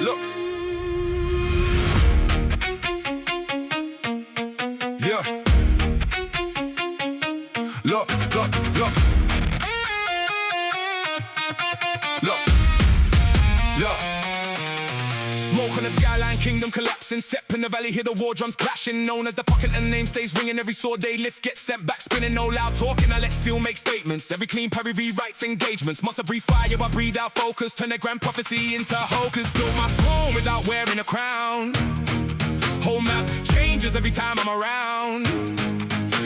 Look. Yeah. Look. Look. Smoke on the skyline, kingdom collapsing. Step in the valley, hear the war drums clashing. Known as the pocket and name stays ringing. Every sword they lift gets sent back spinning. No loud talking, I let steel make statements. Every clean parry rewrites engagements. Months I breathe fire, I breathe out focus. Turn their grand prophecy into hocus. Build my throne without wearing a crown. Whole map changes every time I'm around.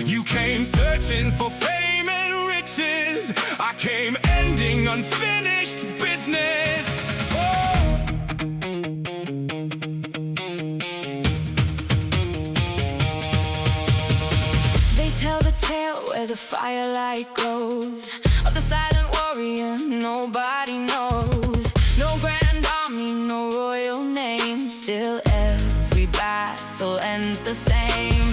You came searching for fame and riches. I came ending unfinished business. Where the firelight glows of the silent warrior nobody knows. No grand army, no royal name. Still every battle ends the same.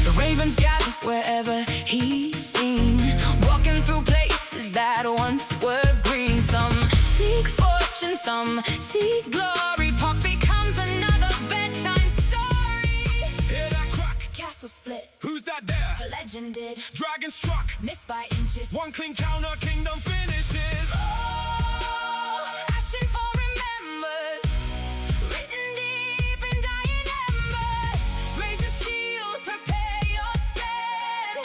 The ravens gather wherever he's seen, walking through places that once were green. Some seek fortune, some seek glory. Pop becomes another bedtime story. Hear that crack? Castle split. Who's that there? A legend did. Dragon struck. Missed by inches. One clean counter, kingdom finishes. Oh, ashen for remembers, written deep in dying embers. Raise your shield, prepare your stead.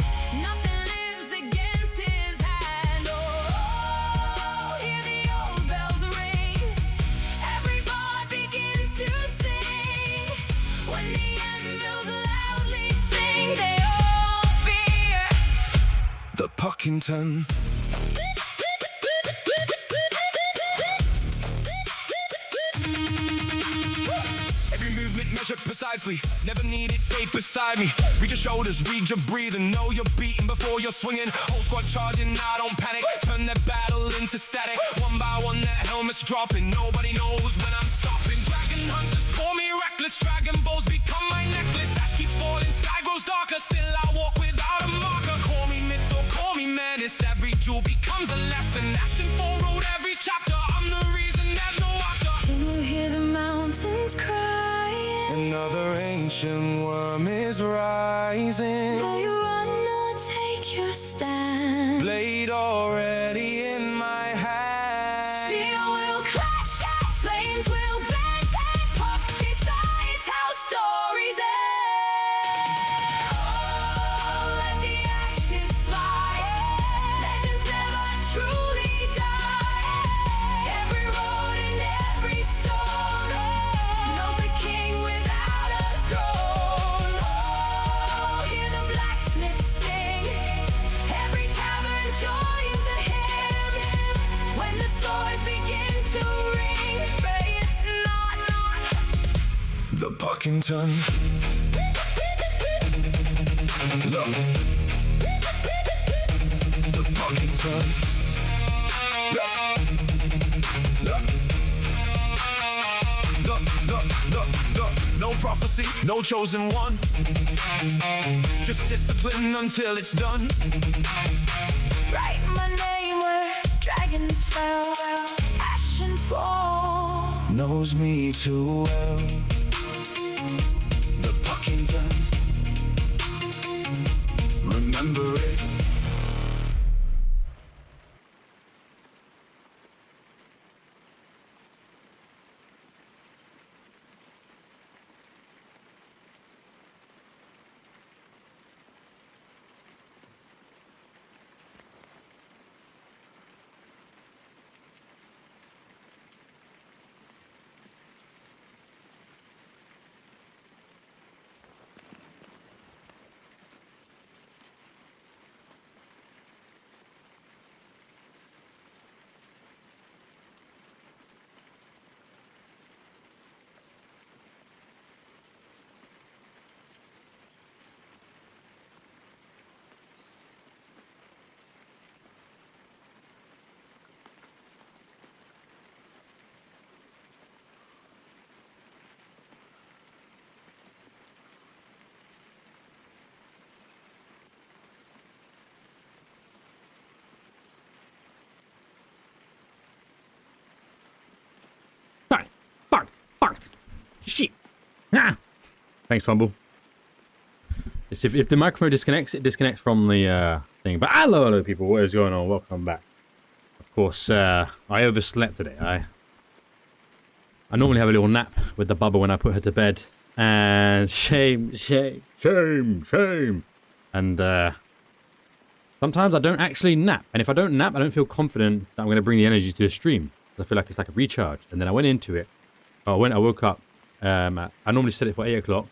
Nothing lives against his hand. Oh, hear the old bells ring. Every bard begins to sing. When the anvils loudly sing, they all fear the Puckington. Every movement measured precisely, never needed fate beside me. Read your shoulders, read your breathing, know you're beating before you're swinging. Whole squad charging, I don't panic, turn their battle into static. One by one their helmets dropping, nobody knows when I'm stopping. Dragon hunters call me reckless, dragon bows become my necklace. Ash keeps falling, sky grows darker, still I walk without a marker. Call me myth or call me menace, every jewel becomes a lesson. Ashen forward every chapter, I'm the reason there's no after. Can you hear the mountains crying? Another ancient worm is rising. Will you run or take your stand? Blade already in my hand. Steel will clash as flames will bend, and Puck decides how stories end. Oh, let the ashes fly. Legends never truly die. Every road and every stone knows the king without a throne. Oh, hear the blacksmith sing. Every tavern joins the hymn. When the swords begin to ring, pray it's not The Puckington. Look. The Puckington. Look. No prophecy, no chosen one. Just discipline until it's done. write my name where dragons fell. Ashen fall. Knows me too well. The Puckington. Remember it. Shit. Ah! Thanks, Fumble. If the microphone disconnects, it disconnects from the thing. But hello, people. What is going on? Welcome back. Of course, I overslept today. I normally have a little nap with the bubba when I put her to bed. And shame. And sometimes I don't actually nap. And if I don't nap, I don't feel confident that I'm going to bring the energy to the stream. I feel like it's like a recharge. And then I went into it. I woke up. I normally set it for 8 o'clock.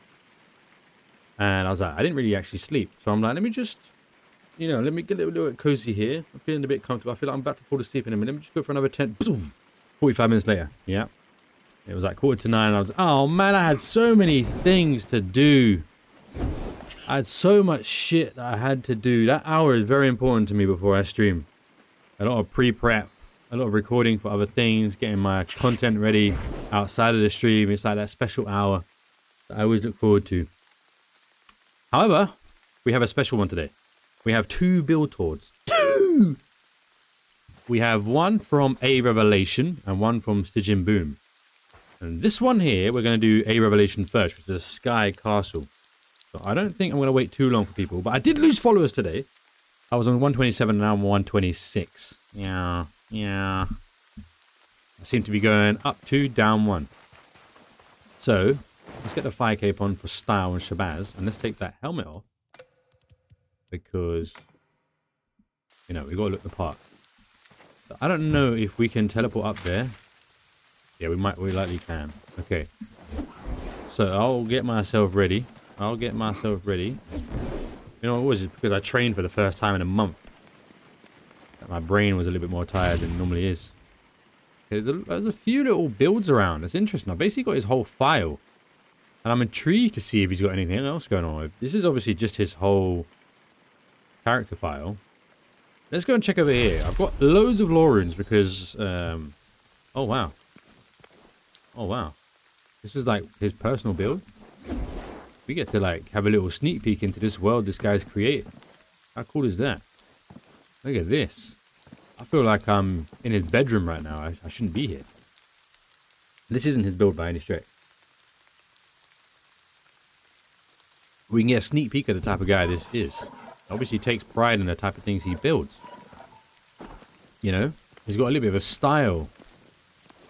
And I was like, I didn't really actually sleep. So I'm like, let me just, let me get a little bit cozy here. I'm feeling a bit comfortable. I feel like I'm about to fall asleep in a minute. Let me just go for another 45 minutes later. Yeah. It was like 8:45. I was, oh man, I had so many things to do. I had so much shit that I had to do. That hour is very important to me before I stream. A lot of pre-prep, a lot of recording for other things, getting my content ready outside of the stream. It's like that special hour that I always look forward to. However, we have a special one today. We have 2 build tours. 2! We have one from A Revelation and one from Stygian Boom. And this one here, we're going to do A Revelation first, which is a Sky Castle. So I don't think I'm going to wait too long for people. But I did lose followers today. I was on 127 and now I'm 126. Yeah. I seem to be going up 2, down 1. So let's get the fire cape on for style and Shabazz. And let's take that helmet off. Because, we got to look the part. So I don't know if we can teleport up there. Yeah, we likely can. Okay. So I'll get myself ready. You know, it was because I trained for the first time in a month. My brain was a little bit more tired than it normally is. There's a few little builds around. It's interesting. I basically got his whole file. And I'm intrigued to see if he's got anything else going on. This is obviously just his whole character file. Let's go and check over here. I've got loads of lore runes because... oh, wow. This is like his personal build. We get to like have a little sneak peek into this world this guy's created. How cool is that? Look at this. I feel like I'm in his bedroom right now. I shouldn't be here. This isn't his build by any stretch. We can get a sneak peek of the type of guy this is. Obviously he takes pride in the type of things he builds. He's got a little bit of a style.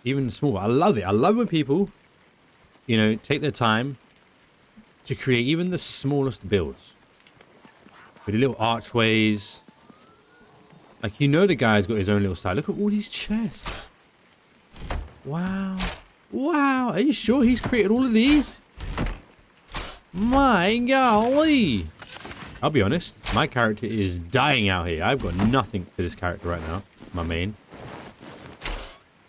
Even small. I love it. I love when people, take their time to create even the smallest builds. With the little archways. Like, the guy's got his own little style. Look at all these chests. Wow. Are you sure he's created all of these? My golly. I'll be honest. My character is dying out here. I've got nothing for this character right now. My main.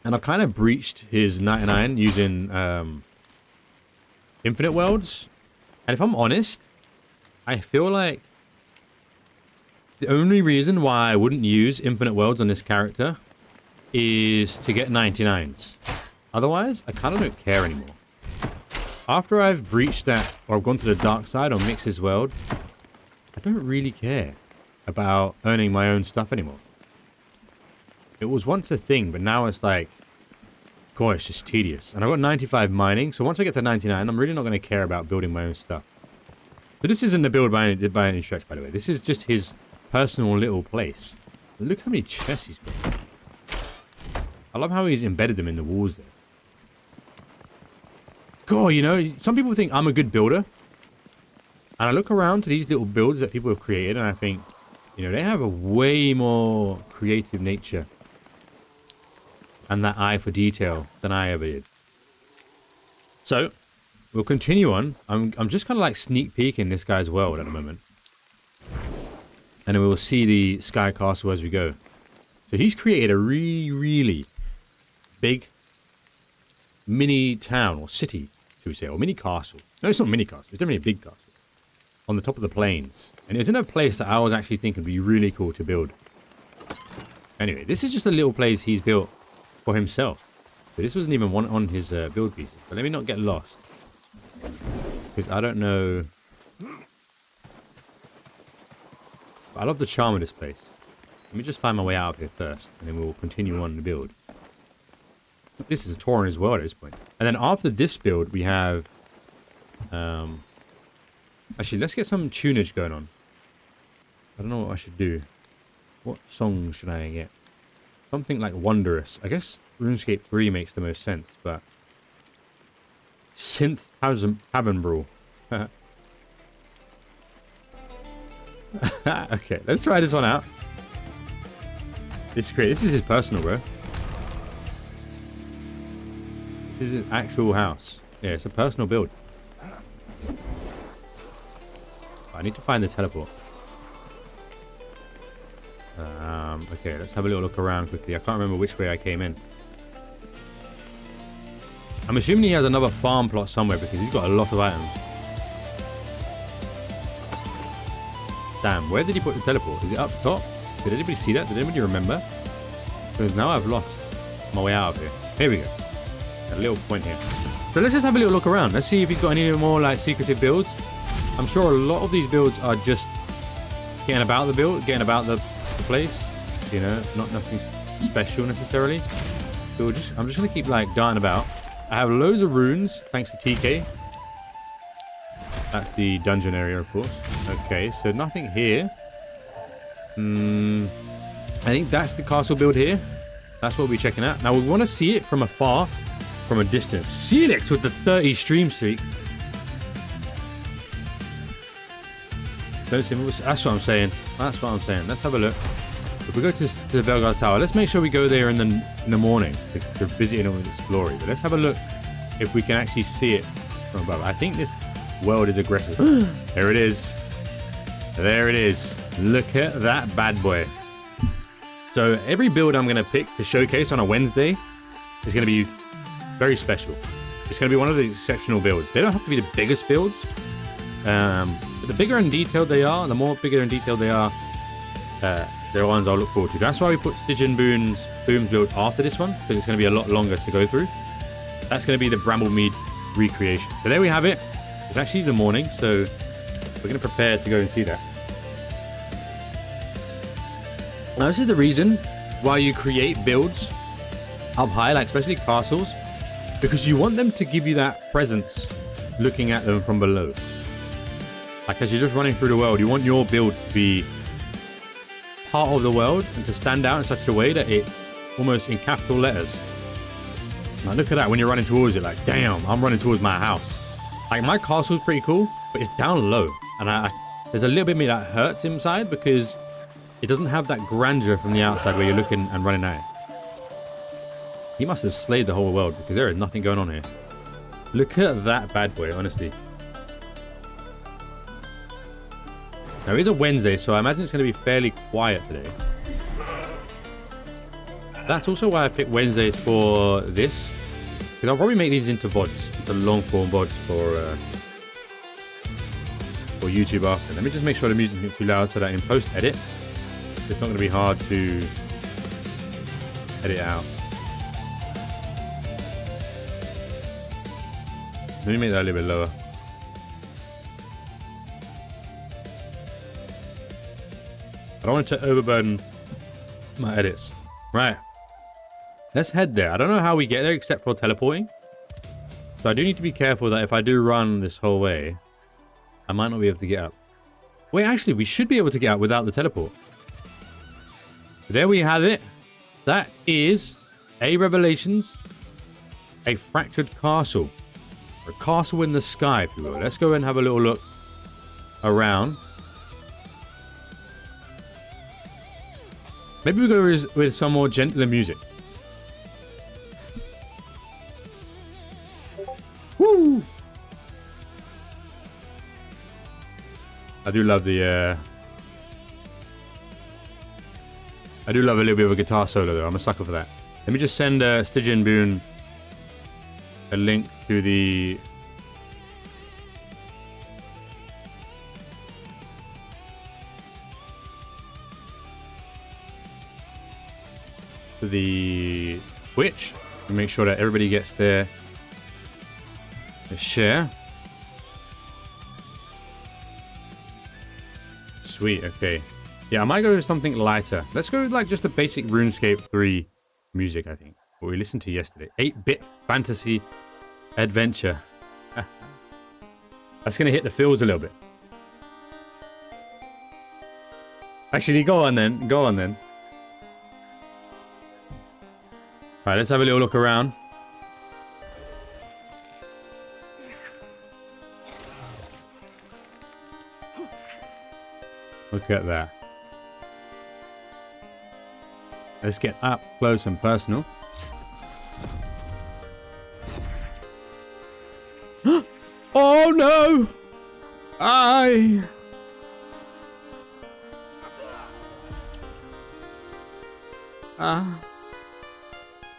And I've kind of breached his 99 using infinite worlds. And if I'm honest, I feel like the only reason why I wouldn't use infinite worlds on this character is to get 99s. Otherwise, I kind of don't care anymore. After I've breached that, or I've gone to the dark side or mixed his world, I don't really care about earning my own stuff anymore. It was once a thing, but now it's like, God, it's just tedious. And I've got 95 mining, so once I get to 99, I'm really not going to care about building my own stuff. But this isn't the build by any stretch, by the way. This is just his personal little place. Look how many chests he's got. I love how he's embedded them in the walls there. God, some people think I'm a good builder. And I look around to these little builds that people have created, and I think, they have a way more creative nature and that eye for detail than I ever did. So, we'll continue on. I'm just kind of like sneak peeking this guy's world at the moment. And then we'll see the Sky Castle as we go. So he's created a really big mini town or city, should we say, or mini castle. No, it's not mini castle. It's definitely a big castle. On the top of the plains. And it's in a place that I was actually thinking would be really cool to build. Anyway, this is just a little place he's built for himself. So this wasn't even one on his build pieces. But let me not get lost. Because I don't know. But I love the charm of this place. Let me just find my way out of here first. And then we'll continue on the build. This is a Tauren as well at this point. And then after this build, we have... Actually, let's get some tunage going on. I don't know what I should do. What song should I get? Something like Wondrous. I guess RuneScape 3 makes the most sense, but... Synth Tavern Brawl. Okay, let's try this one out. This is great. This is his personal, bro. This is his actual house. Yeah, it's a personal build. I need to find the teleport. Okay, let's have a little look around quickly. I can't remember which way I came in. I'm assuming he has another farm plot somewhere because he's got a lot of items. Damn, where did he put the teleport? Is it up top? Did anybody see that? Did anybody remember? Because now I've lost my way out of here. Here we go. A little point here. So let's just have a little look around. Let's see if he's got any more like secretive builds. I'm sure a lot of these builds are just getting about the build, getting about the place. You know, nothing special necessarily. So I'm just gonna keep like darting about. I have loads of runes thanks to TK. That's the dungeon area, of course. Okay, so nothing here. I think that's the castle build here. That's what we're checking out. Now we want to see it from afar, from a distance. Celix with the 30 stream streak. That's what I'm saying. That's what I'm saying. Let's have a look. If we go to the Belgard's Tower, let's make sure we go there in the morning to visit it with its glory. But let's have a look if we can actually see it from above. I think this world is aggressive. There it is. There it is. Look at that bad boy. So every build I'm going to pick to showcase on a Wednesday is going to be very special. It's going to be one of the exceptional builds. They don't have to be the biggest builds. But the bigger and detailed they are, the more bigger and detailed they are, they're the ones I'll look forward to. That's why we put Stygian Boom's build after this one, because it's going to be a lot longer to go through. That's going to be the Bramblemead recreation. So there we have it. It's actually the morning, so we're going to prepare to go and see that. Now, this is the reason why you create builds up high, like especially castles, because you want them to give you that presence looking at them from below. Like as you're just running through the world, you want your build to be part of the world and to stand out in such a way that it almost in capital letters. Like look at that when you're running towards it, like damn, I'm running towards my house. Like my castle's pretty cool, but it's down low, and there's a little bit of me that hurts inside because it doesn't have that grandeur from the outside where you're looking and running at it. He must have slayed the whole world because there is nothing going on here. Look at that bad boy, honestly. Now it is a Wednesday, so I imagine it's going to be fairly quiet today. That's also why I picked Wednesdays for this. Because I'll probably make these into VODs, into long form VODs for YouTube after. Let me just make sure the music isn't too loud so that in post edit, it's not going to be hard to edit out. Let me make that a little bit lower. I don't want it to overburden my edits. Right. Let's head there. I don't know how we get there except for teleporting. So I do need to be careful that if I do run this whole way, I might not be able to get up. Wait, actually, we should be able to get up without the teleport. There we have it. That is a Revelations, a fractured castle. Or a castle in the sky, if you will. Let's go and have a little look around. Maybe we go with some more gentler music. Woo! I do love the I do love a little bit of a guitar solo though. I'm a sucker for that. Let me just send Stygian Boone a link to the Twitch and make sure that everybody gets their share. Sweet, okay. Yeah, I might go with something lighter. Let's go with like just the basic RuneScape 3 music, I think. what we listened to yesterday. 8-bit fantasy adventure. That's going to hit the feels a little bit. Actually, go on then. Go on then. Alright, let's have a little look around. Look at that. Let's get up close and personal. Oh no!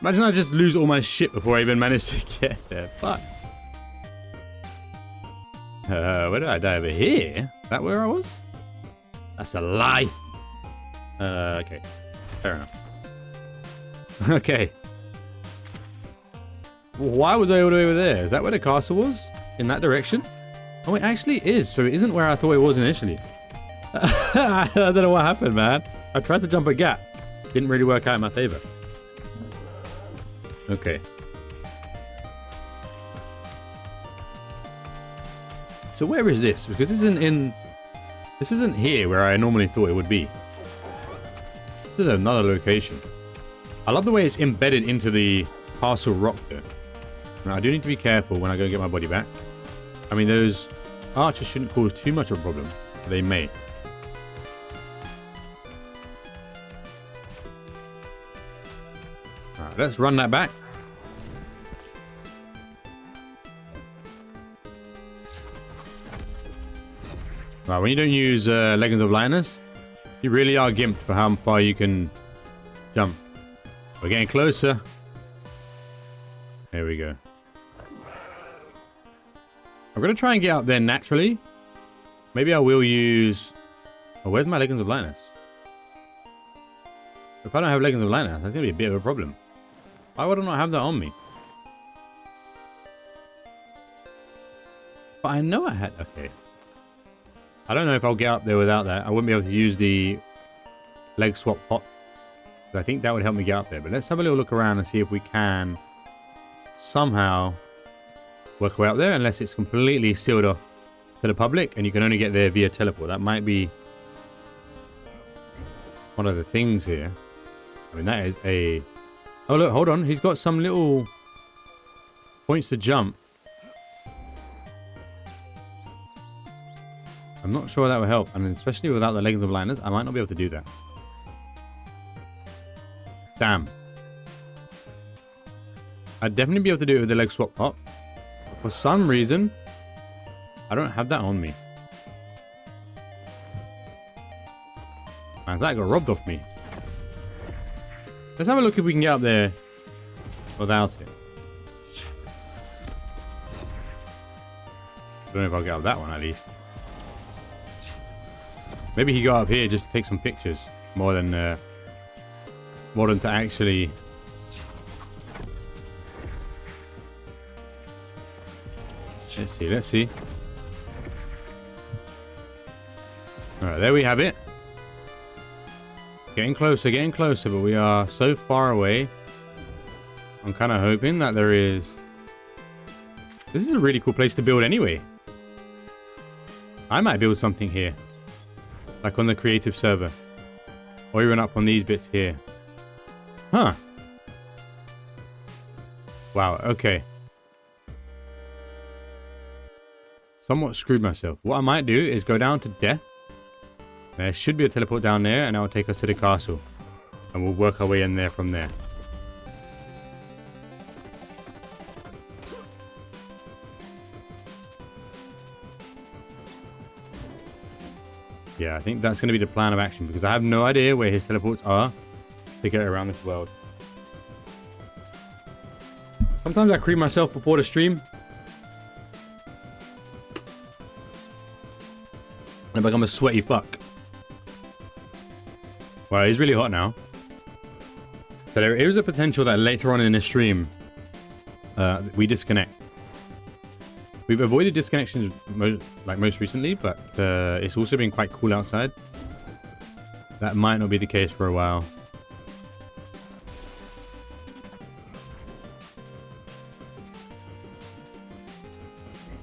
Imagine I just lose all my shit before I even manage to get there. Fuck. Where did I die? Over here? Is that where I was? That's a lie. Okay. Fair enough. Okay. Why was I all the way over there? Is that where the castle was? In that direction? Oh, it actually is. So it isn't where I thought it was initially. I don't know what happened, man. I tried to jump a gap. Didn't really work out in my favor. Okay. So where is this? Because this isn't here where I normally thought it would be. This is another location. I love the way it's embedded into the castle rock there. Now, I do need to be careful when I go and get my body back. I mean, those archers shouldn't cause too much of a problem. But they may. Alright, let's run that back. Right, when you don't use Leggings of Lightness, you really are gimped for how far you can jump. We're getting closer. There we go. I'm going to try and get up there naturally. Maybe I will use... Oh, where's my Leggings of Lightness? If I don't have Leggings of Lightness, that's going to be a bit of a problem. Why would I not have that on me? But I know I had... Okay. I don't know if I'll get up there without that. I wouldn't be able to use the leg swap pot. I think that would help me get up there. But let's have a little look around and see if we can somehow work our way up there. Unless it's completely sealed off to the public and you can only get there via teleport. That might be one of the things here. I mean, that is a... Oh, look, hold on. He's got some little points to jump. I'm not sure that will help. And especially without the Leggings of Lightness, I might not be able to do that. Damn. I'd definitely be able to do it with the leg swap pop. But for some reason, I don't have that on me. Man, that got robbed off me. Let's have a look if we can get up there without it. Don't know if I'll get up that one at least. Maybe he got up here just to take some pictures more than to actually... Let's see. Alright, there we have it. Getting closer, but we are so far away. I'm kind of hoping that there is... This is a really cool place to build anyway. I might build something here. Like on the creative server. Or even up on these bits here. Huh. Wow, okay. Somewhat screwed myself. What I might do is go down to death. There should be a teleport down there and that will take us to the castle. And we'll work our way in there from there. Yeah, I think that's going to be the plan of action because I have no idea where his teleports are to get around this world. Sometimes I creep myself before the stream. And I become a sweaty fuck. Well, it's really hot now. So there is a potential that later on in the stream, we disconnect. We've avoided disconnections most recently, but it's also been quite cool outside. That might not be the case for a while.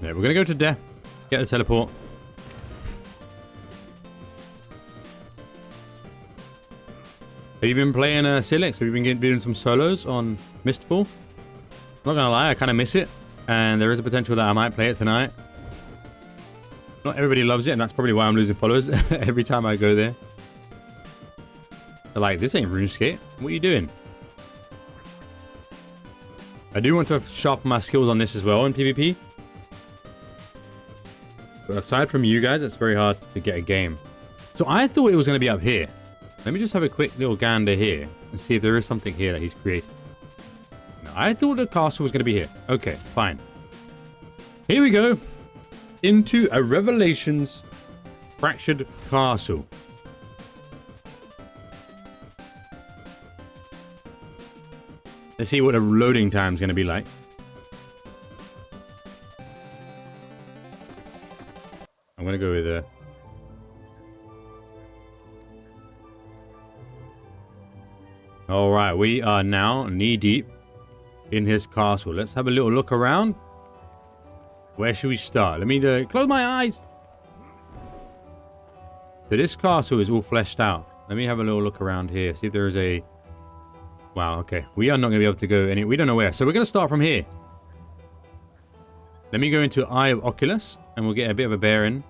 Yeah, we're gonna go to death. Get the teleport. Have you been playing Silex? Have you been doing some solos on Mistfall? Not gonna lie, I kind of miss it. And there is a potential that I might play it tonight. Not everybody loves it, and that's probably why I'm losing followers every time I go there. They're like, this ain't RuneScape. What are you doing? I do want to sharpen my skills on this as well in PvP. But aside from you guys, it's very hard to get a game. So I thought it was going to be up here. Let me just have a quick little gander here and see if there is something here that he's created. No, I thought the castle was going to be here. Okay, fine. Here we go. Into a Revelations Fractured Castle. Let's see what the loading time is going to be like. I'm going to go with Alright, we are now knee-deep in his castle. Let's have a little look around. Where should we start? Let me close my eyes. So this castle is all fleshed out. Let me have a little look around here. See if there is a... Wow, okay. We are not going to be able to go any... We don't know where. So we're going to start from here. Let me go into Eye of Oculus, and we'll get a bit of a bearing.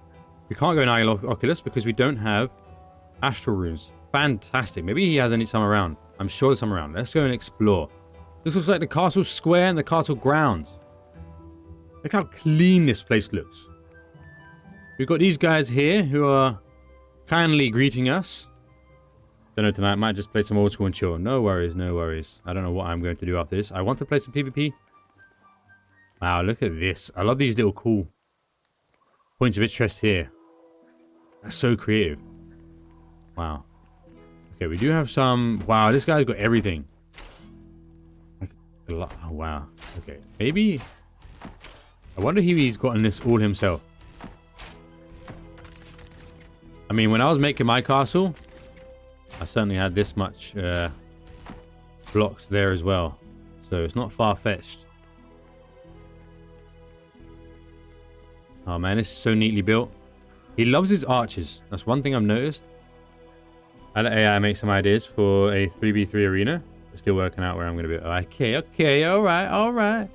We can't go in Eye of Oculus because we don't have Astral Runes. Fantastic. Maybe he has some around. I'm sure there's some around. Let's go and explore. This looks like the castle square and the castle grounds. Look how clean this place looks. We've got these guys here who are kindly greeting us. Don't know tonight. Might just play some old school and chill. No worries, no worries. I don't know what I'm going to do after this. I want to play some PvP. Wow, look at this. I love these little cool points of interest here. That's so creative. Wow. Okay, we do have some... Wow, this guy's got everything. Oh, wow. Okay, maybe... I wonder if he's gotten this all himself. I mean, when I was making my castle, I certainly had this much blocks there as well. So it's not far-fetched. Oh man, this is so neatly built. He loves his archers. That's one thing I've noticed. I let AI make some ideas for a 3v3 arena. We're still working out where I'm going to be. Okay, alright.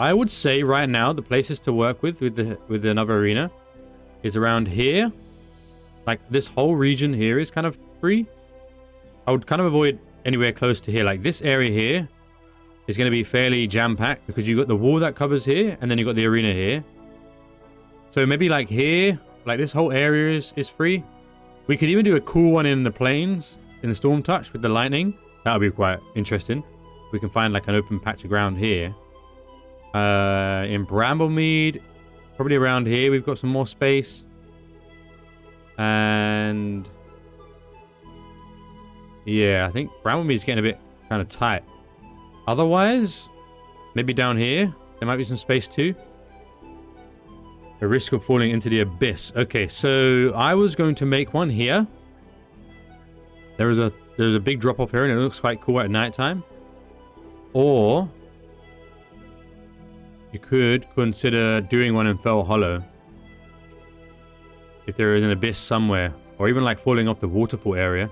I would say right now the places to work with another arena is around here. Like this whole region here is kind of free. I would kind of avoid anywhere close to here. Like this area here is going to be fairly jam-packed because you've got the wall that covers here and then you've got the arena here. So maybe like here, like this whole area is free. We could even do a cool one in the plains, in the Storm Touch with the lightning. That would be quite interesting. We can find like an open patch of ground here. In Bramblemead, probably around here, we've got some more space. And yeah, I think Bramblemead's getting a bit kind of tight. Otherwise, maybe down here, there might be some space too. The risk of falling into the abyss. Okay, so I was going to make one here. There's a big drop off here and it looks quite cool at night time. Or you could consider doing one in Fell Hollow. If there is an abyss somewhere. Or even like falling off the waterfall area.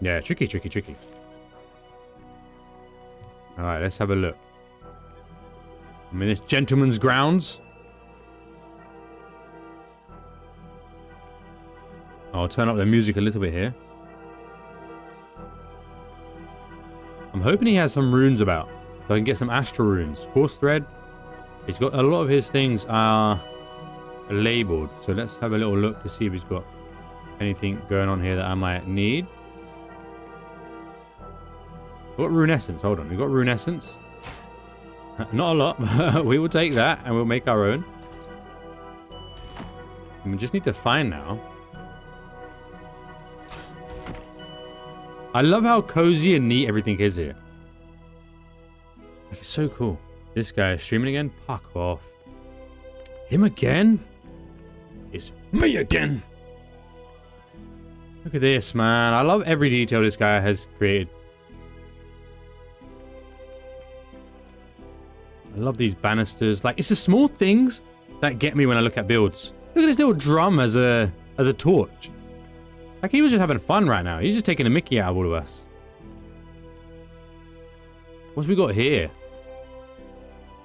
Yeah, tricky. Alright, let's have a look. I'm in this gentleman's grounds. I'll turn up the music a little bit here. I'm hoping he has some runes about. So I can get some astral runes. Course thread. He's got a lot of his things are labeled. So let's have a little look to see if he's got anything going on here that I might need. We've got rune essence. Hold on. We've got rune essence. Not a lot, but we will take that and we'll make our own. And we just need to find now. I love how cozy and neat everything is here. It's so cool. This guy is streaming again? Fuck off. Him again? It's me again. Look at this, man. I love every detail this guy has created. I love these banisters. Like, it's the small things that get me when I look at builds. Look at this little drum as a torch. Like, he was just having fun right now. He's just taking a mickey out of all of us. What's we got here?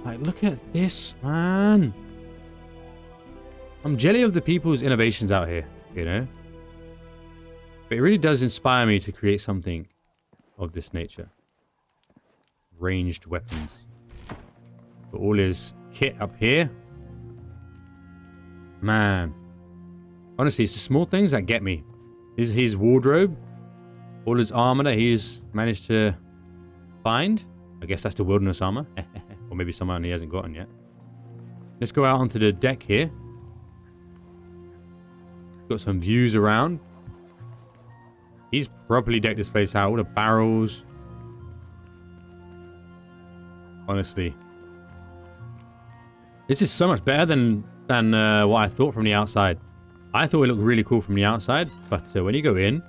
Like, look at this, man. I'm jelly of the people's innovations out here, you know? But it really does inspire me to create something of this nature. Ranged weapons. But all his kit up here. Man. Honestly, it's the small things that get me. His wardrobe. All his armor that he's managed to find. I guess that's the wilderness armor. Or maybe someone he hasn't gotten yet. Let's go out onto the deck here. Got some views around. He's properly decked this place out. All the barrels. Honestly. This is so much better than what I thought from the outside. I thought it looked really cool from the outside. But when you go in.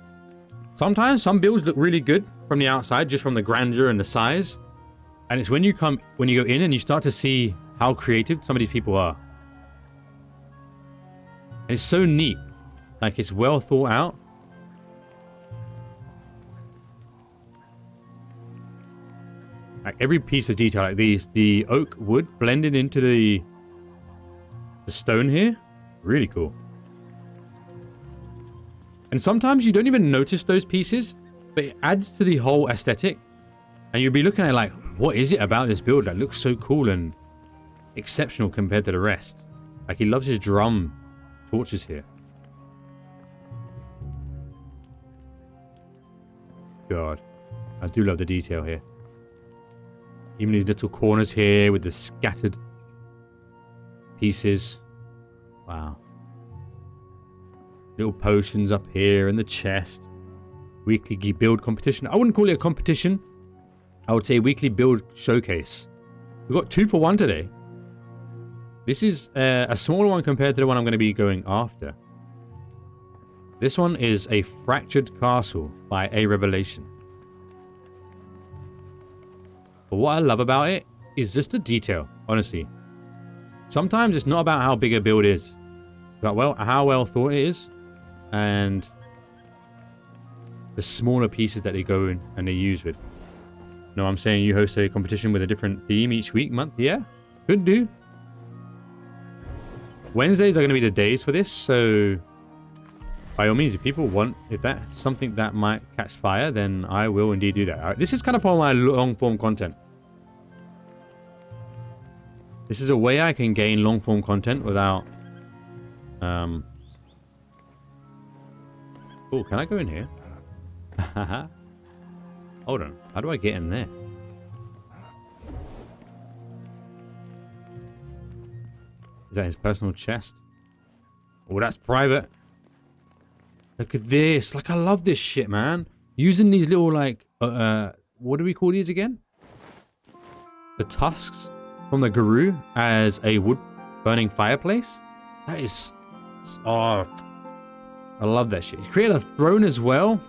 Sometimes some builds look really good from the outside. Just from the grandeur and the size. And it's when you go in and you start to see how creative some of these people are. And it's so neat. Like, it's well thought out. Like, every piece of detail, like the oak wood blended into the stone here. Really cool. And sometimes you don't even notice those pieces, but it adds to the whole aesthetic. And you'll be looking at it like, what is it about this build that looks so cool and exceptional compared to the rest? Like, he loves his drum torches here. God, I do love the detail here. Even these little corners here with the scattered pieces. Wow. Little potions up here in the chest. Weekly build competition. I wouldn't call it a competition. I would say weekly build showcase. We've got 2 for 1 today. This is a smaller one compared to the one I'm going to be going after. This one is a fractured castle by a revelation. But what I love about it is just the detail, honestly. Sometimes it's not about how big a build is, but how well thought it is, and the smaller pieces that they go in and they use with. No, I'm saying you host a competition with a different theme each week, month. Yeah, could do. Wednesdays are going to be the days for this, so by all means, if that's something that might catch fire, then I will indeed do that. All right, this is kind of part of my long-form content. This is a way I can gain long-form content without... Oh, can I go in here? Hold on. How do I get in there? Is that his personal chest? Oh, that's private. Look at this. Like, I love this shit, man. Using these little, like... what do we call these again? The tusks from the Guru as a wood-burning fireplace? That is... Oh... I love that shit. He's created a throne as well.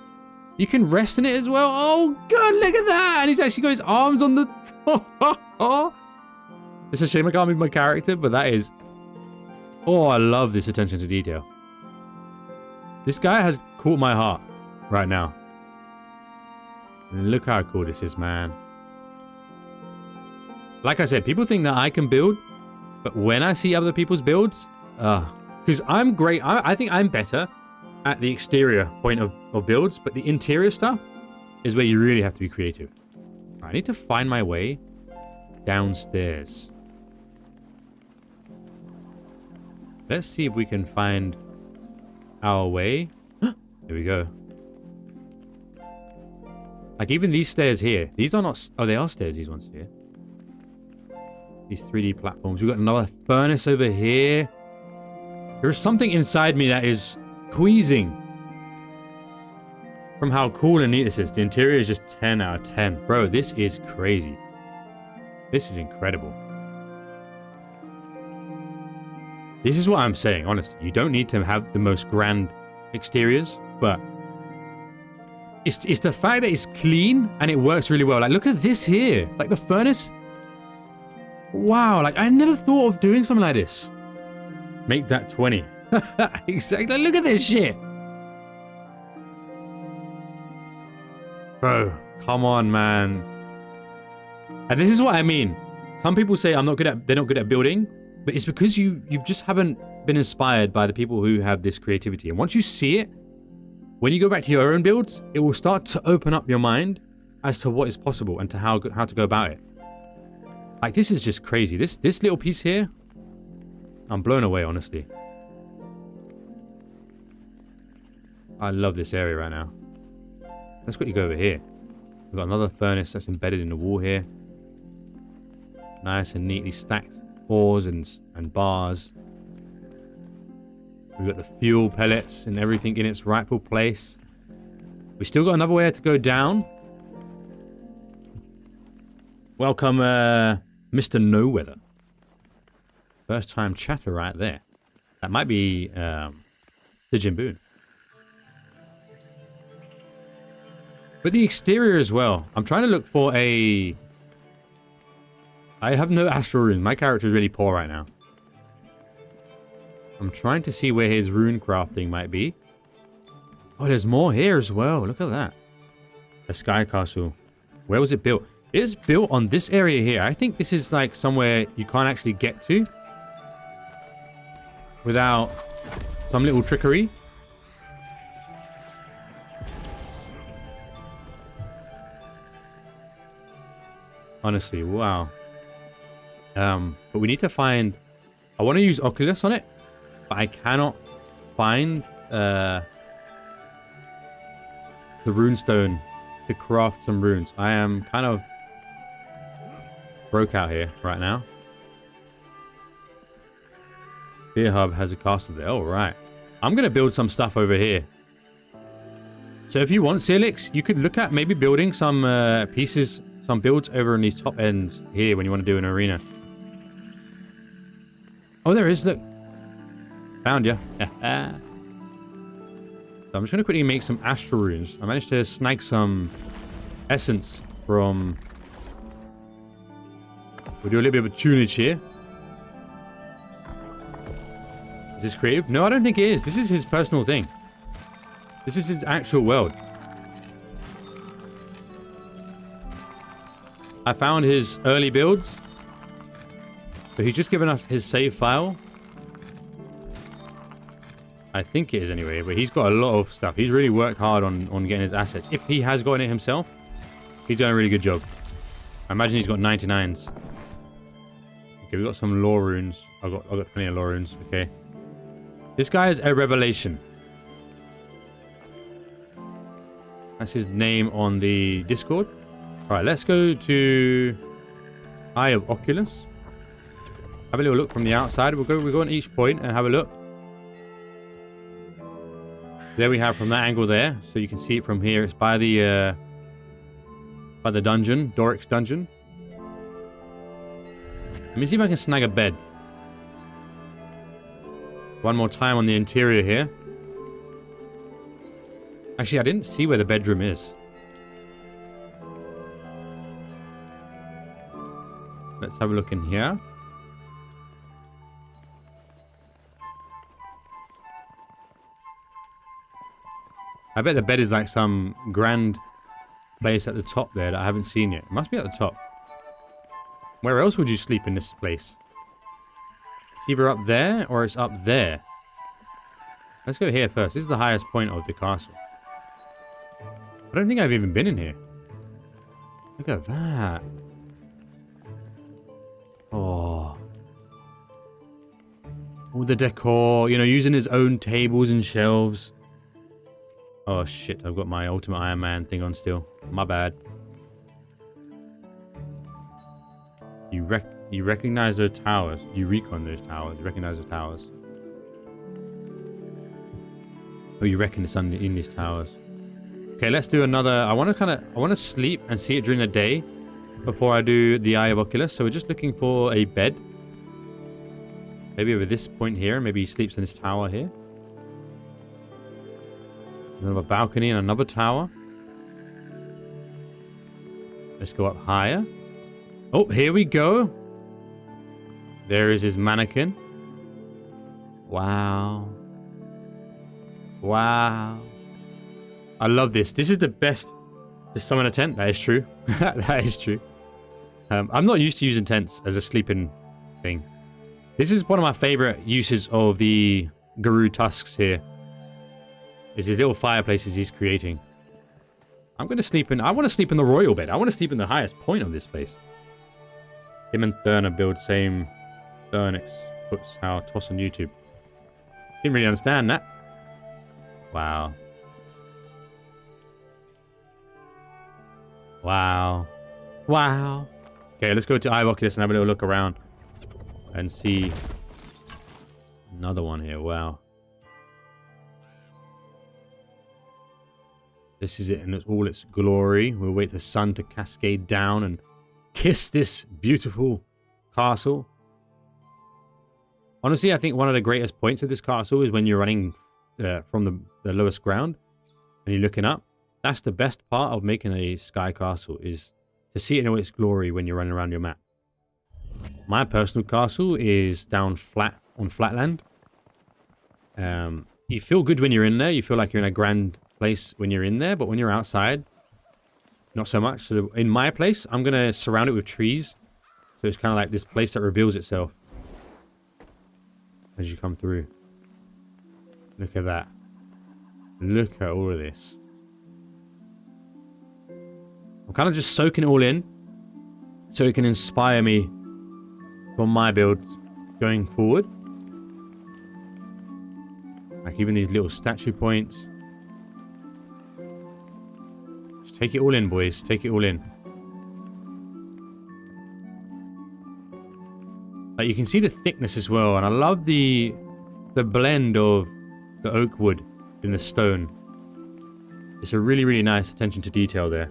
You can rest in it as well. Oh, God, look at that. And he's actually got his arms on the... It's a shame I can't move my character, but that is... Oh, I love this attention to detail. This guy has caught my heart right now. And look how cool this is, man. Like I said, people think that I can build, but when I see other people's builds, because I'm great. I think I'm better at the exterior point of builds, but the interior stuff is where you really have to be creative. I need to find my way downstairs. Let's see if we can find our way. Here we go. Like, even these stairs here. These are not... Oh, they are stairs, these ones here. These 3D platforms. We've got another furnace over here. There is something inside me that is queasing from how cool and neat this is. The interior is just 10 out of 10. Bro, this is crazy. This is incredible. This is what I'm saying, honestly. You don't need to have the most grand exteriors, but it's the fact that it's clean and it works really well. Like, look at this here. Like, the furnace. Wow, like I never thought of doing something like this. Make that 20. Exactly. Look at this shit. Bro, come on, man. And this is what I mean. Some people say they're not good at building, but it's because you just haven't been inspired by the people who have this creativity. And once you see it, when you go back to your own builds, it will start to open up your mind as to what is possible and to how to go about it. Like, this is just crazy. This little piece here, I'm blown away, honestly. I love this area right now. Let's quickly go over here. We've got another furnace that's embedded in the wall here. Nice and neatly stacked ores and bars. We've got the fuel pellets and everything in its rightful place. We still got another way to go down. Welcome, Mr. No-Weather. First time chatter right there. That might be Sijin Boon. But the exterior as well. I'm trying to look for a... I have no astral rune. My character is really poor right now. I'm trying to see where his rune crafting might be. Oh, there's more here as well. Look at that. A sky castle. Where was it built? It's built on this area here. I think this is like somewhere you can't actually get to without some little trickery. Honestly, wow. But we need to find... I want to use Oculus on it, but I cannot find the runestone to craft some runes. I am kind of broke out here right now. Beer Hub has a castle there. Oh, right. I'm going to build some stuff over here. So if you want, Celix, you could look at maybe building some pieces... Some builds over in these top ends here when you want to do an arena. Oh, there is. Look. Found ya. So I'm just going to quickly make some astral runes. I managed to snag some essence from... We'll do a little bit of a tunage here. Is this creative? No, I don't think it is. This is his personal thing. This is his actual world. I found his early builds. So he's just given us his save file. I think it is anyway, but he's got a lot of stuff. He's really worked hard on getting his assets. If he has gotten it himself, he's done a really good job. I imagine he's got 99s. Okay, we got some lore runes. I got plenty of lore runes. Okay. This guy is a revelation. That's his name on the Discord. Alright, let's go to Eye of Oculus. Have a little look from the outside. We'll go on each point and have a look. There we have from that angle there. So you can see it from here. It's by the dungeon, Doric's dungeon. Let me see if I can snag a bed. One more time on the interior here. Actually, I didn't see where the bedroom is. Let's have a look in here. I bet the bed is like some grand place at the top there that I haven't seen yet. It must be at the top. Where else would you sleep in this place? It's either up there or it's up there. Let's go here first. This is the highest point of the castle. I don't think I've even been in here. Look at that. Oh. All the decor, you know, using his own tables and shelves. Oh shit, I've got my Ultimate Iron Man thing on still. My bad. You recognize those towers. You recon those towers. You recognize those towers. Oh, you reckon it's in these towers. Okay, let's do another. I want to sleep and see it during the day before I do the Eye of Oculus. So we're just looking for a bed. Maybe over this point here. Maybe he sleeps in this tower here. Another balcony and another tower. Let's go up higher. Oh, here we go. There is his mannequin. Wow. Wow. I love this. This is the best to summon a tent. That is true. That is true. I'm not used to using tents as a sleeping thing. This is one of my favorite uses of the Guru tusks here. Is the little fireplaces he's creating. I'm going to sleep in... I want to sleep in the royal bed. I want to sleep in the highest point of this place. Him and Thurner build same... Thurnix puts how toss on YouTube. Didn't really understand that. Wow. Wow. Wow. Okay, let's go to Oculus and have a little look around. And see... Another one here. Wow. This is it in all its glory. We'll wait for the sun to cascade down and kiss this beautiful castle. Honestly, I think one of the greatest points of this castle is when you're running from the lowest ground and you're looking up. That's the best part of making a sky castle, is to see it in all its glory when you're running around your map. My personal castle is down flat on flatland. You feel good when you're in there. You feel like you're in a grand place when you're in there, but when you're outside, not so much. So in my place, I'm going to surround it with trees. So it's kind of like this place that reveals itself as you come through. Look at that. Look at all of this. I'm kind of just soaking it all in so it can inspire me for my build going forward. Like even these little statue points. Just take it all in, boys. Take it all in. Like you can see the thickness as well, and I love the blend of the oak wood in the stone. It's a really, really nice attention to detail there.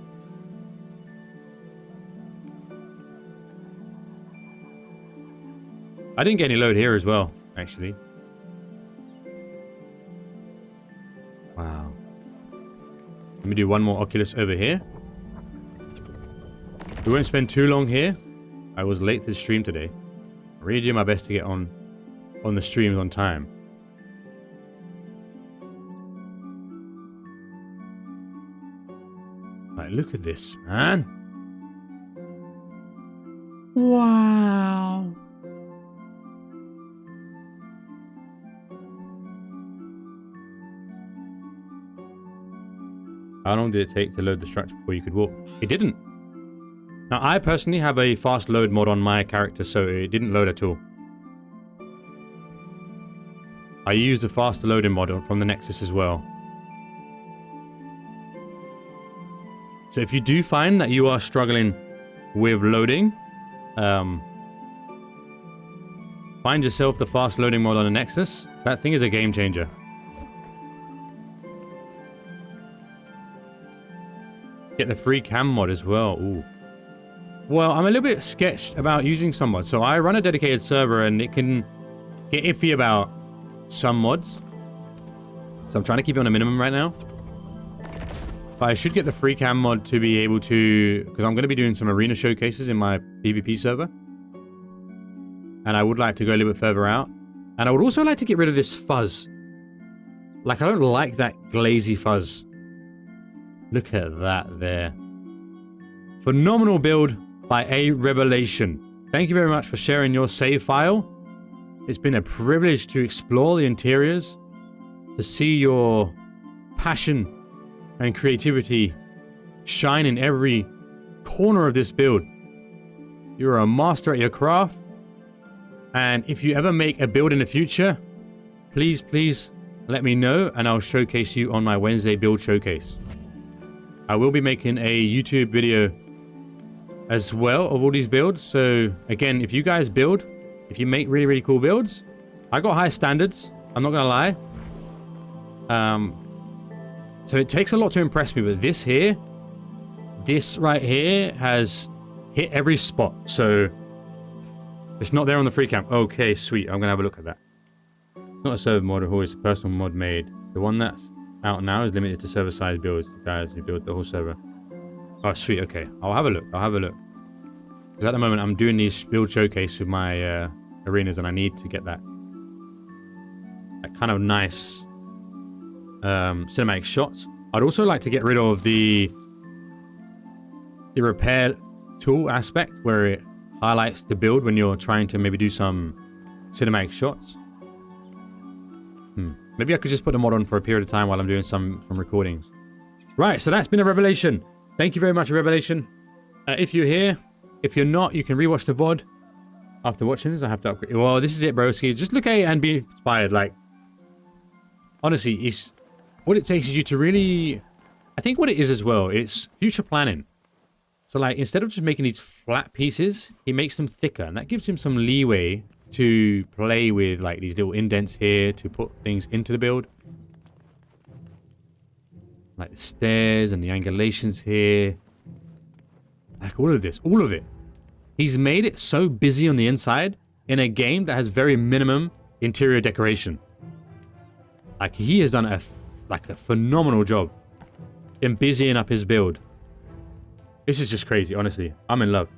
I didn't get any load here as well, actually. Wow. Let me do one more Oculus over here. We won't spend too long here. I was late to the stream today. I really do my best to get on the streams on time. Like, look at this, man. Wow. How long did it take to load the structure before you could walk? It didn't. Now, I personally have a fast load mod on my character, so it didn't load at all. I used the faster loading mod from the Nexus as well. So if you do find that you are struggling with loading, find yourself the fast loading mod on the Nexus. That thing is a game changer. Get the free cam mod as well. Ooh. Well, I'm a little bit sketched about using some mods. So I run a dedicated server and it can get iffy about some mods. So I'm trying to keep it on a minimum right now. But I should get the free cam mod to be able to... Because I'm going to be doing some arena showcases in my PvP server. And I would like to go a little bit further out. And I would also like to get rid of this fuzz. Like, I don't like that glazy fuzz. Look at that there. Phenomenal build by A Revelation. Thank you very much for sharing your save file. It's been a privilege to explore the interiors, to see your passion and creativity shine in every corner of this build. You're a master at your craft. And if you ever make a build in the future, please let me know and I'll showcase you on my Wednesday build showcase. I will be making a YouTube video as well of all these builds. So again, if you guys build, if you make really, really cool builds, I got high standards. I'm not going to lie. So it takes a lot to impress me, but this right here has hit every spot. So it's not there on the free camp. Okay, sweet. I'm going to have a look at that. Not a server mod, it's a personal mod made. The one that's out now is limited to server size builds. The guys who build the whole server. Oh, sweet. Okay. I'll have a look. Because at the moment, I'm doing these build showcase with my arenas, and I need to get that kind of nice cinematic shots. I'd also like to get rid of the repair tool aspect where it highlights the build when you're trying to maybe do some cinematic shots. Maybe I could just put the mod on for a period of time while I'm doing some recordings. Right, so that's been a revelation. Thank you very much, Revelation. If you're here, if you're not, you can rewatch the VOD. After watching this, I have to upgrade. Well, this is it, broski. Just look at it and be inspired. Like, honestly, it's what it takes is you to really... I think what it is as well, it's future planning. So, like, instead of just making these flat pieces, he makes them thicker. And that gives him some leeway to play with, like, these little indents here to put things into the build. Like the stairs and the angulations here. Like, all of this. All of it. He's made it so busy on the inside in a game that has very minimum interior decoration. Like, he has done a phenomenal job in busying up his build. This is just crazy, honestly. I'm in love.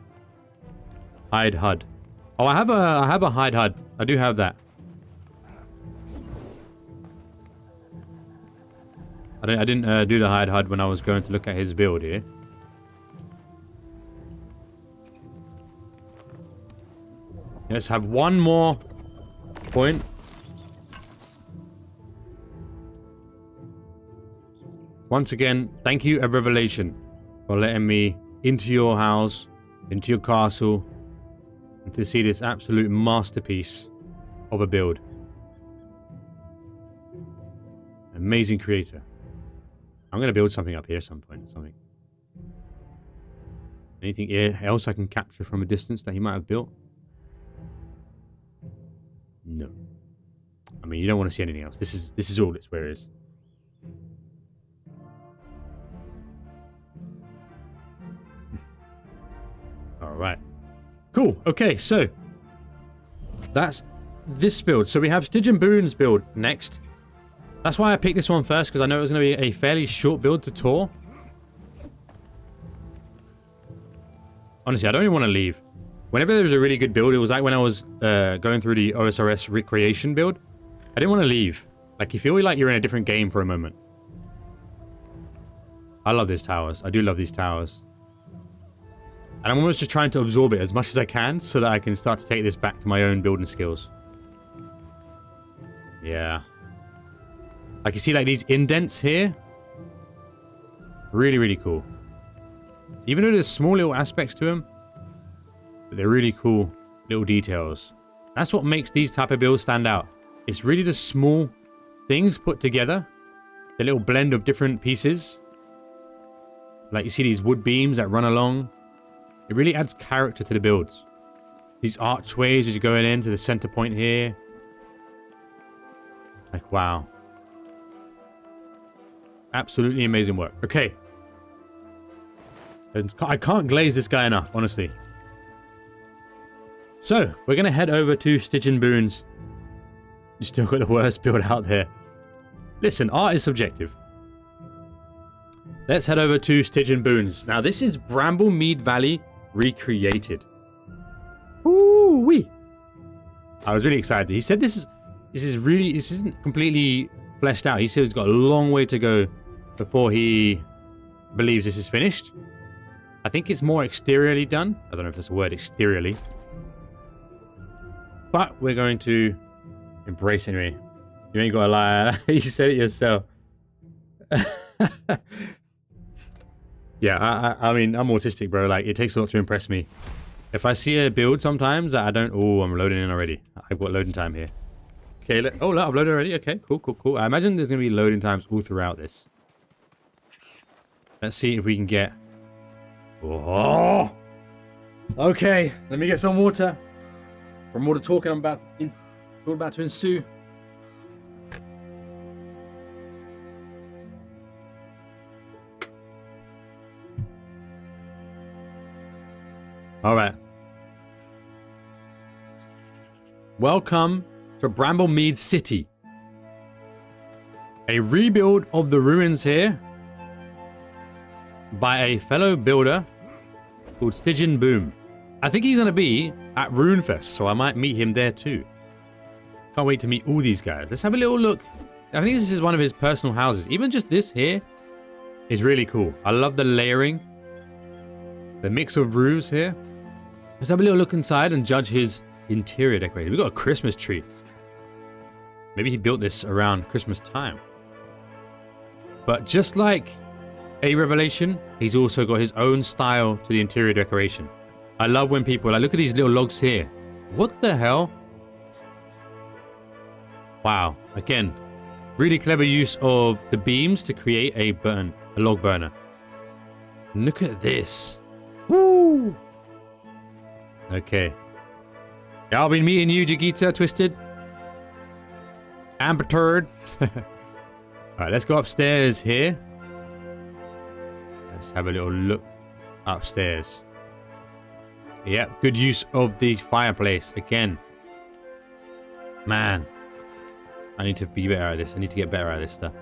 Hide HUD. Oh, I have a hide HUD. I do have that. I didn't do the hide HUD when I was going to look at his build here. Let's have one more point. Once again, thank you, a Revelation, for letting me into your house, into your castle, and to see this absolute masterpiece of a build. Amazing creator. I'm going to build something up here at some point. Anything else I can capture from a distance that he might have built? No. I mean, you don't want to see anything else. This is all it's where it is. Alright. Cool. Okay, so that's this build. So we have Stygian Boone's build next. That's why I picked this one first, because I know it was going to be a fairly short build to tour. Honestly, I don't even want to leave. Whenever there was a really good build, it was like when I was going through the OSRS recreation build. I didn't want to leave. Like, you feel like you're in a different game for a moment. I love these towers. I do love these towers. And I'm almost just trying to absorb it as much as I can so that I can start to take this back to my own building skills. Yeah. Like, you see, like, these indents here? Really, really cool. Even though there's small little aspects to them, but they're really cool little details. That's what makes these type of builds stand out. It's really the small things put together. The little blend of different pieces. Like, you see these wood beams that run along. It really adds character to the builds. These archways as you're going into the center point here. Like, wow. Absolutely amazing work. Okay. I can't glaze this guy enough, honestly. So, we're going to head over to Stygian Boone's. You still got the worst build out there. Listen, art is subjective. Let's head over to Stygian Boone's. Now, this is Bramblemead Valley recreated. Ooh-wee. I was really excited. He said this isn't completely fleshed out. He said he's got a long way to go before he believes this is finished. I think it's more exteriorly done. I don't know if that's a word, exteriorly. But we're going to embrace it anyway. You ain't got to lie. You said it yourself. Yeah, I mean, I'm autistic, bro. Like, it takes a lot to impress me. If I see a build sometimes that I don't... Oh, I'm loading in already. I've got loading time here. Okay, look, I've loaded already. Okay, cool. I imagine there's going to be loading times all throughout this. Let's see if we can get... Oh! Okay, let me get some water. From all the talking it's all about to ensue. All right. Welcome to Bramblemead City. A rebuild of the ruins here by a fellow builder called Stygian Boone. I think he's going to be at Runefest, so I might meet him there too. Can't wait to meet all these guys. Let's have a little look. I think this is one of his personal houses. Even just this here is really cool. I love the layering. The mix of roofs here. Let's have a little look inside and judge his interior decoration. We've got a Christmas tree. Maybe he built this around Christmas time. But just like a Revelation, he's also got his own style to the interior decoration. I love when people like, look at these little logs here. What the hell? Wow. Again, really clever use of the beams to create a log burner. Look at this. Woo! Okay. Yeah, I'll be meeting you, Jagita, Twisted. Amber Turd. Alright, let's go upstairs here. Let's have a little look upstairs. Yep, good use of the fireplace again. Man, I need to be better at this. I need to get better at this stuff.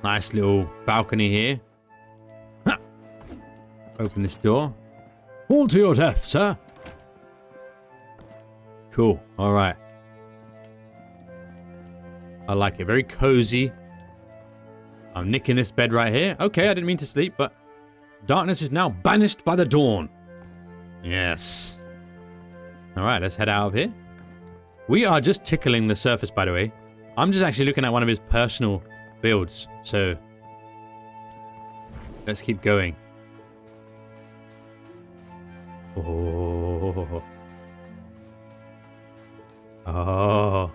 Nice little balcony here. Ha! Open this door. All to your death, sir. Cool. All right. I like it. Very cozy. I'm nicking this bed right here. Okay, I didn't mean to sleep, but darkness is now banished by the dawn. Yes. All right, let's head out of here. We are just tickling the surface, by the way. I'm just actually looking at one of his personal builds. So let's keep going. Oh. Oh.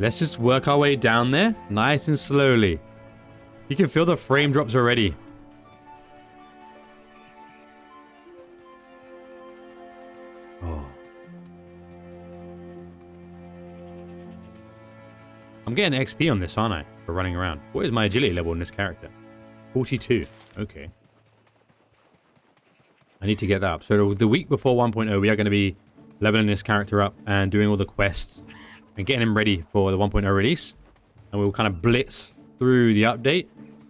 Let's just work our way down there, nice and slowly. You can feel the frame drops already. Oh. I'm getting XP on this, aren't I? For running around. What is my agility level in this character? 42. Okay. I need to get that up. So the week before 1.0, we are going to be leveling this character up and doing all the quests and getting him ready for the 1.0 release. And we'll kind of blitz through the update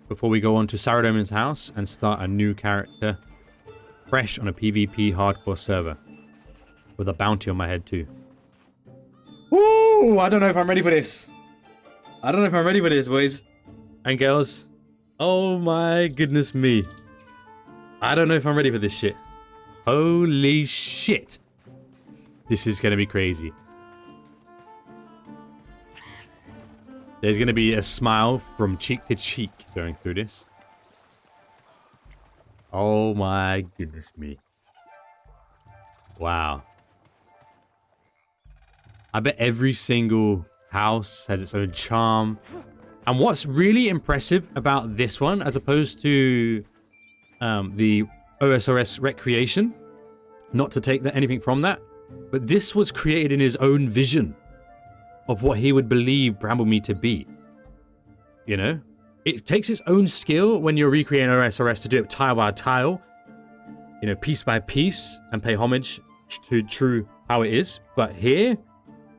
before we go on to Saradomin's house and start a new character fresh on a PvP hardcore server with a bounty on my head too. Woo! I don't know if I'm ready for this. I don't know if I'm ready for this, boys and girls. Oh my goodness me. I don't know if I'm ready for this shit. Holy shit. This is going to be crazy. There's going to be a smile from cheek to cheek going through this. Oh my goodness me. Wow. I bet every single house has its own charm. And what's really impressive about this one, as opposed to the OSRS Recreation, not to take anything from that, but this was created in his own vision of what he would believe Bramblemead to be. You know? It takes its own skill when you're recreating OSRS to do it tile by tile, you know, piece by piece, and pay homage to true how it is. But here,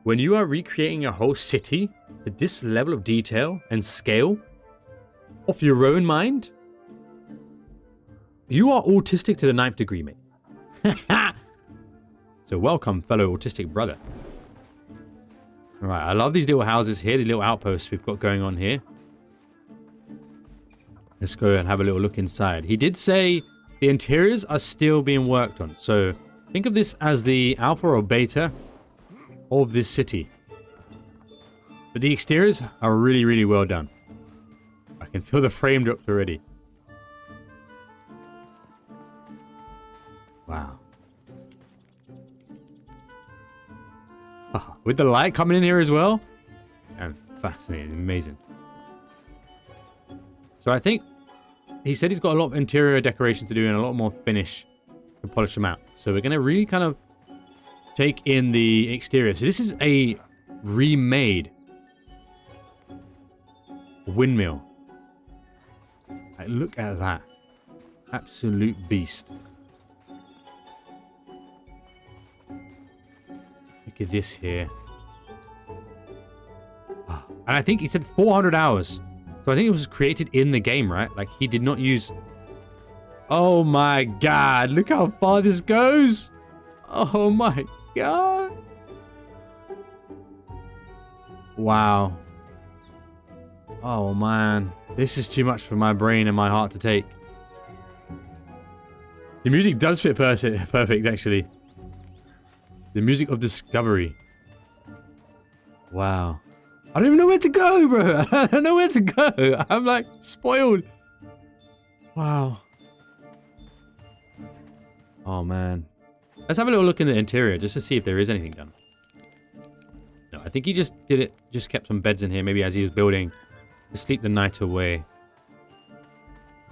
when you are recreating a whole city to this level of detail and scale off your own mind, you are autistic to the 9th degree, mate. So welcome, fellow autistic brother. Alright, I love these little houses here, the little outposts we've got going on here. Let's go and have a little look inside. He did say the interiors are still being worked on. So think of this as the alpha or beta of this city. But the exteriors are really, really well done. I can feel the frame drops already. Wow. With the light coming in here as well. And fascinating, amazing. So I think he said he's got a lot of interior decoration to do and a lot more finish to polish them out. So we're going to really kind of take in the exterior. So this is a remade windmill. Like, look at that. Absolute beast. Look at this here. And I think he said 400 hours. So I think it was created in the game, right? Like, he did not use Oh my god, look how far this goes. Oh my god. Wow. Oh man, this is too much for my brain and my heart to take. The music does fit perfect actually. The music of discovery. Wow. I don't even know where to go, bro. I don't know where to go. I'm like spoiled. Wow. Oh man. Let's have a little look in the interior just to see if there is anything done. No, I think he just did it. Just kept some beds in here, maybe as he was building to sleep the night away.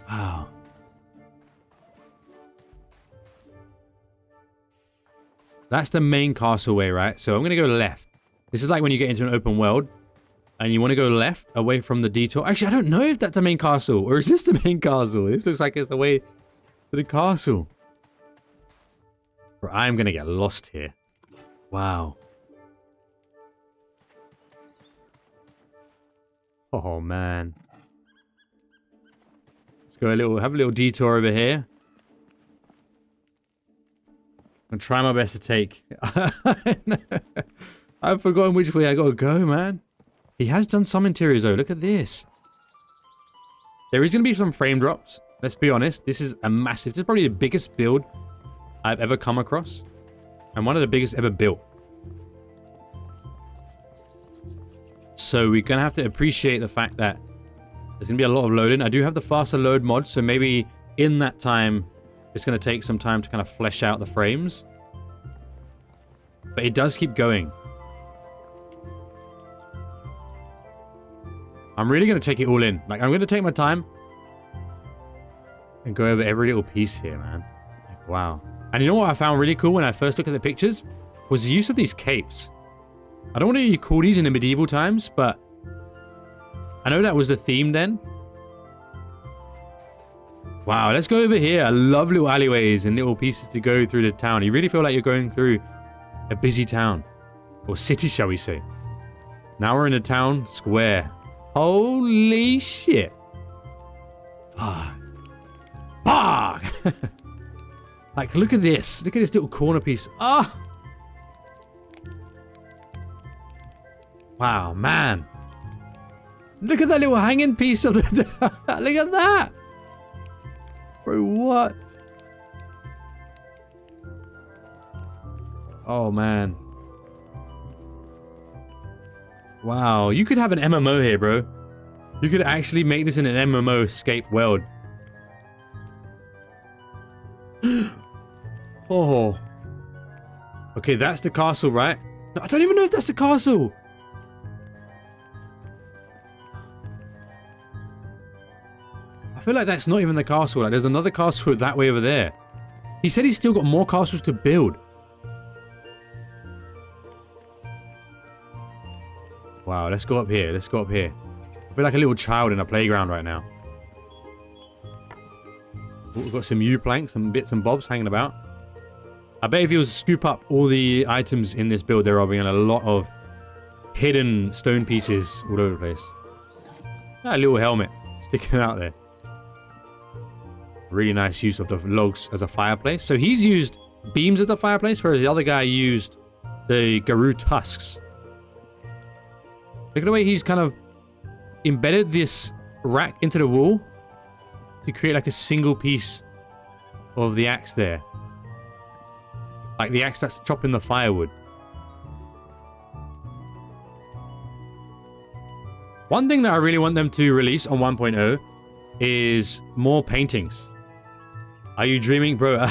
Wow. That's the main castle way, right? So I'm going to go left. This is like when you get into an open world and you want to go left away from the detour. Actually, I don't know if that's the main castle or is this the main castle? This looks like it's the way to the castle. Bro, I'm going to get lost here. Wow. Oh, man. Let's go have a little detour over here. I'm trying my best to take. I've forgotten which way I gotta go, man. He has done some interiors though. Look at this. There is gonna be some frame drops. Let's be honest. This is a massive. This is probably the biggest build I've ever come across, and one of the biggest ever built. So we're gonna have to appreciate the fact that there's gonna be a lot of loading. I do have the faster load mod, so maybe in that time it's going to take some time to kind of flesh out the frames. But it does keep going. I'm really going to take it all in. Like, I'm going to take my time and go over every little piece here, man. Like, wow. And you know what I found really cool when I first looked at the pictures? Was the use of these capes. I don't want to call these in the medieval times, but I know that was the theme then. Wow, let's go over here. I love little alleyways and little pieces to go through the town. You really feel like you're going through a busy town. Or city, shall we say. Now we're in the town square. Holy shit. Fuck. Fuck! Like, look at this. Look at this little corner piece. Ah! Wow, man. Look at that little hanging piece of the... Look at that! Bro, what? Oh, man. Wow, you could have an MMO here, bro. You could actually make this in an MMO escape world. Oh. Okay, that's the castle, right? No, I don't even know if that's the castle. I feel like that's not even the castle. Like, there's another castle that way over there. He said he's still got more castles to build. Wow, let's go up here. Let's go up here. I feel like a little child in a playground right now. Ooh, we've got some U-planks, some bits and bobs hanging about. I bet if you was to scoop up all the items in this build, there are being a lot of hidden stone pieces all over the place. That little helmet sticking out there. Really nice use of the logs as a fireplace. So he's used beams as a fireplace, whereas the other guy used the Garou tusks. Look at the way he's kind of embedded this rack into the wall to create like a single piece of the axe there. Like the axe that's chopping the firewood. One thing that I really want them to release on 1.0 is more paintings. Are you dreaming, bro?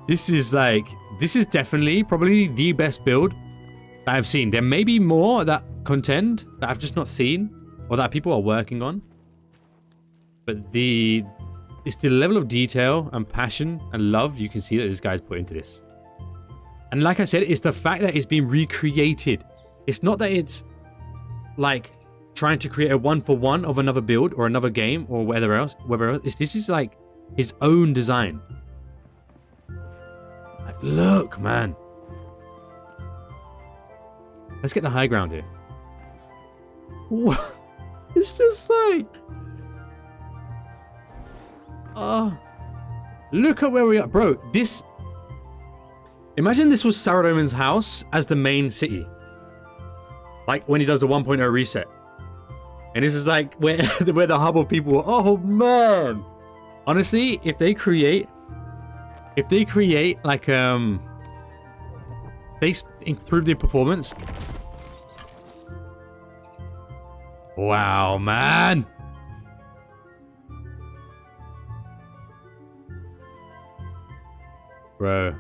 This is definitely probably the best build that I've seen. There may be more that contend that I've just not seen or that people are working on. But it's the level of detail and passion and love you can see that this guy's put into this. And like I said, it's the fact that it's been recreated. It's not that it's like trying to create a one-for-one of another build or another game or whatever else. This is like his own design. Like, look, man. Let's get the high ground here. What? It's just like... Oh, look at where we are, bro. This. Imagine this was Saradomin's house as the main city. Like when he does the 1.0 reset. And this is like where the hub of people were. Oh man. Honestly, if they create like they improve their performance. Wow, man. Bro.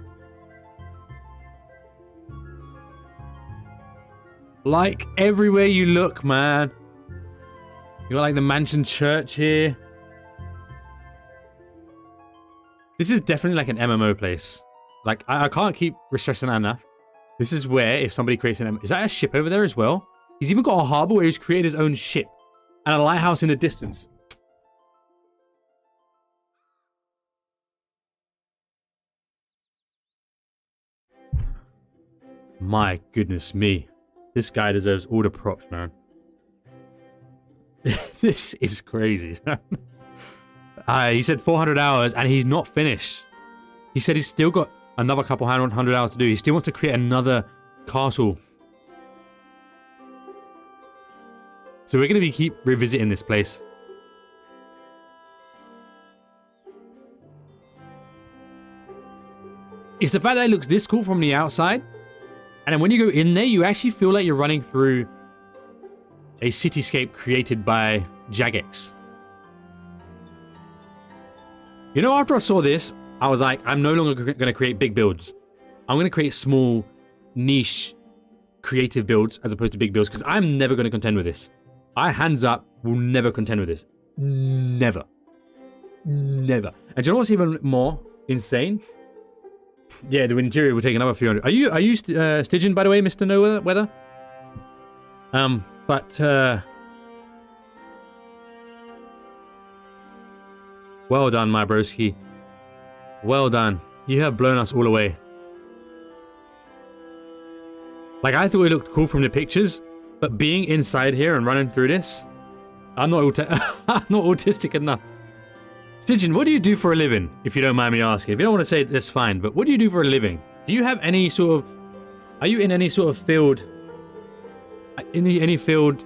Like everywhere you look, man. You got like the mansion church here. This is definitely like an MMO place. Like I can't keep stressing that enough. This is where if somebody creates an MMO, is that a ship over there as well? He's even got a harbor where he's created his own ship and a lighthouse in the distance. My goodness me. This guy deserves all the props, man. This is crazy. He said 400 hours and he's not finished. He said he's still got another couple hundred hours to do. He still wants to create another castle. So we're going to keep revisiting this place. It's the fact that it looks this cool from the outside. And then when you go in there, you actually feel like you're running through a cityscape created by Jagex. You know, after I saw this, I was like, I'm no longer going to create big builds. I'm going to create small, niche, creative builds as opposed to big builds because I'm never going to contend with this. I, hands up, will never contend with this. Never. Never. And do you know what's even more insane? Yeah, the interior will take another few hundred. Are you Stygian, by the way, Mr. No Weather? Well done, my broski. Well done. You have blown us all away. Like, I thought it looked cool from the pictures, but being inside here and running through this, I'm not autistic enough. Stygian, what do you do for a living, if you don't mind me asking? If you don't want to say it, that's fine, but what do you do for a living? Do you have any sort of... Are you in any sort of field... Any field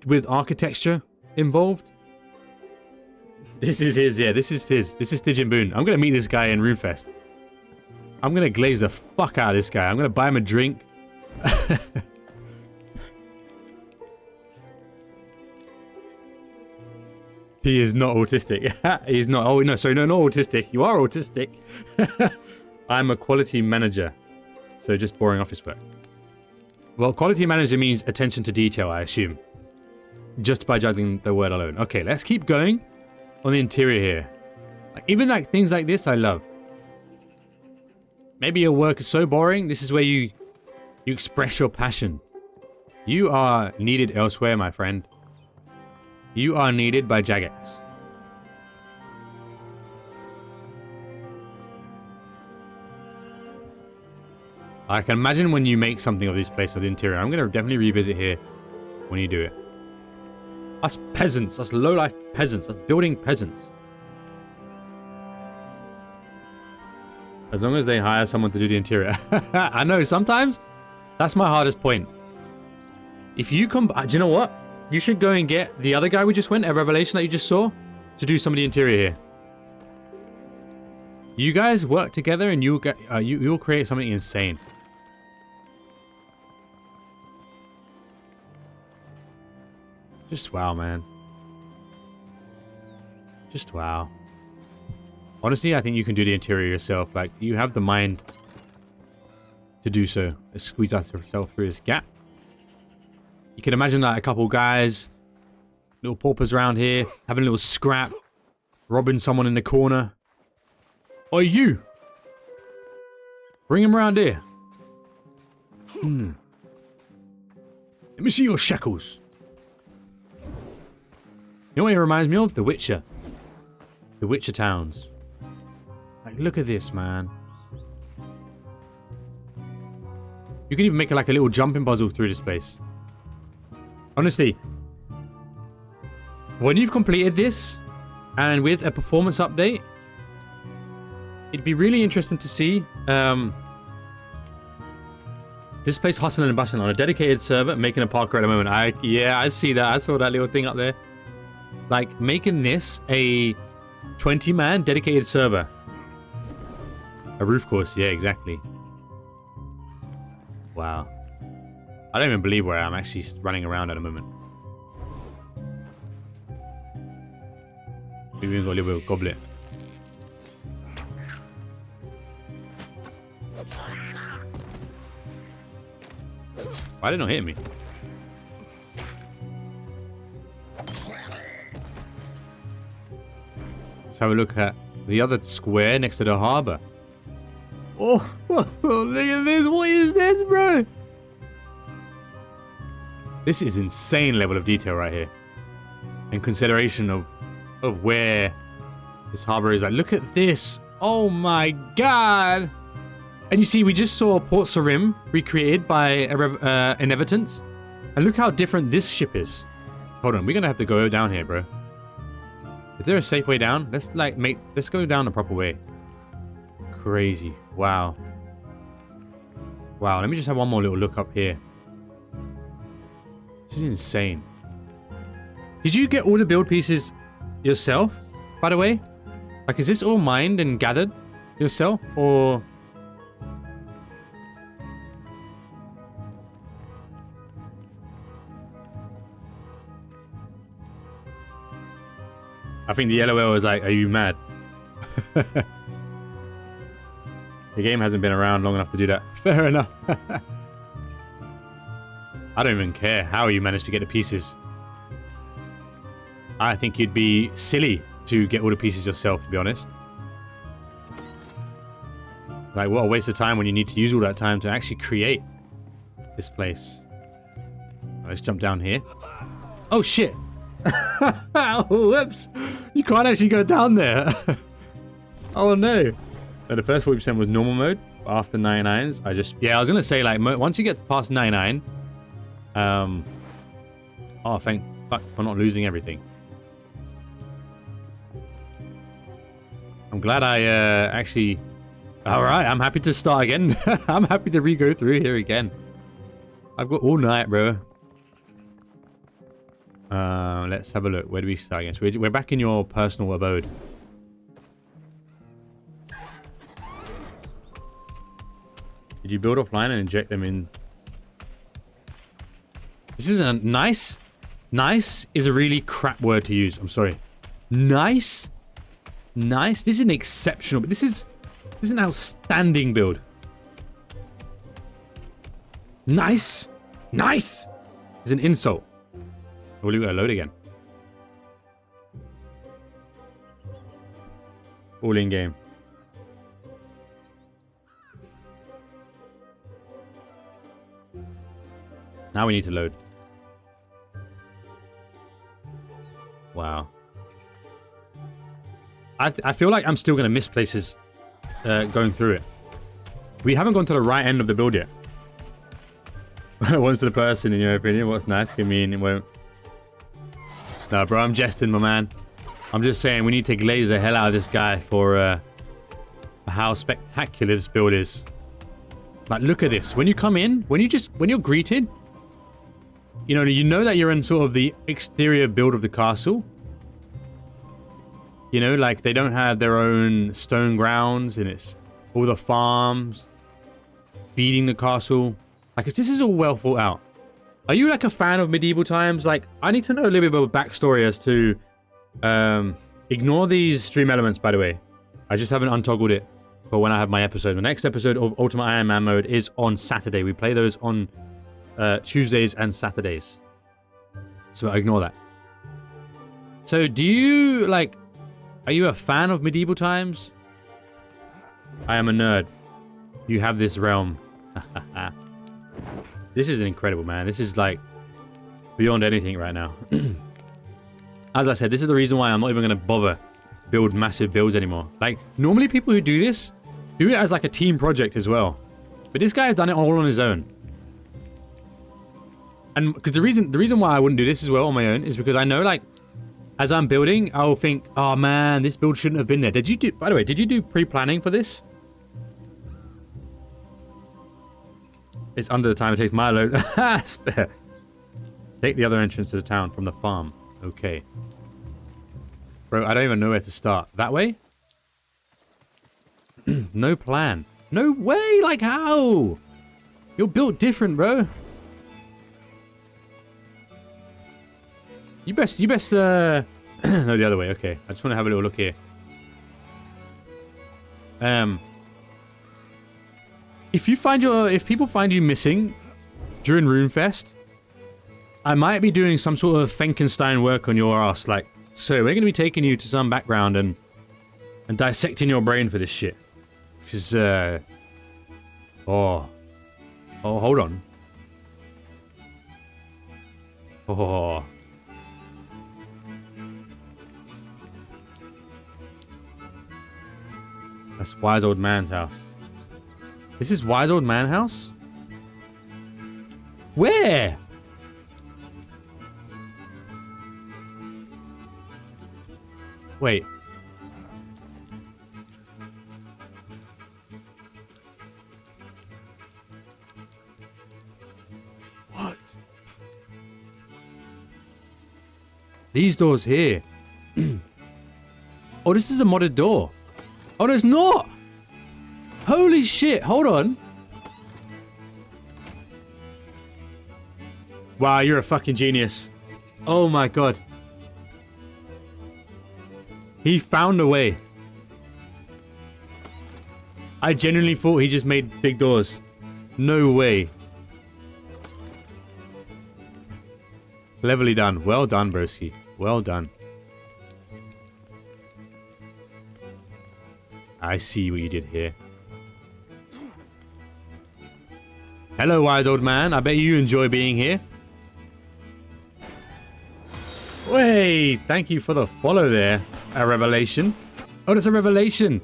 with architecture involved? This is his, yeah, this is his. This is Stygian Boone. I'm going to meet this guy in RuneFest. I'm going to glaze the fuck out of this guy. I'm going to buy him a drink. He is not autistic. He's not. Oh, no, sorry. No, not autistic. You are autistic. I'm a quality manager. So just boring office work. Well, quality manager means attention to detail, I assume. Just by judging the word alone. Okay, let's keep going on the interior here. Like, even like things like this, I love. Maybe your work is so boring. This is where you express your passion. You are needed elsewhere, my friend. You are needed by Jagex. I can imagine when you make something of this place, of the interior. I'm going to definitely revisit here when you do it. Us peasants, us low-life peasants, us building peasants. As long as they hire someone to do the interior. I know, sometimes that's my hardest point. If you come... do you know what? You should go and get the other guy we just went, a Revelation that you just saw, to do some of the interior here. You guys work together and you'll get you'll create something insane. Just wow, man. Just wow. Honestly, I think you can do the interior yourself. Like, you have the mind to do so. Let's squeeze out yourself through this gap. You can imagine like a couple guys, little paupers around here, having a little scrap, robbing someone in the corner. Or you! Bring him around here. Let me see your shackles. You know what it reminds me of? The Witcher. The Witcher towns. Like, look at this, man. You can even make like a little jumping puzzle through this place. Honestly, when you've completed this, And with a performance update, it'd be really interesting to see this place hustling and bustling on a dedicated server, making a parkour at the moment. I see that. I saw that little thing up there. Like, making this a 20-man dedicated server. A roof course, yeah, exactly. Wow. I don't even believe where I'm actually running around at the moment. We've even got a little bit of goblet. Why did it not hit me? Let's have a look at the other square next to the harbor. Oh, look at this. What is this, bro? This is insane level of detail right here. In consideration of where this harbor is. Like, look at this. Oh my god. And you see, we just saw Port Sarim recreated by Inhabitants. And look how different this ship is. Hold on, we're gonna have to go down here, bro. Is there a safe way down? Let's go down the proper way. Crazy. Wow. Wow, let me just have one more little look up here. This is insane. Did you get all the build pieces yourself, by the way? Like, is this all mined and gathered yourself, or... I think the LOL is like, are you mad? The game hasn't been around long enough to do that. Fair enough. I don't even care how you managed to get the pieces. I think you'd be silly to get all the pieces yourself, to be honest. Like, what a waste of time when you need to use all that time to actually create this place. Let's jump down here. Oh, shit. Whoops. You can't actually go down there. Oh, no. So the first 40% was normal mode. After 99s, I was going to say, like, once you get past 99... oh, thank fuck for not losing everything. I'm glad I actually... Alright, I'm happy to start again. I'm happy to re-go through here again. I've got all night, bro. Let's have a look. Where do we start again? So we're back in your personal abode. Did you build offline and inject them in? This is a nice. Nice is a really crap word to use. I'm sorry. Nice. Nice. This is an exceptional. This is an outstanding build. Nice. Nice is an insult. Will you load again? All in game. Now we need to load. Wow. I feel like I'm still going to miss places going through it. We haven't gone to the right end of the build yet. What's to the person, in your opinion? What's nice can mean it won't. No, bro, I'm jesting, my man. I'm just saying we need to glaze the hell out of this guy for how spectacular this build is. Like, look at this. When you come in, when you're greeted, you know that you're in sort of the exterior build of the castle. You know, like, they don't have their own stone grounds, and it's all the farms feeding the castle. Like, this is all well thought out. Are you, like, a fan of medieval times? Like, I need to know a little bit of a backstory as to... ignore these stream elements, by the way. I just haven't untoggled it for when I have my episode. The next episode of Ultimate Iron Man mode is on Saturday. We play those on Tuesdays and Saturdays. So ignore that. So do you, like... Are you a fan of medieval times? I am a nerd. You have this realm. This is incredible, man. This is, like, beyond anything right now. As I said, this is the reason why I'm not even going to bother build massive builds anymore. Like, normally people who do this do it as, like, a team project as well. But this guy has done it all on his own. And because the reason why I wouldn't do this as well on my own is because I know, like, as I'm building, I'll think, oh man, this build shouldn't have been there. Did you do, by the way, did you do pre-planning for this? It's under the time it takes my load. That's fair. Take the other entrance to the town from the farm. Okay. Bro, I don't even know where to start. That way? No plan. No way! Like how? You're built different, bro. You best, no, the other way. Okay. I just want to have a little look here. If people find you missing during RuneFest, I might be doing some sort of Frankenstein work on your ass. Like, so we're going to be taking you to some background and dissecting your brain for this shit. Because, oh, hold on. Oh. That's Wise Old Man's house. This is Wise Old Man house? Where? Wait. What? These doors here. Oh, this is a modded door. Oh, no, it's not. Holy shit. Hold on. Wow, you're a fucking genius. Oh my god. He found a way. I genuinely thought he just made big doors. No way. Cleverly done. Well done, broski. Well done. I see what you did here. Hello, Wise Old Man. I bet you enjoy being here. Wait, thank you for the follow there. A revelation. Oh, that's a revelation.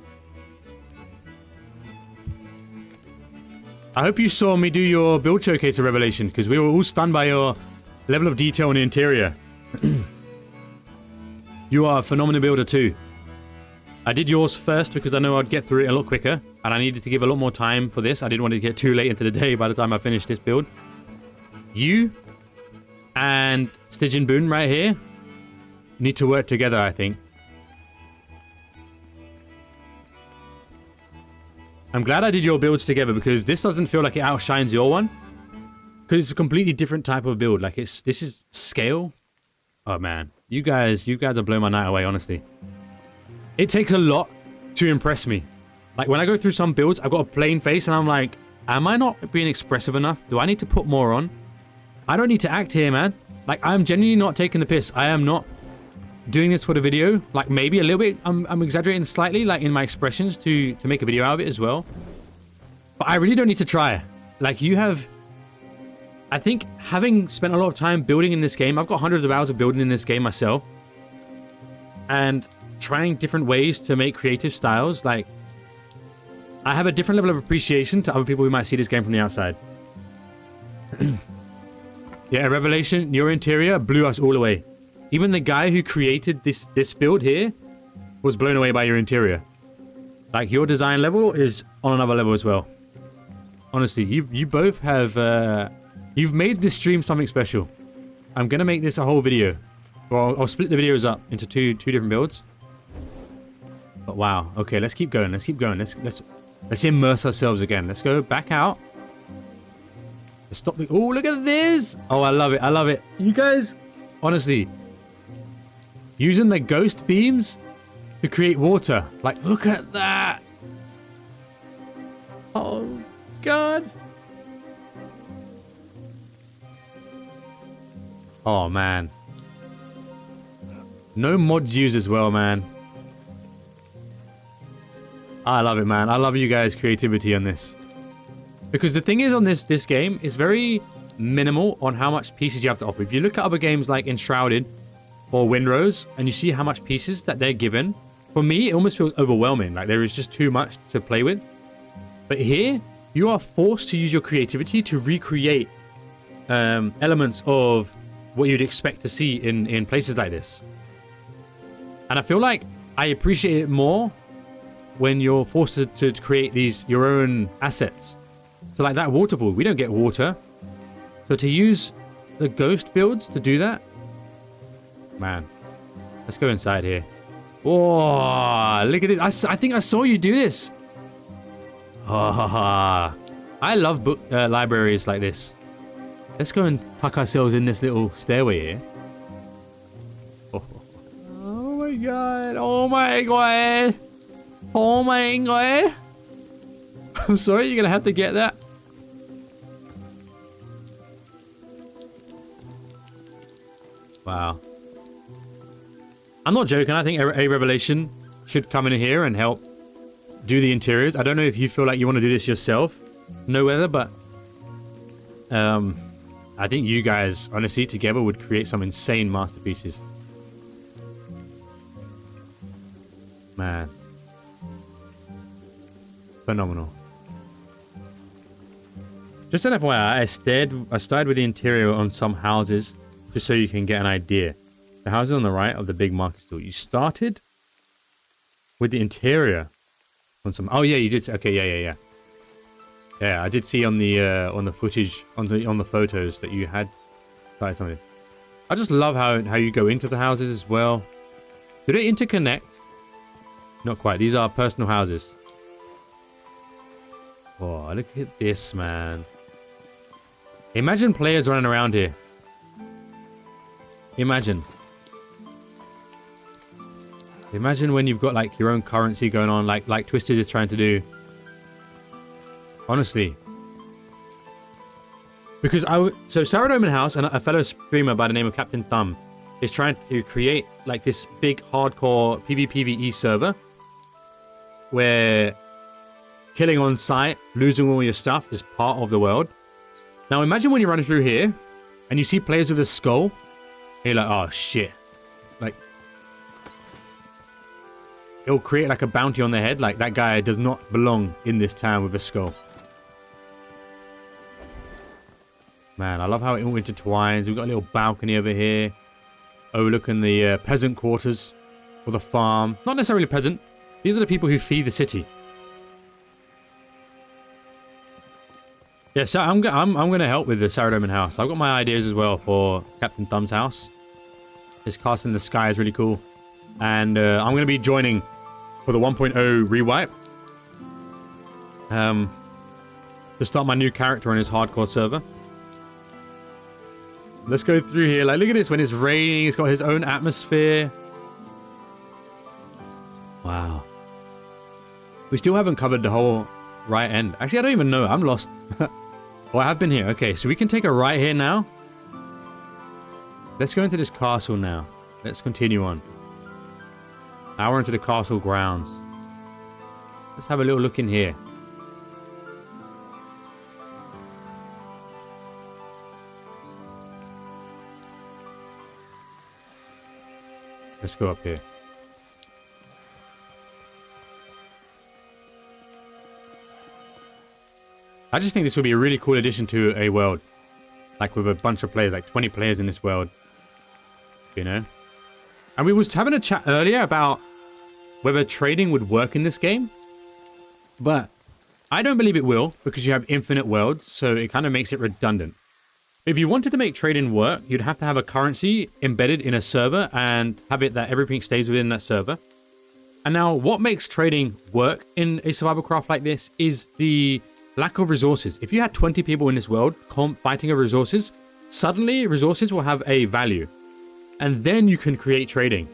I hope you saw me do your build showcase of revelation, because we were all stunned by your level of detail in the interior. You are a phenomenal builder too. I did yours first because I know I'd get through it a lot quicker, and I needed to give a lot more time for this. I didn't want to get too late into the day by the time I finished this build. You and Stygian Boone right here need to work together, I think. I'm glad I did your builds together, because this doesn't feel like it outshines your one. Because it's a completely different type of build. Like, this is scale. Oh man, you guys are blowing my night away, honestly. It takes a lot to impress me. Like, when I go through some builds, I've got a plain face and I'm like, am I not being expressive enough? Do I need to put more on? I don't need to act here, man. Like, I'm genuinely not taking the piss. I am not doing this for the video. Like, maybe a little bit, I'm exaggerating slightly, like, in my expressions to make a video out of it as well. But I really don't need to try. Like, you have... I think, having spent a lot of time building in this game, I've got hundreds of hours of building in this game myself. And trying different ways to make creative styles, like, I have a different level of appreciation to other people who might see this game from the outside. Yeah, Revelation, your interior blew us all away. Even the guy who created this build here was blown away by your interior. Like, your design level is on another level as well. Honestly, you both have, you've made this stream something special. I'm gonna make this a whole video. Well, I'll split the videos up into two different builds. But wow, okay, let's keep going. Let's keep going. Let's immerse ourselves again. Let's go back out. Let's stop the... Oh, look at this! Oh, I love it. I love it. You guys, honestly, using the ghost beams to create water. Like, look at that! Oh, God. Oh, man. No mods used as well, man. I love it, man. I love you guys' creativity on this. Because the thing is, on this game is very minimal on how much pieces you have to offer. If you look at other games like Enshrouded or Windrose, and you see how much pieces that they're given, for me, it almost feels overwhelming. Like, there is just too much to play with. But here, you are forced to use your creativity to recreate elements of what you'd expect to see in places like this. And I feel like I appreciate it more when you're forced to create your own assets. So like that waterfall, we don't get water. So to use the ghost builds to do that, man, let's go inside here. Oh, look at this. I think I saw you do this. Oh, I love book libraries like this. Let's go and tuck ourselves in this little stairway here. Oh my god. Oh my god. Oh my god. I'm sorry, you're gonna have to get that. Wow. I'm not joking. I think a Revelation should come in here and help do the interiors. I don't know if you feel like you want to do this yourself. No weather, but I think you guys, honestly, together would create some insane masterpieces. Man. Phenomenal. Just an FYI, I started with the interior on some houses, just so you can get an idea. The houses on the right of the big market store. You started with the interior on some. Oh yeah, you did. Okay, yeah. Yeah, I did see on the footage, on the photos that you had started something. I just love how you go into the houses as well. Do they interconnect? Not quite. These are personal houses. Oh, look at this, man. Imagine players running around here. Imagine when you've got like your own currency going on, like Twisted is trying to do. Honestly. Because so Sarah Doman House and a fellow streamer by the name of Captain Thumb is trying to create like this big hardcore PvPvE server where killing on sight, losing all your stuff is part of the world. Now imagine when you're running through here and you see players with a skull. You're like, oh shit. Like, it'll create like a bounty on their head. Like, that guy does not belong in this town with a skull. Man, I love how it all intertwines. We've got a little balcony over here overlooking the peasant quarters or the farm. Not necessarily peasant. These are the people who feed the city. Yeah, so I'm gonna help with the Sarah Doman House. I've got my ideas as well for Captain Thumb's house. This castle in the sky is really cool. And I'm going to be joining for the 1.0 rewipe. To start my new character on his hardcore server. Let's go through here. Like, look at this. When it's raining, it's got his own atmosphere. Wow. We still haven't covered the whole right end. Actually, I don't even know. I'm lost. Oh, I have been here. Okay, so we can take a right here now. Let's go into this castle now. Let's continue on. Now we're into the castle grounds. Let's have a little look in here. Let's go up here. I just think this would be a really cool addition to a world. Like with a bunch of players, like 20 players in this world. You know? And we was having a chat earlier about whether trading would work in this game. But I don't believe it will, because you have infinite worlds, so it kind of makes it redundant. If you wanted to make trading work, you'd have to have a currency embedded in a server and have it that everything stays within that server. And now what makes trading work in a survival craft like this is the lack of resources. If you had 20 people in this world fighting over resources, suddenly resources will have a value. And then you can create trading.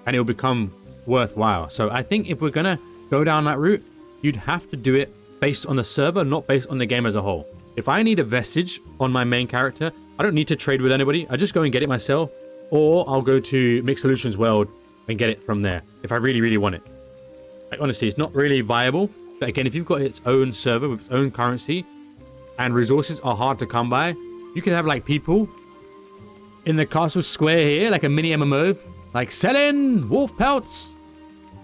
And it will become worthwhile. So I think if we're going to go down that route, you'd have to do it based on the server, not based on the game as a whole. If I need a vestige on my main character, I don't need to trade with anybody. I just go and get it myself. Or I'll go to Mixed Solutions World and get it from there. If I really, really want it. Like, honestly, it's not really viable. But again, if you've got its own server with its own currency and resources are hard to come by, you can have like people in the castle square here, like a mini MMO, like selling wolf pelts.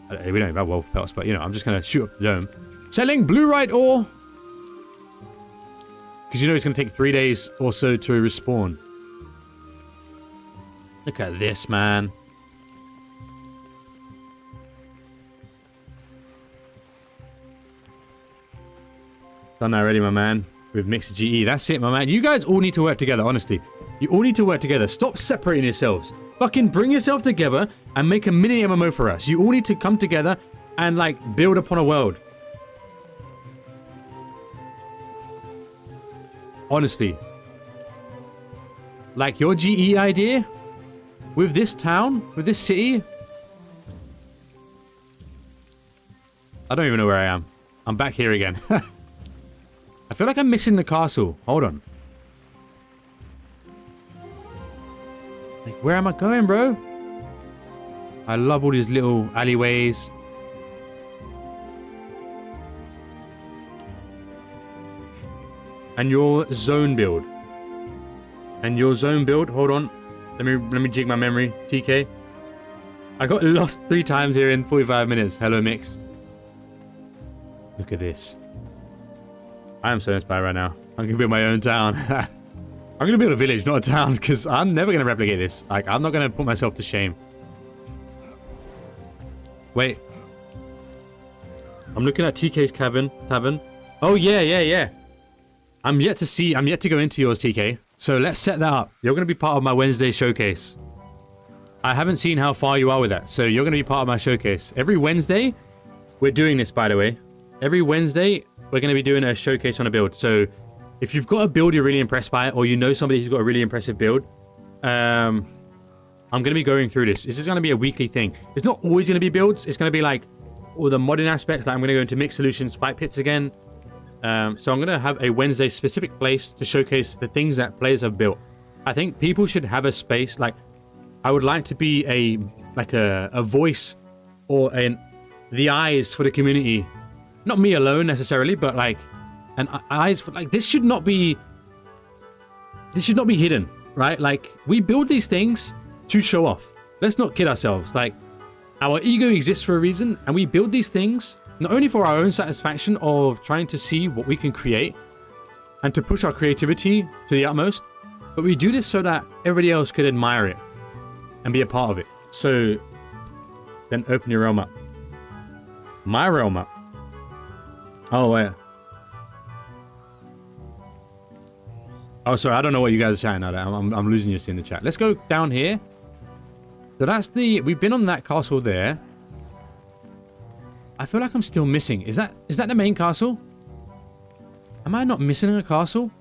We don't have wolf pelts, but you know, I'm just going to shoot up the dome. Selling blue-rite ore. Because you know it's going to take 3 days or so to respawn. Look at this, man. Done that already, my man. With Mixer GE. That's it, my man. You guys all need to work together, honestly. You all need to work together. Stop separating yourselves. Fucking bring yourself together and make a mini MMO for us. You all need to come together and, like, build upon a world. Honestly. Like, your GE idea with this town, with this city. I don't even know where I am. I'm back here again. I feel like I'm missing the castle. Hold on. Like, where am I going, bro? I love all these little alleyways. And your zone build. And your zone build. Hold on. Let me jig my memory. TK. I got lost 3 times here in 45 minutes. Hello, Mix. Look at this. I am so inspired right now. I'm gonna build my own town. I'm gonna build a village, not a town, because I'm never gonna replicate this. Like, I'm not gonna put myself to shame. Wait. I'm looking at TK's tavern. Oh yeah. I'm yet to go into yours, TK. So let's set that up. You're gonna be part of my Wednesday showcase. I haven't seen how far you are with that, so you're gonna be part of my showcase. Every Wednesday, we're doing this, by the way. Every Wednesday, we're going to be doing a showcase on a build. So if you've got a build you're really impressed by, or you know somebody who's got a really impressive build, I'm going to be going through this. This is going to be a weekly thing. It's not always going to be builds. It's going to be like all the modding aspects. Like, I'm going to go into mixed solutions, fight pits again. So I'm going to have a Wednesday specific place to showcase the things that players have built. I think people should have a space. Like, I would like to be a voice or the eyes for the community. Not me alone necessarily, but like an eyes for, like, this should not be hidden, right? Like, we build these things to show off. Let's not kid ourselves. Like, our ego exists for a reason, and we build these things not only for our own satisfaction of trying to see what we can create and to push our creativity to the utmost, but we do this so that everybody else could admire it and be a part of it. So then open your realm up. My realm up. Oh, wait. Oh, sorry. I don't know what you guys are chatting about. I'm losing you in the chat. Let's go down here. So that's the... We've been on that castle there. I feel like I'm still missing. Is that the main castle? Am I not missing a castle?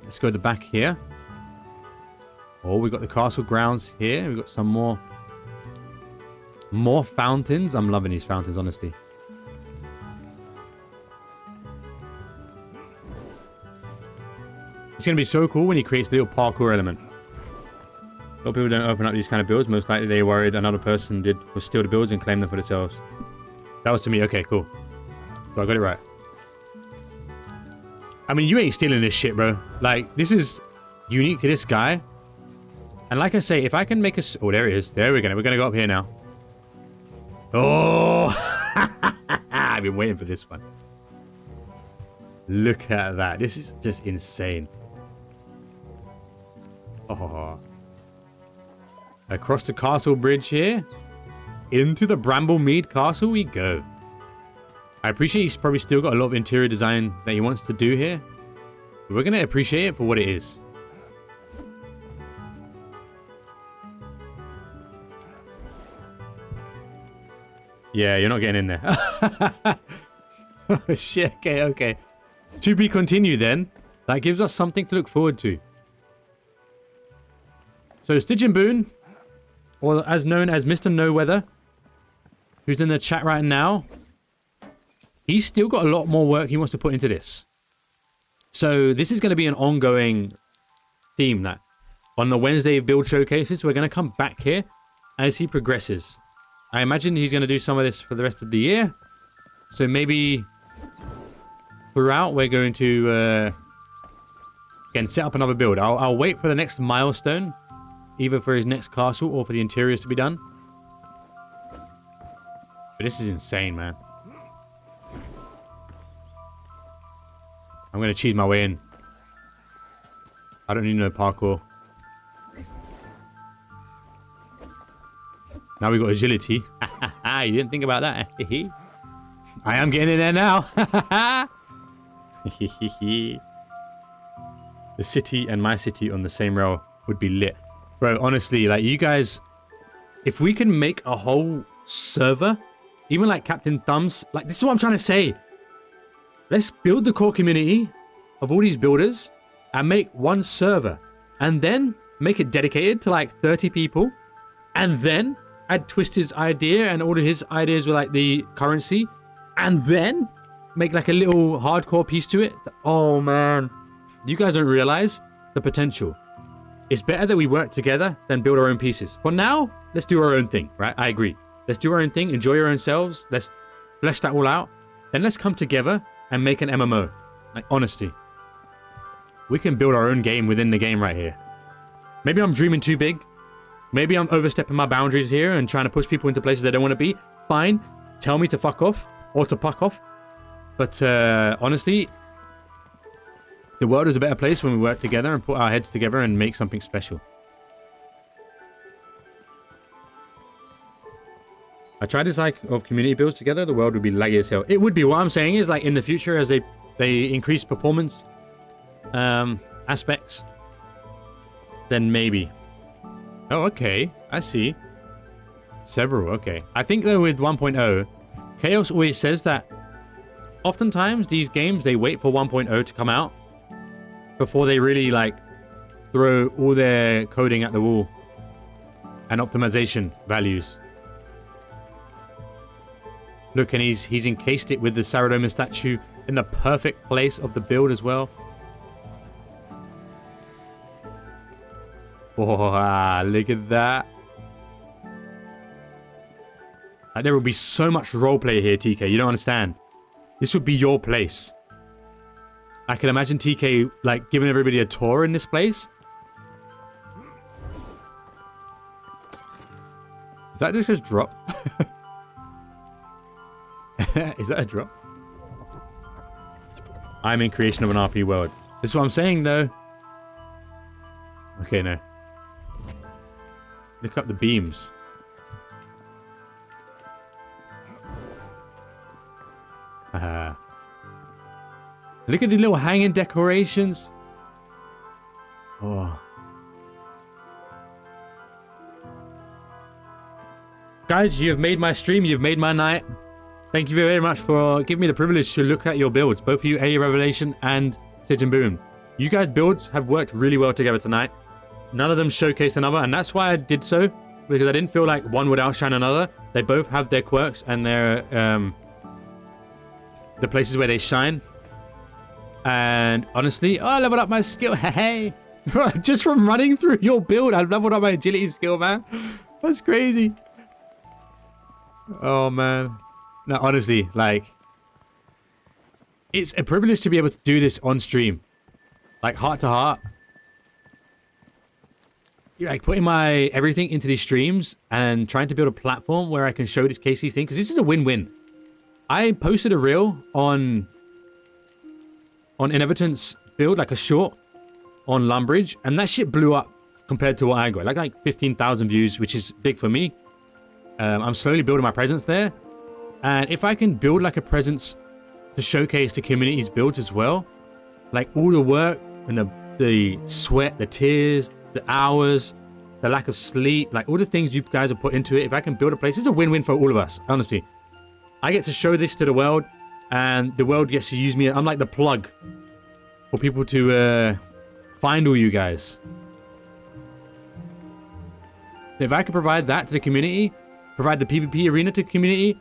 Let's go to the back here. Oh, we got the castle grounds here. We've got some more... More fountains. I'm loving these fountains, honestly. It's going to be so cool when he creates the little parkour element. A lot of people don't open up these kind of builds. Most likely they worried another person was steal the builds and claim them for themselves. That was to me. Okay, cool. So I got it right. I mean, you ain't stealing this shit, bro. Like, this is unique to this guy. And like I say, if I can make a... Oh, there it is. There we go. We're going to go up here now. Oh! I've been waiting for this one. Look at that. This is just insane. Oh. Across the castle bridge here. Into the Bramblemead Castle we go. I appreciate he's probably still got a lot of interior design that he wants to do here. But we're going to appreciate it for what it is. Yeah, you're not getting in there. Oh, shit. Okay. To be continued then. That gives us something to look forward to. So Stitch and Boone, or as known as Mr. No Weather, who's in the chat right now, he's still got a lot more work he wants to put into this. So this is going to be an ongoing theme that on the Wednesday build showcases, we're going to come back here as he progresses. I imagine he's going to do some of this for the rest of the year. So maybe throughout, we're going to, again, set up another build. I'll wait for the next milestone, either for his next castle or for the interiors to be done. But this is insane, man. I'm going to cheese my way in. I don't need no parkour. Now we got agility. You didn't think about that. I am getting in there now. The city and my city on the same rail would be lit. Bro, honestly, like, you guys, if we can make a whole server, even like Captain Thumbs, like, this is what I'm trying to say. Let's build the core community of all these builders and make one server, and then make it dedicated to like 30 people, and then add Twisted's idea and all of his ideas with like the currency, and then make like a little hardcore piece to it. Oh man, you guys don't realize the potential. It's better that we work together than build our own pieces. For now, let's do our own thing, right? I agree. Let's do our own thing, enjoy our own selves, let's flesh that all out, then let's come together and make an MMO. Like, honestly, we can build our own game within the game right here. Maybe I'm dreaming too big. Maybe I'm overstepping my boundaries here and trying to push people into places they don't want to be. Fine. Tell me to fuck off or to puck off. But honestly, the world is a better place when we work together and put our heads together and make something special. I tried this like of community builds together, the world would be laggy as hell. It would be. What I'm saying is, like, in the future, as they increase performance aspects, then maybe. Oh, okay. I see. Several. Okay. I think though with 1.0, Chaos always says that oftentimes these games, they wait for 1.0 to come out before they really like throw all their coding at the wall and optimization values. Look, and he's encased it with the Saradoma statue in the perfect place of the build as well. Oh, look at that. Like, there will be so much roleplay here, TK. You don't understand. This would be your place. I can imagine TK, like, giving everybody a tour in this place. Is that just drop? Is that a drop? I'm in creation of an RP world. This is what I'm saying, though. Okay, no. Look up the beams. Look at the little hanging decorations. Oh. Guys, you have made my stream. You've made my night. Thank you very much for giving me the privilege to look at your builds. Both of you, A Revelation and Stitch and Boom. You guys' builds have worked really well together tonight. None of them showcase another, and that's why I did so. Because I didn't feel like one would outshine another. They both have their quirks and their the places where they shine. And honestly, oh, I leveled up my skill. Hey, just from running through your build, I leveled up my agility skill, man. That's crazy. Oh man. No, honestly, like, it's a privilege to be able to do this on stream, like heart to heart. Like putting my everything into these streams and trying to build a platform where I can showcase these things, because this is a win-win. I posted a reel on Inevitant's build, like a short on Lumbridge, and that shit blew up compared to what I got. Like 15,000 views, which is big for me. I'm slowly building my presence there, and if I can build like a presence to showcase the community's builds as well, like all the work and the sweat, the tears, the hours, the lack of sleep, like all the things you guys have put into it, if I can build a place, it's a win-win for all of us, honestly. I get to show this to the world, and the world gets to use me. I'm like the plug for people to find all you guys. If I can provide that to the community, provide the PvP arena to the community,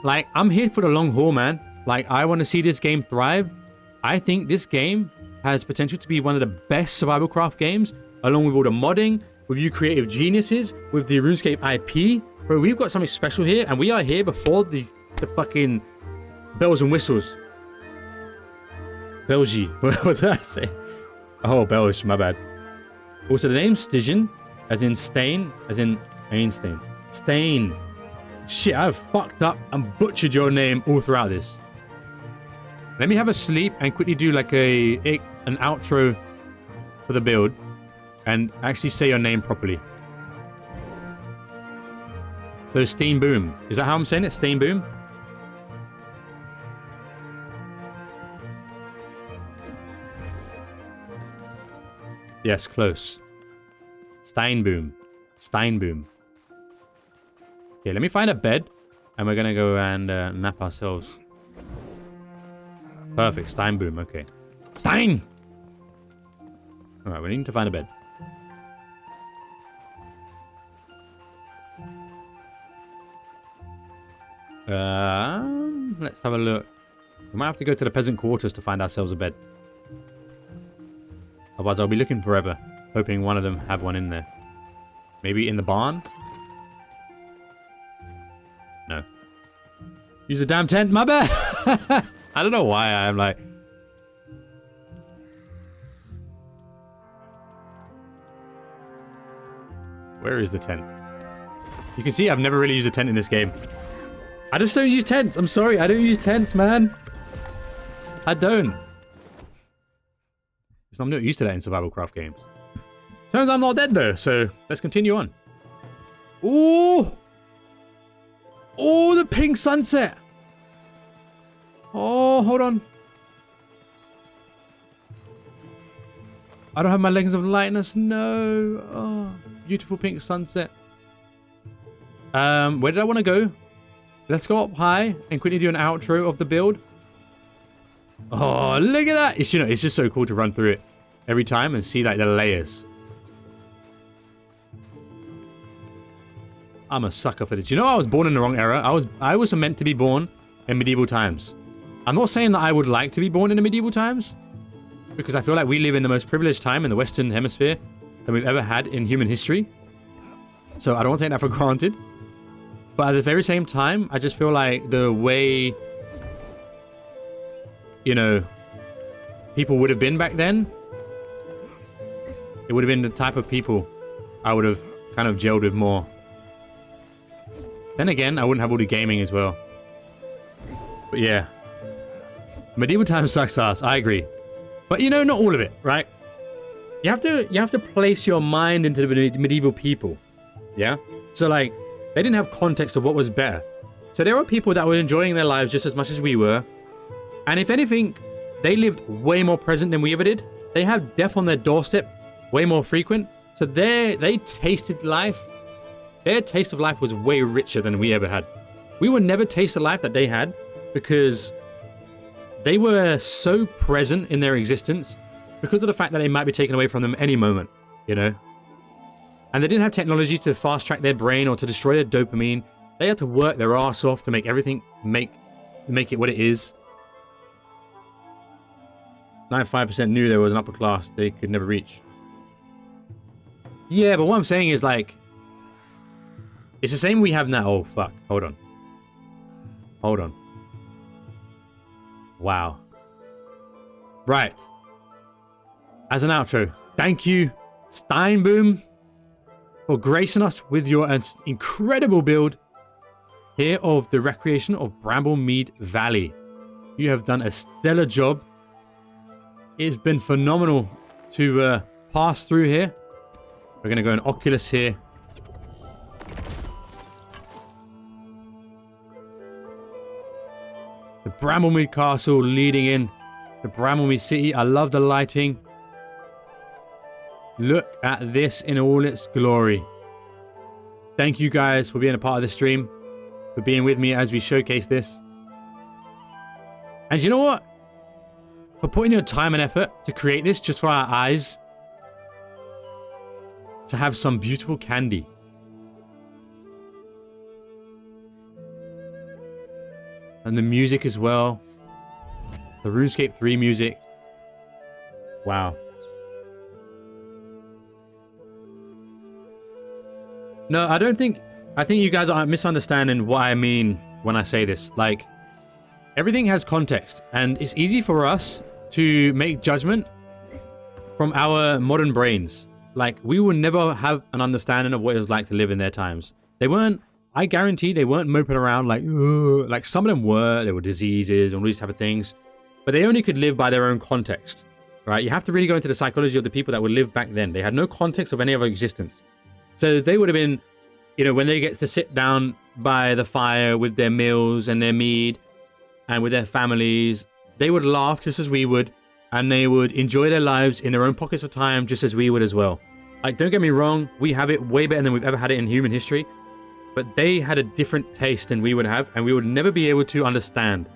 like, I'm here for the long haul, man. Like, I want to see this game thrive. I think this game has potential to be one of the best survival craft games, along with all the modding, with you creative geniuses, with the RuneScape IP. Bro, we've got something special here, and we are here before the fucking bells and whistles. Belgi. What did I say? Oh, Belge, my bad. Also, the name Stygian, as in stain, as in Einstein. Stain. Shit, I've fucked up and butchered your name all throughout this. Let me have a sleep and quickly do like an outro for the build and actually say your name properly. So Steen Boom. Is that how I'm saying it? Steen Boom? Yes, close. Steinboom. Steinboom. Okay, let me find a bed. And we're going to go and nap ourselves. Perfect. Steinboom. Okay. Stein! Alright, we need to find a bed. Let's have a look. We might have to go to the peasant quarters to find ourselves a bed. Otherwise, I'll be looking forever, hoping one of them have one in there. Maybe in the barn? No. Use the damn tent, my bad! I don't know why I'm like... Where is the tent? You can see I've never really used a tent in this game. I just don't use tents. I'm sorry. I don't use tents, man. I don't. I'm not used to that in survival craft games. Turns out I'm not dead though, so let's continue on. Ooh! Oh, the pink sunset! Oh, hold on. I don't have my leggings of lightness. No. Oh, beautiful pink sunset. Where did I want to go? Let's go up high and quickly do an outro of the build. Oh, look at that. It's, you know, it's just so cool to run through it every time and see like the layers. I'm a sucker for this. You know, I was born in the wrong era. I was meant to be born in medieval times. I'm not saying that I would like to be born in the medieval times, because I feel like we live in the most privileged time in the Western Hemisphere that we've ever had in human history. So I don't take that for granted. But at the very same time, I just feel like the way, you know, people would have been back then, it would have been the type of people I would have kind of gelled with more. Then again, I wouldn't have all the gaming as well. But yeah. Medieval times sucks ass, I agree. But you know, not all of it, right? You have to place your mind into the medieval people. Yeah? So like, they didn't have context of what was better. So there were people that were enjoying their lives just as much as we were. And if anything, they lived way more present than we ever did. They have death on their doorstep way more frequent. So they tasted life. Their taste of life was way richer than we ever had. We would never taste the life that they had because they were so present in their existence because of the fact that it might be taken away from them any moment, you know? And they didn't have technology to fast track their brain or to destroy their dopamine. They had to work their arse off to make everything make it what it is. 95% knew there was an upper class they could never reach. Yeah, but what I'm saying is like, it's the same we have now. Oh, fuck. Hold on. Hold on. Wow. Right. As an outro, thank you, Steinboom, for gracing us with your incredible build here of the recreation of Bramblemead Valley. You have done a stellar job. It's been phenomenal to pass through here. We're going to go an Oculus here. The Bramblemead Castle leading in the Bramblemead City. I love the lighting. Look at this in all its glory. Thank you guys for being a part of the stream, for being with me as we showcase this. And you know what? For putting your time and effort to create this just for our eyes, to have some beautiful candy. And the music as well. The RuneScape 3 music. Wow. No, I think you guys are misunderstanding what I mean when I say this. Like, everything has context, and it's easy for us to make judgment from our modern brains. Like, we will never have an understanding of what it was like to live in their times. They weren't, I guarantee they weren't moping around like, ugh. Like some of them were. There were diseases and all these type of things, but they only could live by their own context, right? You have to really go into the psychology of the people that would live back then. They had no context of any other existence. So they would have been, you know, when they get to sit down by the fire with their meals and their mead and with their families, they would laugh just as we would. and they would enjoy their lives in their own pockets of time, just as we would as well. Like, don't get me wrong, we have it way better than we've ever had it in human history, but they had a different taste than we would have, and we would never be able to understand.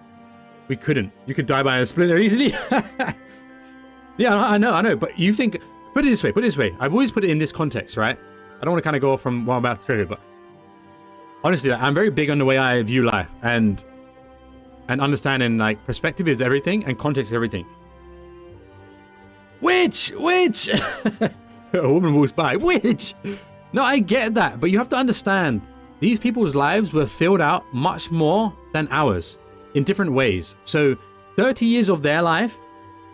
We couldn't. You could die by a splinter easily. Yeah, I know, but you think, put it this way. I've always put it in this context, right? I don't want to kind of go off from what I'm about to show you, but honestly, like, I'm very big on the way I view life, and understanding, like, perspective is everything, and context is everything. Witch! A woman walks by. Witch! No, I get that, but you have to understand, these people's lives were filled out much more than ours in different ways. So 30 years of their life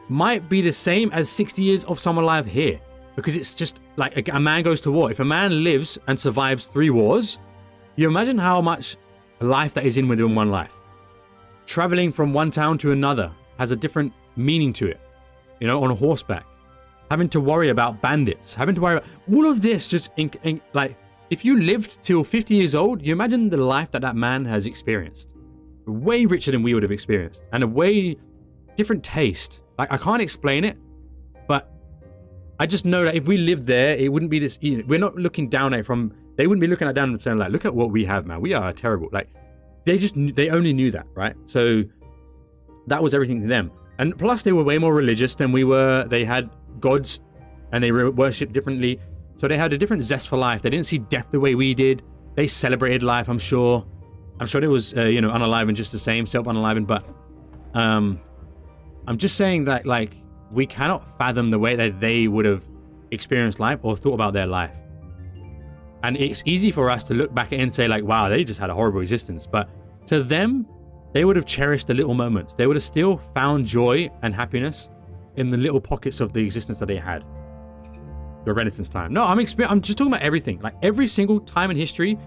might be the same as 60 years of someone alive here, because it's just like a man goes to war. If a man lives and survives 3 wars, you imagine how much life that is in within one life. Traveling from one town to another has a different meaning to it, you know, on horseback. Having to worry about bandits, having to worry about all of this, just like, if you lived till 50 years old, you imagine the life that man has experienced. Way richer than we would have experienced, and a way different taste. Like, I can't explain it, but I just know that if we lived there, it wouldn't be this. We're not looking down at it from. They wouldn't be looking at down and saying, like, look at what we have, man. We are terrible. Like, they only knew that, right? So that was everything to them. And plus, they were way more religious than we were. They had gods, and they worshipped differently. So they had a different zest for life. They didn't see death the way we did. They celebrated life, I'm sure. I'm sure it was, unalivened just the same, self-unalivened. But I'm just saying that, like, we cannot fathom the way that they would have experienced life or thought about their life. And it's easy for us to look back at it and say, like, wow, they just had a horrible existence. But to them, they would have cherished the little moments. They would have still found joy and happiness in the little pockets of the existence that they had. The Renaissance time. No, I'm just talking about everything. Like, every single time in history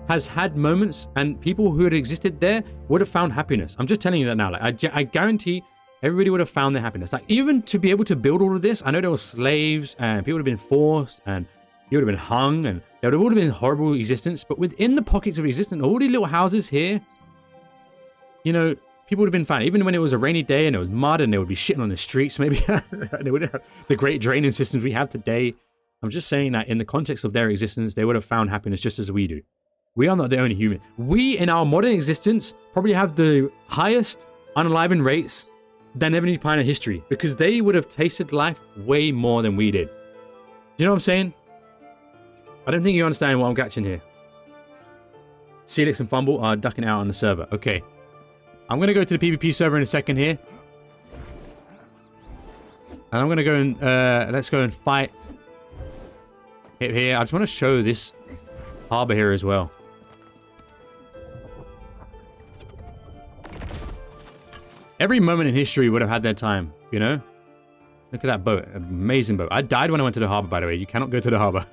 has had moments, and people who had existed there would have found happiness. I'm just telling you that now. Like, I guarantee everybody would have found their happiness. Like, even to be able to build all of this, I know there were slaves, and people would have been forced, and you would have been hung, and there would have been horrible existence. But within the pockets of existence, all these little houses here, you know, people would have been fine. Even when it was a rainy day and it was mud and they would be shitting on the streets, maybe. They wouldn't have the great draining systems we have today. I'm just saying that in the context of their existence, they would have found happiness just as we do. We are not the only human. We, in our modern existence, probably have the highest unalivened rates than any point in history, because they would have tasted life way more than we did. Do you know what I'm saying? I don't think you understand what I'm catching here. Celix and Fumble are ducking out on the server. Okay. I'm going to go to the PvP server in a second here. And I'm going to go and, let's go and fight here. I just want to show this harbor here as well. Every moment in history would have had their time, you know? Look at that boat. Amazing boat. I died when I went to the harbor, by the way. You cannot go to the harbor.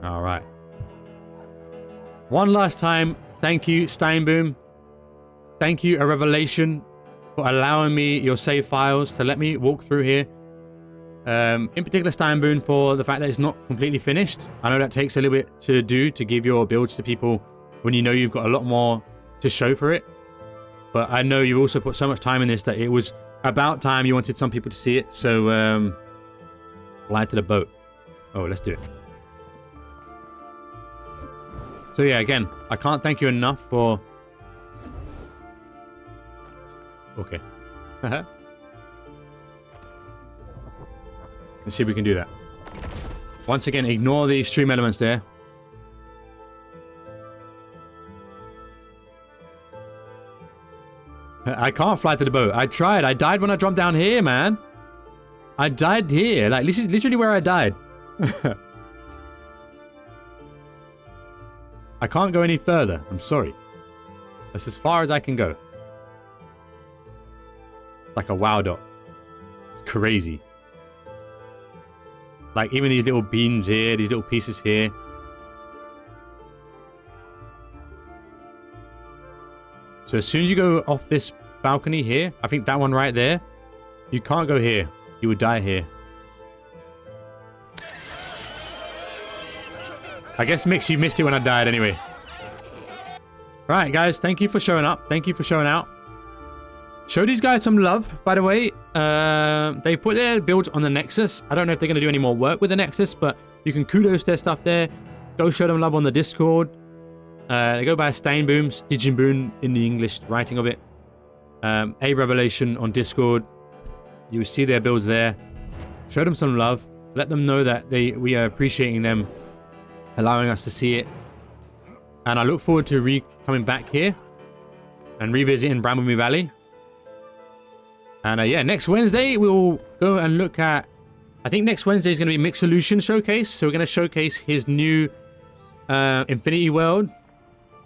All right. One last time, thank you, Steinboom. Thank you, A Revelation, for allowing me your save files to let me walk through here. In particular, Steinboom, for the fact that it's not completely finished. I know that takes a little bit to do to give your builds to people when you know you've got a lot more to show for it. But I know you also put so much time in this that it was about time you wanted some people to see it. So, fly to the boat. Oh, let's do it. So yeah, again, I can't thank you enough for... Okay. Let's see if we can do that. Once again, ignore the stream elements there. I can't fly to the boat. I tried. I died when I jumped down here, man. I died here. Like, this is literally where I died. I can't go any further. I'm sorry. That's as far as I can go. Like a wow dot. It's crazy. Like, even these little beams here, these little pieces here. So as soon as you go off this balcony here, I think that one right there, you can't go here. You would die here. I guess, Mix, you missed it when I died anyway. Right, guys, thank you for showing up. Thank you for showing out. Show these guys some love, by the way. They put their builds on the Nexus. I don't know if they're going to do any more work with the Nexus, but you can kudos their stuff there. Go show them love on the Discord. They go by Steinboom, Stijinboon in the English writing of it. A Revelation on Discord. You will see their builds there. Show them some love. Let them know that we are appreciating them, allowing us to see it. And I look forward to coming back here and revisiting Bramblemead Valley. And yeah, next Wednesday we'll go and look at... I think next Wednesday is going to be Mixed Solution Showcase. So we're going to showcase his new Infinity World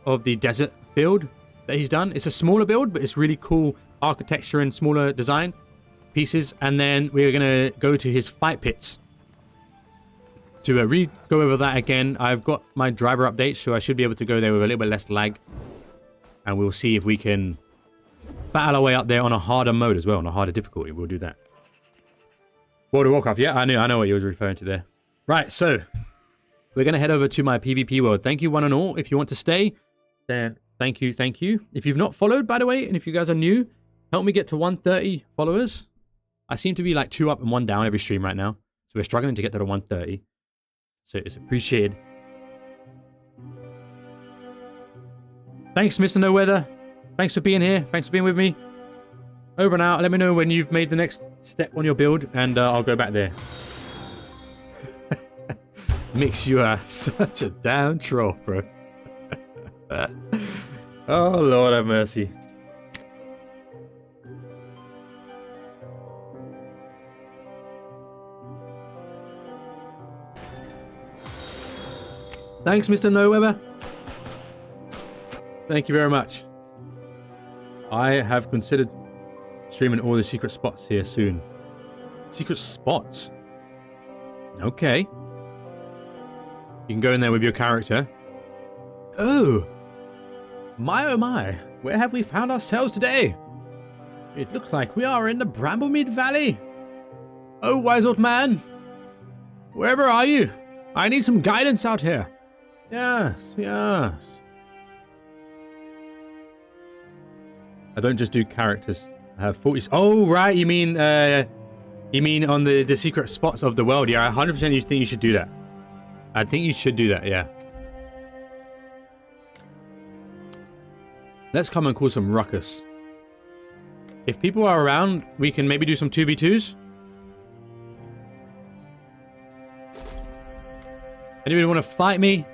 of the desert build that he's done. It's a smaller build, but it's really cool architecture and smaller design pieces. And then we're going to go to his fight pits to go over that again. I've got my driver update, so I should be able to go there with a little bit less lag. And we'll see if we can battle our way up there on a harder mode as well, on a harder difficulty. We'll do that. World of Warcraft, yeah, I know what you were referring to there. Right, so we're going to head over to my PvP world. Thank you, one and all. If you want to stay, then thank you, thank you. If you've not followed, by the way, and if you guys are new, help me get to 130 followers. I seem to be like 2 up and 1 down every stream right now. So we're struggling to get to the 130. So it's appreciated. Thanks, Mr. No Weather. Thanks for being here. Thanks for being with me. Over and out. Let me know when you've made the next step on your build, and I'll go back there. Mix, you are such a damn troll, bro. Oh, Lord have mercy. Thanks, Mr. No Weather. Thank you very much. I have considered streaming all the secret spots here soon. Secret spots? Okay. You can go in there with your character. Oh! My oh my! Where have we found ourselves today? It looks like we are in the Bramblemead Valley. Oh, wise old man! Wherever are you? I need some guidance out here. Yes, yes. I don't just do characters. I have 40... Oh, right, you mean on the secret spots of the world. Yeah, 100% you think you should do that. I think you should do that, yeah. Let's come and cause some ruckus. If people are around, we can maybe do some 2v2s. Anybody want to fight me?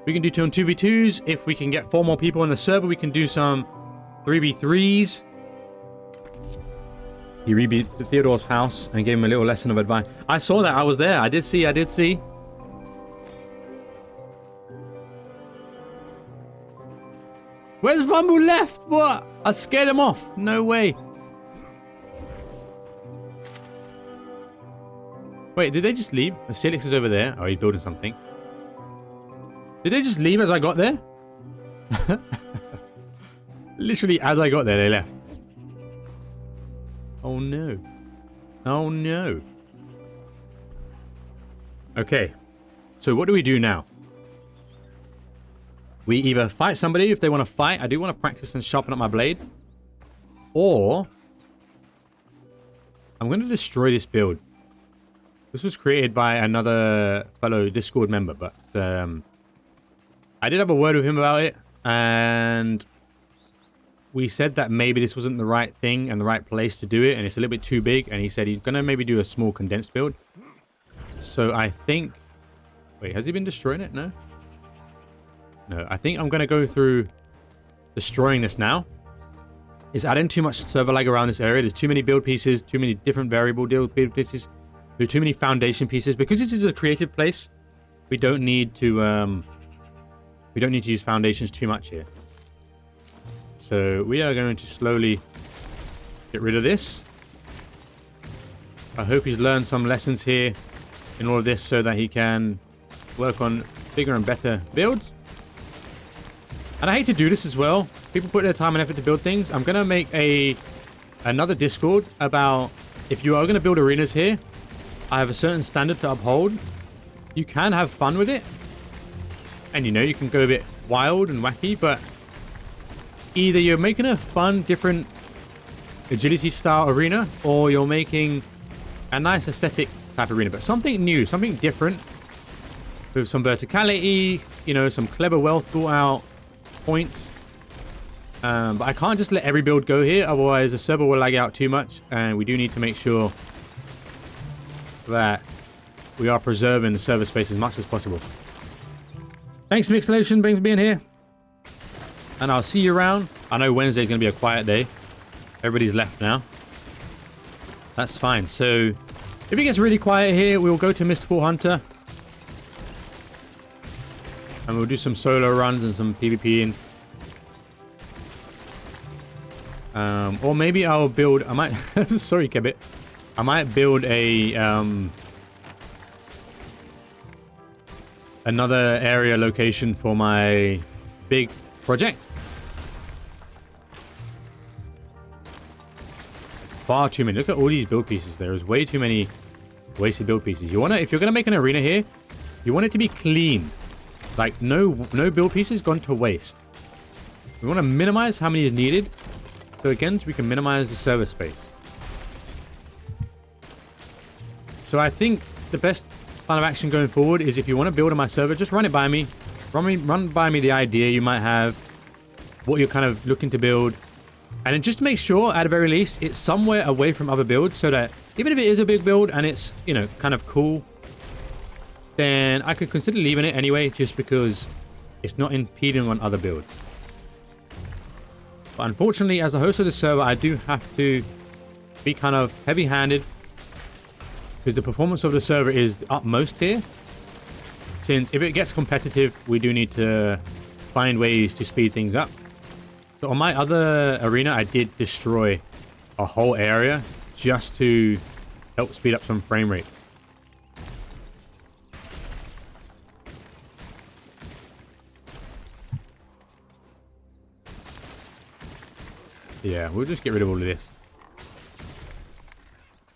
We can do 2v2s. If we can get 4 more people on the server, we can do some 3v3s. He rebeat Theodore's house and gave him a little lesson of advice. I saw that. I was there. I did see. Where's Vumble left? What? I scared him off. No way. Wait, did they just leave? Celix is over there. Oh, he's building something. Did they just leave as I got there? Literally, as I got there, they left. Oh, no. Oh, no. Okay. So what do we do now? We either fight somebody if they want to fight. I do want to practice and sharpen up my blade. Or I'm going to destroy this build. This was created by another fellow Discord member, but I did have a word with him about it, and we said that maybe this wasn't the right thing and the right place to do it, and it's a little bit too big, and he said he's going to maybe do a small condensed build. So I think... Wait, has he been destroying it? No? No, I think I'm going to go through destroying this now. It's adding too much server lag around this area. There's too many build pieces, too many different variable build pieces. There's too many foundation pieces. Because this is a creative place, we don't need to use foundations too much here. So we are going to slowly get rid of this. I hope he's learned some lessons here in all of this so that he can work on bigger and better builds. And I hate to do this as well. People put their time and effort to build things. I'm going to make another Discord about if you are going to build arenas here, I have a certain standard to uphold. You can have fun with it. And you know, you can go a bit wild and wacky, but either you're making a fun, different agility style arena, or you're making a nice aesthetic type arena, but something new, something different with some verticality, you know, some clever, well thought out points. But I can't just let every build go here, otherwise the server will lag out too much, and we do need to make sure that we are preserving the server space as much as possible. Thanks, Mixolation, for being here. And I'll see you around. I know Wednesday's going to be a quiet day. Everybody's left now. That's fine. So, if it gets really quiet here, we'll go to Mistfall Hunter. And we'll do some solo runs and some PvP. Or maybe I'll build... I might... Sorry, Kebbit. I might build a... another area location for my big project. Far too many. Look at all these build pieces. There is way too many wasted build pieces. You want to, if you're going to make an arena here, you want it to be clean. Like no build pieces gone to waste. We want to minimize how many is needed. So again, we can minimize the server space. So I think the best plan of action going forward is if you want to build on my server, just run it by me. Run by me the idea you might have, what you're kind of looking to build. And then just to make sure, at the very least, it's somewhere away from other builds so that even if it is a big build and it's, you know, kind of cool, then I could consider leaving it anyway, just because it's not impeding on other builds. But unfortunately, as a host of the server, I do have to be kind of heavy-handed because the performance of the server is the utmost here. Since if it gets competitive, we do need to find ways to speed things up. So on my other arena, I did destroy a whole area just to help speed up some frame rate. Yeah, we'll just get rid of all of this.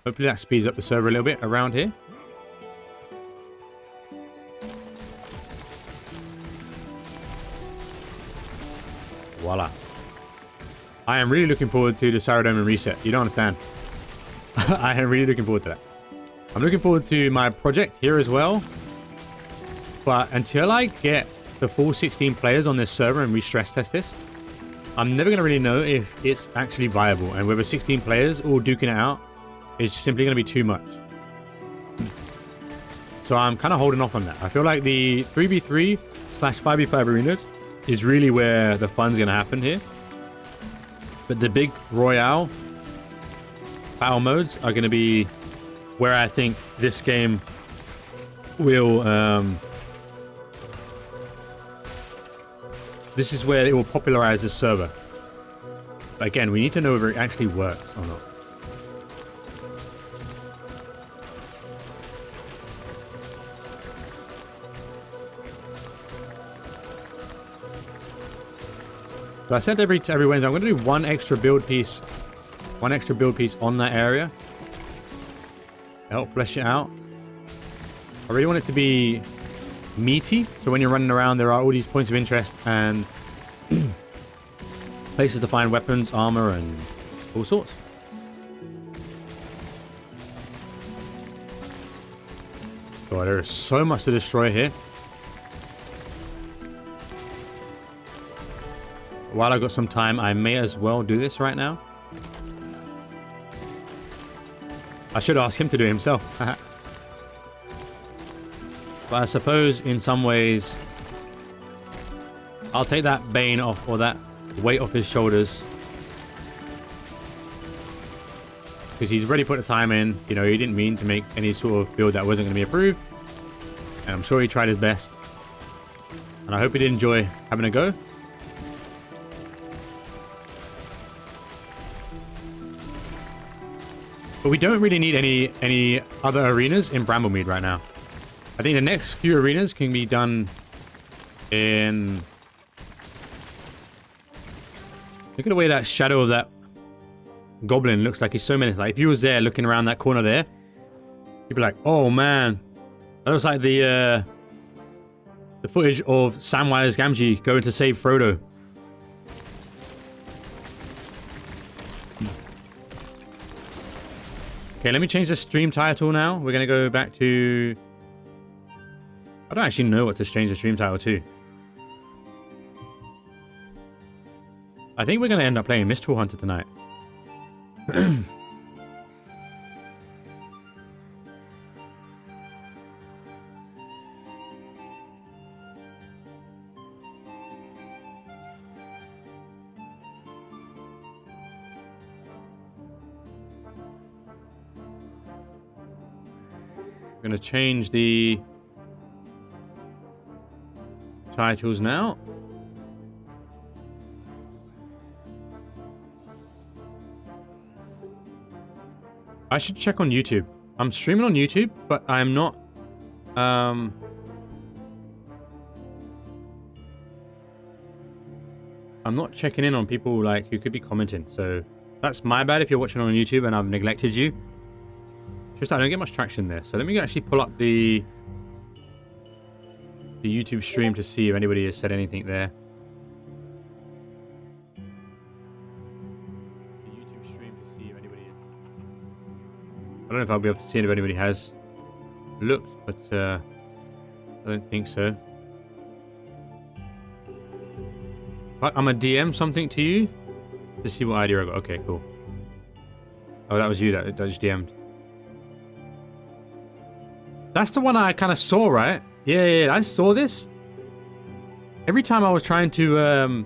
Hopefully that speeds up the server a little bit around here. Voila. I am really looking forward to the Saradomin reset. You don't understand. I am really looking forward to that. I'm looking forward to my project here as well. But until I get the full 16 players on this server and we stress test this, I'm never going to really know if it's actually viable. And whether 16 players all duking it out is simply going to be too much. So I'm kind of holding off on that. I feel like the 3v3/5v5 arenas is really where the fun's going to happen here. But the big Royale battle modes are going to be where I think this game will... this is where it will popularize this server. But again, we need to know whether it actually works or not. So I said every Wednesday, I'm going to do one extra build piece on that area to help flesh it out. I really want it to be meaty, so when you're running around, there are all these points of interest and places to find weapons, armor, and all sorts. Oh, there is so much to destroy here. While I've got some time, I may as well do this right now. I should ask him to do it himself. But I suppose in some ways, I'll take that bane off, or that weight off his shoulders. Because he's already put the time in. You know, he didn't mean to make any sort of build that wasn't going to be approved. And I'm sure he tried his best. And I hope he did enjoy having a go. But we don't really need any other arenas in Bramblemead right now. I think the next few arenas can be done in... Look at the way that shadow of that goblin looks like he's so menacing. Like if you was there looking around that corner there, you'd be like, oh man. That looks like the footage of Samwise Gamgee going to save Frodo. Okay, let me change the stream title now. We're going to go back to... I don't actually know what to change the stream title to. I think we're going to end up playing Mistfall Hunter tonight. I'm going to change the titles now. I should check on YouTube. I'm streaming on YouTube, but I'm not... I'm not checking in on people like who could be commenting. So that's my bad if you're watching on YouTube and I've neglected you. Just I don't get much traction there. So let me actually pull up the YouTube stream to see if anybody has said anything there. The YouTube stream to see if anybody... I don't know if I'll be able to see if anybody has looked, but I don't think so. I'm a DM something to you to see what idea I got. Okay, cool. Oh, that was you that just DM'd. That's the one I kind of saw, right? Yeah, I saw this. Every time I was trying to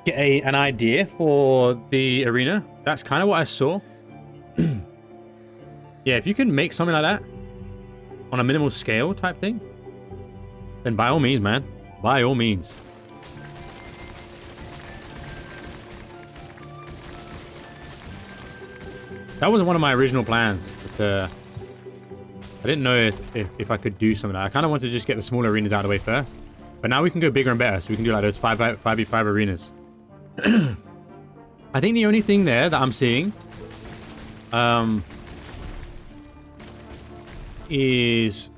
get an idea for the arena, that's kind of what I saw. Yeah, if you can make something like that on a minimal scale type thing, then by all means, man. By all means. That was one of my original plans, but I didn't know if I could do something. I kind of wanted to just get the smaller arenas out of the way first. But now we can go bigger and better. So we can do like those 5v5 arenas. I think the only thing there that I'm seeing is...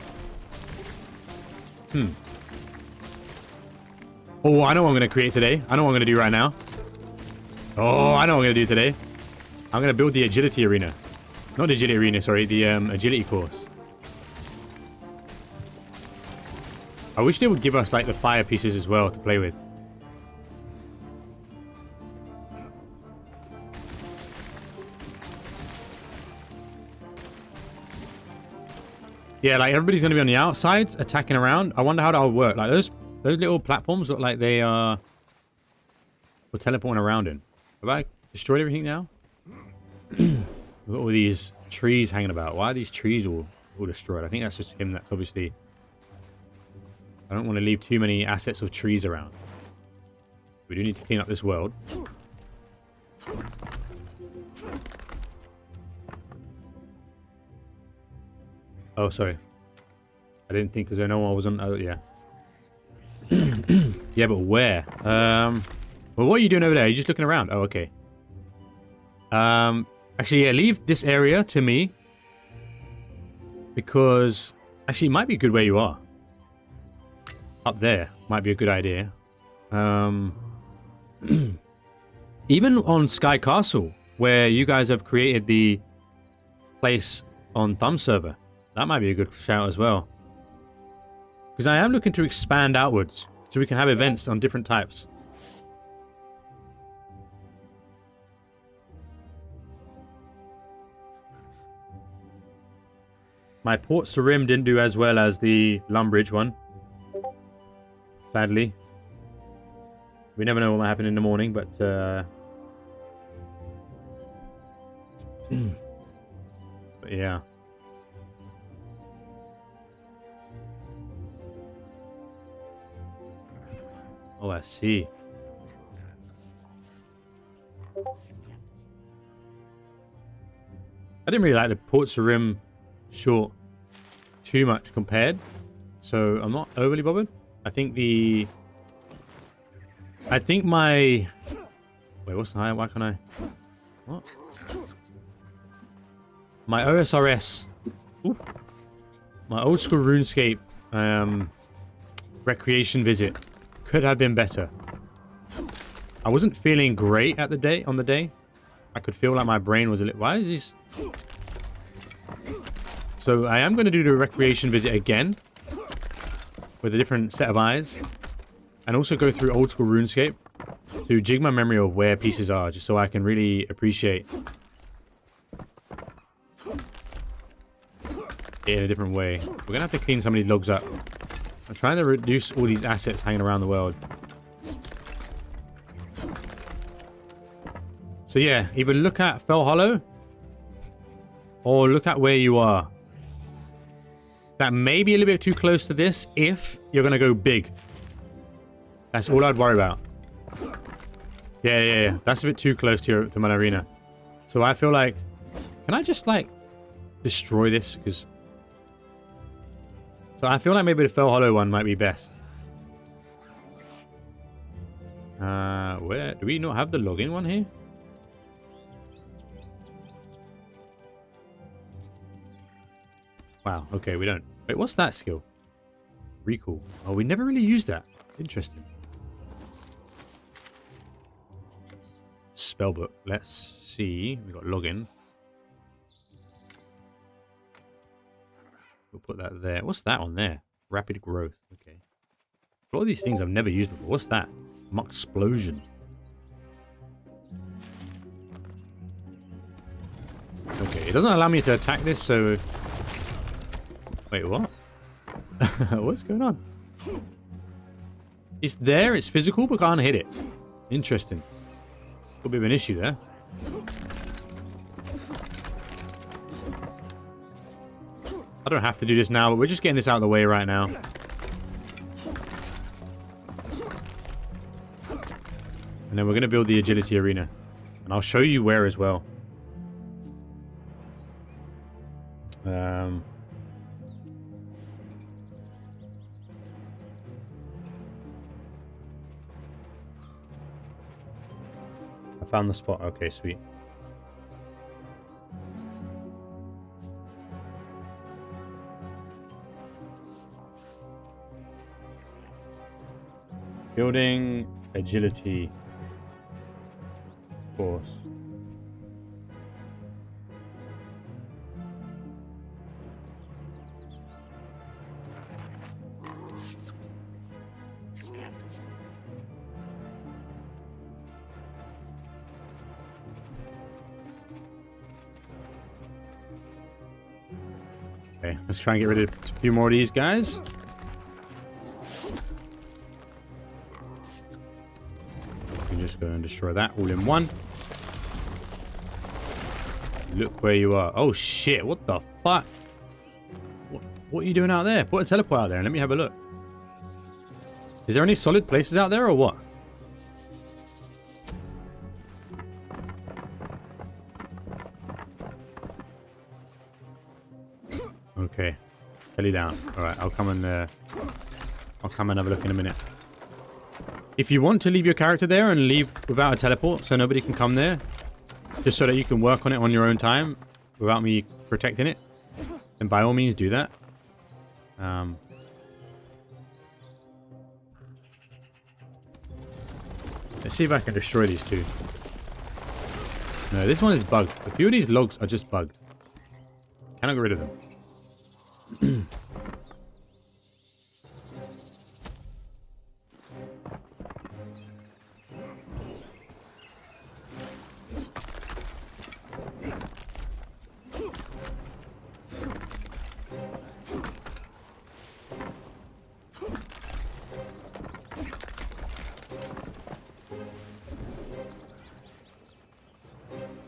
Oh, I know what I'm going to create today. I know what I'm going to do right now. Oh, I know what I'm going to do today. I'm going to build the agility arena. Not the agility arena, sorry. The agility course. I wish they would give us like the fire pieces as well to play with. Yeah, like everybody's going to be on the outsides attacking around. I wonder how that would work. Like those little platforms look like they are... We're teleporting around in. Have I destroyed everything now? Look at all these trees hanging about. Why are these trees all destroyed? I think that's just him that's obviously... I don't want to leave too many assets of trees around. We do need to clean up this world. Oh, sorry. I didn't think because I know I was on... Oh, yeah. Yeah, but where? Well, what are you doing over there? Are you just looking around? Oh, okay. Actually, yeah, leave this area to me. Because... Actually, it might be good where you are. Up there might be a good idea. Even on Sky Castle, where you guys have created the place on Thumb server, that might be a good shout as well. Because I am looking to expand outwards, so we can have events on different types. My Port Sarim didn't do as well as the Lumbridge one. Sadly. We never know what might happen in the morning, but yeah. Oh, I see. I didn't really like the Port Sarim short too much compared, so I'm not overly bothered. I think my... Wait, what's the high? Why can't I... What? My OSRS... Ooh. My old school RuneScape recreation visit could have been better. I wasn't feeling great on the day. I could feel like my brain was a little... Why is this... So I am going to do the recreation visit again with a different set of eyes, and also go through old school RuneScape to jig my memory of where pieces are, just so I can really appreciate it in a different way. We're gonna have to clean some of these logs up. I'm trying to reduce all these assets hanging around the world. So yeah, either look at Fell Hollow or look at where you are. That may be a little bit too close to this if you're going to go big. That's all I'd worry about. Yeah. That's a bit too close to my arena. So I feel like... Can I just, like, destroy this? Because... So I feel like maybe the Fell Hollow one might be best. Where... Do we not have the login one here? Wow, okay, we don't. Wait, what's that skill? Recall. Oh, we never really used that. Interesting. Spellbook. Let's see. We got login. We'll put that there. What's that on there? Rapid growth. Okay. A lot of these things I've never used before. What's that? Muck explosion. Okay, it doesn't allow me to attack this, so... Wait, what? What's going on? It's there, it's physical, but can't hit it. Interesting. A bit of an issue there. I don't have to do this now, but we're just getting this out of the way right now. And then we're going to build the agility arena. And I'll show you where as well. I found the spot. Okay, sweet. Building agility course. Okay, let's try and get rid of a few more of these guys. You can just go and destroy that all in one. Look where you are. Oh shit, what the fuck? What are you doing out there? Put a teleport out there and let me have a look. Is there any solid places out there or what? Okay. Belly down. Alright, I'll come and have a look in a minute. If you want to leave your character there and leave without a teleport so nobody can come there, just so that you can work on it on your own time without me protecting it, then by all means do that. Let's see if I can destroy these two. No, this one is bugged. A few of these logs are just bugged. Cannot get rid of them.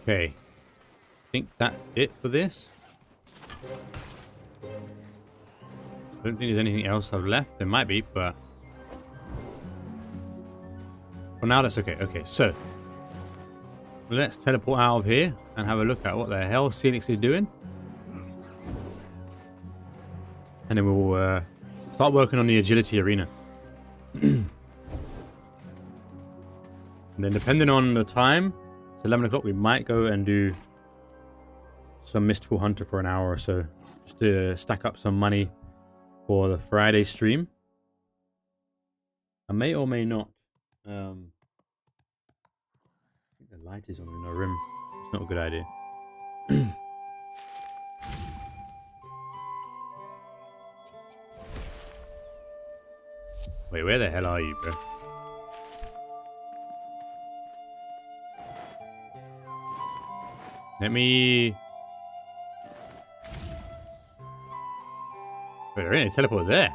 Okay, I think that's it for this. I don't think there's anything else I've left. There might be, but for now that's okay. Okay, so let's teleport out of here and have a look at what the hell Celix is doing. And then we'll start working on the agility arena. And then depending on the time, it's 11 o'clock, we might go and do some Mistful Hunter for an hour or so. Just to stack up some money for the Friday stream. I may or may not. I think the light is on in our room. It's not a good idea. Wait, where the hell are you, bro? Let me... Wait, there ain't a teleport there.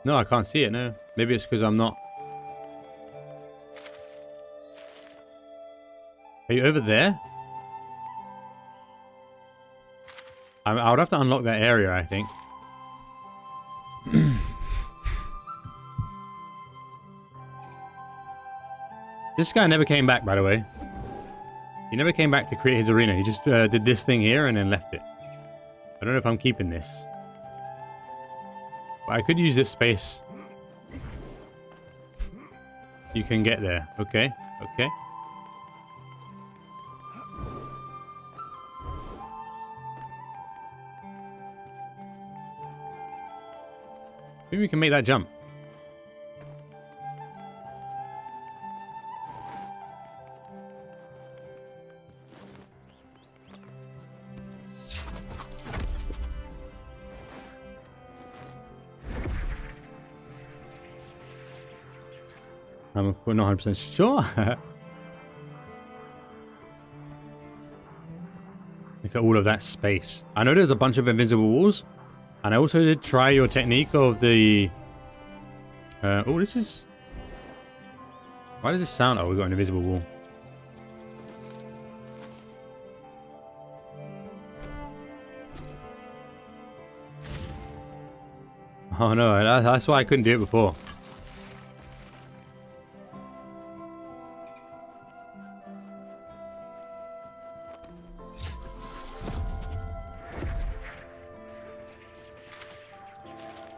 No, I can't see it, no. Maybe it's because I'm not... Are you over there? I would have to unlock that area, I think. This guy never came back, by the way. He never came back to create his arena. He just did this thing here and then left it. I don't know if I'm keeping this. But I could use this space. You can get there. Okay. Okay. Maybe we can make that jump. I'm not 100% sure. Look at all of that space. I know there's a bunch of invisible walls. And I also did try your technique of the... oh, this is... Why does this sound... Oh, we've got an invisible wall. Oh no, that's why I couldn't do it before.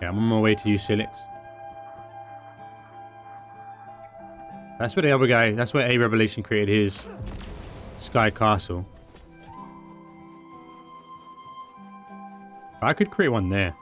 Yeah, I'm on my way to you, Silix. That's where the other guy... That's where A Revelation created his Sky Castle. I could create one there.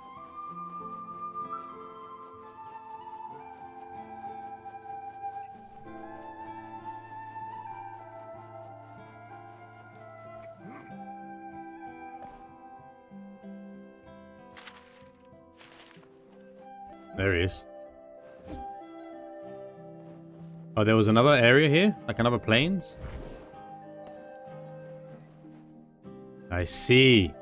There he is. Oh, there was another area here? Like another plains? I see.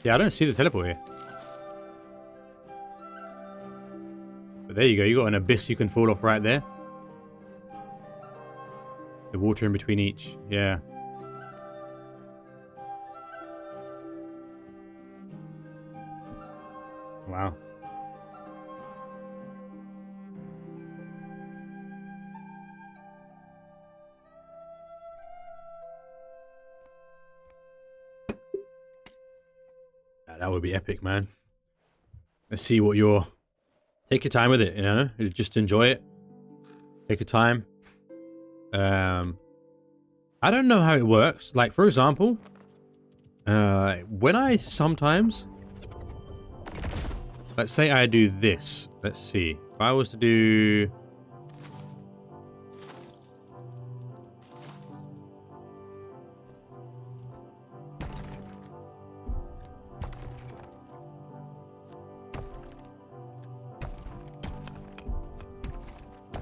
Yeah, I don't see the teleport here. But there you go. You got an abyss you can fall off right there. The water in between each. Yeah. Wow. Yeah, that would be epic, man. Let's see what you're... Take your time with it, you know? Just enjoy it. Take your time. I don't know how it works. Like, for example, when I sometimes... Let's say I do this. Let's see. If I was to do...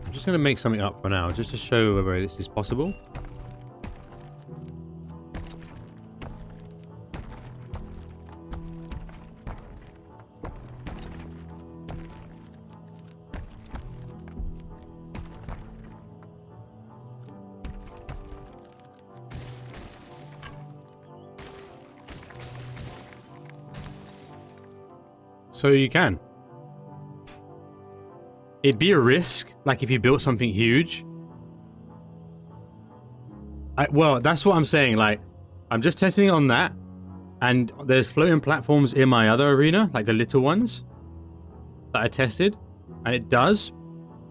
I'm just going to make something up for now, just to show whether this is possible. So you can. It'd be a risk, like if you built something huge. Well, that's what I'm saying. Like, I'm just testing on that. And there's floating platforms in my other arena, like the little ones that I tested. And it does,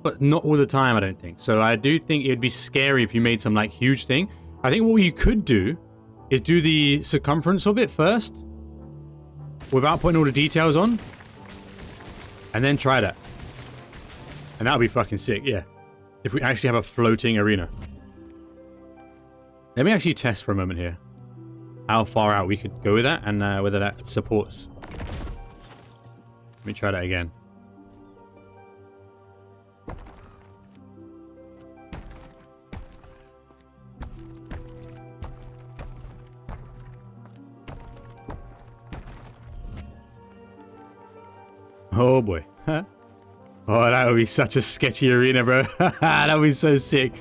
but not all the time, I don't think. So I do think it'd be scary if you made some like huge thing. I think what you could do is do the circumference of it first, without putting all the details on. And then try that. And that would be fucking sick, yeah. if we actually have a floating arena. Let me actually test for a moment here how far out we could go with that and whether that supports. Let me try that again. Oh boy. Oh, that would be such a sketchy arena, bro. That would be so sick.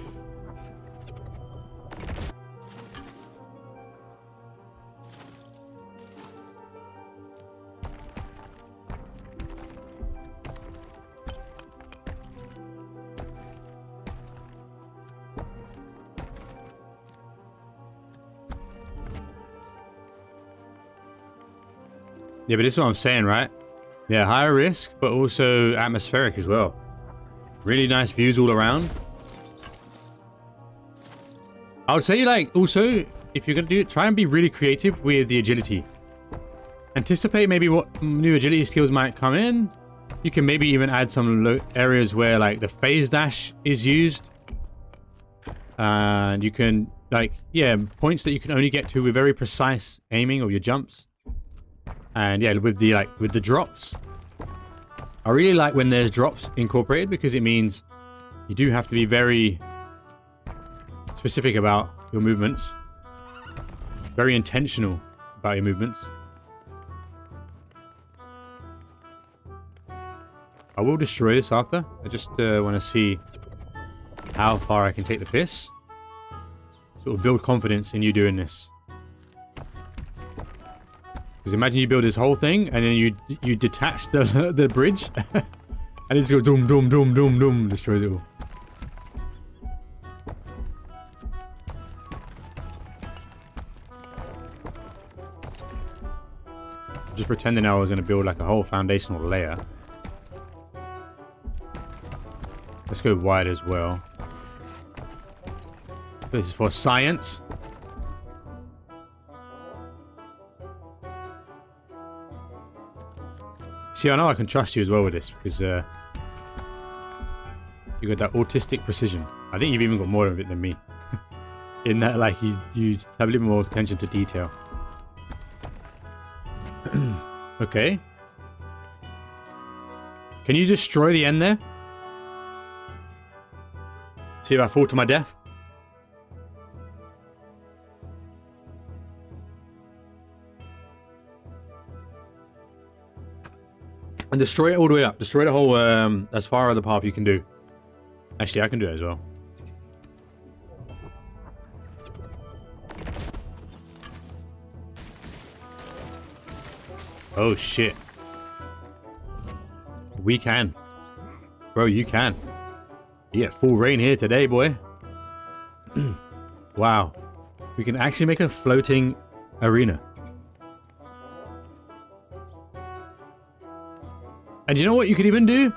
Yeah, but this is what I'm saying, right? Yeah, higher risk, but also atmospheric as well. Really nice views all around. I would say, like, also, if you're going to do it, try and be really creative with the agility. Anticipate maybe what new agility skills might come in. You can maybe even add some areas where, like, the phase dash is used. And you can, like, yeah, points that you can only get to with very precise aiming of your jumps. And yeah, with the drops, I really like when there's drops incorporated because it means you do have to be very specific about your movements, very intentional about your movements. I will destroy this after. I just want to see how far I can take the piss. Sort of build confidence in you doing this. Because imagine you build this whole thing and then you detach the bridge and it just goes doom doom doom doom doom, destroys it all. I'm just pretending I was going to build like a whole foundational layer. Let's go wide as well. This is for science. See, I know I can trust you as well with this because you got that autistic precision. I think you've even got more of it than me. In that, like, you have a little more attention to detail. Okay. Can you destroy the end there? See if I fall to my death. And destroy it all the way up. Destroy the whole, as far as the path you can do. Actually, I can do it as well. Oh, shit. We can. Bro, you can. You get full rain here today, boy. Wow. We can actually make a floating arena. And you know what you could even do?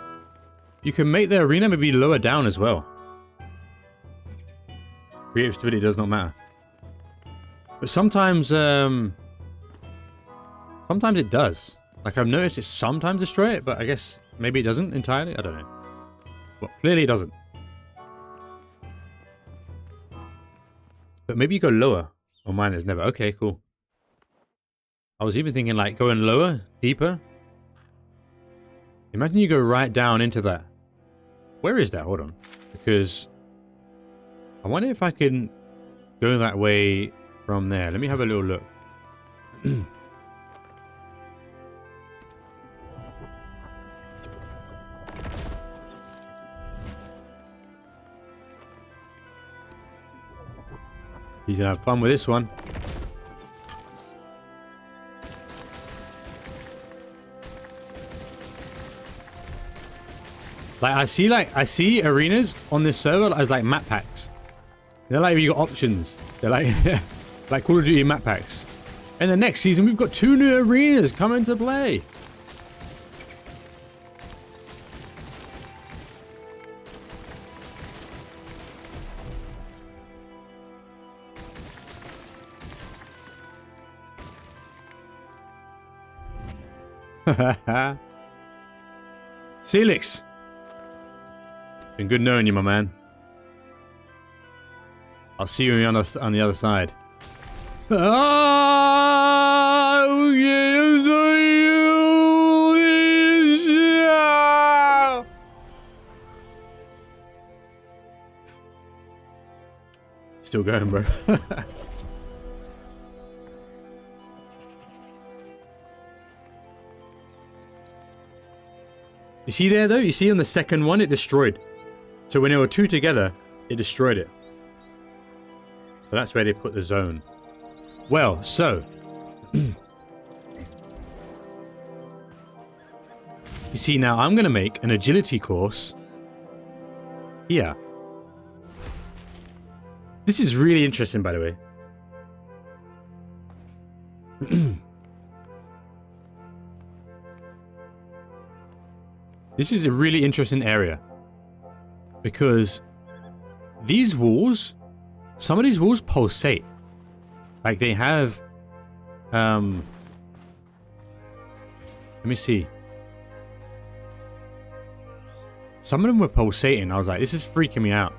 You can make the arena maybe lower down as well. Creative stability does not matter. But sometimes, sometimes it does. Like, I've noticed it sometimes destroy it, but I guess maybe it doesn't entirely. I don't know. Well, clearly it doesn't. But maybe you go lower. Oh, mine is never. Okay, cool. I was even thinking, like, going lower, deeper. Imagine you go right down into that. Where is that? Hold on. Because I wonder if I can go that way from there. Let me have a little look. He's gonna have fun with this one. Like I see arenas on this server as like map packs. They're like, you got options. They're like like Call of Duty map packs. And the next season we've got 2 new arenas coming to play. Celix. Been good knowing you, my man. I'll see you on the other side. Oh, yeah, still going, bro. You see there, though? You see on the second one, it destroyed. So when there were two together, it destroyed it. So that's where they put the zone. Well, so... you see, now I'm going to make an agility course here. This is really interesting, by the way. This is a really interesting area. Because these walls, some of these walls pulsate. Like they have, let me see. Some of them were pulsating. I was like, this is freaking me out.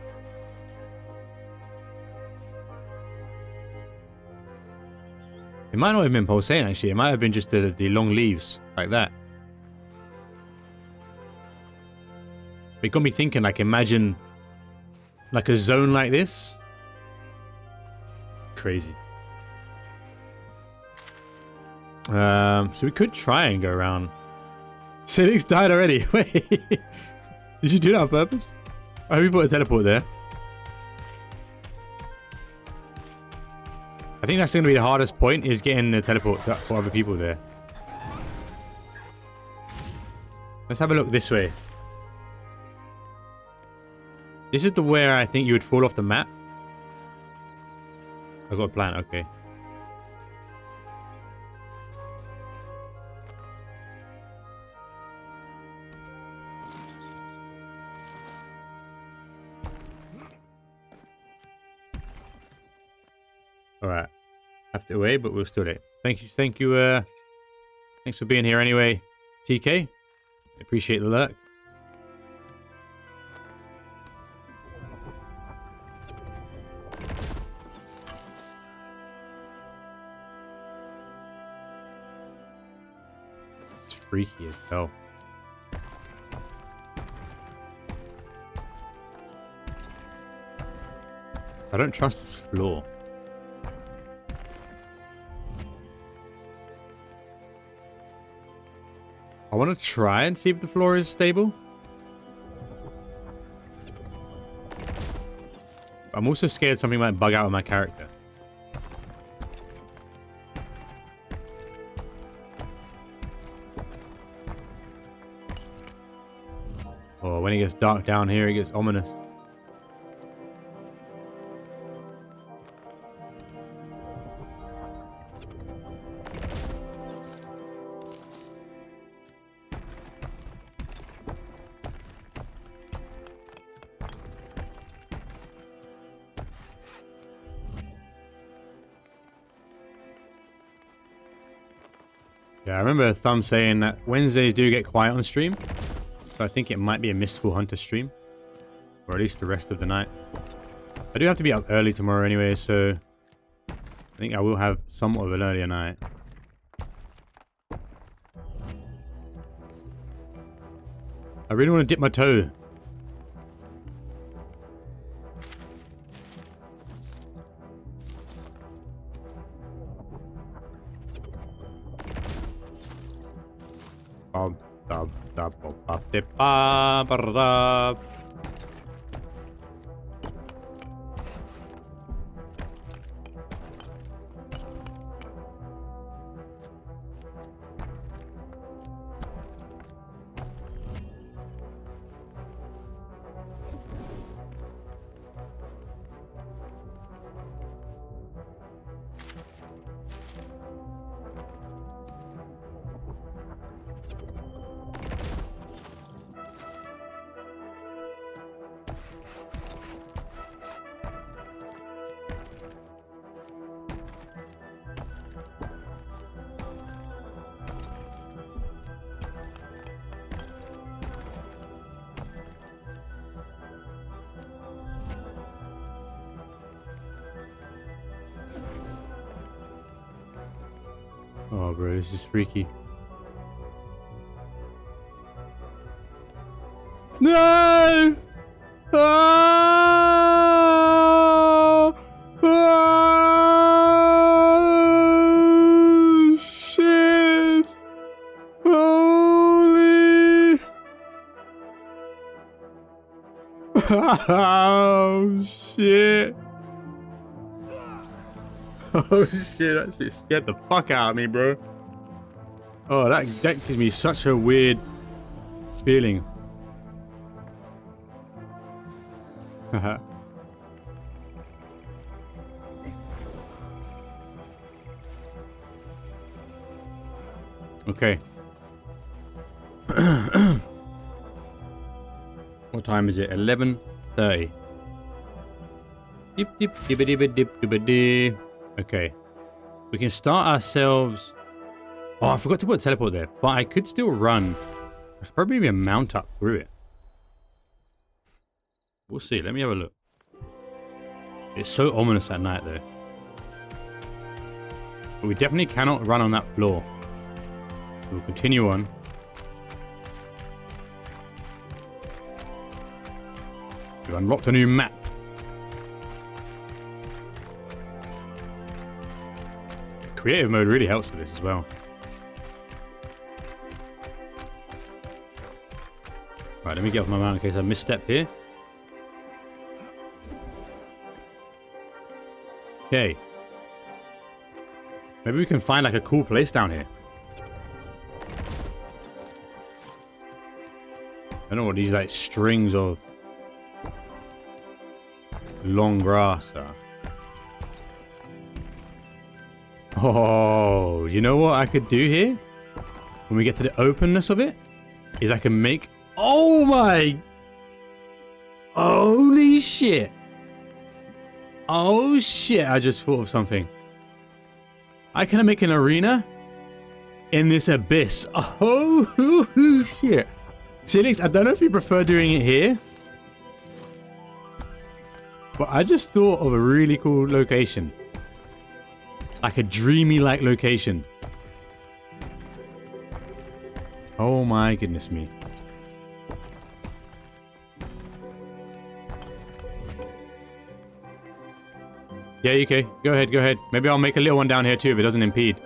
It might not have been pulsating, actually. It might have been just the long leaves, like that. It got me thinking, like, imagine, like, a zone like this. Crazy. So we could try and go around. Cynic's died already. Wait. Did you do that on purpose? I hope you put a teleport there. I think that's going to be the hardest point, is getting the teleport for other people there. Let's have a look this way. This is the where I think you would fall off the map. I've got a plan, okay. Alright. Have to away, but we'll still do it. Thank you, thanks for being here anyway, TK. Appreciate the lurk. It's freaky as hell. I don't trust this floor. I want to try and see if the floor is stable. I'm also scared something might bug out with my character. Oh, when it gets dark down here, it gets ominous. Yeah, I remember Thumb saying that Wednesdays do get quiet on stream. So I think it might be a Mistful Hunter stream. Or at least the rest of the night. I do have to be up early tomorrow anyway, so I think I will have somewhat of an earlier night. I really want to dip my toe. Oh, bro, this is freaky. No! Oh! Oh! Shit! Holy! Oh, shit! Oh, shit, that shit scared the fuck out of me, bro. Oh, that gives me such a weird feeling. Haha. Okay. What time is it? 11:30. Dip dip dip dip dip dip dip. Okay. We can start ourselves. Oh, I forgot to put a teleport there, but I could still run. I could probably even mount up through it. We'll see. Let me have a look. It's so ominous at night, though. But we definitely cannot run on that floor. We'll continue on. We've unlocked a new map. Creative mode really helps with this as well. Right, let me get off my mount in case I misstep here. Okay. Maybe we can find like a cool place down here. I don't know what these like strings of long grass are. Oh, you know what I could do here? When we get to the openness of it, is I can make... Oh my... Holy shit. Oh shit, I just thought of something. I can make an arena in this abyss. Oh shit. Felix, I don't know if you prefer doing it here, but I just thought of a really cool location. Like a dreamy like location. Oh my goodness me. Yeah, okay. Go ahead, go ahead. Maybe I'll make a little one down here too if it doesn't impede.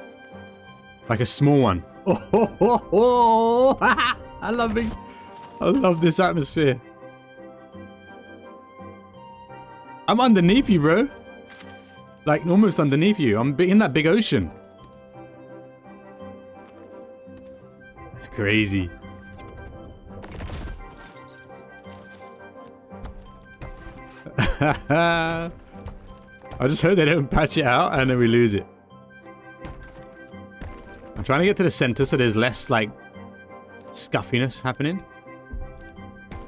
Like a small one. Oh, I love it. I love this atmosphere. I'm underneath you, bro. Like almost underneath you. I'm in that big ocean. That's crazy. I just hope they don't patch it out and then we lose it. I'm trying to get to the center so there's less like scuffiness happening.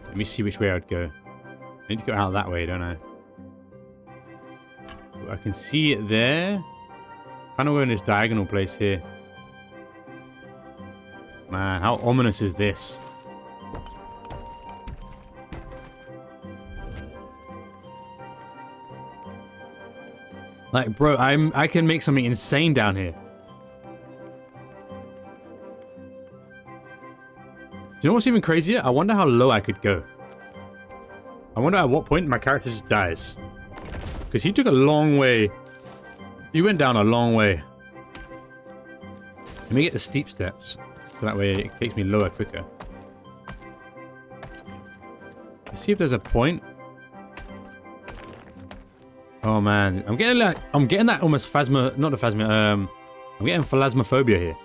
Let me see which way I would go. I need to go out that way, don't I? I can see it there. Kind of go in this diagonal place here. Man, how ominous is this? Like, bro, I can make something insane down here. You know what's even crazier? I wonder how low I could go. I wonder at what point my character just dies. Because he took a long way. He went down a long way. Let me get the steep steps. So that way it takes me lower quicker. Let's see if there's a point. Oh man, I'm getting that almost phasma, not the phasma, I'm getting phalasmophobia here.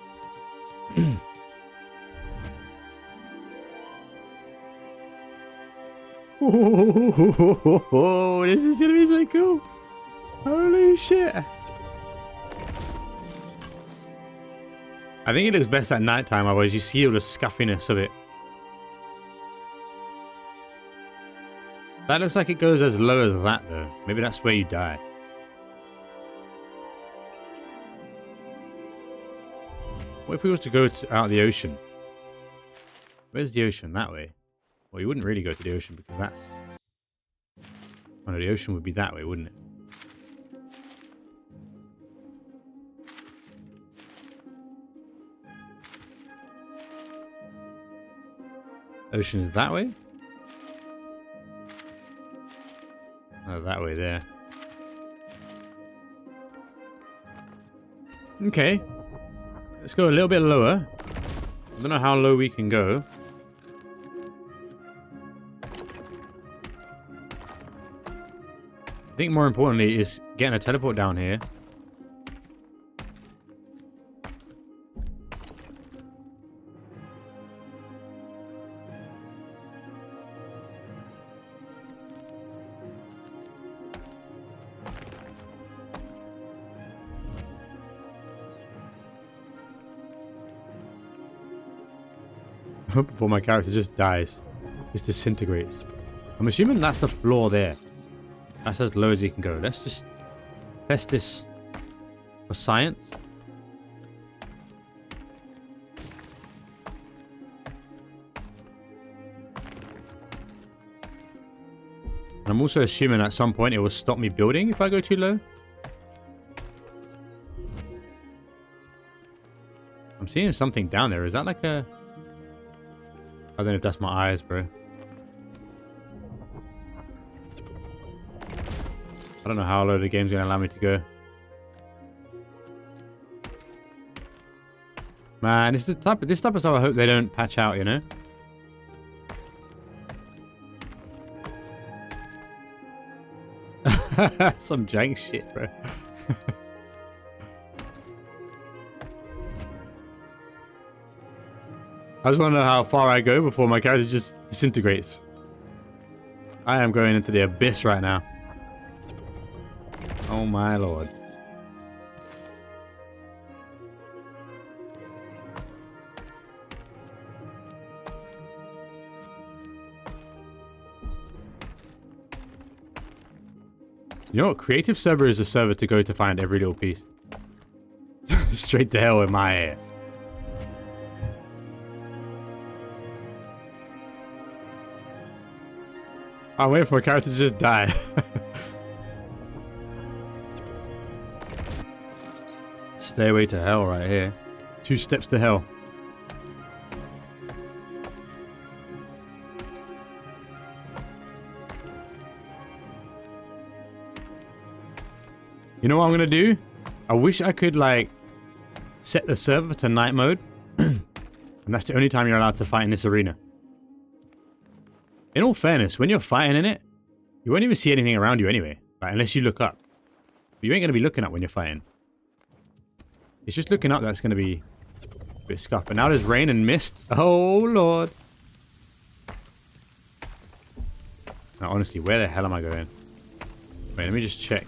Oh, this is gonna be so cool. Holy shit. I think it looks best at nighttime, otherwise you see all the scuffiness of it. That looks like it goes as low as that though. Maybe that's where you die. What if we was to go out the ocean? Where's the ocean? That way. Well, you wouldn't really go to the ocean because that's... Oh no, the ocean would be that way, wouldn't it? Ocean's that way? Oh, that way there. Okay. Let's go a little bit lower. I don't know how low we can go. I think more importantly is getting a teleport down here. Before my character just dies. Just disintegrates. I'm assuming that's the floor there. That's as low as you can go. Let's just test this for science. And I'm also assuming at some point it will stop me building if I go too low. I'm seeing something down there. Is that like a... I don't know if that's my eyes, bro. I don't know how low the game's gonna allow me to go. Man, this is this type of stuff I hope they don't patch out, you know? Some jank shit, bro. I just want to know how far I go before my character just disintegrates. I am going into the abyss right now. Oh my lord. You know what? Creative server is a server to go to find every little piece. Straight to hell with my ass. I'm waiting for a character to just die. Stairway to hell right here. 2 steps to hell. You know what I'm gonna do? I wish I could like set the server to night mode. And that's the only time you're allowed to fight in this arena. In all fairness, when you're fighting in it, you won't even see anything around you anyway. Like, unless you look up. But you ain't going to be looking up when you're fighting. It's just looking up that's going to be a bit scuffed. But now there's rain and mist. Oh, Lord. Now, honestly, where the hell am I going? Wait, let me just check.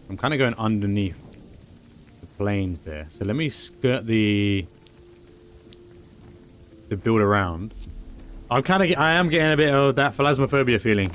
I'm kind of going underneath the plains there. So let me skirt the build around. I am getting a bit of that phalasmophobia feeling.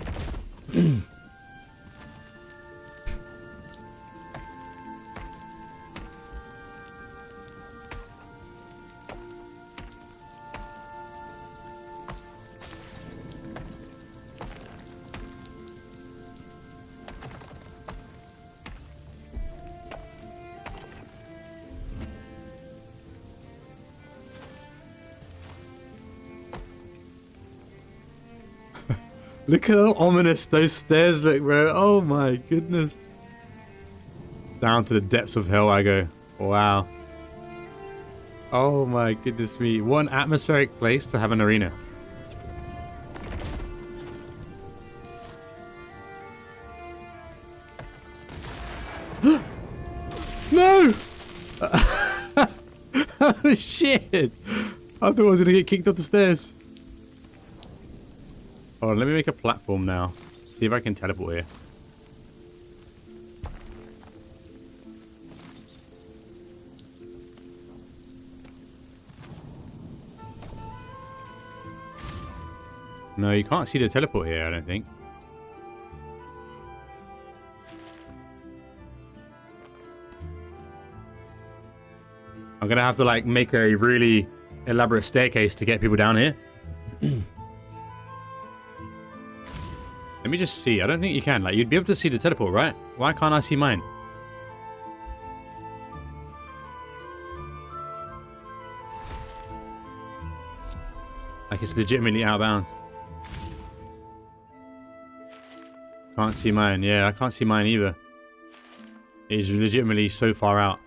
Look at how ominous those stairs look, bro. Oh my goodness. Down to the depths of hell I go. Wow. Oh my goodness me. What an atmospheric place to have an arena. No! Oh shit! I thought I was gonna get kicked up the stairs. Oh, let me make a platform now. See if I can teleport here. No, you can't see the teleport here, I don't think. I'm gonna have to like make a really elaborate staircase to get people down here. Let me just see. I don't think you can. Like, you'd be able to see the teleport, right? Why can't I see mine? like it's legitimately out of bounds. Can't see mine. Yeah, I can't see mine either. It is legitimately so far out.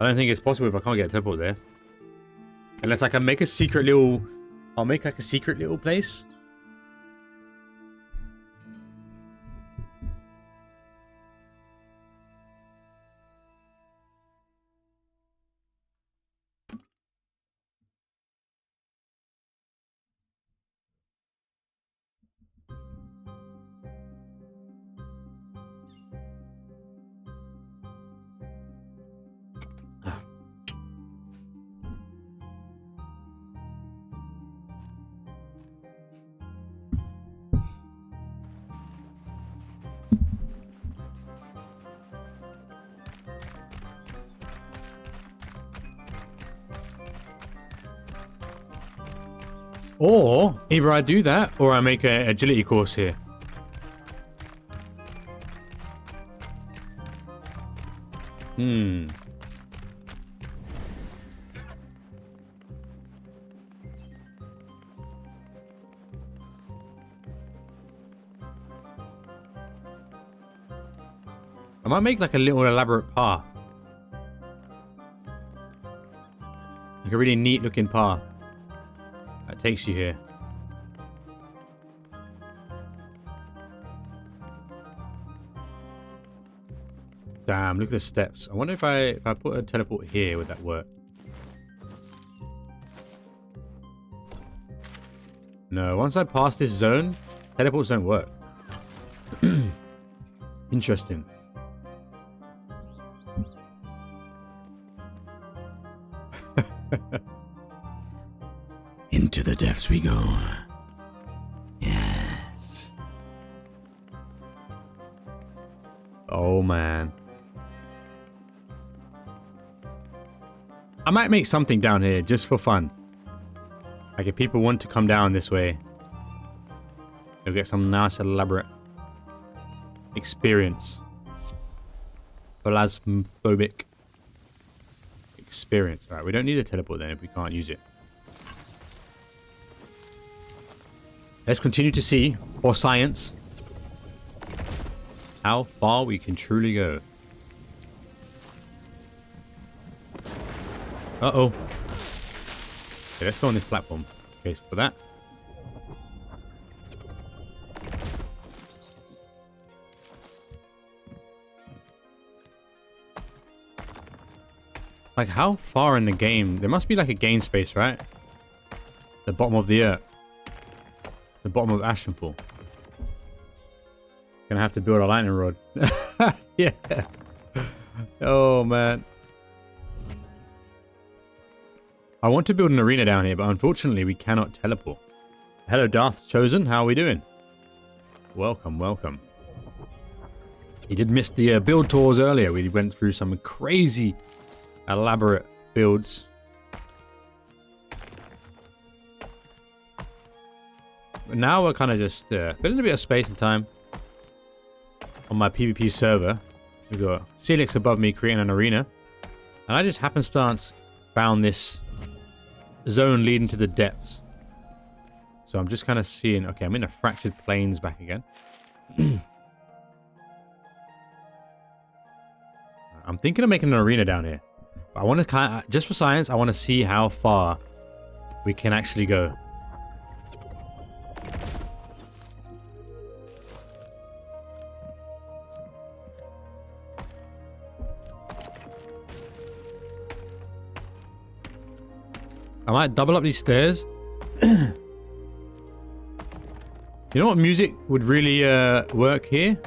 I don't think it's possible if I can't get a teleport there. Unless I can make a secret little... I'll make like a secret little place. Or either I do that or I make an agility course here. I might make like a little elaborate path. Like a really neat looking path that takes you here. Damn, look at the steps. I wonder if I put a teleport here, would that work? No, once I pass this zone, teleports don't work. Interesting. Into the depths we go. Yes. Oh man. I might make something down here just for fun. Like if people want to come down this way, they'll get some nice elaborate experience. Plasmophobic experience. Alright, we don't need a teleport then if we can't use it. Let's continue to see, for science, how far we can truly go. Uh-oh. Okay, let's go on this platform. Okay, for that. Like, how far in the game? There must be like a game space, right? The bottom of the earth. The bottom of Ashenpool. Gonna have to build a lightning rod. Yeah. Oh, man. I want to build an arena down here, but unfortunately we cannot teleport. Hello, Darth Chosen. How are we doing? Welcome, welcome. He did miss the build tours earlier. We went through some crazy, elaborate builds. But now we're kind of just filling a bit of space and time on my PvP server. We've got Celix above me creating an arena. And I just happenstance found this zone leading to the depths. So I'm just kind of seeing... Okay, I'm in a fractured plains back again. I'm thinking of making an arena down here. But I want to kind of... Just for science, I want to see how far we can actually go. I might double up these stairs. You know what music would really work here?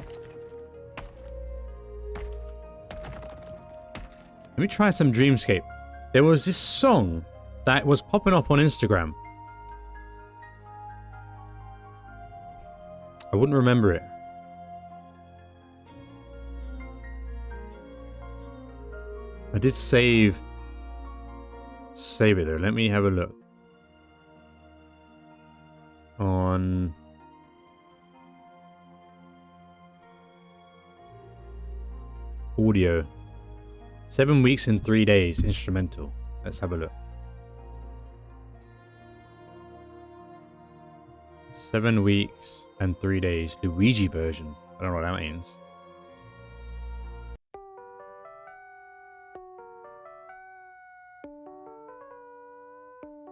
Let me try some Dreamscape. There was this song that was popping up on Instagram. I wouldn't remember it. I did save it though. Let me have a look. On audio. 7 weeks and 3 days. Instrumental. Let's have a look. 7 weeks and 3 days. Luigi version. I don't know what that means.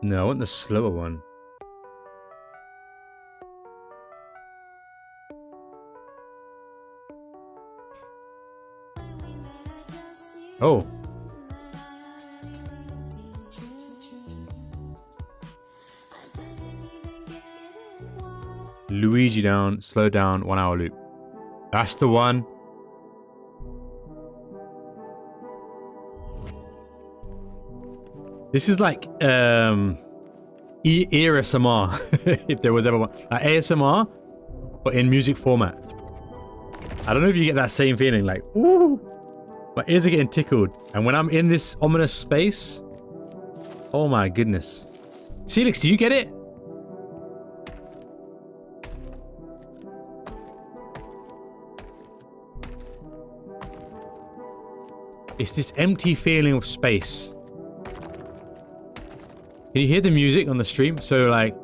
No, I want the slower one. Oh. Luigi down, slow down, 1 hour loop. That's the one. This is like ASMR, if there was ever one. ASMR, but in music format. I don't know if you get that same feeling, like, ooh, my ears are getting tickled. And when I'm in this ominous space, oh my goodness. Felix, do you get it? It's this empty feeling of space. Can you hear the music on the stream? So, like,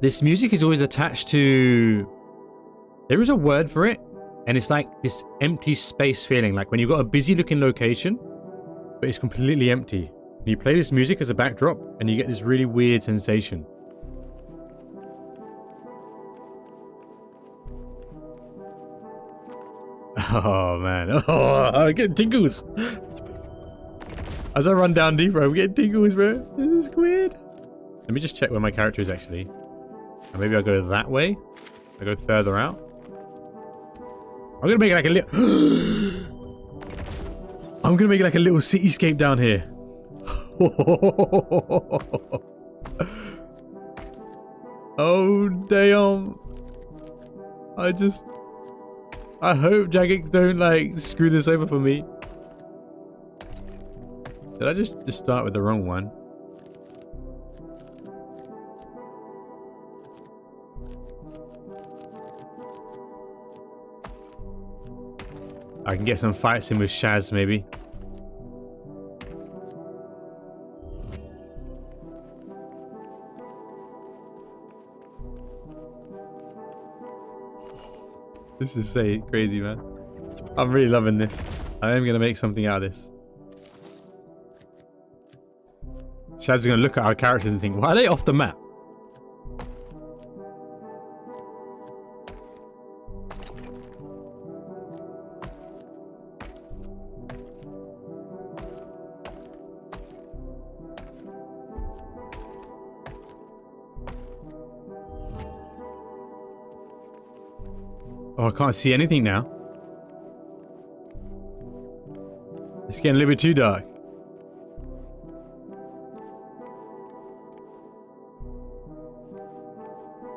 this music is always attached to... There is a word for it, and it's like this empty space feeling. Like when you've got a busy looking location, but it's completely empty. And you play this music as a backdrop, and you get this really weird sensation. Oh, man. Oh, I'm getting tingles. As I run down deeper, I'm getting tingles, bro. This is weird. Let me just check where my character is, actually. And maybe I'll go that way. I'll go further out. I'm going to make it like a little... I'm going to make it like a little cityscape down here. Oh, damn. I hope Jagex don't, like, screw this over for me. Did I just start with the wrong one? I can get some fights in with Shaz, maybe. This is so crazy, man. I'm really loving this. I am going to make something out of this. Shaz is going to look at our characters and think, why are they off the map? Oh, I can't see anything now. It's getting a little bit too dark.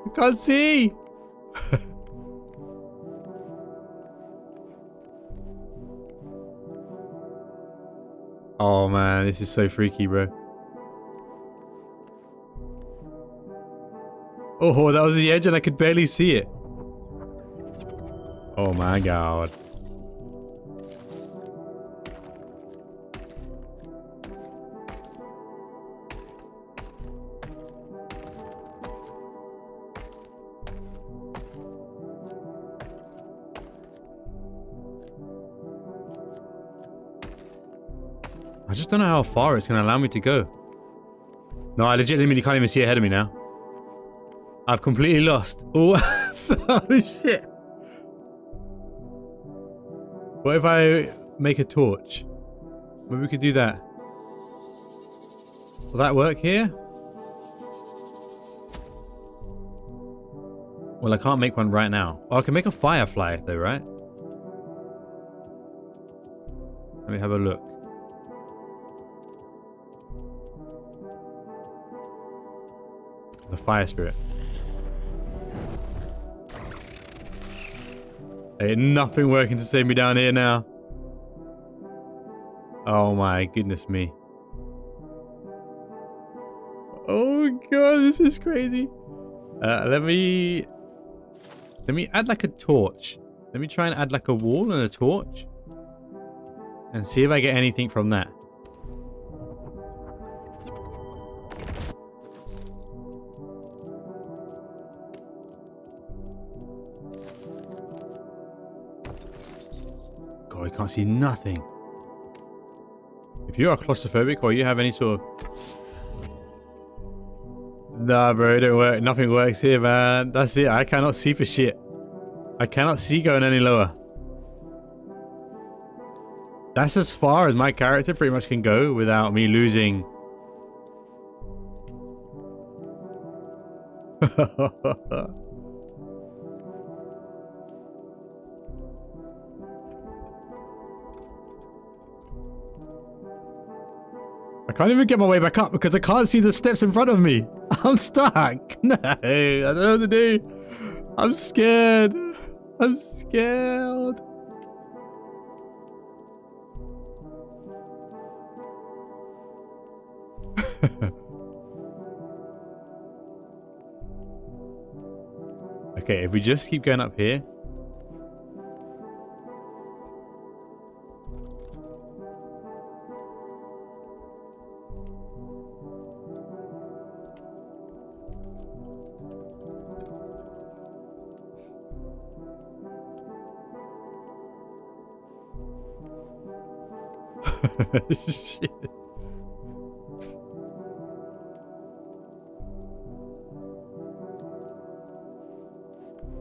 I can't see. Oh man, this is so freaky, bro. Oh, that was the edge and I could barely see it. Oh my god. I just don't know how far it's going to allow me to go. No, I legitimately can't even see ahead of me now. I've completely lost. Oh, oh shit. What if I make a torch? Maybe we could do that. Will that work here? Well, I can't make one right now. Oh, I can make a firefly though, right? Let me have a look. The fire spirit. Ain't nothing working to save me down here now. Oh my goodness me. Oh god, this is crazy. Let me add like a torch. Let me try and add like a wall and a torch. And see if I get anything from that. Oh, I can't see nothing. If you are claustrophobic or you have any sort of... Nah, bro, it don't work. Nothing works here, man. That's it. I cannot see for shit. I cannot see going any lower. That's as far as my character pretty much can go without me losing... I can't even get my way back up because I can't see the steps in front of me. I'm stuck. No, I don't know what to do. I'm scared. I'm scared. Okay, if we just keep going up here. Shit.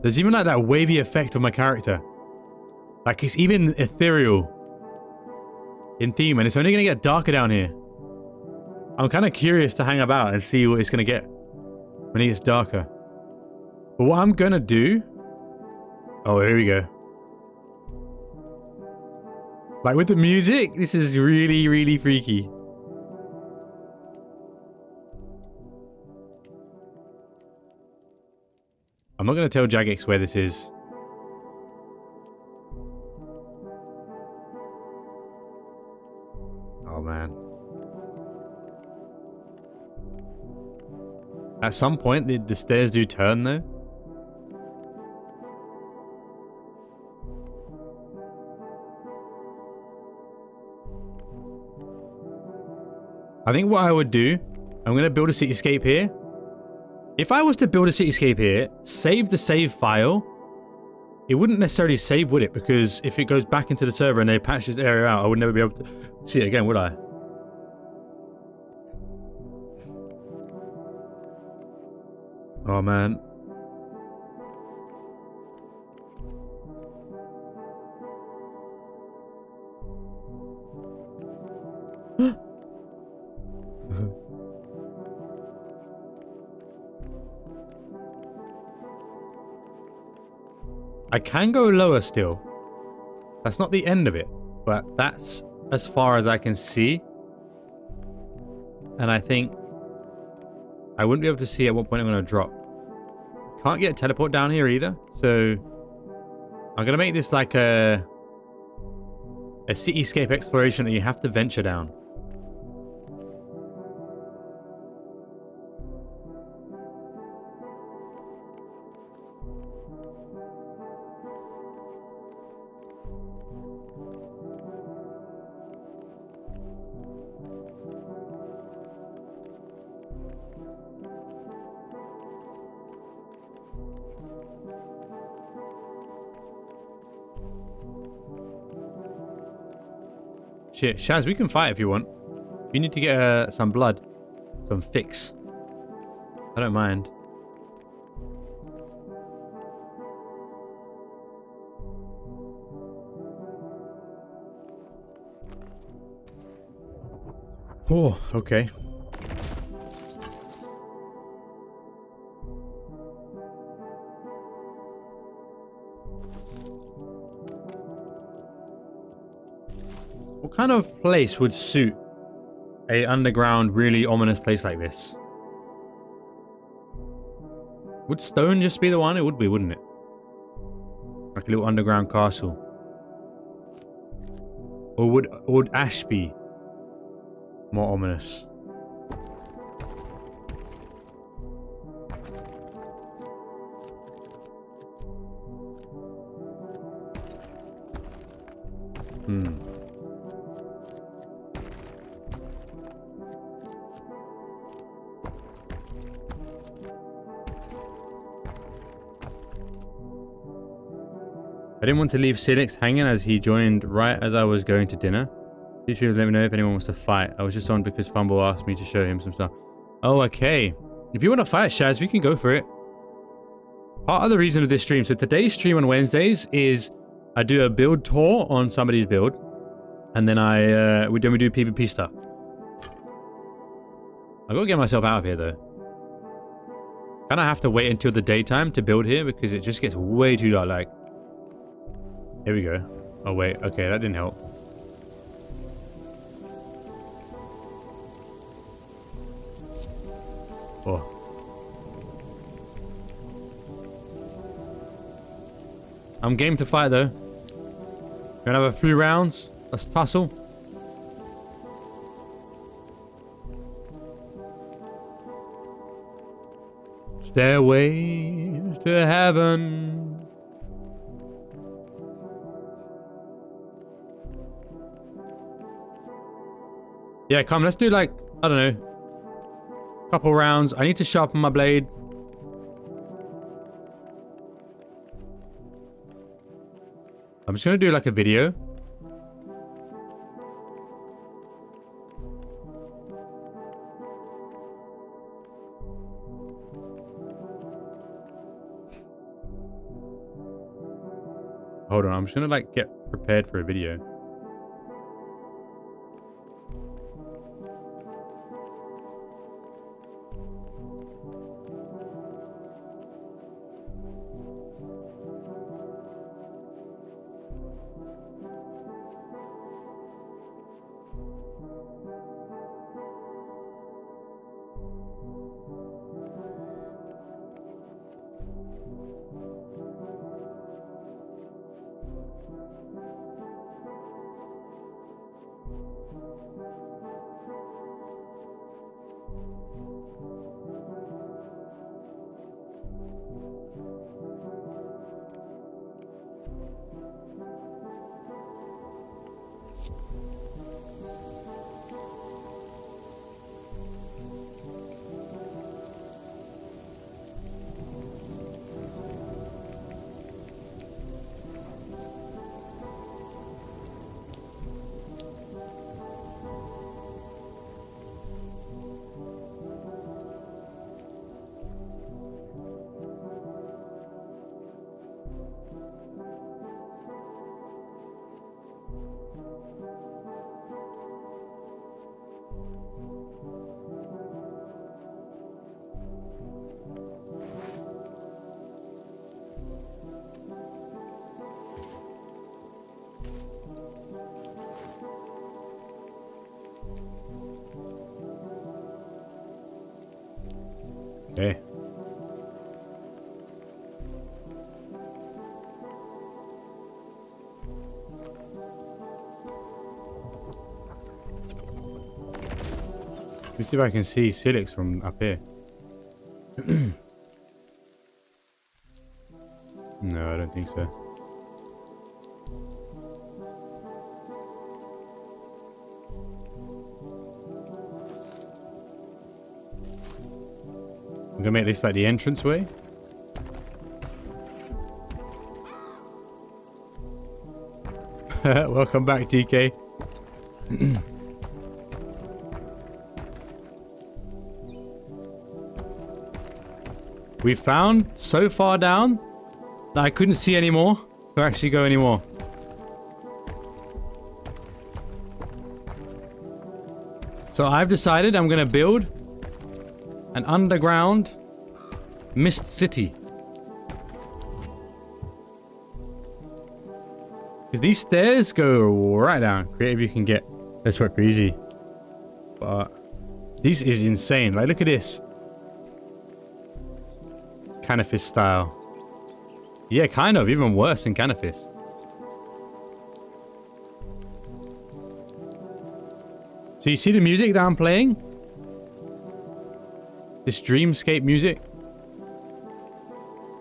There's even like that wavy effect of my character. Like it's even ethereal in theme, and it's only gonna get darker down here. I'm kind of curious to hang about and see what it's gonna get when it gets darker. But what I'm gonna do... Oh, here we go. Like with the music, this is really, really freaky. I'm not going to tell Jagex where this is. Oh, man. At some point, the stairs do turn, though. I think what I would do, I'm going to build a cityscape here. If I was to build a cityscape here, save the save file, it wouldn't necessarily save, would it? Because if it goes back into the server and they patch this area out, I would never be able to see it again, would I? Oh, man. I can go lower still. That's not the end of it, but that's as far as I can see. And I think I wouldn't be able to see at what point I'm going to drop. Can't get a teleport down here either, so I'm going to make this like a cityscape exploration that you have to venture down. Shit, Shaz, we can fight if you want. You need to get some blood. Some fix. I don't mind. Oh, okay. What kind of place would suit a underground, really ominous place like this? Would stone just be the one? It would be, wouldn't it? Like a little underground castle. Or would ash be more ominous? I didn't want to leave Silix hanging as he joined right as I was going to dinner. Please let me know if anyone wants to fight. I was just on because Fumble asked me to show him some stuff. Oh, okay. If you want to fight, Shaz, we can go for it. Part of the reason of this stream. So today's stream on Wednesdays is I do a build tour on somebody's build. And then we do PvP stuff. I've got to get myself out of here, though. Kind of have to wait until the daytime to build here because it just gets way too dark. Like, here we go. Oh, wait. Okay, that didn't help. Oh. I'm game to fight, though. Gonna have a few rounds. Let's tussle. Stairways to heaven. Yeah, come, let's do like, I don't know, couple rounds. I need to sharpen my blade. I'm just gonna do like a video. Hold on, I'm just gonna like get prepared for a video. Okay. Let me see if I can see Silix from up here. No, I don't think so. I'm gonna make this like the entrance way. Welcome back, DK. We found so far down that I couldn't see anymore to actually go anymore. So I've decided I'm gonna build an underground mist city. Because these stairs go right down. Creative you can get. That's quite crazy. But this is insane. Like, look at this. Canifis style. Yeah, kind of. Even worse than Canifis. So you see the music that I'm playing? This dreamscape music?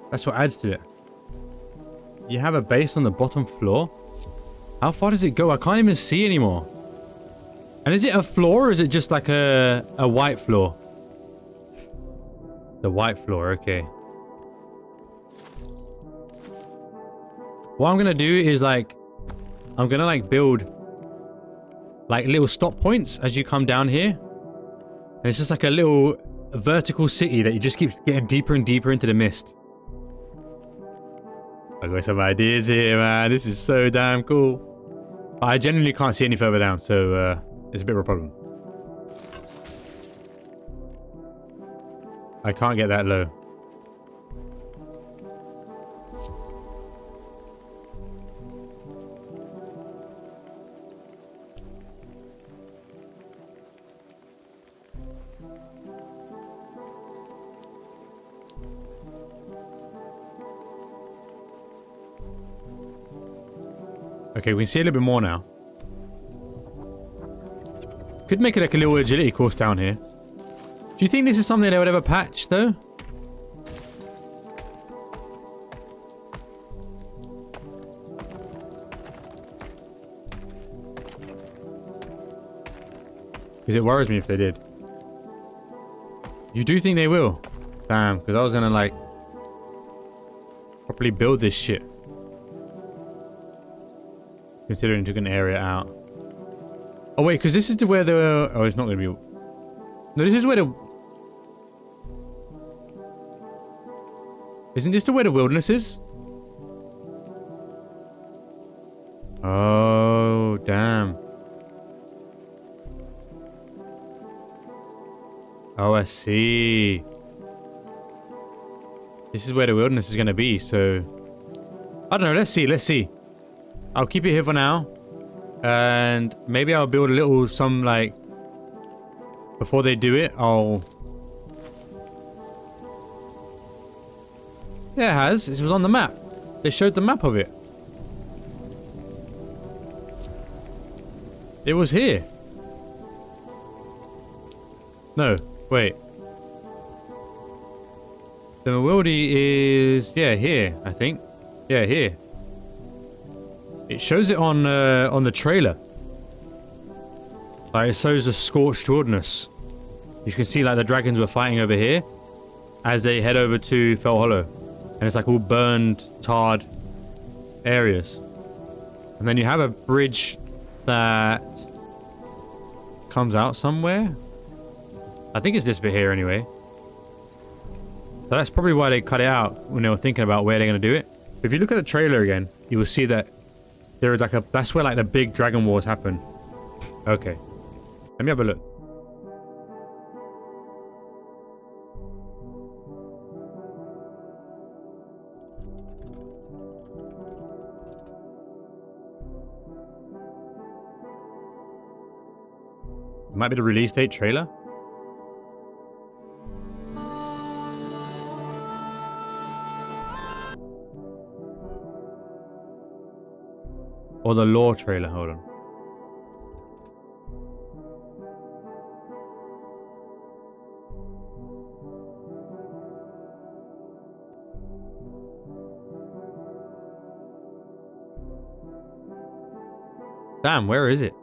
That's what adds to it. You have a base on the bottom floor? How far does it go? I can't even see anymore. And is it a floor or is it just like a white floor? The white floor, okay. What I'm gonna do is like, I'm gonna like build like little stop points as you come down here. And it's just like a little vertical city that you just keep getting deeper and deeper into the mist. I got some ideas here, man. This is so damn cool. I genuinely can't see any further down, so it's a bit of a problem. I can't get that low. Okay, we can see a little bit more now. Could make it like a little agility course down here. Do you think this is something they would ever patch, though? Because it worries me if they did. You do think they will? Damn, because I was gonna like properly build this shit. Considering took an area out. Oh wait, because this is where the... Oh, it's not going to be... No, this is where the... Isn't this where the wilderness is? Oh, damn. Oh, I see. This is where the wilderness is going to be, so... I don't know, let's see, let's see. I'll keep it here for now. And maybe I'll build a little, some like... Before they do it, I'll... Yeah, it has. It was on the map. They showed the map of it. It was here. No, wait. The Mawildi is... Yeah, here, I think. Yeah, here. It shows it on the trailer. Like, it shows the scorched wilderness. You can see, like, the dragons were fighting over here as they head over to Fell Hollow. And it's, like, all burned, tarred areas. And then you have a bridge that comes out somewhere. I think it's this bit here, anyway. So that's probably why they cut it out when they were thinking about where they're going to do it. If you look at the trailer again, you will see that there is like a... That's where like the big dragon wars happen. Okay. Let me have a look. It might be the release date trailer. Or the lore trailer, hold on. Damn, where is it?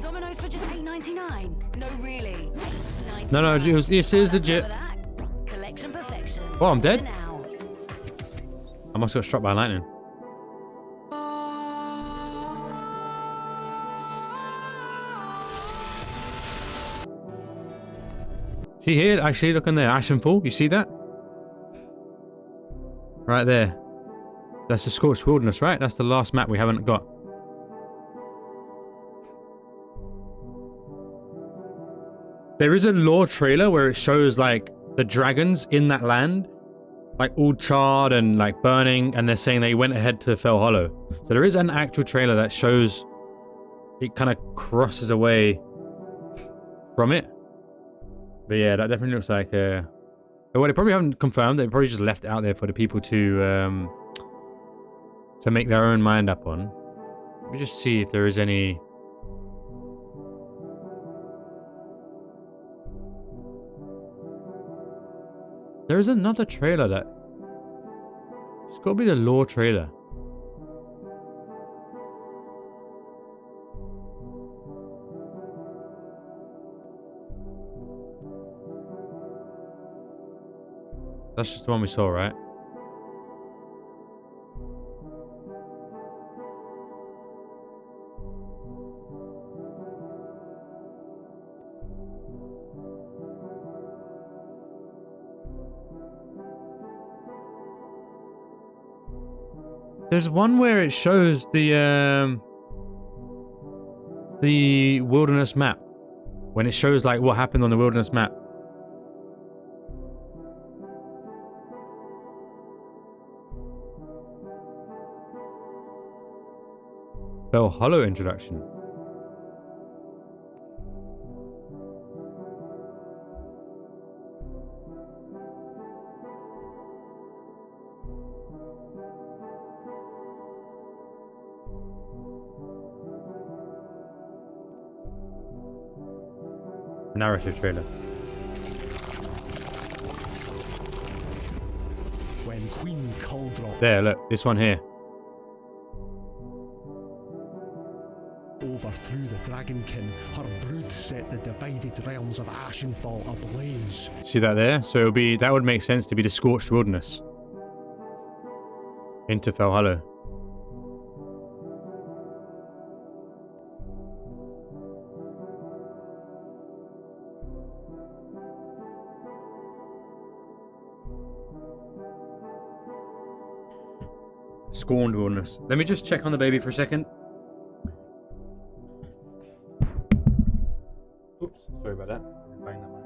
Domino's for just $8.99. No, really. No, it was legit. Collection perfection. Oh, I'm dead? Now. I must have got struck by lightning. See here, actually, look in there, Ashenfall. You see that? Right there. That's the Scorched Wilderness, right? That's the last map we haven't got. There is a lore trailer where it shows like the dragons in that land, like all charred and like burning, and they're saying they went ahead to Fell Hollow. So there is an actual trailer that shows it kind of crosses away from it. But yeah, that definitely looks like well, they probably haven't confirmed. They probably just left it out there for the people to to make their own mind up on. Let me just see if there is any... There is another trailer that... It's got to be the lore trailer. That's just the one we saw, right? There's one where it shows the wilderness map. When it shows like what happened on the wilderness map. Bell Hollow introduction. Narrative trailer. When Queen Cauldron There, look, this one here. overthrew the Dragonkin, her brood set the divided realms of Ashenfall ablaze. See that there? So it'll be, that would make sense to be the scorched wilderness. Into Fell Hollow. Scorned wilderness. Let me just check on the baby for a second. Oops, sorry about that. Bang that one.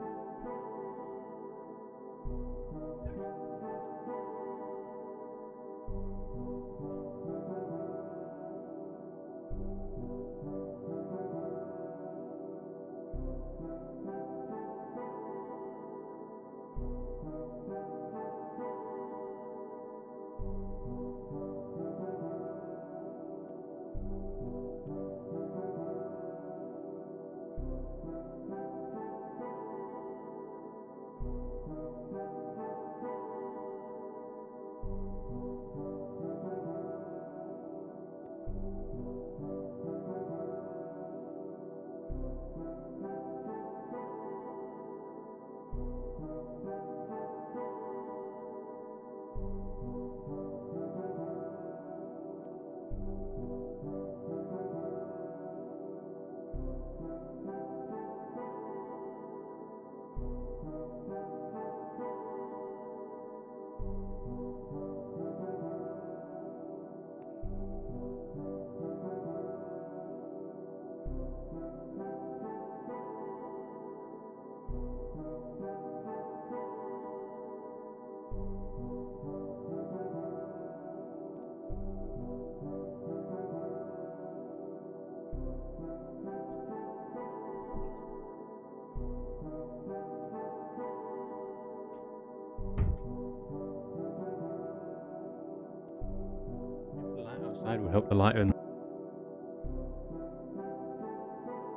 Outside would help the light in.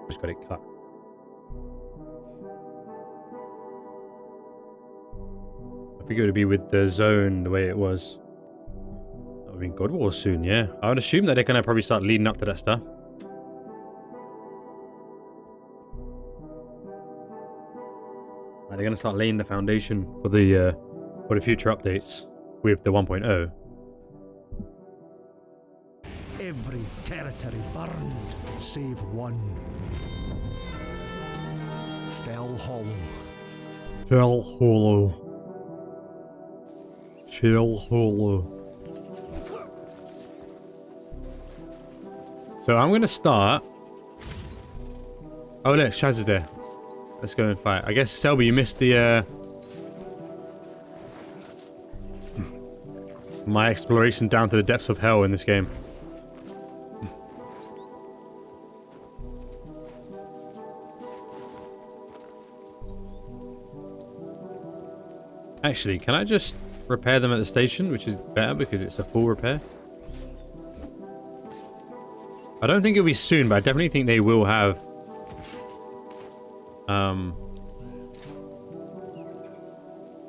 Just got it cut. I figured it would be with the zone the way it was. That would be God Wars soon, yeah. I would assume that they're gonna probably start leading up to that stuff. Like they're gonna start laying the foundation for the future updates with the 1.0. Every territory burned, save one. Fell Hollow. Fell Hollow. Fell Hollow. So I'm gonna start. Oh look, Shaz is there. Let's go and fight. I guess Selby, you missed the my exploration down to the depths of hell in this game. Actually, can I just repair them at the station, which is better because it's a full repair? I don't think it'll be soon, but I definitely think they will have...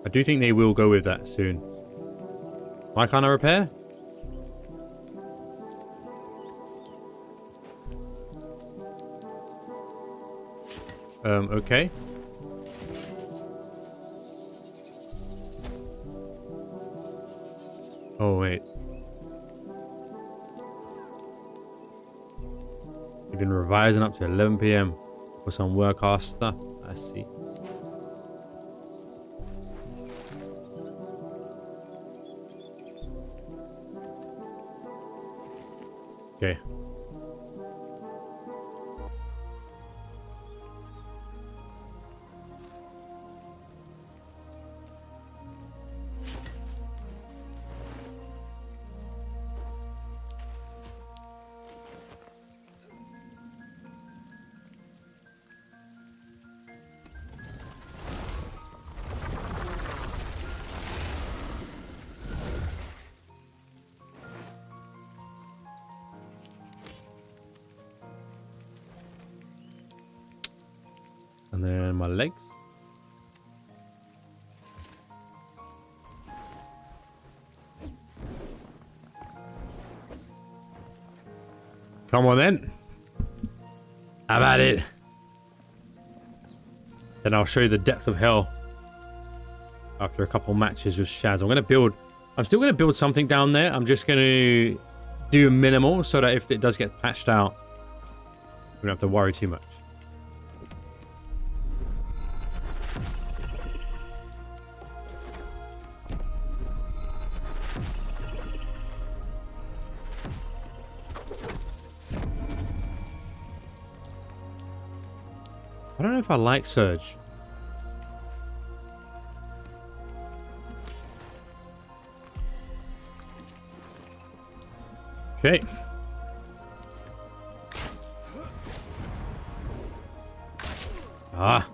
I do think they will go with that soon. Why can't I repair? Okay. Oh, wait. You've been revising up to 11 PM for some workhouse stuff. I see. Okay. And then my legs. Come on then. How about it? Then I'll show you the depth of hell after a couple matches with Shaz. I'm still gonna build something down there. I'm just gonna do a minimal so that if it does get patched out, we don't have to worry too much. I don't know if I like Surge. Okay. Ah.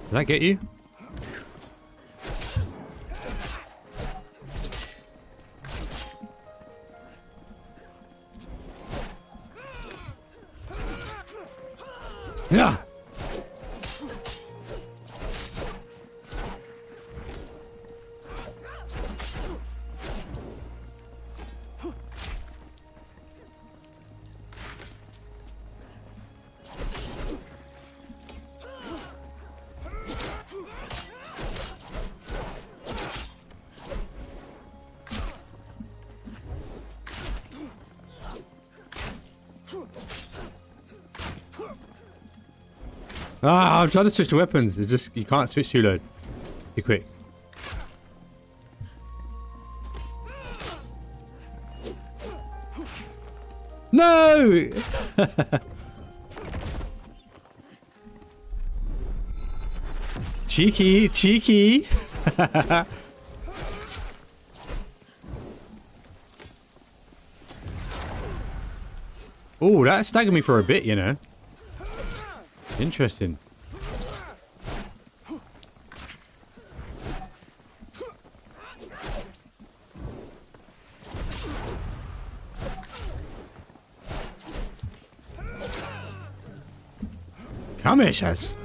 Did that get you? Yeah. Ah, I'm trying to switch to weapons. It's just, you can't switch too low. Too quick. No! Cheeky, cheeky. Oh, that staggered me for a bit, you know. Interesting. Come here, Shaz.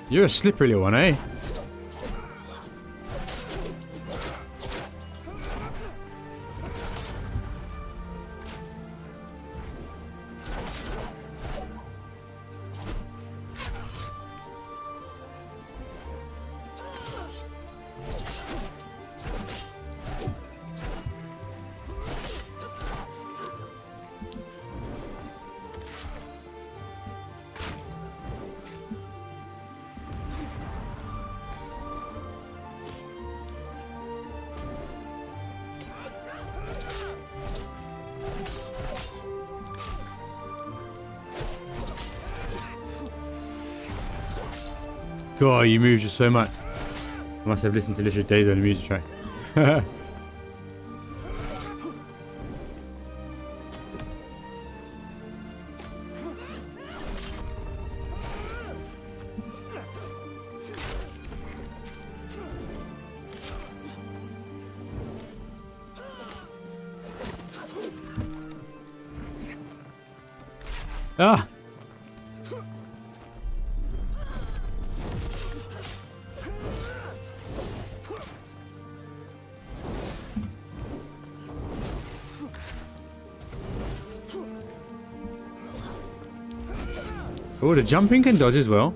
You're a slippery little one, eh? God, you move just so much. I must have listened to literally days on the music track. Ah! Oh, the jumping can dodge as well.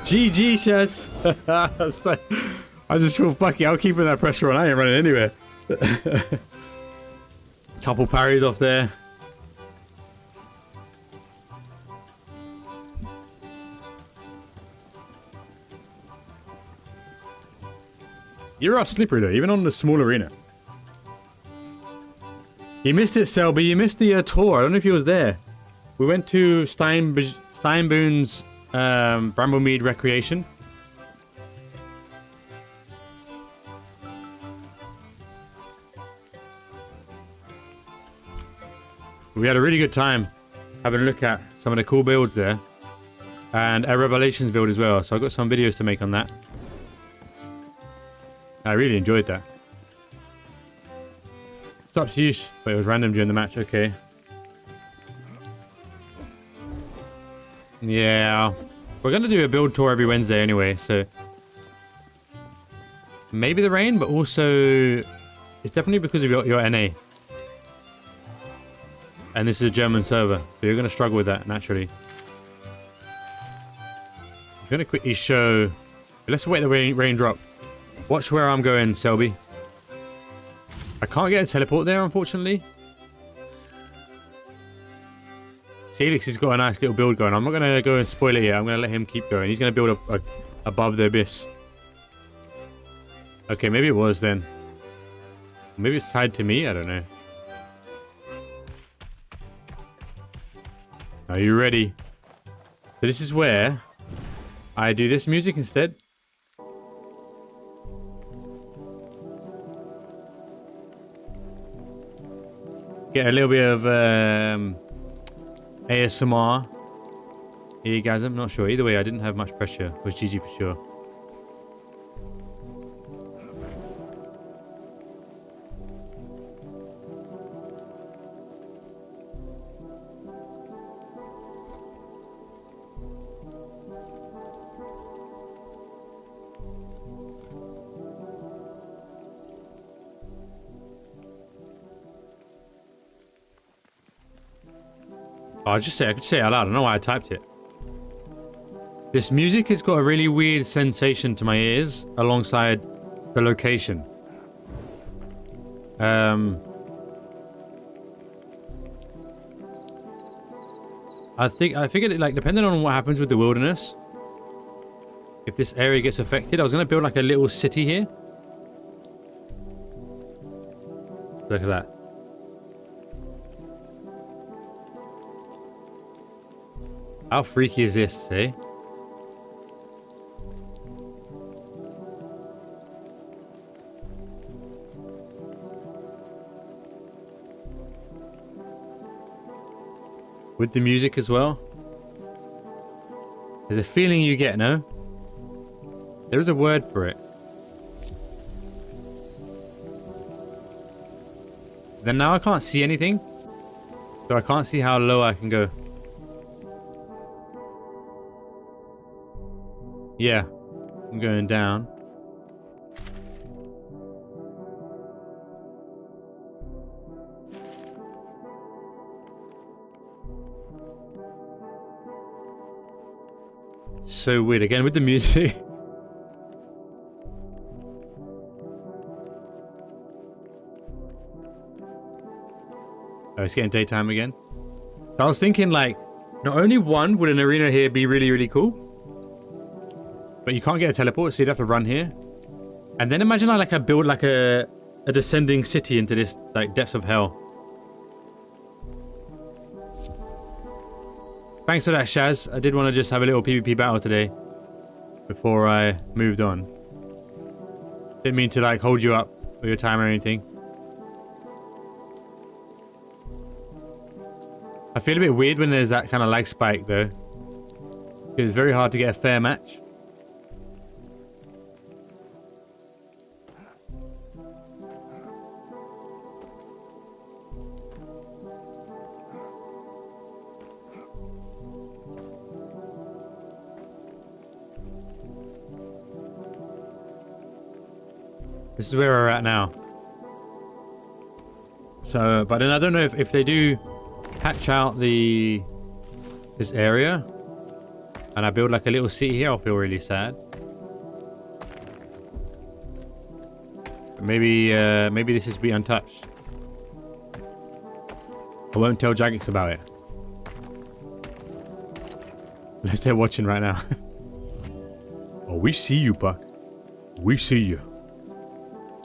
GG, Shaz. I just feel fuck it. I'll keep that pressure on. I ain't running anywhere. Couple parries off there. You're a slippery though, even on the small arena. You missed it, Selby. You missed the tour. I don't know if you was there. We went to Steinboon's Bramblemead Recreation. We had a really good time having a look at some of the cool builds there. And a Revelations build as well. So I've got some videos to make on that. I really enjoyed that. It's up to you, but it was random during the match. Okay. Yeah. We're going to do a build tour every Wednesday anyway, so... Maybe the rain, but also... It's definitely because of your NA. And this is a German server, so you're going to struggle with that, naturally. I'm going to quickly show... Let's wait the rain drop. Watch where I'm going, Selby. I can't get a teleport there, unfortunately. Felix has got a nice little build going. I'm not going to go and spoil it yet. I'm going to let him keep going. He's going to build up above the abyss. Okay, maybe it was then. Maybe it's tied to me. I don't know. Are you ready? So this is where I do this music instead. Get a little bit of ASMR. Here, guys, I'm not sure. Either way, I didn't have much pressure. It was GG for sure. Oh, I could say it out loud. I don't know why I typed it. This music has got a really weird sensation to my ears alongside the location. I figured it, like, depending on what happens with the wilderness, if this area gets affected, I was gonna build like a little city here. Look at that. How freaky is this, eh? With the music as well. There's a feeling you get, no? There is a word for it. Then now I can't see anything. So I can't see how low I can go. Yeah. I'm going down. So weird. Again with the music. Oh, it's getting daytime again. So I was thinking, like, not only one, would an arena here be really, really cool? But you can't get a teleport, so you'd have to run here. And then imagine I build like a descending city into this like depths of hell. Thanks for that, Shaz. I did want to just have a little PvP battle today before I moved on. Didn't mean to like hold you up with your time or anything. I feel a bit weird when there's that kind of lag spike though. It's very hard to get a fair match. This is where we're at now. So, but then I don't know if they do patch out this area and I build like a little city here, I'll feel really sad. But maybe this is be untouched. I won't tell Jagex about it. Unless they're watching right now. Oh, we see you, Buck. We see you.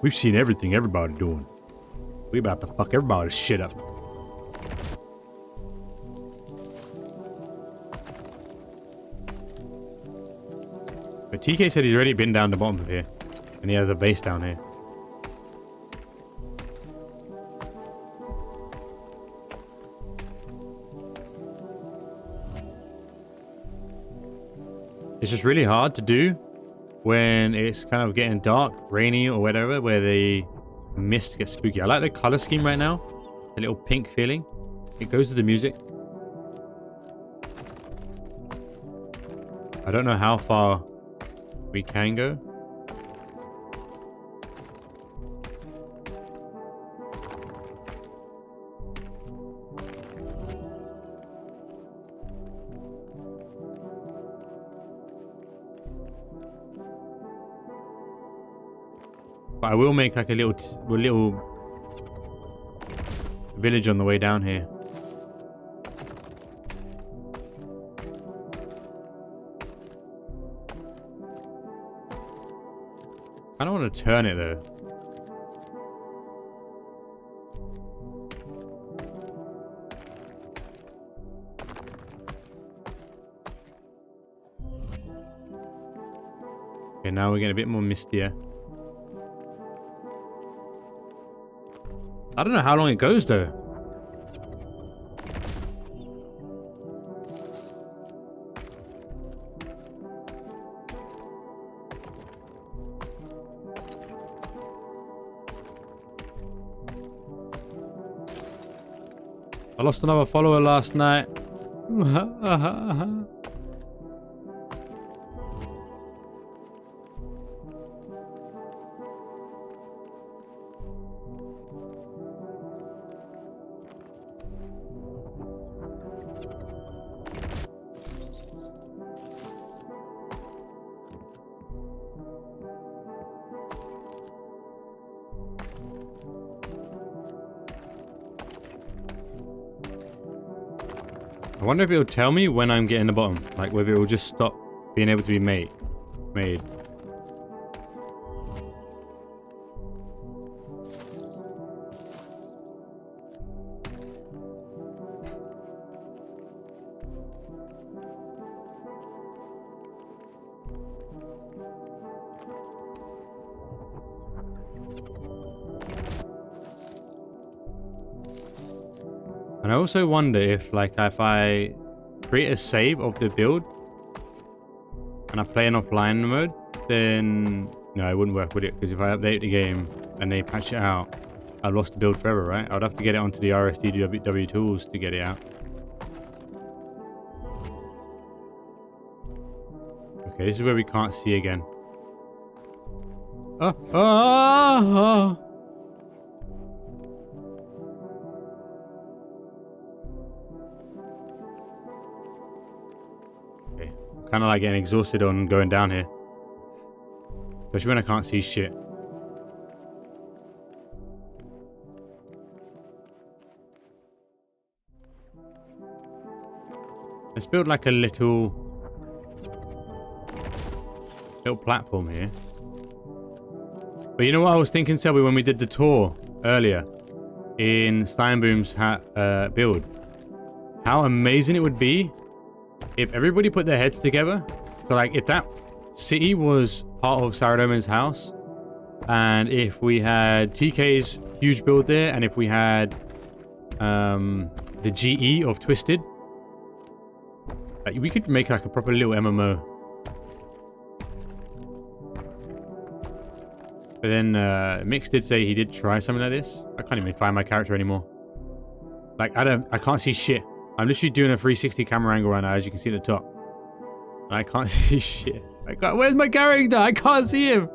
We've seen everything everybody doing. We about to fuck everybody's shit up. But TK said he's already been down the bottom of here. And he has a base down here. It's just really hard to do when it's kind of getting dark, rainy or whatever, where the mist gets spooky. I like the color scheme right now. The little pink feeling. It goes with the music. I don't know how far we can go. But I will make like a little village on the way down here. I don't want to turn it though. Okay, now we're getting a bit more mistier. I don't know how long it goes though. I lost another follower last night. I wonder if it'll tell me when I'm getting the bottom. Like whether it will just stop being able to be made. And I also wonder if, like, if I create a save of the build and I play in offline mode, then no, it wouldn't work, would it? Because if I update the game and they patch it out, I've lost the build forever, right? I would have to get it onto the RSDW tools to get it out. Okay, this is where we can't see again. Oh. Okay, I'm kind of like getting exhausted on going down here. Especially when I can't see shit. Let's build like a little platform here. But you know what I was thinking, Selby, when we did the tour earlier in Steinboom's build? How amazing it would be if everybody put their heads together. So like if that city was part of Saradomin's house, and if we had TK's huge build there, and if we had the GE of Twisted, like, we could make like a proper little MMO. But then Mix did say he did try something like this. I can't even find my character anymore. Like I can't see shit. I'm literally doing a 360 camera angle right now, as you can see at the top. And I can't see shit. Where's my character? I can't see him.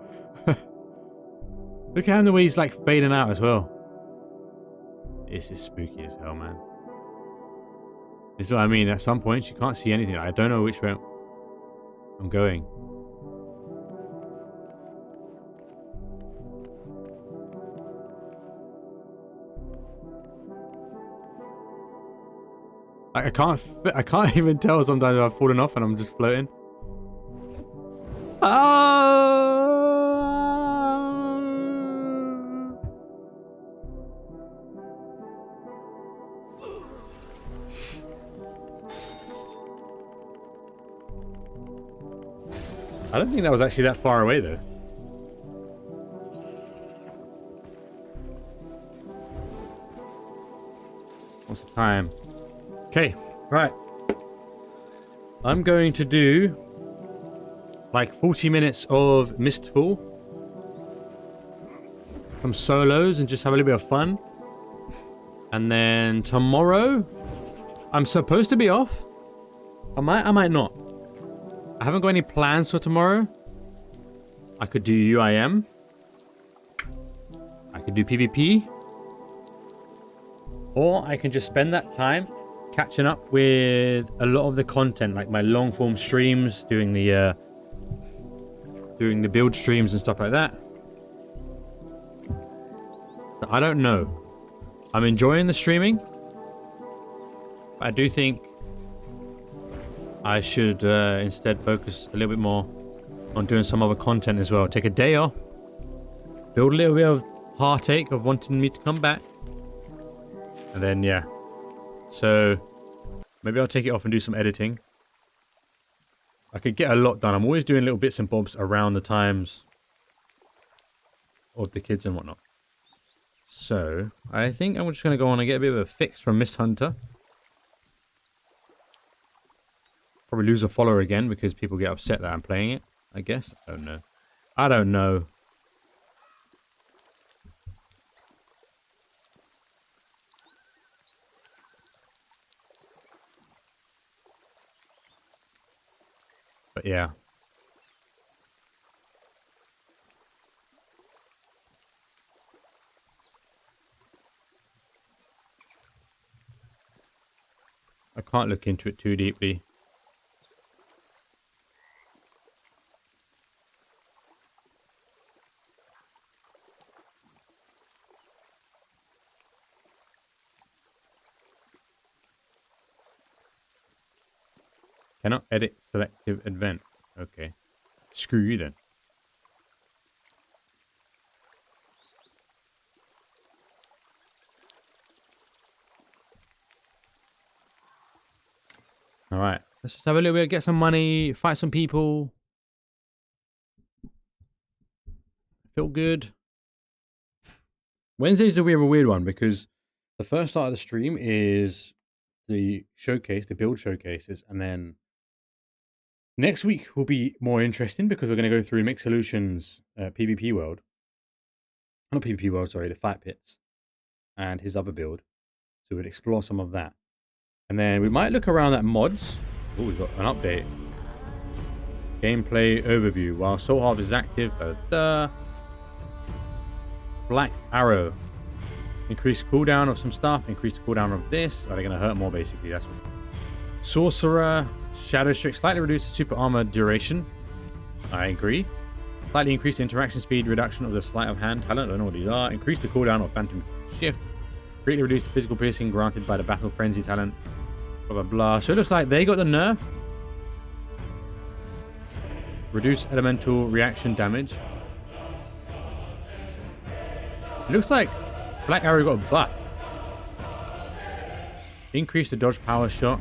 Look at him, the way he's like fading out as well. This is spooky as hell, man. This is what I mean. At some points you can't see anything. I don't know which way I'm going. I can't even tell sometimes if I've fallen off and I'm just floating. I don't think that was actually that far away though. What's the time? Okay, right. I'm going to do like 40 minutes of Mistfall, some solos, and just have a little bit of fun. And then tomorrow, I'm supposed to be off. I might not. I haven't got any plans for tomorrow. I could do UIM. I could do PvP. Or I can just spend that time catching up with a lot of the content, like my long form streams, doing the build streams and stuff like that. I don't know. I'm enjoying the streaming, but I do think I should instead focus a little bit more on doing some other content as well. Take a day off, build a little bit of heartache of wanting me to come back, and then yeah. So maybe I'll take it off and do some editing. I could get a lot done. I'm always doing little bits and bobs around the times of the kids and whatnot. So I think I'm just going to go on and get a bit of a fix from Miss Hunter. Probably lose a follower again because people get upset that I'm playing it, I guess. I don't know. I don't know. But yeah. I can't look into it too deeply. Cannot edit selective event. Okay. Screw you then. Alright. Let's just have a little bit, get some money, fight some people. Feel good. Wednesday's a weird one because The first start of the stream is the showcase, the build showcases, and then next week will be more interesting because we're going to go through Mix Solutions PvP world. Not PvP world, sorry, the Fight Pits and his other build. So we'll explore some of that. And then we might look around at mods. Oh, we've got an update. Gameplay overview. While Soul Harvest is active, Black Arrow. Increased cooldown of some stuff. Increased cooldown of this. Are they going to hurt more, basically? That's what. Sorcerer. Shadow Strike. Slightly reduced super armor duration. I agree. Slightly increased interaction speed. Reduction of the sleight of hand talent. I don't know what these are. Increased the cooldown of Phantom Shift. Greatly reduced the physical piercing granted by the Battle Frenzy talent. Blah, blah, blah. So it looks like they got the nerf. Reduce elemental reaction damage. It looks like Black Arrow got a butt. Increase the dodge power shot.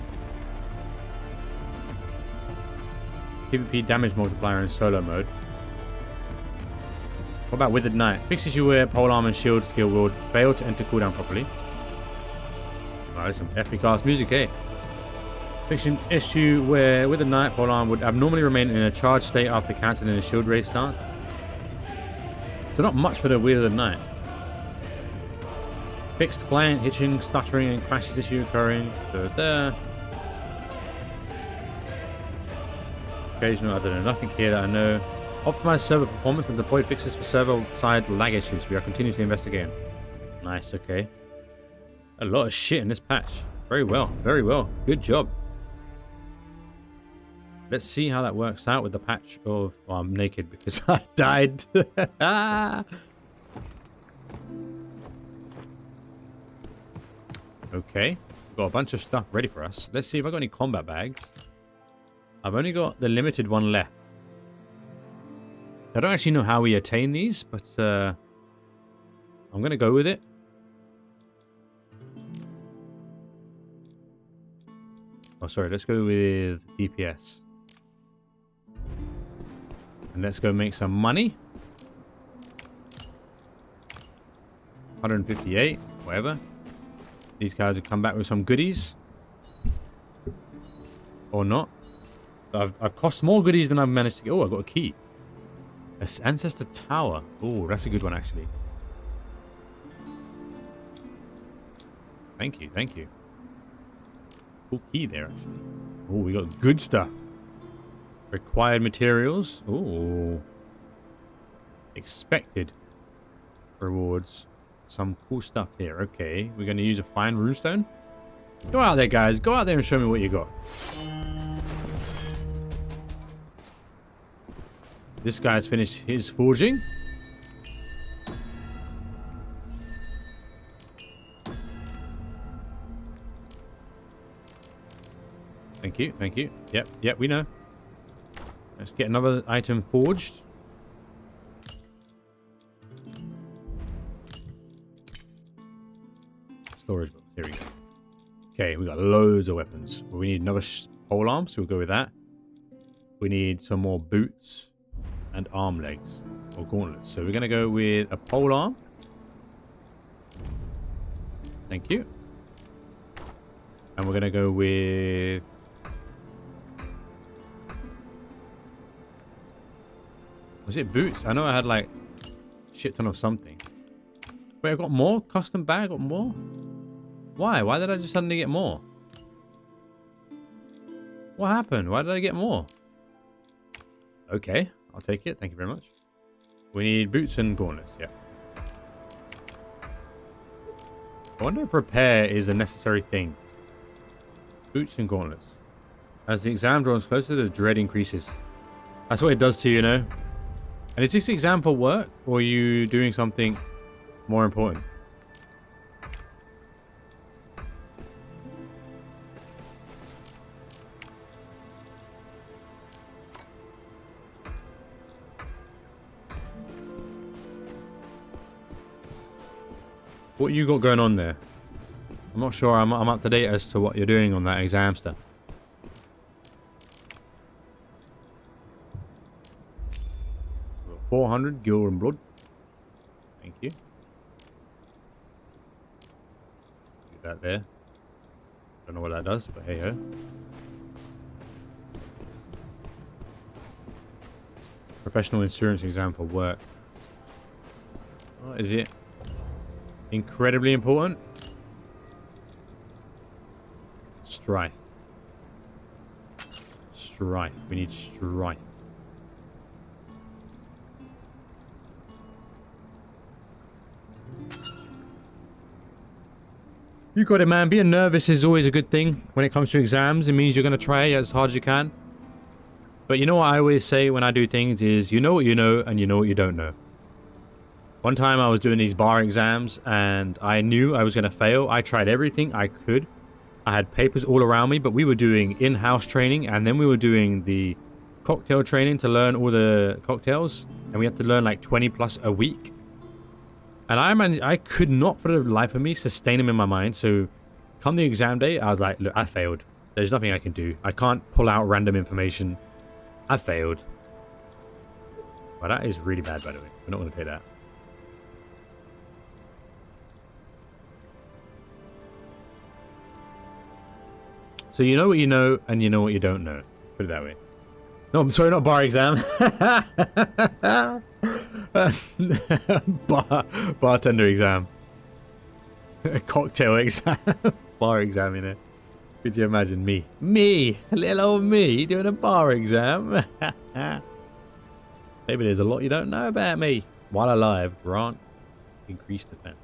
PvP damage multiplier in solo mode. What about Withered Knight? Fixes you where polearm and shield skill will fail to enter cooldown properly. Alright, some epic ass music, eh? Fixing issue where Withered Knight polearm would abnormally remain in a charged state after cancelling a shield race start. So not much for the Withered Knight. Fixed client hitching, stuttering, and crashes issue occurring. So there. Occasional, I don't know, nothing here that I know. Optimize server performance and deploy fixes for server-side lag issues. We are continuously investigating. Nice, okay. A lot of shit in this patch. Very well, very well. Good job. Let's see how that works out with the patch of... Oh, I'm naked because I died. Okay. We've got a bunch of stuff ready for us. Let's see if I got any combat bags. I've only got the limited one left. I don't actually know how we attain these, but I'm going to go with it. Oh, sorry. Let's go with DPS. And let's go make some money. 158, whatever. These guys have come back with some goodies. Or not. I've cost more goodies than I've managed to get. Oh, I got a key. Ancestor Tower. Oh, that's a good one, actually. Thank you, thank you. Cool key there, actually. Oh, we got good stuff. Required materials. Oh. Expected rewards. Some cool stuff here. Okay, we're going to use a fine runestone. Go out there, guys. Go out there and show me what you got. This guy's finished his forging. Thank you, thank you. Yep, we know. Let's get another item forged. Storage box, here we go. Okay, we got loads of weapons. We need another polearm, so we'll go with that. We need some more boots. And arm legs or gauntlets. So we're going to go with a polearm. Thank you. And we're going to go with... Was it boots? I know I had like a shit ton of something. Wait, I got more? Custom bag? I got more? Why? Why did I just suddenly get more? What happened? Why did I get more? Okay. I'll take it. Thank you very much. We need boots and gauntlets. Yeah. I wonder if repair is a necessary thing. Boots and gauntlets. As the exam draws closer, the dread increases. That's what it does to you, you know? And is this exam for work? Or are you doing something more important? What you got going on there? I'm not sure I'm up to date as to what you're doing on that exam stuff. Got 400 gil and blood. Thank you. that there. Don't know what that does, but hey ho. Professional insurance exam for work. Oh, is it incredibly important? Strife. Strife. We need strife. You got it, man. Being nervous is always a good thing when it comes to exams. It means you're going to try as hard as you can. But you know what I always say when I do things is, you know what you know and you know what you don't know. One time I was doing these bar exams and I knew I was going to fail. I tried everything I could. I had papers all around me, but we were doing in-house training and then we were doing the cocktail training to learn all the cocktails. And we had to learn like 20 plus a week. And I could not for the life of me sustain them in my mind. So come the exam day, I was like, look, I failed. There's nothing I can do. I can't pull out random information. I failed. But that is really bad, by the way. We're not going to take that. So you know what you know, and you know what you don't know. Put it that way. No, I'm sorry, not bar exam. Bartender exam. Cocktail exam. Bar exam, you know. Could you imagine me? Me! Little old me doing a bar exam. Maybe there's a lot you don't know about me. While alive, grant increased defense.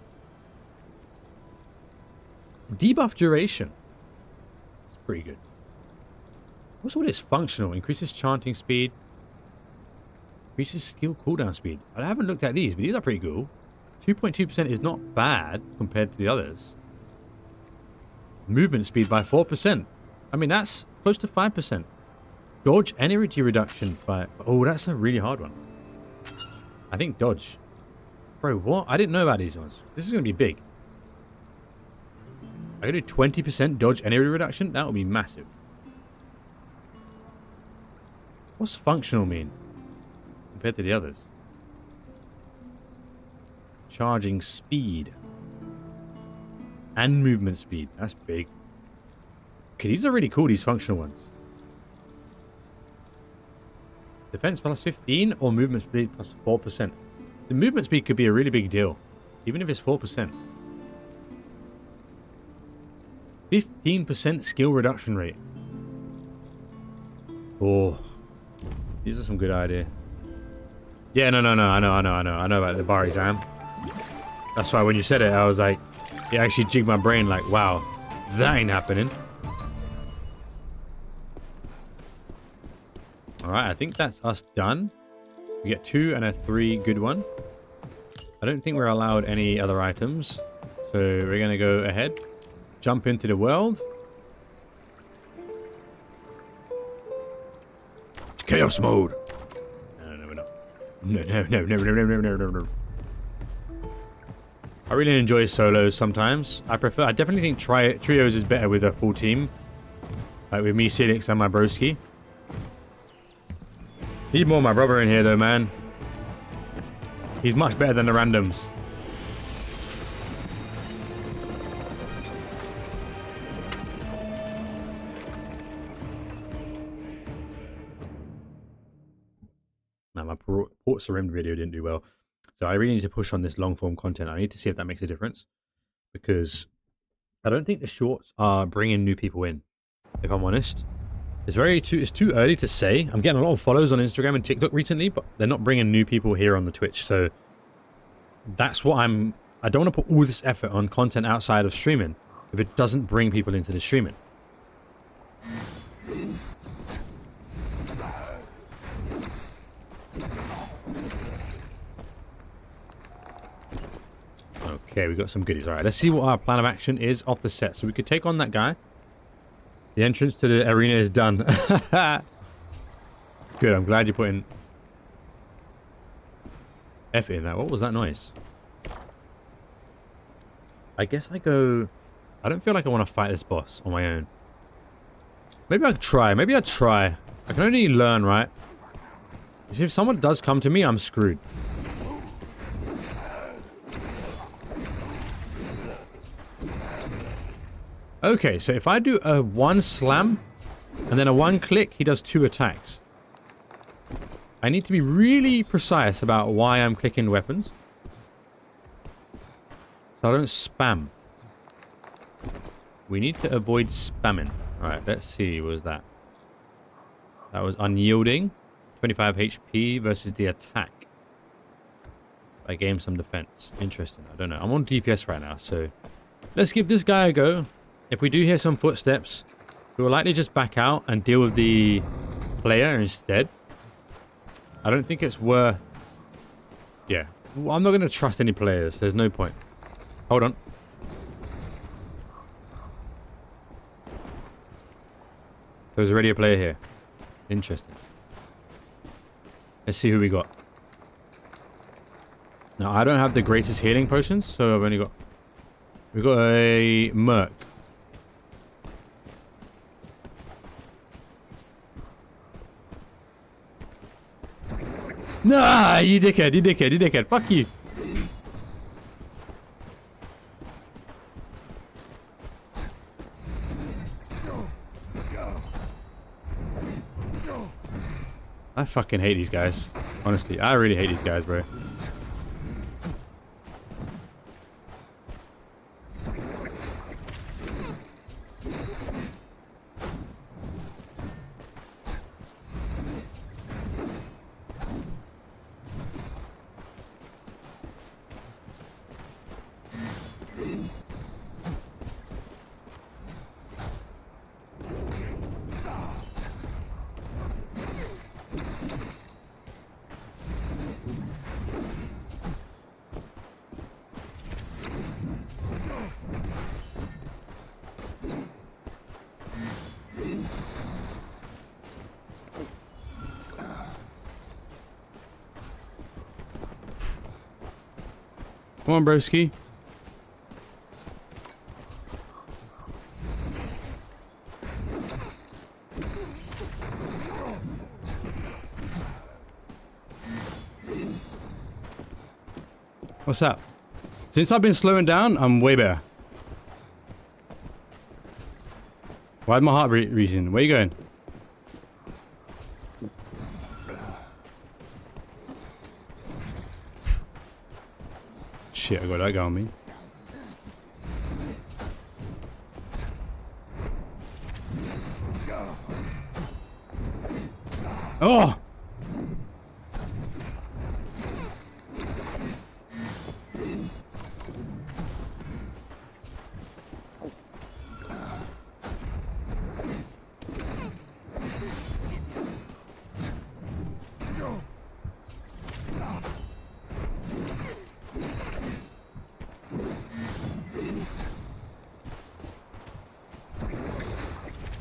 Debuff duration. It's pretty good. What's all this functional? Increases chanting speed. Increases skill cooldown speed. I haven't looked at these, but these are pretty cool. 2.2% is not bad compared to the others. Movement speed by 4%. I mean, that's close to 5%. Dodge energy reduction by... Oh, that's a really hard one. I think dodge. Bro, what? I didn't know about these ones. This is going to be big. I could do 20% dodge energy reduction? That would be massive. What's functional mean compared to the others? Charging speed. And movement speed. That's big. Okay, these are really cool, these functional ones. Defense plus 15 or movement speed plus 4%. The movement speed could be a really big deal. Even if it's 4%. 15% skill reduction rate. Oh. These are some good ideas. Yeah, no. I know about the bar exam. That's why when you said it, I was like, it actually jigged my brain like, wow, that ain't happening. Alright, I think that's us done. We get 2 and a 3 good one. I don't think we're allowed any other items. So we're going to go ahead. Jump into the world. It's chaos mode. No, we're not. No. I really enjoy solos sometimes. I definitely think trios is better with a full team. Like with me, Silix, and my broski. Need more of my brother in here though, man. He's much better than the randoms. Now, my Port Sarim video didn't do well. So I really need to push on this long form content. I need to see if that makes a difference. Because I don't think the shorts are bringing new people in. If I'm honest. It's too early to say. I'm getting a lot of follows on Instagram and TikTok recently, but they're not bringing new people here on the Twitch. So that's what I don't want to put all this effort on content outside of streaming if it doesn't bring people into the streaming. Okay, we got some goodies. All right, let's see what our plan of action is off the set. So we could take on that guy. The entrance to the arena is done. Good, I'm glad you're putting F in that. What was that noise? I guess I go... I don't feel like I want to fight this boss on my own. Maybe I'll try. Maybe I'll try. I can only learn, right? You see, if someone does come to me, I'm screwed. Okay, so if I do a 1 slam and then a 1 click, he does 2 attacks. I need to be really precise about why I'm clicking weapons, so I don't spam. We need to avoid spamming. Alright, let's see. What was that? That was unyielding. 25 HP versus the attack. I gained some defense. Interesting. I don't know. I'm on DPS right now, so let's give this guy a go. If we do hear some footsteps, we will likely just back out and deal with the player instead. I don't think it's worth... Yeah. Well, I'm not going to trust any players. There's no point. Hold on. There's already a player here. Interesting. Let's see who we got. Now, I don't have the greatest healing potions, so I've only got... We've got a Merc. Nah, you dickhead, you dickhead, you dickhead. Fuck you. I fucking hate these guys. Honestly, I really hate these guys, bro. Come on, broski. What's up? Since I've been slowing down, I'm way better. Why'd my heart reason? Where you going? Shit, I got that guy on me. Oh!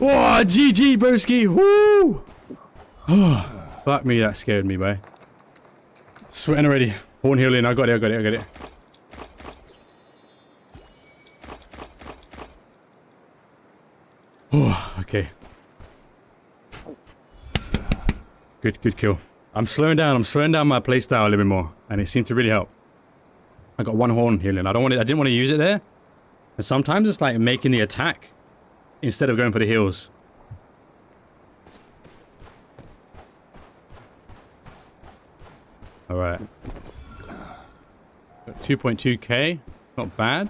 Whoa, GG, broski! Woo! Oh, fuck me, that scared me, boy. Sweating already. Horn healing, I got it, I got it, I got it. Oh, okay. Good kill. I'm slowing down my playstyle a little bit more, and it seemed to really help. I got 1 horn healing. I didn't want to use it there. And sometimes it's like making the attack instead of going for the heals. Alright. Got 2.2k. Not bad.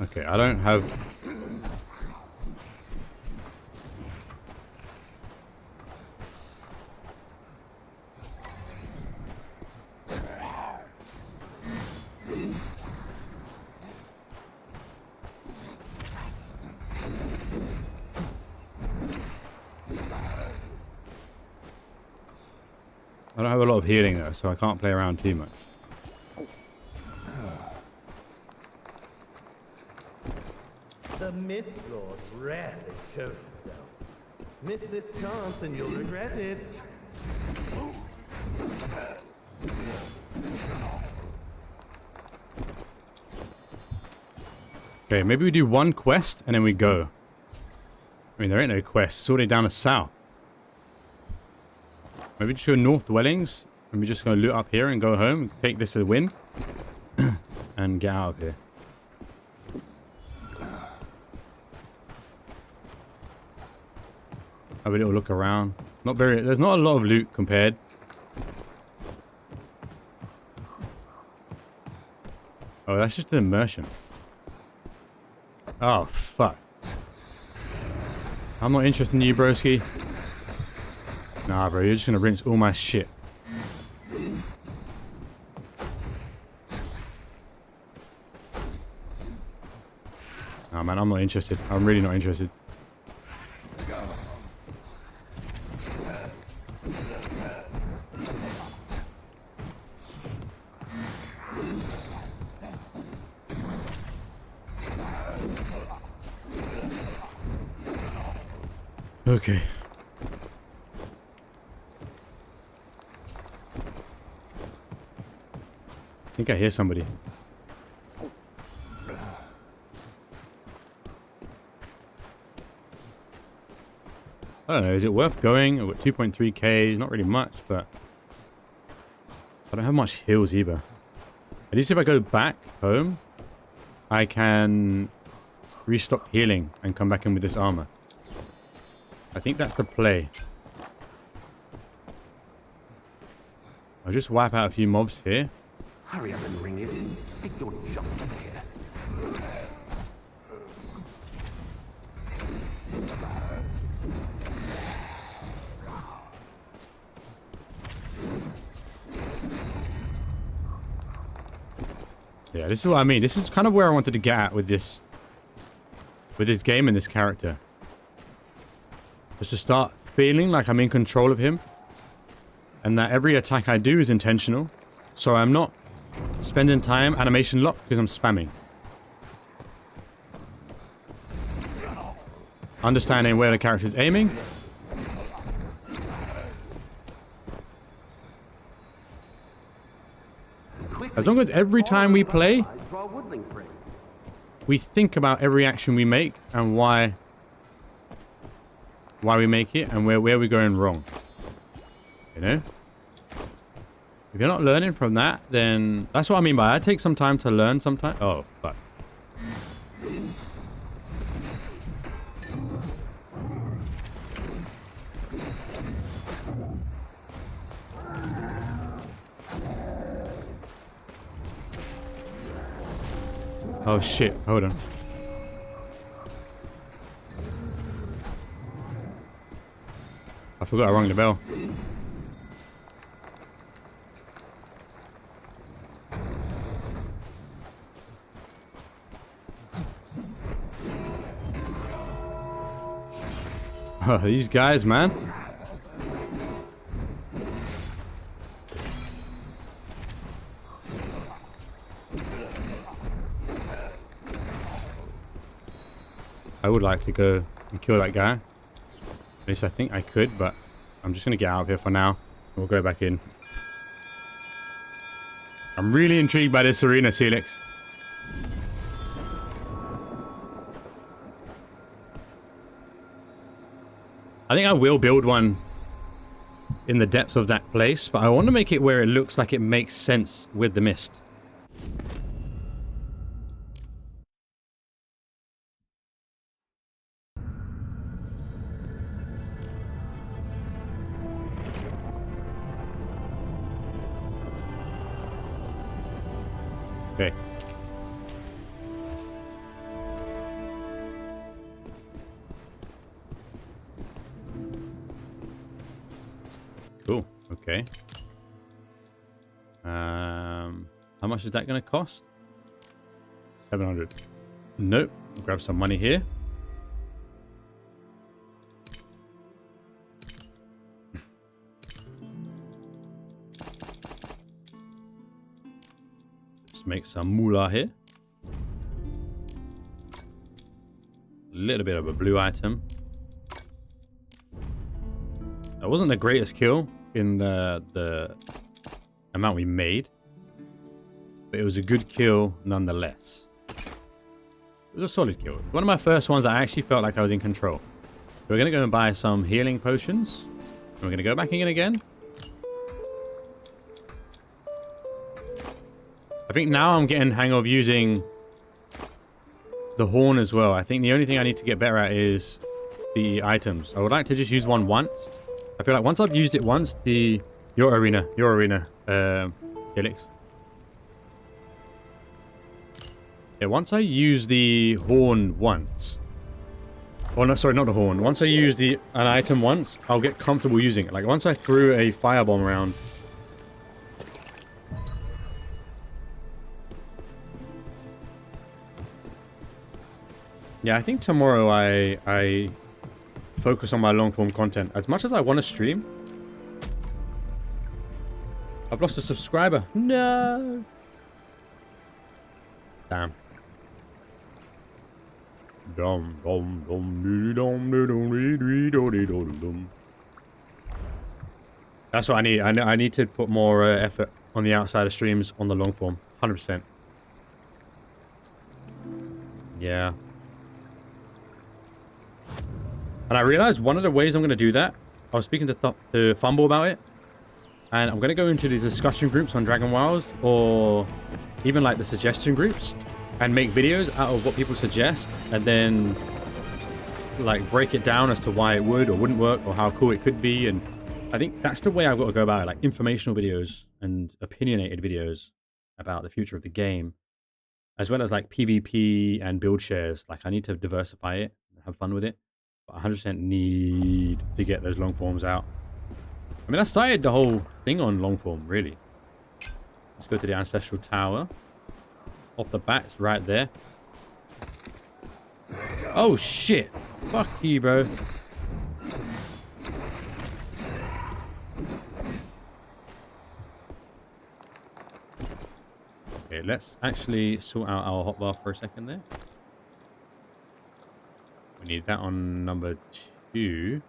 Okay, I don't have... I don't have a lot of healing though, so I can't play around too much. The Mist Lord rarely shows himself. Miss this chance and you'll regret it. Okay, maybe we do 1 quest and then we go. I mean, there ain't no quest. It's already down to south. Maybe just go north dwellings And we're just going to loot up here and go home. Take this as a win. And get out of here. Have a little look around. There's not a lot of loot compared. Oh, that's just an immersion. Oh, fuck. I'm not interested in you, broski. Nah, bro, you're just gonna rinse all my shit. Nah, man, I'm not interested. I'm really not interested. Okay. I think I hear somebody. I don't know, is it worth going? I've got 2.3k, not really much, but I don't have much heals either. At least if I go back home, I can restock healing and come back in with this armor. I think that's the play. I'll just wipe out a few mobs here. Hurry up and ring it. Take your jump here. Yeah, this is what I mean. This is kind of where I wanted to get at with this game and this character. Just to start feeling like I'm in control of him. And that every attack I do is intentional. So I'm not spending time animation lock because I'm spamming. Understanding where the character is aiming. As long as every time we play, we think about every action we make and why we make it and where we're going wrong. You know? If you're not learning from that, then that's what I mean by I take some time to learn sometimes. Oh, fuck. Oh shit, hold on. I forgot I rang the bell. Oh, these guys, man. I would like to go and kill that guy. At least I think I could, but I'm just going to get out of here for now. We'll go back in. I'm really intrigued by this arena, Celix. I think I will build one in the depths of that place, but I want to make it where it looks like it makes sense with the mist. Okay. Cool. Okay. How much is that going to cost? 700. Nope. Grab some money here. Just make some moolah here. A little bit of a blue item. That wasn't the greatest kill in the amount we made, but it was a good kill nonetheless. It was a solid kill. One of my first ones I actually felt like I was in control. We're going to go and buy some healing potions. And we're going to go back in again. I think now I'm getting hang of using the horn as well. I think the only thing I need to get better at is the items. I would like to just use one once. I feel like once I've used it once, your arena, Felix. Yeah, once I use the horn once. Oh no, sorry, not the horn. Once I use an item once, I'll get comfortable using it. Like once I threw a firebomb around. Yeah, I think tomorrow I focus on my long form content. As much as I want to stream. I've lost a subscriber. No. Damn. That's what I need. I need to put more effort on the outside of streams on the long form. 100%. Yeah. And I realized one of the ways I'm going to do that, I was speaking to Fumble about it, and I'm going to go into the discussion groups on Dragon Wild, or even like the suggestion groups, and make videos out of what people suggest, and then like break it down as to why it would or wouldn't work, or how cool it could be. And I think that's the way I've got to go about it, like informational videos and opinionated videos about the future of the game, as well as like PvP and build shares. Like I need to diversify it, have fun with it. But 100% need to get those long forms out. I mean, I started the whole thing on long form, really. Let's go to the Ancestral Tower. Off the bat, it's right there. Oh, shit. Fuck you, bro. Okay, let's actually sort out our hotbar for a second there. We need that on number 2.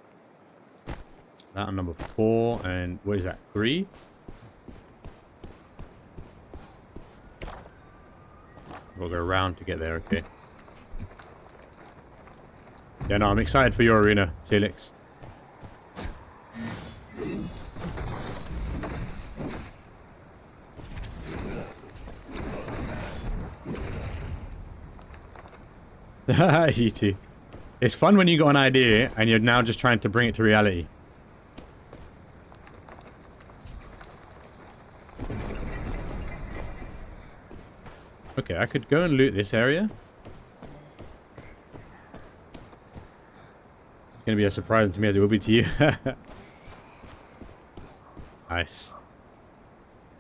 That on number 4. And what is that? 3? We'll go around to get there, okay. Yeah, no, I'm excited for your arena, Felix. You too. It's fun when you got an idea and you're now just trying to bring it to reality. Okay, I could go and loot this area. It's going to be as surprising to me as it will be to you. Nice.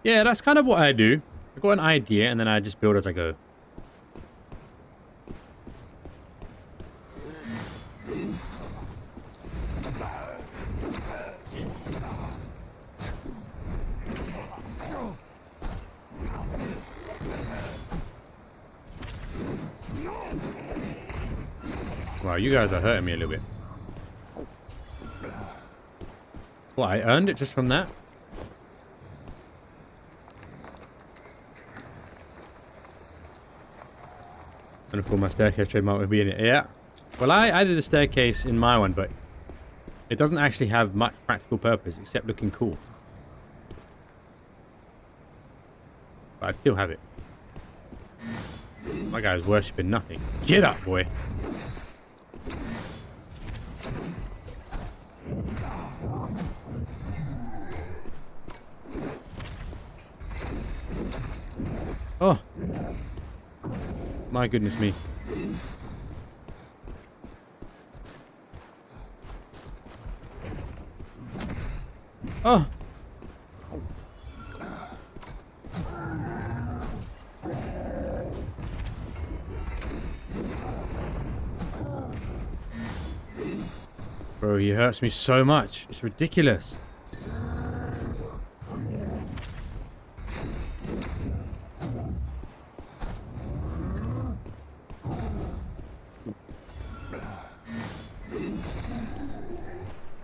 Yeah, that's kind of what I do. I got an idea and then I just build as I go. Wow, you guys are hurting me a little bit. Well, I earned it just from that. I'm gonna pull my staircase trademark with me in it. Yeah. Well, I did the staircase in my one, but it doesn't actually have much practical purpose except looking cool. But I'd still have it. My guy's worshipping nothing. Get up, boy. Oh. My goodness me. Oh. Bro, he hurts me so much. It's ridiculous.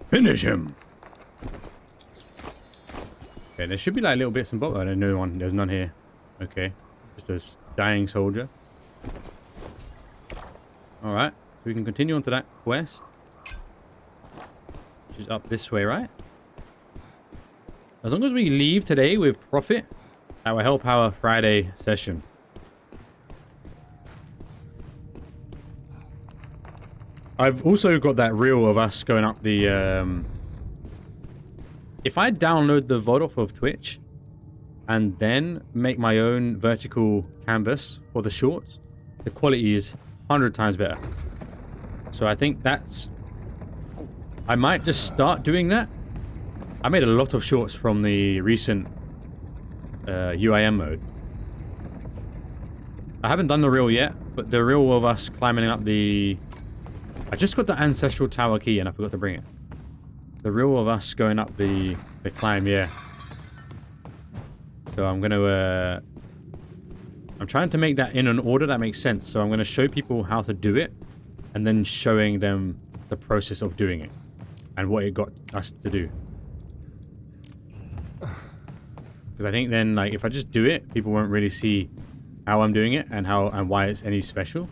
Finish him. Okay, there should be like little bits and bobs. Oh, no one. There's none here. Okay, just a dying soldier. All right, so we can continue on to that quest, which is up this way, right? As long as we leave today with profit, our Hellpower Friday session. I've also got that reel of us going up the... If I download the VOD off of Twitch and then make my own vertical canvas for the shorts, the quality is 100 times better. So I think that's... I might just start doing that. I made a lot of shorts from the recent UIM mode. I haven't done the reel yet, but the reel of us climbing up the... I just got the Ancestral Tower key and I forgot to bring it. The reel of us going up the climb, yeah. So I'm going to... I'm trying to make that in an order that makes sense. So I'm going to show people how to do it and then showing them the process of doing it and what it got us to do. Because I think then, like, if I just do it, people won't really see how I'm doing it and how and why it's any special.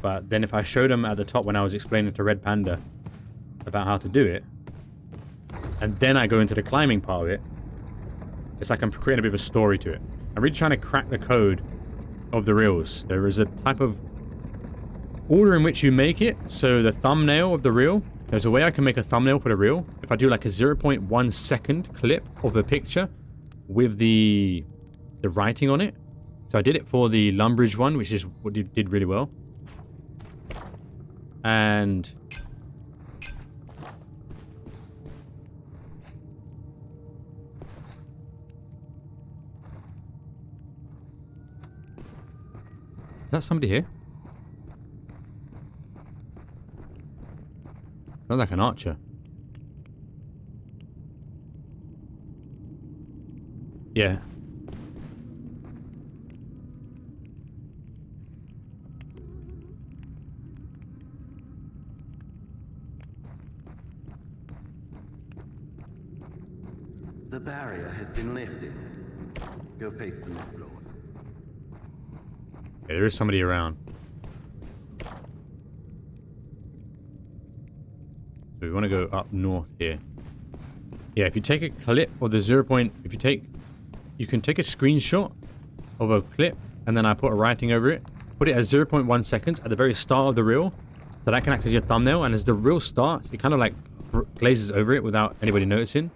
But then if I showed them at the top when I was explaining to Red Panda about how to do it, and then I go into the climbing part of it, it's like I'm creating a bit of a story to it. I'm really trying to crack the code of the reels. There is a type of order in which you make it. So the thumbnail of the reel, there's a way I can make a thumbnail for the reel. If I do like a 0.1 second clip of a picture with the writing on it. So I did it for the Lumbridge one, which is what did really well. And is that somebody here? Sounds like an archer. Yeah. The barrier has been lifted. Go face the Mist Lord. Yeah, there is somebody around. So we want to go up north here. Yeah, if you take a clip of the you can take a screenshot of a clip and then I put a writing over it. Put it at 0.1 seconds at the very start of the reel. So that can act as your thumbnail. And as the reel starts, it kind of like glazes over it without anybody noticing.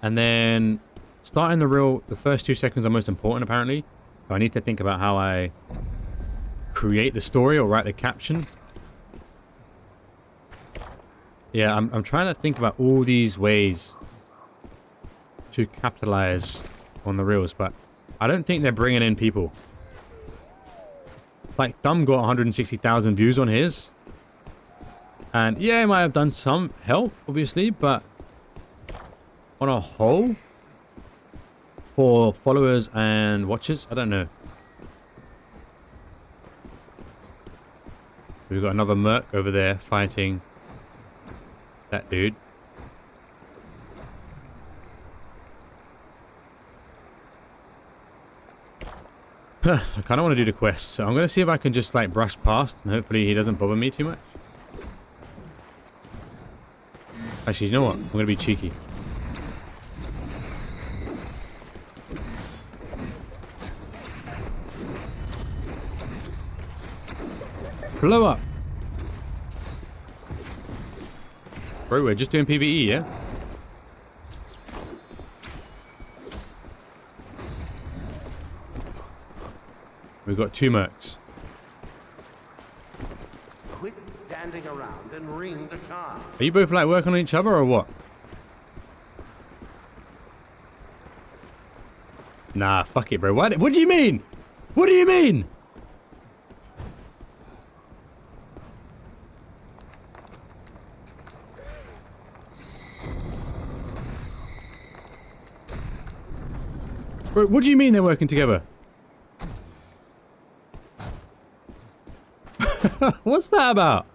And then starting the reel, the first 2 seconds are most important apparently. So I need to think about how I create the story or write the caption. Yeah, I'm trying to think about all these ways to capitalize on the reels, but I don't think they're bringing in people. Like, Thumb got 160,000 views on his. And yeah, it might have done some help, obviously, but on a whole, for followers and watchers, I don't know. We've got another merc over there fighting that dude. I kind of want to do the quest, so I'm going to see if I can just like brush past and hopefully he doesn't bother me too much. Actually, you know what? I'm going to be cheeky. Blow up! Bro, we're just doing PvE, yeah? We've got 2 mercs. Quit standing around and ring the charm. Are you both like working on each other or what? Nah, fuck it, bro. What do you mean? What do you mean? Bro, what do you mean they're working together? What's that about?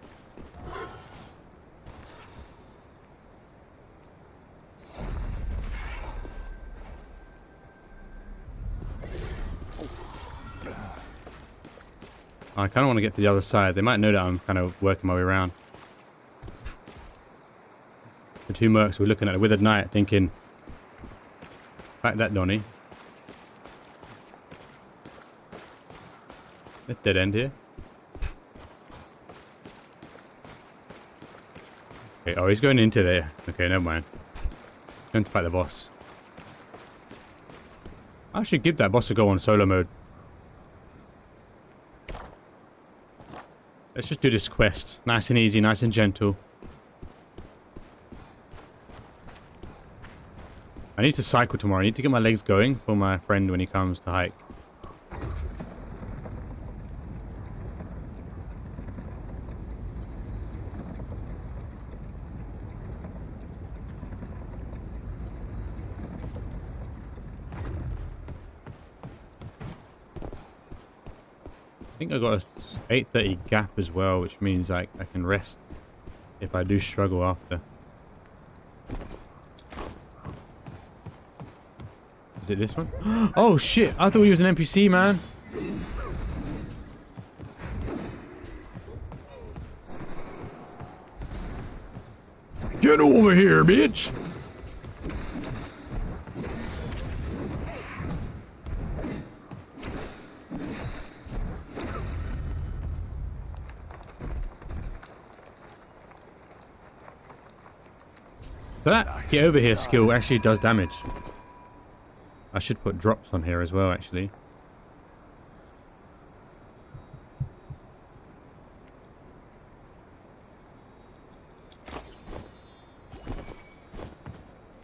I kind of want to get to the other side. They might know that I'm kind of working my way around. The 2 mercs were looking at the Withered Knight thinking, Back that Donny. Let's dead end here. Okay, oh, he's going into there. Okay, never mind. Going to fight the boss. I should give that boss a go on solo mode. Let's just do this quest. Nice and easy, nice and gentle. I need to cycle tomorrow. I need to get my legs going for my friend when he comes to hike. I think I got a 8:30 gap as well, which means I can rest if I do struggle after. Is it this one? Oh shit! I thought he was an NPC, man. Get over here, bitch! So that get over here skill actually does damage. I should put drops on here as well, actually.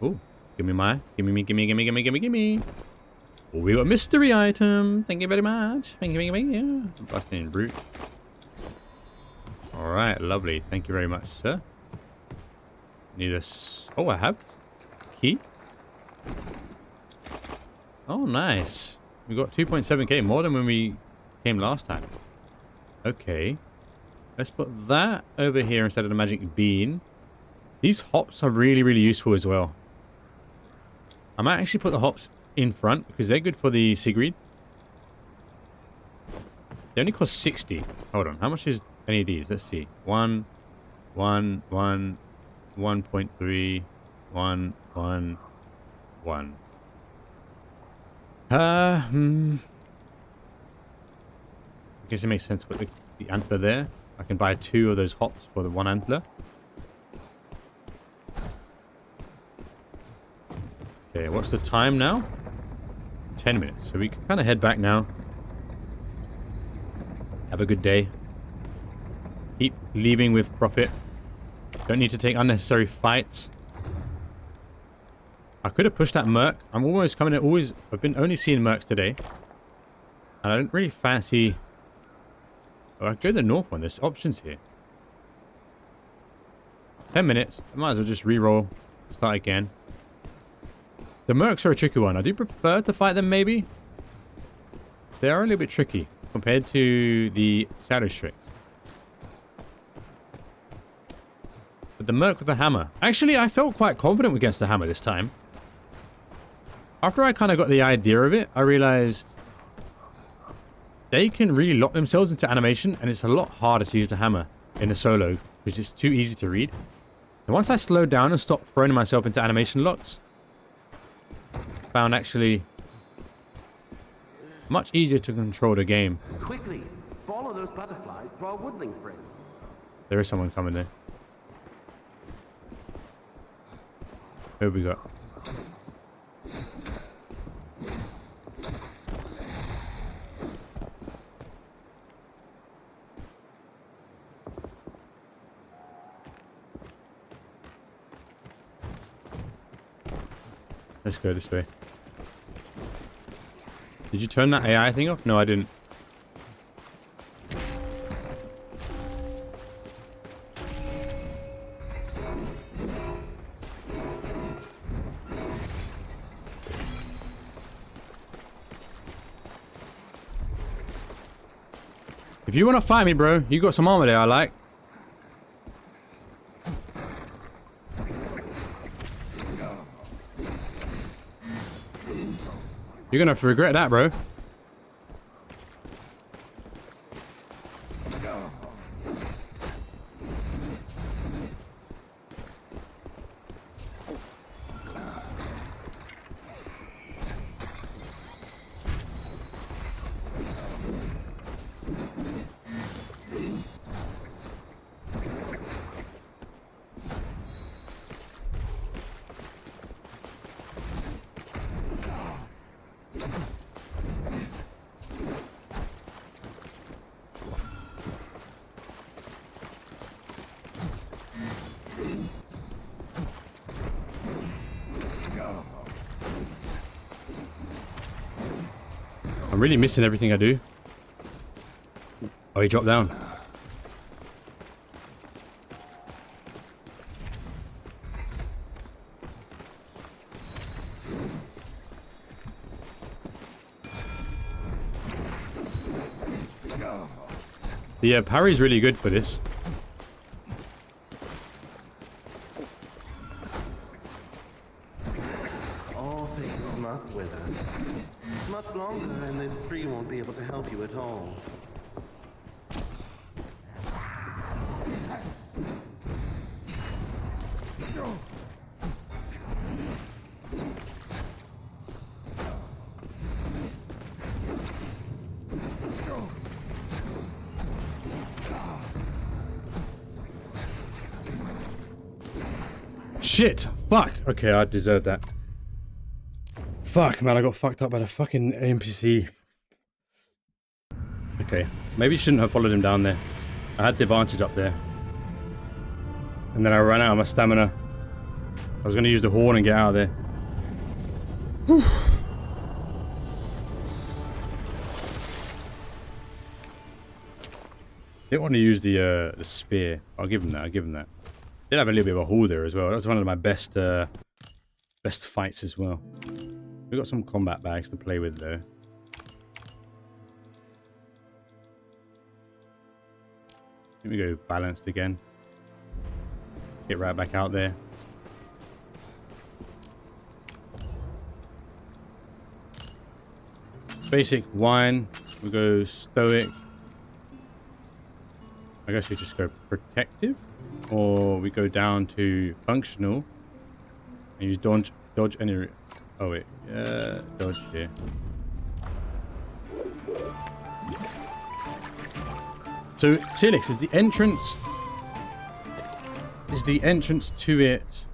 Oh, give me. Oh, we got a mystery item. Thank you very much. Thank you. Busting brute. All right, lovely. Thank you very much, sir. Need a... Oh, I have key. Oh, nice. We got 2.7k, more than when we came last time. Okay. Let's put that over here instead of the magic bean. These hops are really, really useful as well. I might actually put the hops in front because they're good for the Sigrid. They only cost 60. Hold on. How much is any of these? Let's see. 1, 1, 1, 1.3, 1, 1, 1. I guess it makes sense to put the antler there. I can buy 2 of those hops for the 1 antler. Okay, what's the time now? 10 minutes. So we can kind of head back now. Have a good day. Keep leaving with profit. Don't need to take unnecessary fights. I could have pushed that merc. I'm almost coming to I've been only seeing mercs today. And I don't really fancy... Oh, I go to the north one. There's options here. 10 minutes. I might as well just re-roll. Start again. The mercs are a tricky one. I do prefer to fight them, maybe. They are a little bit tricky compared to the shadow strix. But the merc with the hammer. Actually, I felt quite confident against the hammer this time. After I kind of got the idea of it, I realized they can really lock themselves into animation, and it's a lot harder to use the hammer in a solo because it's too easy to read. And once I slowed down and stopped throwing myself into animation locks, found actually much easier to control the game. Quickly, follow those butterflies to our woodling friend. There is someone coming there. Who have we got? Let's go this way. Did you turn that AI thing off? No, I didn't. If you want to fight me, bro, you got some armor there I like. You're gonna have to regret that, bro. I'm really missing everything I do. Oh, he dropped down. The parry's really good for this. All things must wither. Much longer, and this tree won't be able to help you at all. Shit! Fuck! Okay, I deserved that. Fuck, man, I got fucked up by the fucking NPC. Okay, maybe shouldn't have followed him down there. I had the advantage up there. And then I ran out of my stamina. I was going to use the horn and get out of there. Whew. Didn't want to use the spear. I'll give him that, I'll give him that. Did have a little bit of a haul there as well. That was one of my best best fights as well. We've got some combat bags to play with though. Here we go, balanced again. Get right back out there. Basic wine. We go stoic. I guess we just go protective. Or we go down to functional. And use dodge any... Oh wait. Dodge here. So, Felix, is the entrance... Is the entrance to it...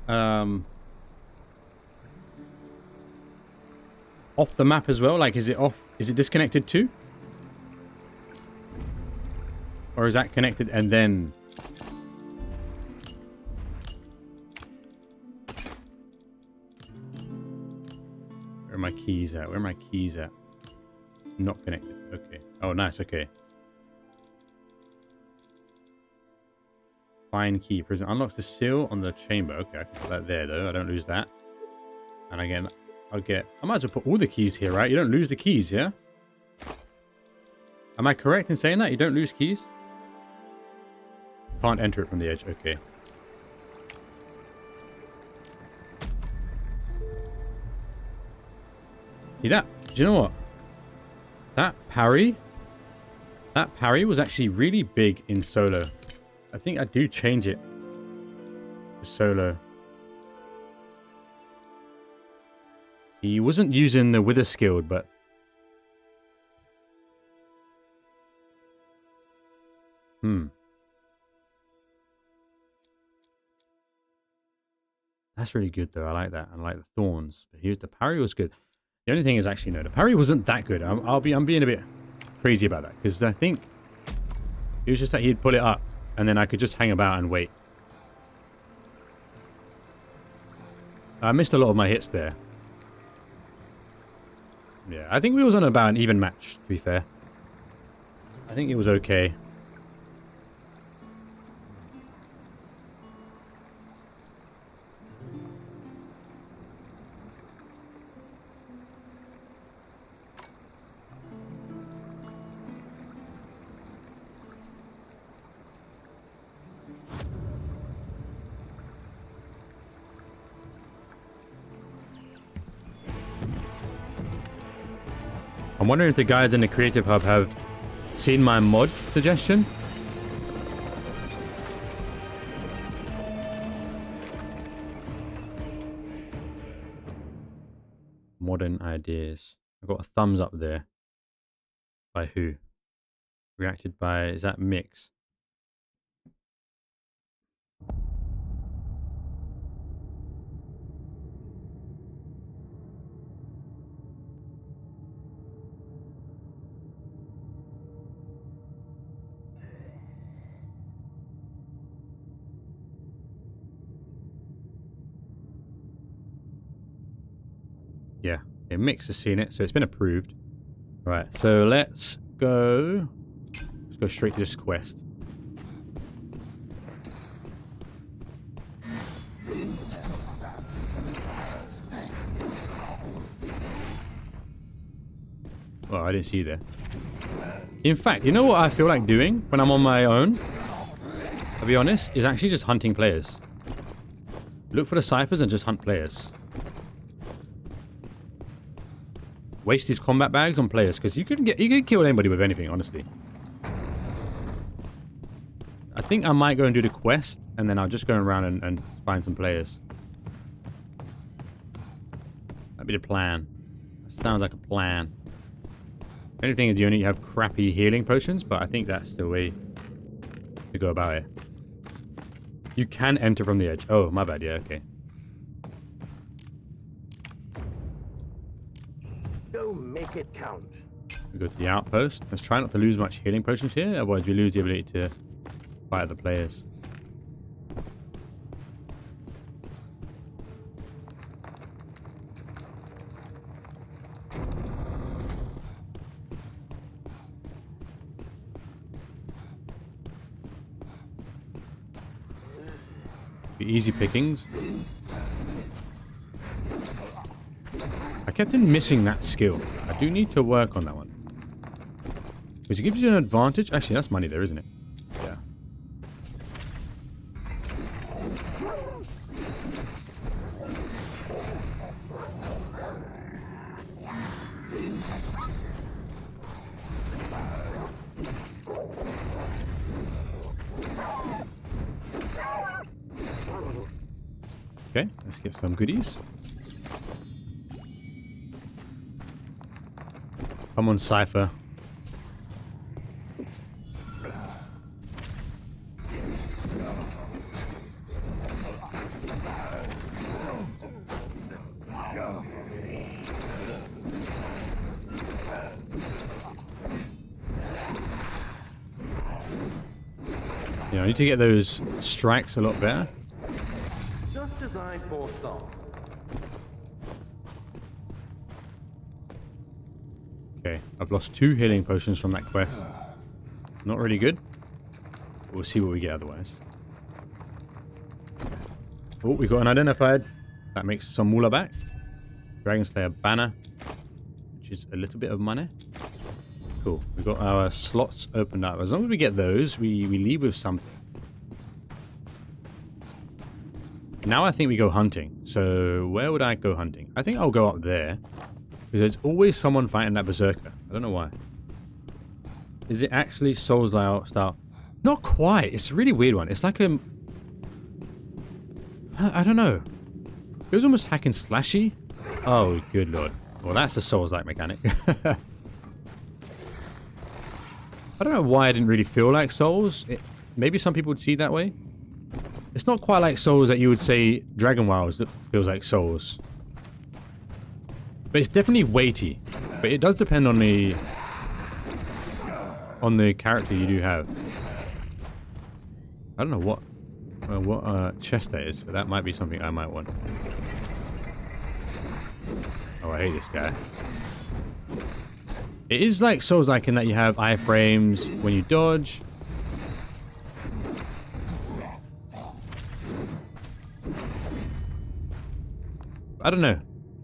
off the map as well? Like, is it off... Is it disconnected too? Or is that connected and then... Where are my keys at? Where are my keys at? Not connected. Okay. Oh, nice. Okay. Find key. Prison unlocks the seal on the chamber. Okay, I can put that there though. I don't lose that. And again, I'll get... I might as well put all the keys here, right? You don't lose the keys, yeah? Am I correct in saying that? You don't lose keys? Can't enter it from the edge. Okay. See that? Do you know what? That parry was actually really big in solo. I think I do change it to solo. He wasn't using the wither skill, but that's really good though. I like that. I like the thorns. But here's the parry was good. The only thing is actually no, the parry wasn't that good. I'm being a bit crazy about that because I think it was just that he'd pull it up and then I could just hang about and wait. I missed a lot of my hits there. Yeah, I think we was on about an even match, to be fair. I think it was okay. I'm wondering if the guys in the Creative Hub have seen my mod suggestion. Modern ideas. I got a thumbs up there. By who? Reacted by, is that Mix? Yeah, Mix has seen it, so it's been approved. Right, so let's go straight to this quest. Well, I didn't see you there. In fact, you know what I feel like doing when I'm on my own? I'll be honest, is actually just hunting players. Look for the ciphers and just hunt players. Waste these combat bags on players, because you can kill anybody with anything, honestly. I think I might go and do the quest, and then I'll just go around and find some players. That'd be the plan. Sounds like a plan. Anything is you only have crappy healing potions, but I think that's the way to go about it. You can enter from the edge. Oh, my bad. Yeah, okay. Go make it count. We go to the outpost. Let's try not to lose much healing potions here, otherwise we lose the ability to fight the players. Easy pickings. I kept on missing that skill. I do need to work on that one. Because it gives you an advantage. Actually, that's money there, isn't it? Yeah. Okay, let's get some goodies. Come on, Cypher. Yeah, I need to get those strikes a lot better. Just designed for song. Okay, I've lost 2 healing potions from that quest. Not really good. We'll see what we get otherwise. Oh, we got an identified. That makes some moolah back. Dragon Slayer banner, which is a little bit of money. Cool. We've got our slots opened up. As long as we get those, we leave with something. Now I think we go hunting. So where would I go hunting? I think I'll go up there. Because there's always someone fighting that berserker. I don't know why. Is it actually Souls style? Not quite. It's a really weird one. It's like a... I don't know. It was almost hack and slashy. Oh, good lord. Well, that's a Souls-like mechanic. I don't know why I didn't really feel like Souls. Maybe some people would see it that way. It's not quite like Souls that you would say Dragon Wilds that feels like Souls. But it's definitely weighty. But it does depend on the character you do have. I don't know what chest that is, but that might be something I might want. Oh, I hate this guy. It is like Souls-like in that you have iframes when you dodge. I don't know.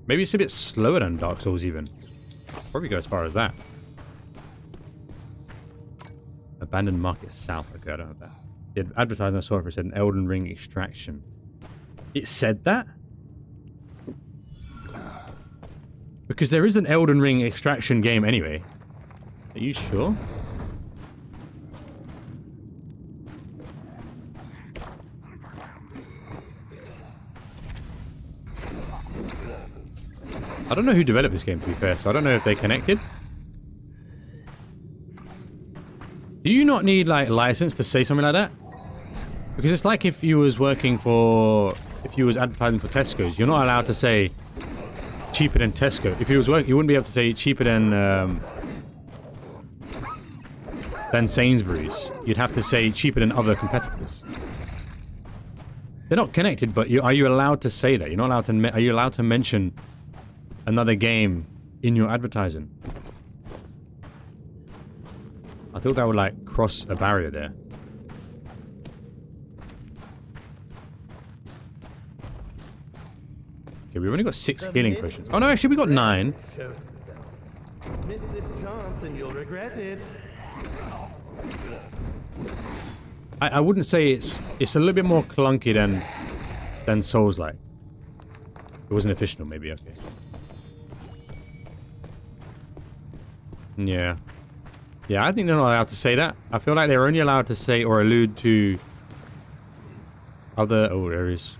Maybe it's a bit slower than Dark Souls even. Probably go as far as that. Abandoned Market South. Okay, I don't have that. The advertising I saw for it said an Elden Ring extraction. It said that? Because there is an Elden Ring extraction game anyway. Are you sure? I don't know who developed this game, to be fair, so I don't know if they connected. Do you not need, like, a license to say something like that? Because it's like if you was working for... If you was advertising for Tesco's, you're not allowed to say cheaper than Tesco. If you was working, you wouldn't be able to say cheaper than Sainsbury's. You'd have to say cheaper than other competitors. They're not connected, but are you allowed to say that? You're not allowed to... Are you allowed to mention another game in your advertising? I thought that would like cross a barrier there. Okay, we've only got 6 healing potions. Oh no, actually we got 9. Shows itself. Miss this chance and you'll regret it. I wouldn't say it's a little bit more clunky than Souls-like. It wasn't efficient, maybe. Okay. Yeah. Yeah, I think they're not allowed to say that. I feel like they're only allowed to say or allude to other... Oh, there is...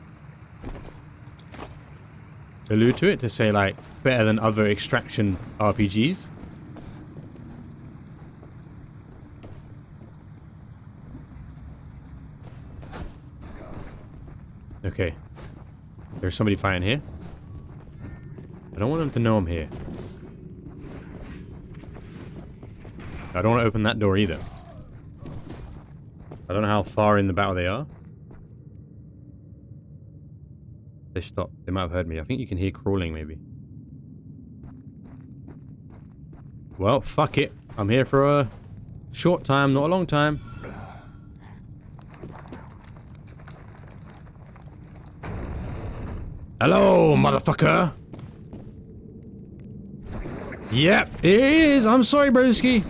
Allude to it to say, like, better than other extraction RPGs. Okay. There's somebody fighting here. I don't want them to know I'm here. I don't want to open that door either. I don't know how far in the battle they are. They stopped. They might have heard me. I think you can hear crawling, maybe. Well, fuck it. I'm here for a short time, not a long time. Hello, motherfucker. Yep, it is. I'm sorry, broski.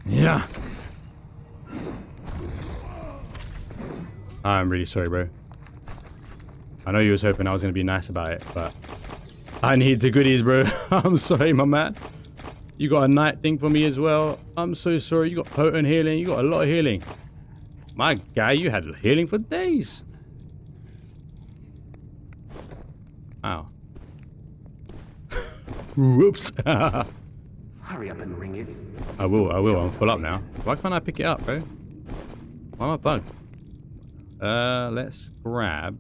Yeah. I'm really sorry, bro. I know you was hoping I was going to be nice about it, but I need the goodies, bro. I'm sorry, my man. You got a night thing for me as well. I'm so sorry. You got potent healing. You got a lot of healing. My guy, you had healing for days. Wow. Whoops. Hurry up and ring it. I will. I'm full up now. Why can't I pick it up, bro? Why am I bugged? Let's grab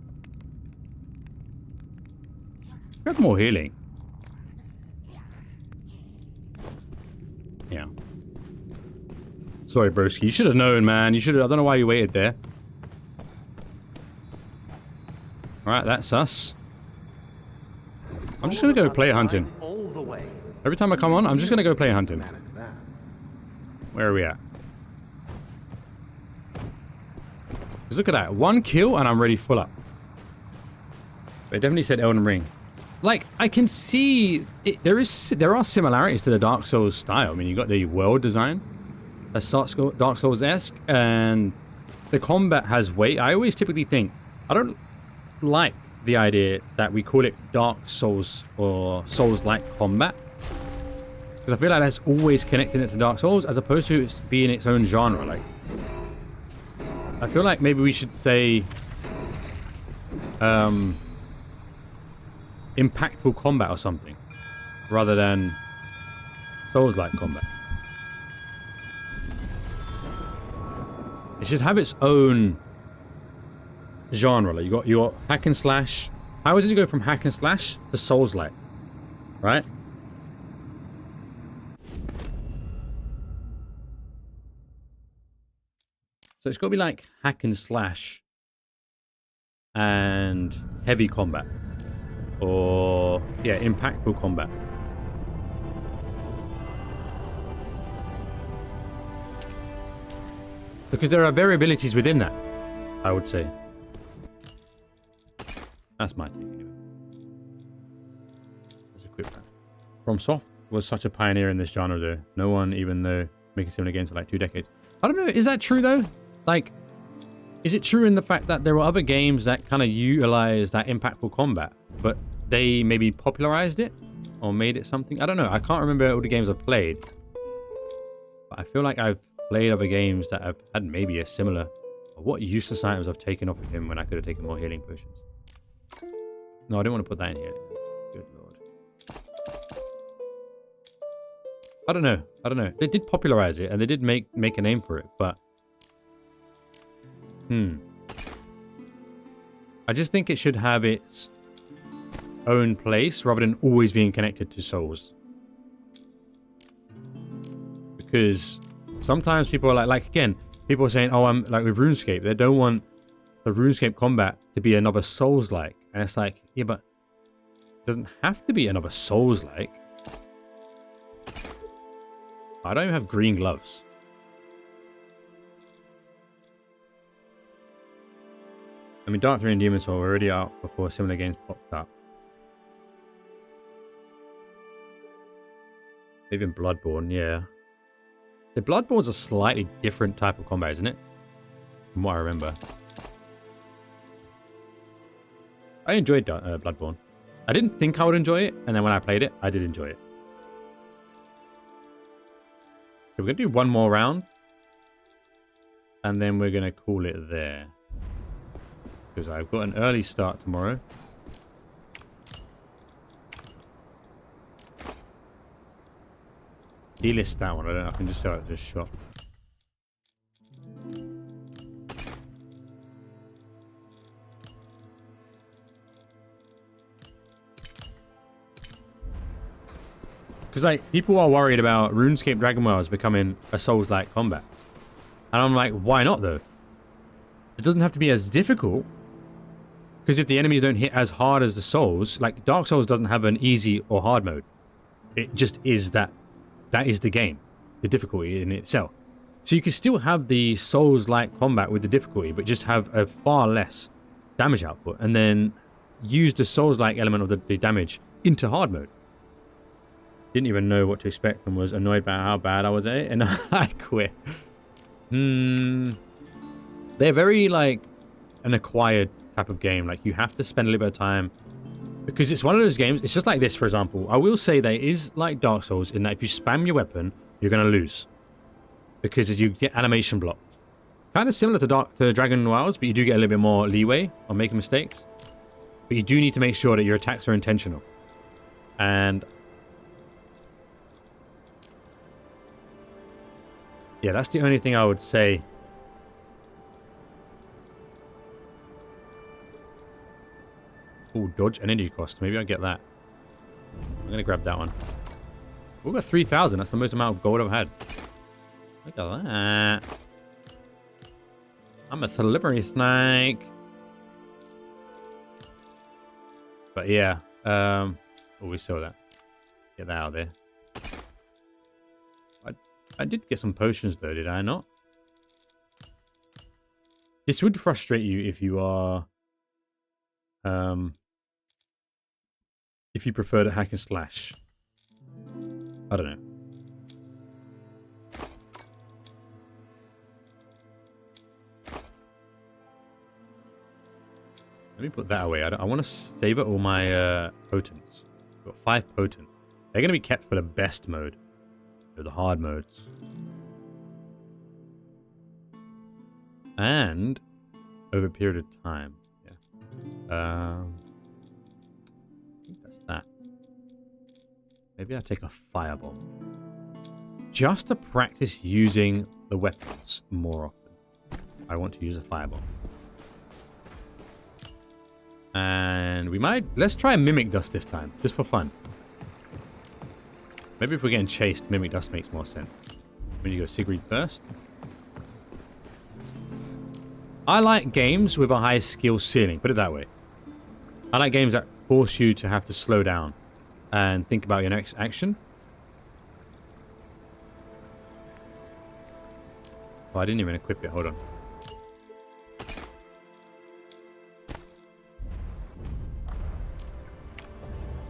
more healing. Yeah. Sorry, broski. You should have known, man. You should have. I don't know why you waited there. Alright, that's us. I'm just gonna go play hunting. All the way. Every time I come on, I'm just gonna go play hunting. Man at that. Where are we at? Because look at that. 1 kill and I'm ready full up. They definitely said Elden Ring. Like, I can see... there are similarities to the Dark Souls style. I mean, you got the world design. That's Dark Souls-esque. And the combat has weight. I always typically think... I don't like the idea that we call it Dark Souls or Souls-like combat. Because I feel like that's always connecting it to Dark Souls as opposed to it being its own genre. Like, I feel like maybe we should say impactful combat or something rather than Souls-like combat. It should have its own genre. Like you got your hack and slash. How does it go from hack and slash to Souls-like? Right? So it's got to be like hack and slash and heavy combat. Or, yeah, impactful combat. Because there are variabilities within that, I would say. That's my take anyway. Let's equip that. FromSoft was such a pioneer in this genre though. No one even though making similar games for like 2 decades. I don't know, is that true though? Like, is it true in the fact that there were other games that kind of utilize that impactful combat, but they maybe popularized it or made it something? I don't know. I can't remember all the games I've played, but I feel like I've played other games that have had maybe a similar... What useless items I've taken off of him when I could have taken more healing potions. No, I didn't want to put that in here. Good lord. I don't know. I don't know. They did popularize it and they did make a name for it, but... I just think it should have its own place rather than always being connected to Souls. Because sometimes people are like again, people are saying, oh, I'm like with RuneScape, they don't want the RuneScape combat to be another Souls-like. And it's like, yeah, but Doesn't have to be another Souls-like. I don't even have green gloves. I mean, Dark 3 and Demon's Soul were already out before similar games popped up. Even Bloodborne, yeah. The Bloodborne's a slightly different type of combat, isn't it? From what I remember. I enjoyed Bloodborne. I didn't think I would enjoy it, and then when I played it, I did enjoy it. So we're going to do one more round. And then we're going to call it there. Because I've got an early start tomorrow. Delist that one. I don't know. I can just sell it to this shop. Because like people are worried about RuneScape Dragon Worlds becoming a Souls-like combat, and I'm like, why not though? It doesn't have to be as difficult. Because if the enemies don't hit as hard as the Souls, like Dark Souls doesn't have an easy or hard mode. It just is that. That is the game, the difficulty in itself. So you can still have the Souls-like combat with the difficulty, but just have a far less damage output, and then use the Souls-like element of the damage into hard mode. Didn't even know what to expect and was annoyed by how bad I was at it, and I quit. They're very like an acquired type of game. Like you have to spend a little bit of time. Because it's one of those games, it's just like this, for example. I will say that it is like Dark Souls in that if you spam your weapon, you're going to lose. Because you get animation blocked. Kind of similar to Dragon Wilds, but you do get a little bit more leeway on making mistakes. But you do need to make sure that your attacks are intentional. And yeah, that's the only thing I would say. Oh, dodge energy cost. Maybe I'll get that. I'm going to grab that one. We've got 3,000. That's the most amount of gold I've had. Look at that. I'm a slippery snake. But yeah. Oh, we saw that. Get that out of there. I did get some potions though, did I not? This would frustrate you if you are... if you prefer to hack and slash. I don't know. Let me put that away. I want to save up all my potents. I've got 5 potent. They're going to be kept for the best mode. Or the hard modes. And over a period of time. Yeah. I think that's that. Maybe I'll take a firebomb. Just to practice using the weapons more often. I want to use a firebomb. And we might... Let's try a Mimic Dust this time. Just for fun. Maybe if we're getting chased, Mimic Dust makes more sense. When you go Sigrid first. I like games with a high skill ceiling. Put it that way. I like games that force you to have to slow down and think about your next action. Oh, I didn't even equip it. Hold on.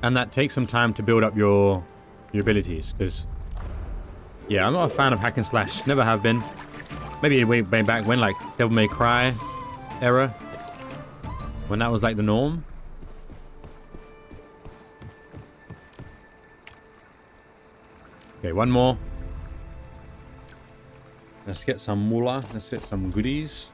And that takes some time to build up your abilities, because yeah, I'm not a fan of hack and slash. Never have been. Maybe way back when, like Devil May Cry era, when that was like the norm. Okay, one more. Let's get some moolah. Let's get some goodies.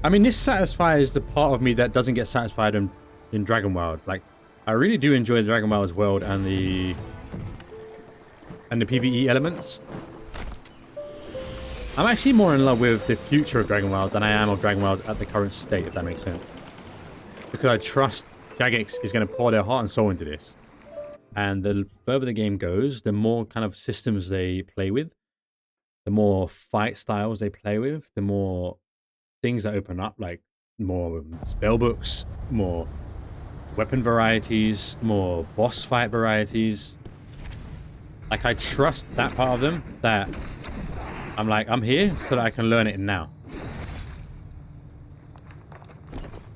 I mean, this satisfies the part of me that doesn't get satisfied in Dragon World. Like, I really do enjoy the Dragon World's world and the PvE elements. I'm actually more in love with the future of Dragon World than I am of Dragon World at the current state, if that makes sense. Because I trust Jagex is going to pour their heart and soul into this. And the further the game goes, the more kind of systems they play with, the more fight styles they play with, the more things that open up, like more spell books, more weapon varieties, more boss fight varieties. Like, I trust that part of them, that I'm like, I'm here so that I can learn it now.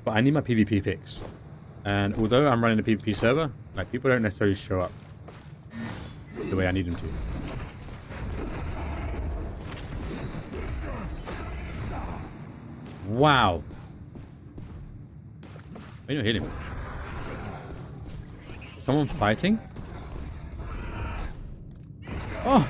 But I need my PvP fix. And although I'm running a PvP server, like, people don't necessarily show up the way I need them to. Wow. Why don't you hit him? Someone fighting? Oh!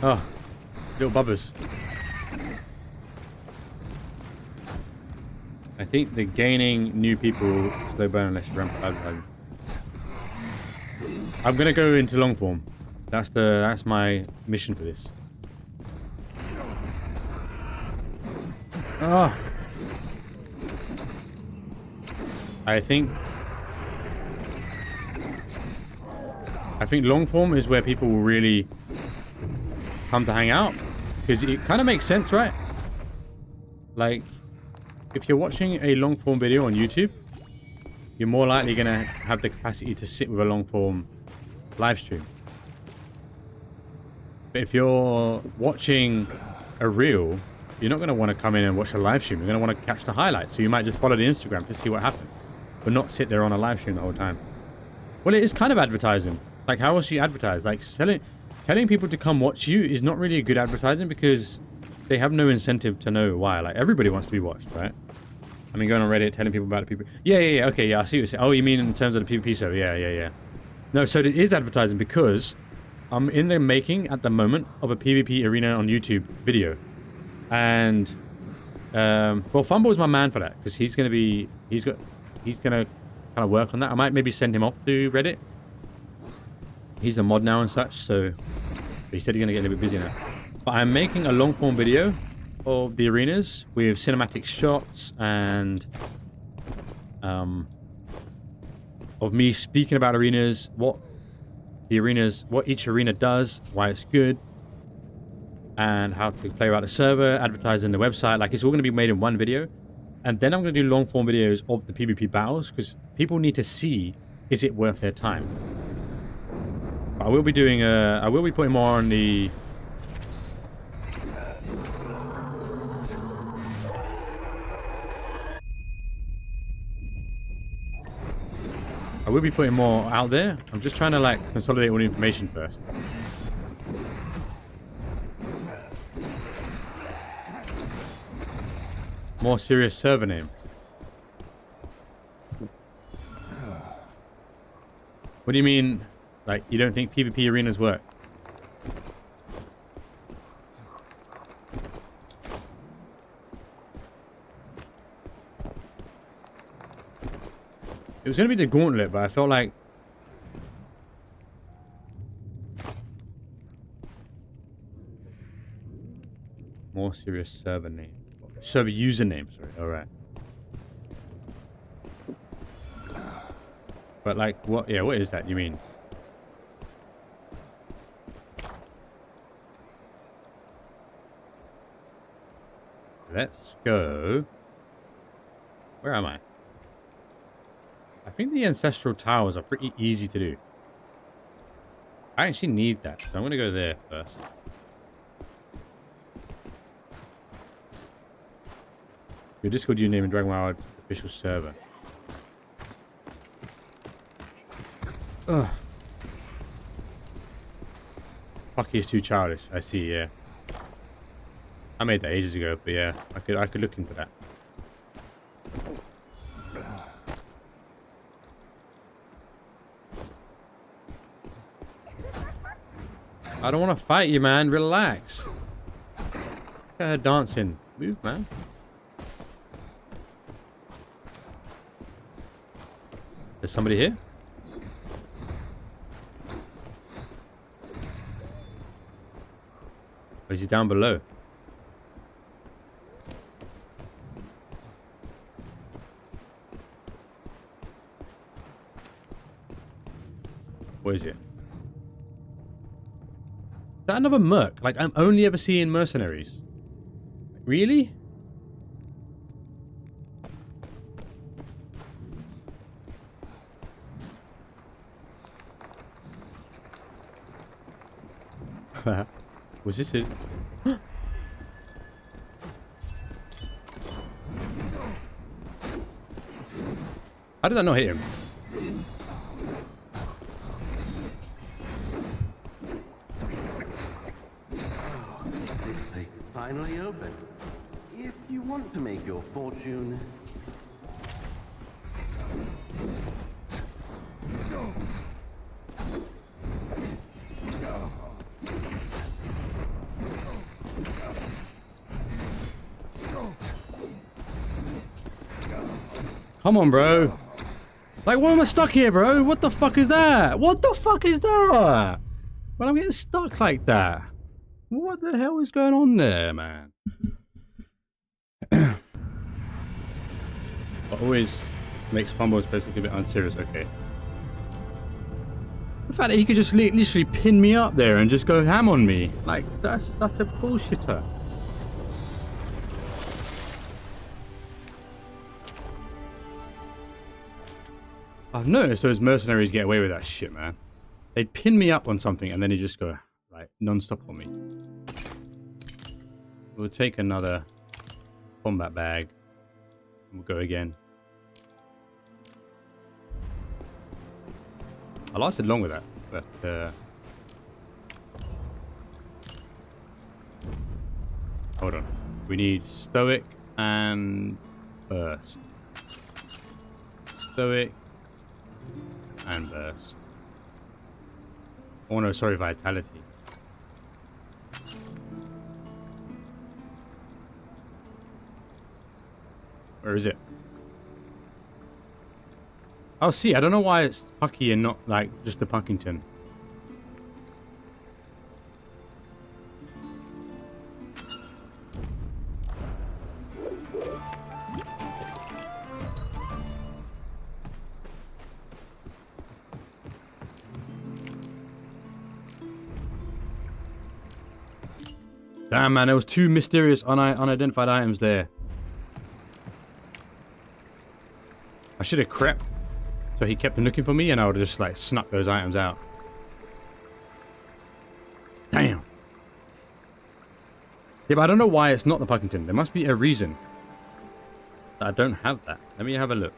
Oh, little bubbers. I think they're gaining new people slow burn unless you ramp up. I'm gonna go into long form. That's my mission for this. Oh. I think long form is where people will really come to hang out, because it kind of makes sense, right? Like, if you're watching a long form video on YouTube, you're more likely gonna have the capacity to sit with a long form live stream. But if you're watching a reel, you're not gonna want to come in and watch a live stream. You're gonna want to catch the highlights. So you might just follow the Instagram to see what happened, but not sit there on a live stream the whole time. Well, it is kind of advertising. Like, how else do you advertise? Like, telling people to come watch you is not really a good advertising, because they have no incentive to know why. Like, everybody wants to be watched, right? I mean, going on Reddit, telling people about the PvP. Yeah. Okay, yeah, I see what you're saying. Oh, you mean in terms of the PvP server? Yeah. No, so it is advertising, because I'm in the making at the moment of a PvP arena on YouTube video. And, well, Fumble's my man for that, because he's gonna kind of work on that. I might maybe send him off to Reddit. He's a mod now and such, so he said he's gonna get a little bit busy now. But I'm making a long form video of the arenas with cinematic shots and of me speaking about arenas, what each arena does, why it's good, and how to play about the server, advertising the website. Like, it's all going to be made in one video. And then I'm going to do long form videos of the PvP battles, because people need to see, is it worth their time? But I will be doing I will be putting more on the more out there. I'm just trying to, like, consolidate all the information first. More serious server name. What do you mean? Like, you don't think PvP arenas work? It was going to be the gauntlet, but I felt like... More serious server name. Server username, sorry. Alright. But, like, what? Yeah, what is that you mean? Let's go... Where am I? I think the ancestral towers are pretty easy to do. I actually need that, so I'm going to go there first. Your Discord username in Dragon Wild official server. Ugh. Fucky is too childish. I see, yeah. I made that ages ago, but yeah, I could look into that. I don't want to fight you, man. Relax. Look at her dancing. Move, man. There's somebody here? Or is he down below? What is it? Is that another merc? Like, I'm only ever seeing mercenaries. Really? Was this his? How did I not hit him? This place is finally open. If you want to make your fortune. Come on, bro. Like, why am I stuck here, bro? What the fuck is that? What the fuck is that? Well, I'm getting stuck like that. What the hell is going on there, man? What always makes Fumbo's face look a bit unserious, okay. The fact that he could just literally pin me up there and just go ham on me. Like, that's such a bullshitter. I've noticed those mercenaries get away with that shit, man. They'd pin me up on something and then they just go, like, non-stop on me. We'll take another combat bag. We'll go again. I lasted long with that, but hold on. We need stoic and burst. Stoic and burst. Oh no, sorry, vitality. Where is it? Oh, see, I don't know why it's Pucky and not, like, just the Puckington. Damn, man, there was two mysterious unidentified items there. I should have crept so he kept looking for me and I would have just like snuck those items out. Damn. Yeah, but I don't know why it's not the Puckington. There must be a reason that I don't have that. Let me have a look.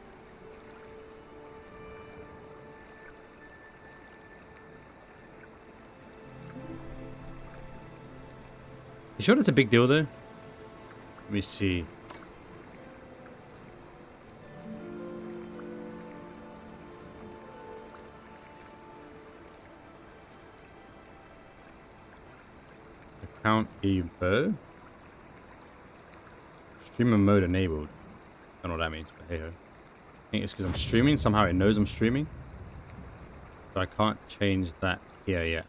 You sure that's a big deal though? Let me see. Account info. Streamer mode enabled. Don't know what that means, but hey ho. I think it's because I'm streaming. Somehow it knows I'm streaming. So I can't change that here yet.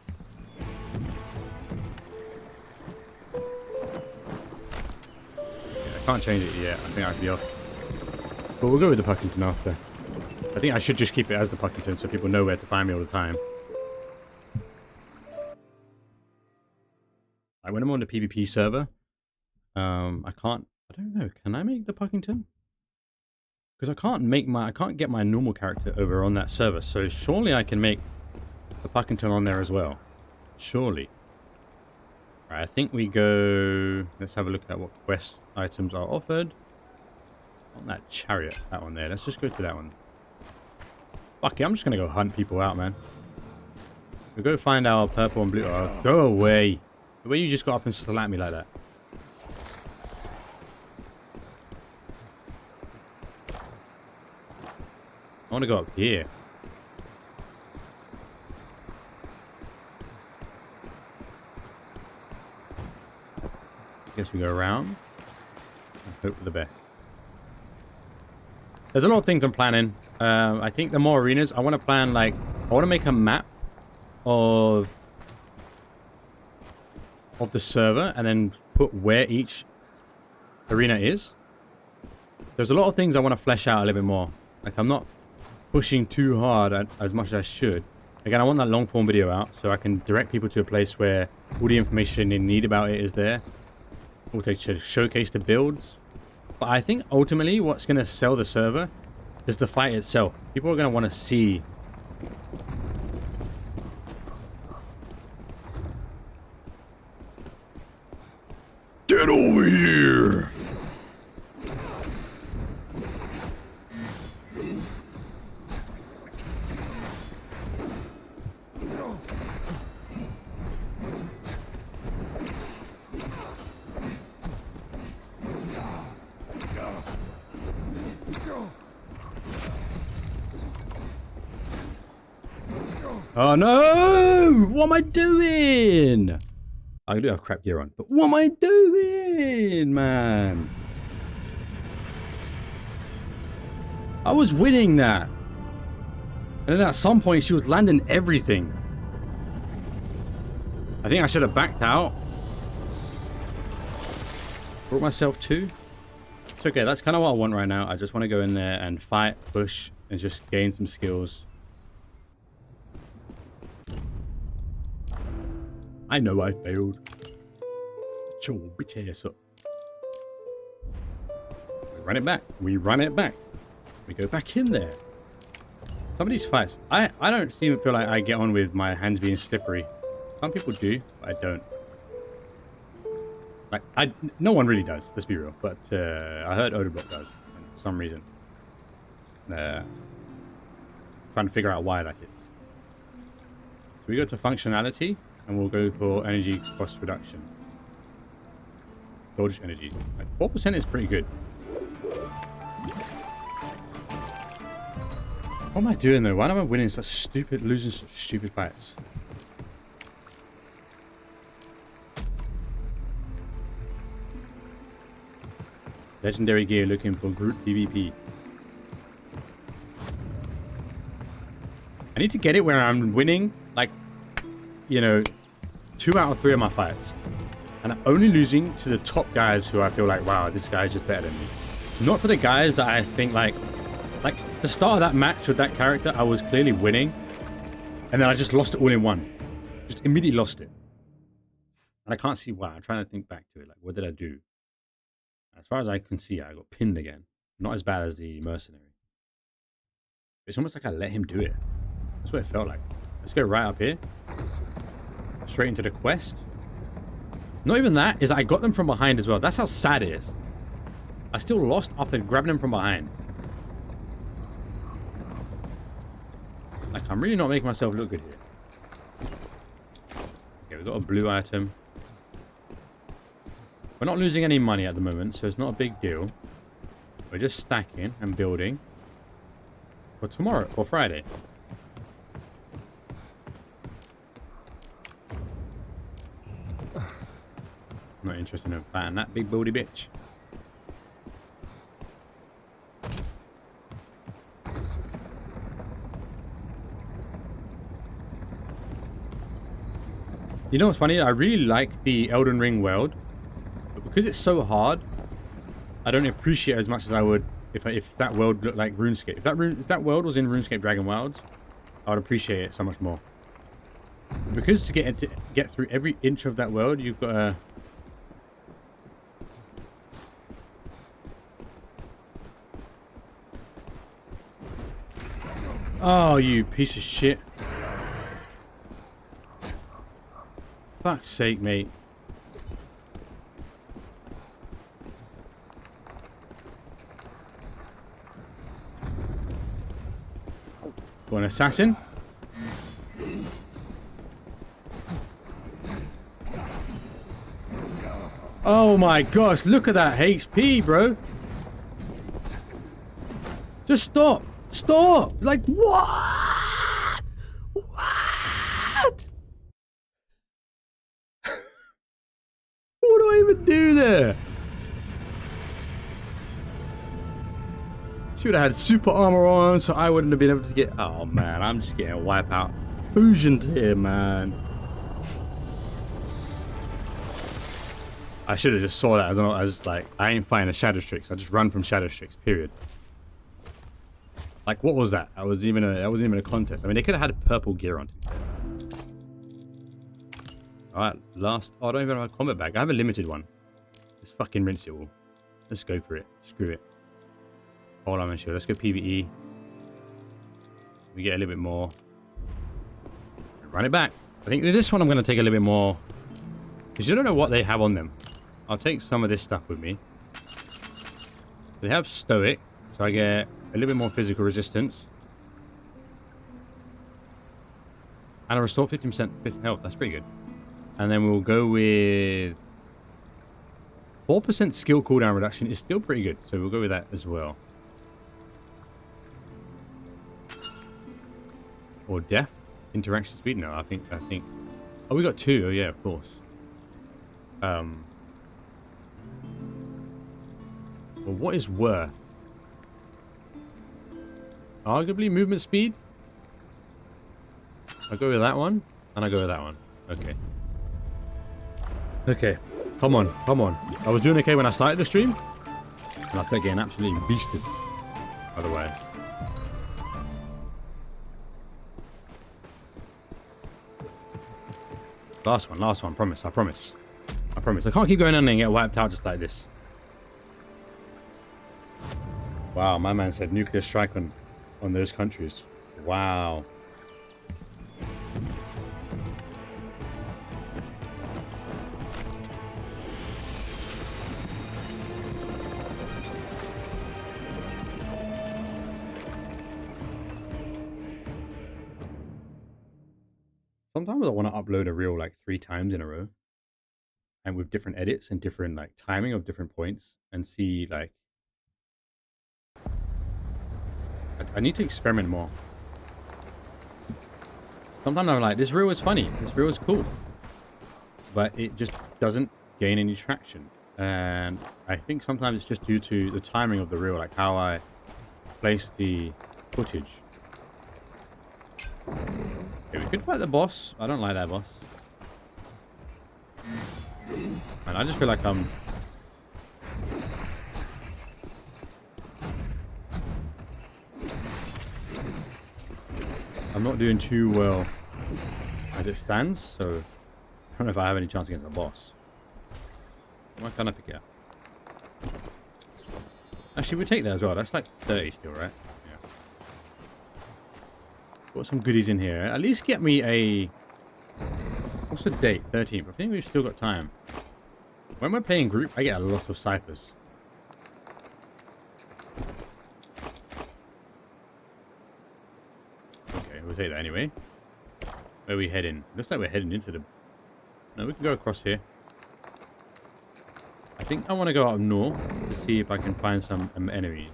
I can't change it yet. I think I could be off. But we'll go with the Puckington after. I think I should just keep it as the Puckington so people know where to find me all the time. Like when I'm on the PvP server, I don't know, can I make the Puckington? Because I can't get my normal character over on that server, so surely I can make the Puckington on there as well. Surely. Right, I think we go, let's have a look at what quest items are offered. On that chariot, that one there, let's just go to that one. Fuck it, I'm just gonna go hunt people out, man. We'll go find our purple and blue, oh, go away. The way you just got up and slapped me like that. I want to go up here. Guess we go around and hope for the best. There's a lot of things I'm planning. I think the more arenas, I want to plan like, I want to make a map of the server and then put where each arena is. There's a lot of things I want to flesh out a little bit more. Like I'm not pushing too hard as much as I should. Again, I want that long form video out so I can direct people to a place where all the information they need about it is there. Also to showcase the builds. But I think ultimately what's going to sell the server is the fight itself. People are going to want to see. Get over here! Oh no! What am I doing? I do have crap gear on, but what am I doing, man? I was winning that. And then at some point she was landing everything. I think I should have backed out. Brought myself to. It's okay, that's kind of what I want right now. I just want to go in there and fight, push, and just gain some skills. I know I failed. Shut your bitch ass up. We run it back. We run it back. We go back in there. Some of these fights, I don't seem to feel like I get on with my hands being slippery. Some people do, but I don't. Like, no one really does, let's be real. But I heard Odeblock does, for some reason. Trying to figure out why that is. So we go to functionality. And we'll go for energy cost reduction. Storage energy. Like 4% is pretty good. What am I doing though? Why am I winning such stupid, losing such stupid fights? Legendary gear looking for Groot PvP. I need to get it where I'm winning, like, you know, 2 out of 3 of my fights. And I'm only losing to the top guys who I feel like, wow, this guy's just better than me. Not for the guys that I think like the start of that match with that character, I was clearly winning. And then I just lost it all in one. Just immediately lost it. And I can't see why. I'm trying to think back to it. Like, what did I do? As far as I can see, I got pinned again. Not as bad as the mercenary. It's almost like I let him do it. That's what it felt like. Let's go right up here. Straight into the quest. Not even that, is I got them from behind as well. That's how sad it is. I still lost after grabbing them from behind. Like, I'm really not making myself look good here. Okay, we've got a blue item. We're not losing any money at the moment, so it's not a big deal. We're just stacking and building for tomorrow, or Friday. I'm not interested in fighting that big booty bitch. You know what's funny? I really like the Elden Ring world, but because it's so hard, I don't appreciate it as much as I would if that world looked like RuneScape. If that world was in RuneScape Dragon Wilds, I would appreciate it so much more. Because to get through every inch of that world, you've got to... Oh, you piece of shit. Fuck's sake, mate. Got an assassin? Oh my gosh, look at that HP, bro. Just stop. Stop! Like, what? What? What do I even do there? Should have had super armor on so I wouldn't have been able to get... Oh man, I'm just getting a wipeout fusioned here, man. I should have just saw that as like, I ain't fighting a Shadow Strix. I just run from Shadow Strix, period. Like, what was that? That wasn't even a contest. I mean, they could have had purple gear on. Alright, last... Oh, I don't even have a combat bag. I have a limited one. Let's fucking rinse it all. Let's go for it. Screw it. Hold on, sure. Let's go PvE. We get a little bit more. Run it back. I think this one I'm going to take a little bit more. Because you don't know what they have on them. I'll take some of this stuff with me. They have Stoic. So I get a little bit more physical resistance. And I restore 50% health. That's pretty good. And then we'll go with 4% skill cooldown reduction is still pretty good. So we'll go with that as well. Or death. Interaction speed. No, I think. Oh, we got 2. Oh yeah, of course. Well, what is worth? Arguably movement speed. I'll go with that one. And I'll go with that one. Okay. Okay. Come on. Come on. I was doing okay when I started the stream. And I'll take getting absolutely beasted. Otherwise. Last one. Promise. I promise. I promise. I can't keep going on and get wiped out just like this. Wow, my man said nuclear strike on those countries. Wow. Sometimes I want to upload a reel like 3 times in a row. And with different edits and different like timing of different points. And see like... I need to experiment more. Sometimes I'm like, this reel is funny. This reel is cool. But it just doesn't gain any traction. And I think sometimes it's just due to the timing of the reel. Like how I place the footage. Okay, we could fight the boss. I don't like that boss. And I just feel like I'm not doing too well as it stands, so I don't know if I have any chance against the boss. Why can't I pick it up? Actually, we take that as well. That's like 30 still, right? Yeah. Got some goodies in here. At least get me a... What's the date? 13th. I think we've still got time. When we're playing group, I get a lot of ciphers. Okay, we'll take that anyway. Where are we heading? Looks like we're heading into the... No, we can go across here. I think I want to go up north to see if I can find some enemies.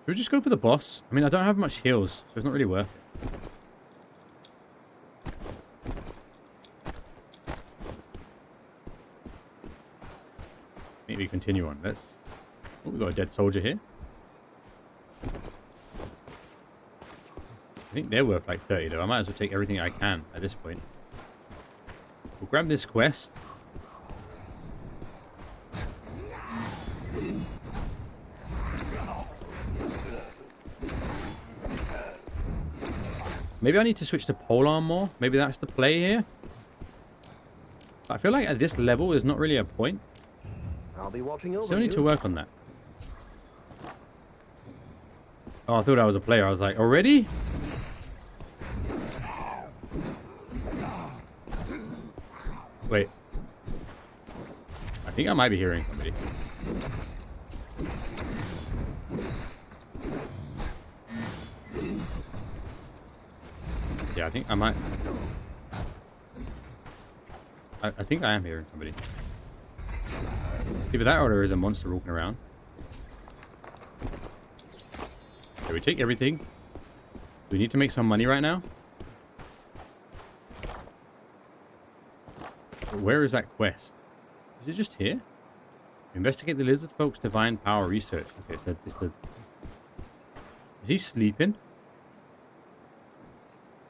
Should we just go for the boss? I mean, I don't have much heals, so it's not really worth it. Maybe continue on. Let's... Oh, we've got a dead soldier here. I think they're worth like 30 though. I might as well take everything I can at this point. We'll grab this quest. Maybe I need to switch to polearm more. Maybe that's the play here. But I feel like at this level there's not really a point. I'll be watching over Still need you. to work on that. Oh, I thought I was a player. I was like, already? Wait. I think I might be hearing somebody. Yeah, I think I might. I think I am hearing somebody. Either that or there is a monster walking around. Okay, we take everything. We need to make some money right now. But where is that quest? Is it just here? Investigate the lizard folk's divine power research. Okay, so it's the... Is he sleeping?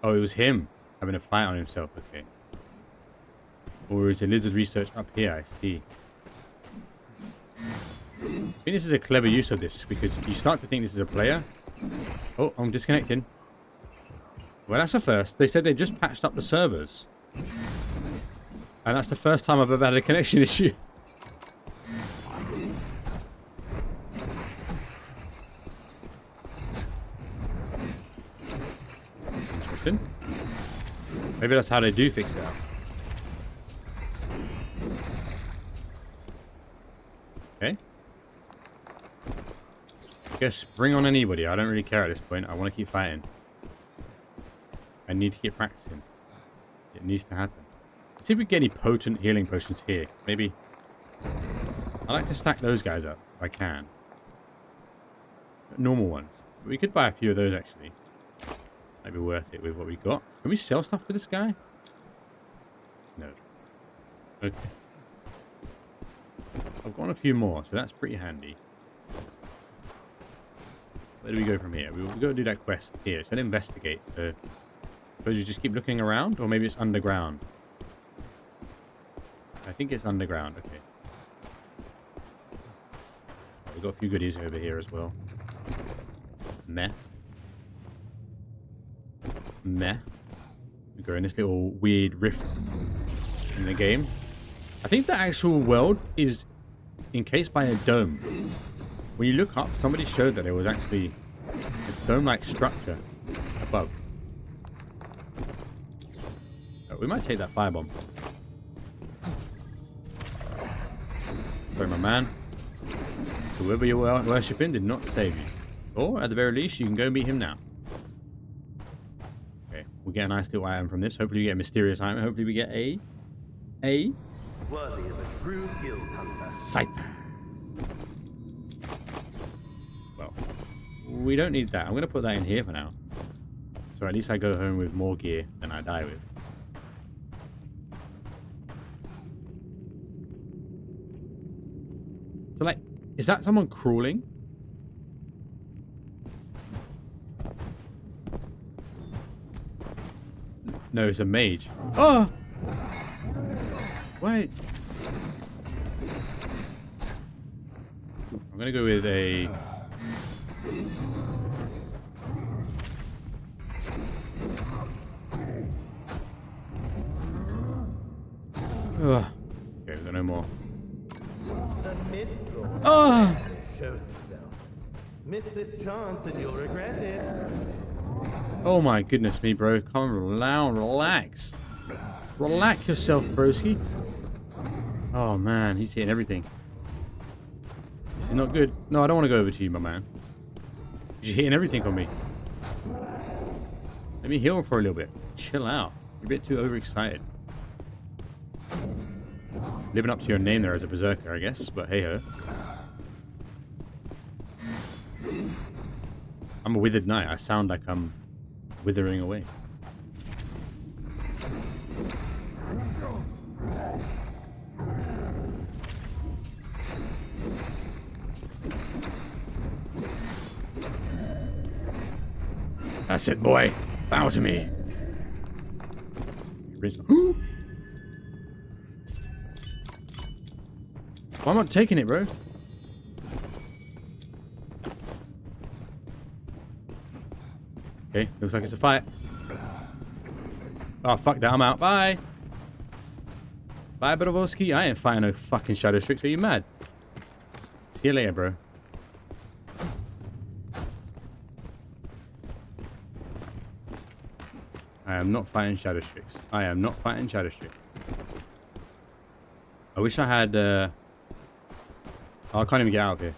Oh, it was him having a fight on himself. Okay. Or is the lizard research up here? I see. think this is a clever use of this because you start to think this is a player. Oh, I'm disconnecting. Well, that's a first. They said they just patched up the servers. And that's the first time I've ever had a connection issue. Interesting. Maybe that's how they do fix it out. Okay. I guess bring on anybody. I don't really care at this point. I want to keep fighting. I need to keep practicing. It needs to happen. Let's see if we get any potent healing potions here. Maybe. I like to stack those guys up if I can. Normal ones. But we could buy a few of those actually. Might be worth it with what we got. Can we sell stuff for this guy? No. Okay. I've got a few more, so that's pretty handy. Where do we go from here? We'll go do that quest here. It said investigate, so suppose you just keep looking around, or maybe it's underground. I think it's underground, okay. We've got a few goodies over here as well. Meh. Meh. We go in this little weird rift in the game. I think the actual world is encased by a dome. When you look up, somebody showed that there was actually a dome-like structure above. Oh, we might take that firebomb. Sorry, my man. Whoever you're worshipping did not save you. Or, at the very least, you can go meet him now. Okay, we'll get a nice little item from this. Hopefully we get a mysterious item. Hopefully we get a... Worthy of a true guild hunter. Scythe. Well, we don't need that. I'm going to put that in here for now. So at least I go home with more gear than I die with. So, like, is that someone crawling? No, it's a mage. Oh! Wait. I'm gonna go with a... Ugh. Okay, we've got no more. The Mist Lord Oh! shows himself. Miss this chance and you'll regret it. Oh my goodness me, bro. Come on, relax. Relax yourself, broski. Oh man, he's hitting everything. This is not good. No, I don't want to go over to you, my man. You're hitting everything on me. Let me heal for a little bit. Chill out. You're a bit too overexcited. Living up to your name there as a berserker, I guess, but hey ho. I'm a withered knight. I sound like I'm withering away. That's it, boy. Bow to me. Why am I not taking it, bro? Okay, looks like it's a fight. Oh, fuck that. I'm out. Bye. Bye, Borovsky. I ain't fighting no fucking Shadow Strix. Are you mad? See you later, bro. I am not fighting Shadow Strix. I am not fighting Shadow Strix. I wish I had... Oh, I can't even get out of here.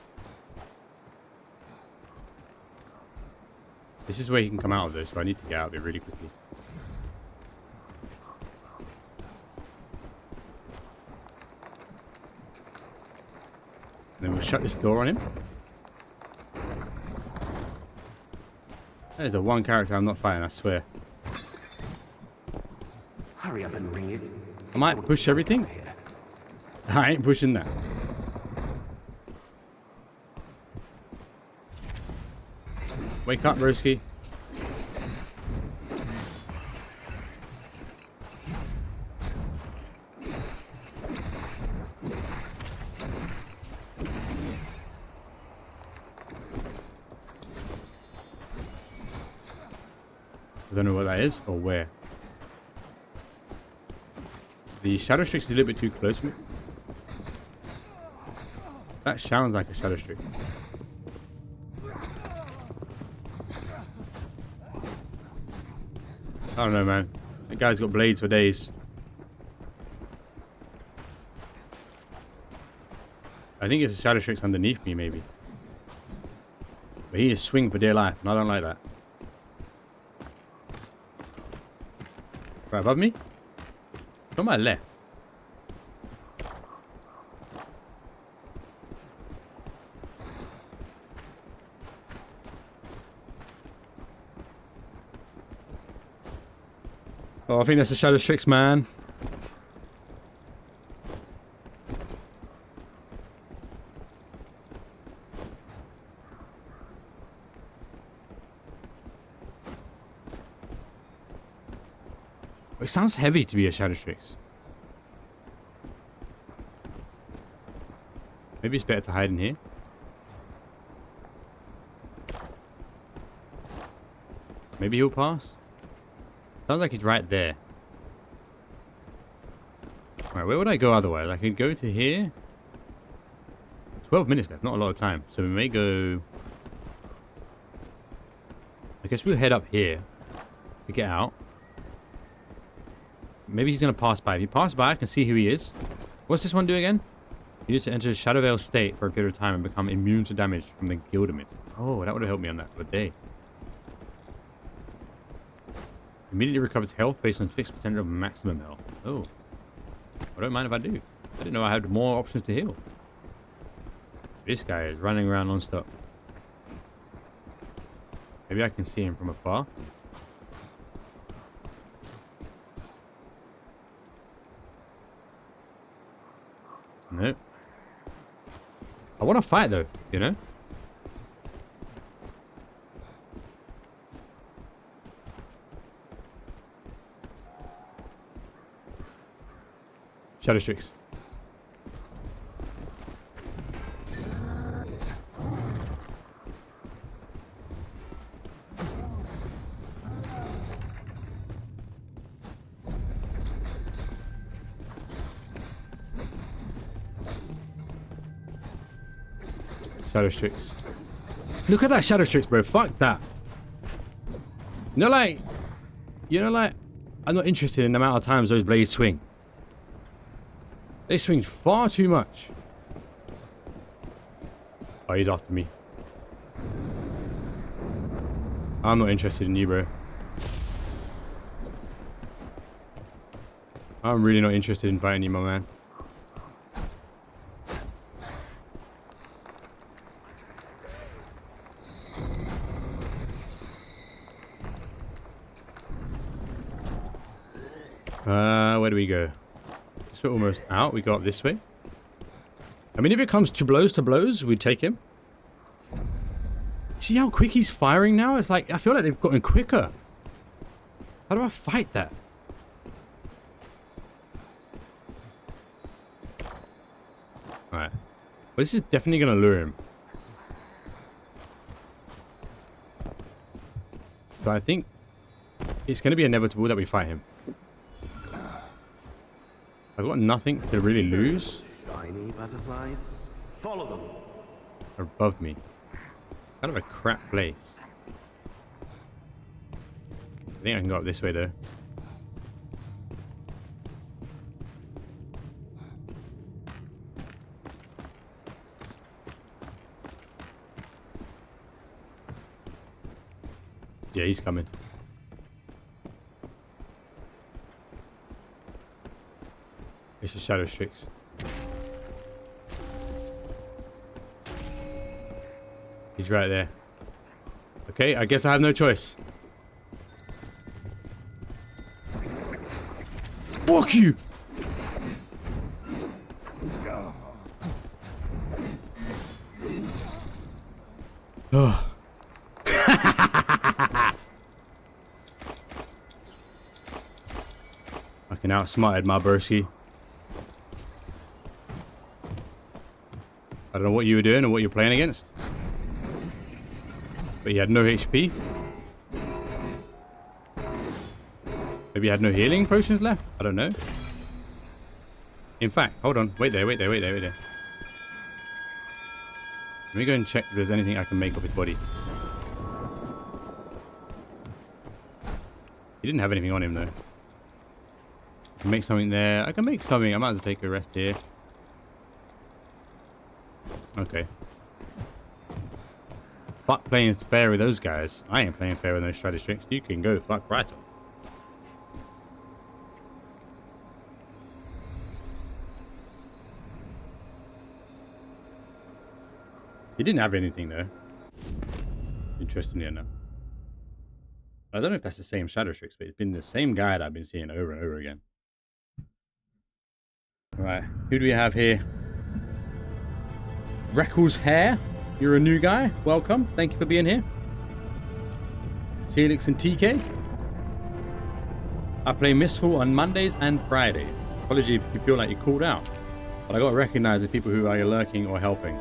This is where you can come out of this, so I need to get out of it really quickly. Then we'll shut this door on him. There's the one character I'm not fighting, I swear. Hurry up and ring it. I might push everything. I ain't pushing that. Wake up, broski. I don't know what that is or where. The Shadow Strix is a little bit too close to me. That sounds like a Shadow Strix. I don't know, man. That guy's got blades for days. I think it's a Shadow Strix underneath me, maybe. But he is swing for dear life, and I don't like that. Right above me? On my left. Oh, I think that's a Shadow Strix, man. It sounds heavy to be a Shadow Strix. Maybe it's better to hide in here. Maybe he'll pass. Sounds like he's right there. Alright, where would I go otherwise? I could go to here. 12 minutes left, not a lot of time. So we may go... I guess we'll head up here to get out. Maybe he's going to pass by. If he passes by, I can see who he is. What's this one do again? You need to enter a Shadow Veil state for a period of time and become immune to damage from the Gildemist. Oh, that would have helped me on that for a day. Immediately recovers health based on 6% of maximum health. Oh. I don't mind if I do. I didn't know I had more options to heal. This guy is running around non-stop. Maybe I can see him from afar. Nope. I want to fight though, you know? Shadow Strix. Shadow Strix. Look at that Shadow Strix, bro. Fuck that. You know, like, I'm not interested in the amount of times those blades swing. They swing far too much. Oh, he's after me. I'm not interested in you, bro. I'm really not interested in fighting you, my man. Where do we go? We're almost out. We go up this way. I mean, if it comes to blows, we'd take him. See how quick he's firing now? It's like, I feel like they've gotten quicker. How do I fight that? Alright. Well, this is definitely going to lure him. So I think it's going to be inevitable that we fight him. I've got nothing to really lose. Shiny butterflies. Follow them. Above me. Kind of a crap place. I think I can go up this way though. Yeah, he's coming. It's a Shadow Strix. He's right there. Okay, I guess I have no choice. Fuck you! Oh. Fucking outsmarted my broski. I don't know what you were doing and what you're playing against. But he had no HP. Maybe he had no healing potions left? I don't know. In fact, hold on. Wait there. Let me go and check if there's anything I can make of his body. He didn't have anything on him, though. I can make something there. I can make something. I might as well take a rest here. Okay. Fuck playing fair with those guys. I ain't playing fair with those Stradistricts. You can go fuck right off. He didn't have anything though. Interestingly enough. I don't know if that's the same Shadowstrix, but it's been the same guy that I've been seeing over and over again. Right, who do we have here? Reckles Hair. You're a new guy. Welcome. Thank you for being here. Celix and TK. I play Mistfall on Mondays and Fridays. Apology if you feel like you're called out, but I got to recognize the people who are lurking or helping.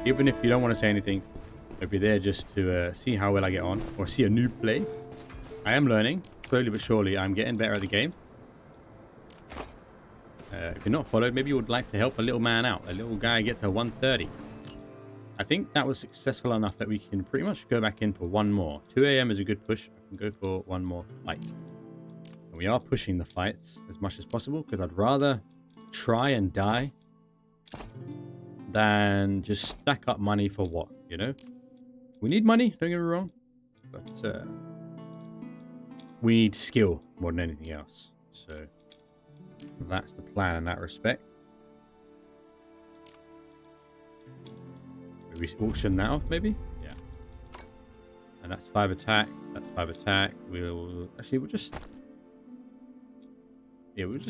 Even if you don't want to say anything, I'll be there just to see how well I get on or see a new play. I am learning slowly but surely. I'm getting better at the game. If you're not followed, maybe you would like to help a little man out, a little guy get to 130. I think that was successful enough that we can pretty much go back in for one more. 2 a.m. is a good push. I can go for one more fight. And we are pushing the fights as much as possible because I'd rather try and die than just stack up money for what, you know? We need money, don't get me wrong, but we need skill more than anything else. So that's the plan in that respect. Maybe auction that off, maybe? Yeah. And that's 5 attack, that's 5 attack. We'll just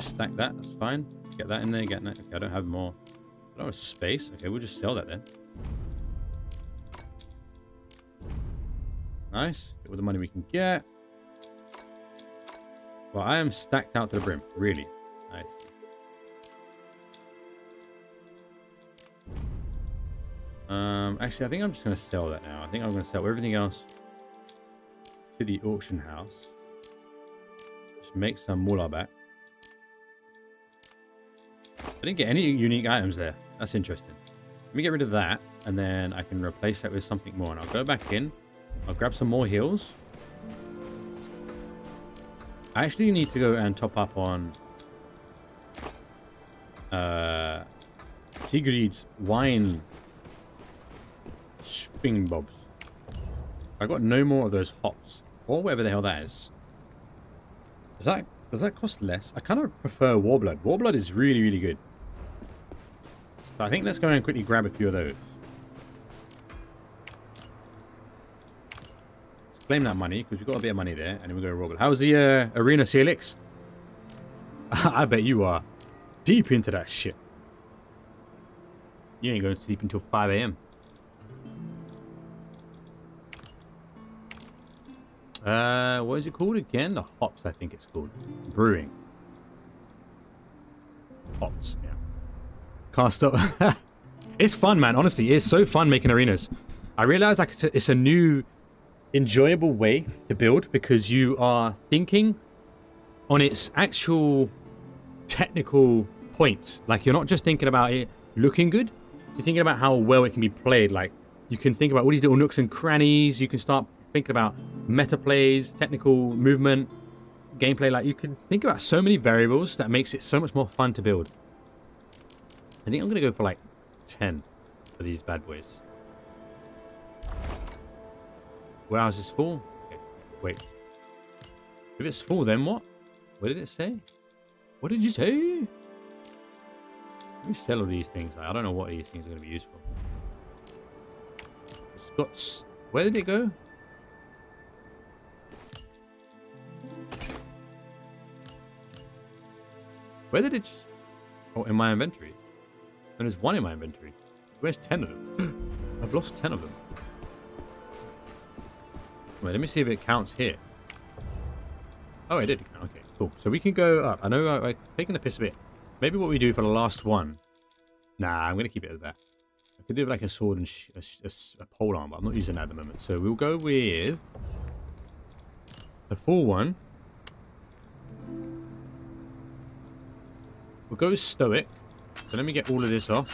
stack that, that's fine. Get that in there, get that. Okay, I don't have more. I don't have space. Okay, we'll just sell that then. Nice. Get all the money we can get. Well, I am stacked out to the brim. Really. Nice. Actually, I think I'm just going to sell that now. I think I'm going to sell everything else to the auction house. Just make some moolah back. I didn't get any unique items there. That's interesting. Let me get rid of that, and then I can replace that with something more. And I'll go back in. I'll grab some more heals. I actually need to go and top up on Sigrid's wine spingbobs. I got no more of those hops, or whatever the hell that is. Does that cost less? I kind of prefer Warblood. Warblood is really, really good. So I think let's go and quickly grab a few of those. Let's claim that money, because we've got a bit of money there, and then we'll go Warblood. How's the arena, Celix? I bet you are deep into that shit. You ain't going to sleep until 5 a.m. What is it called again? The hops, I think it's called. Brewing. Hops, yeah. Can't stop. It's fun, man. Honestly, it's so fun making arenas. I realize like it's a new, enjoyable way to build because you are thinking on its actual technical points. Like you're not just thinking about it looking good. You're thinking about how well it can be played. Like you can think about all these little nooks and crannies. You can start thinking about meta plays, technical movement, gameplay. Like you can think about so many variables that makes it so much more fun to build. I think I'm going to go for like 10 for these bad boys. Warehouse is full? Okay, wait. If it's full, then what? What did it say? What did you say? Let me sell all these things. I don't know what these things are going to be useful. It's got... Where did it go? Where did it... Oh, in my inventory. And there's one in my inventory. Where's 10 of them? I've lost 10 of them. Wait, let me see if it counts here. Oh, it did count. Okay, cool. So we can go up. I know I'm taking the piss a bit. Maybe what we do for the last one... Nah, I'm going to keep it as that. I could do like a sword and a pole arm, but I'm not using that at the moment. So we'll go with... the full one. we'll go stoic. So let me get all of this off.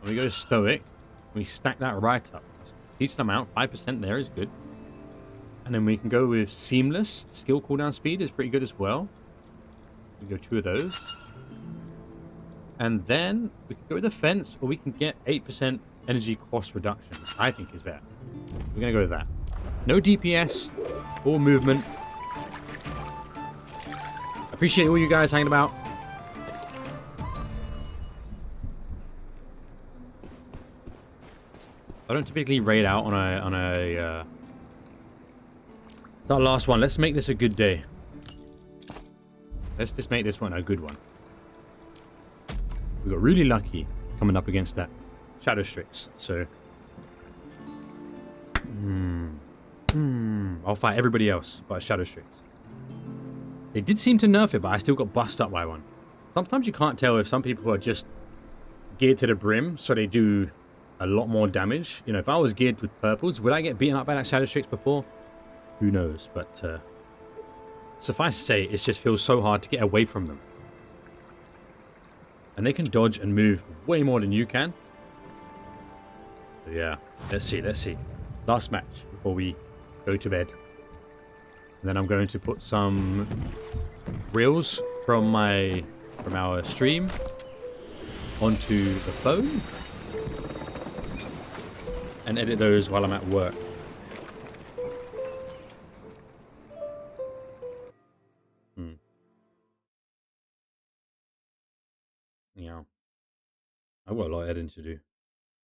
When we go stoic, we stack that right up. Decent amount, 5% there is good. And then we can go with seamless. Skill cooldown speed is pretty good as well. We go 2 of those. And then we can go with defense, or we can get 8% energy cost reduction. I think is better. We're going to go with that. No DPS or movement. Appreciate all you guys hanging about. I don't typically raid out on a that last one. Let's make this a good day. Let's just make this one a good one. We got really lucky coming up against that Shadow Strix. So I'll fight everybody else but Shadow Strix. They did seem to nerf it, but I still got bust up by one. Sometimes you can't tell if some people are just geared to the brim, so they do a lot more damage. You know, if I was geared with purples, would I get beaten up by that Shadow Strix before? Who knows? But suffice to say, it just feels so hard to get away from them. And they can dodge and move way more than you can. So yeah, let's see. Last match before we go to bed. And then I'm going to put some reels from our stream onto the phone and edit those while I'm at work. Yeah. I've got a lot of editing to do.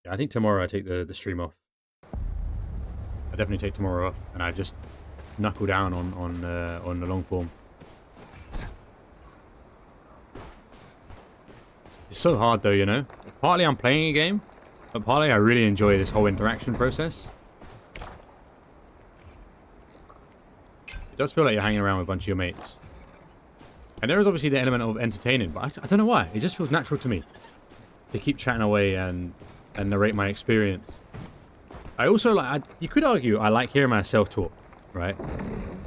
Yeah, I think tomorrow I take the stream off. I definitely take tomorrow off, and I just knuckle down on the long form. It's so hard though, you know. Partly I'm playing a game, but partly I really enjoy this whole interaction process. It does feel like you're hanging around with a bunch of your mates. And there is obviously the element of entertaining, but I don't know why. It just feels natural to me to keep chatting away and narrate my experience. I also like, you could argue I like hearing myself talk, right?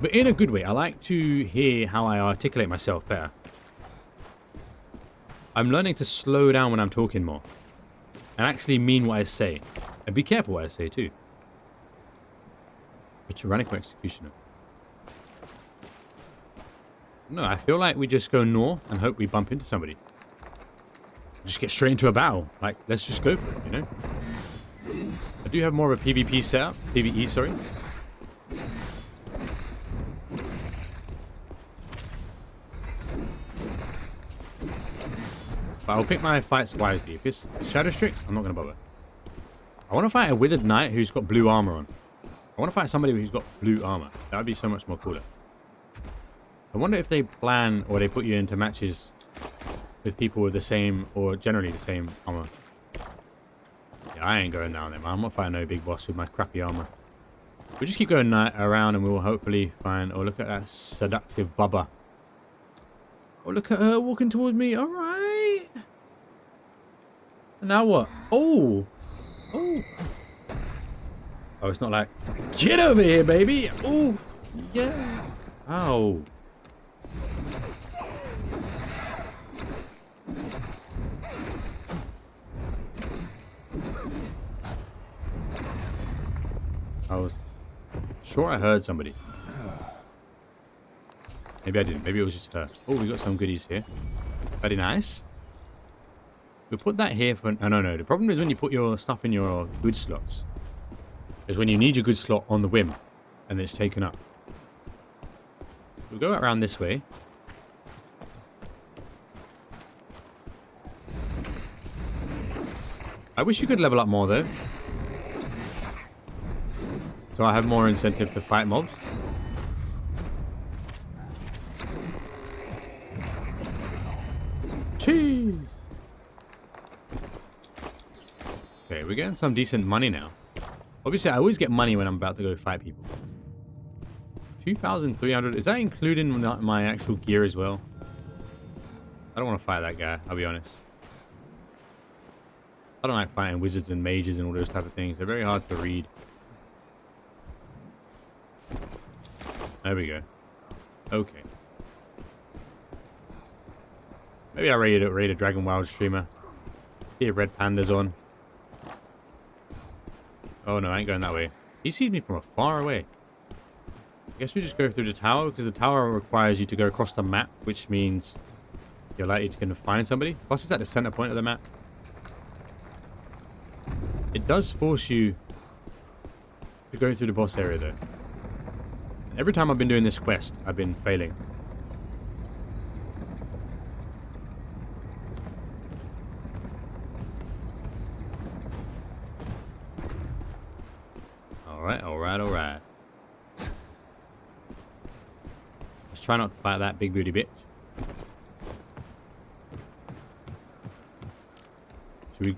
But in a good way. I like to hear how I articulate myself better. I'm learning to slow down when I'm talking more and actually mean what I say, and be careful what I say too. A tyrannical executioner. No, I feel like we just go north and hope we bump into somebody. Just get straight into a battle. Like, let's just go for it, you know? I do have more of a PvP setup. PvE, sorry. But I'll pick my fights wisely. If it's Shadow Strix, I'm not going to bother. I want to fight a Withered Knight who's got blue armor on. I want to fight somebody who's got blue armor. That would be so much more cooler. I wonder if they plan or they put you into matches with people with the same or generally the same armor. Yeah, I ain't going down there, man. I'm not fighting no big boss with my crappy armor. We'll just keep going around and we'll hopefully find... Oh, look at that seductive bubba. Oh, look at her walking towards me. All right. And now what? Oh. Oh. Oh, it's not like... Get over here, baby. Oh. Yeah. Ow. I was sure I heard somebody. Maybe I didn't. Maybe it was just her. Oh, we got some goodies here. Very nice. We'll put that here for... Oh, no. The problem is when you put your stuff in your good slots. Is when you need your good slot on the whim. And it's taken up. We'll go around this way. I wish you could level up more, though. So I have more incentive to fight mobs. Chee! Okay, we're getting some decent money now. Obviously, I always get money when I'm about to go fight people. 2,300. Is that including my actual gear as well? I don't want to fight that guy, I'll be honest. I don't like fighting wizards and mages and all those type of things. They're very hard to read. There we go. Okay. Maybe I raid a Dragon Wild streamer. See if Red Panda's on. Oh no, I ain't going that way. He sees me from far away. I guess we just go through the tower, because the tower requires you to go across the map, which means you're likely to find somebody. Plus, it's at the center point of the map. It does force you to go through the boss area, though. Every time I've been doing this quest, I've been failing. Alright, alright, alright. Let's try not to fight that big booty bitch.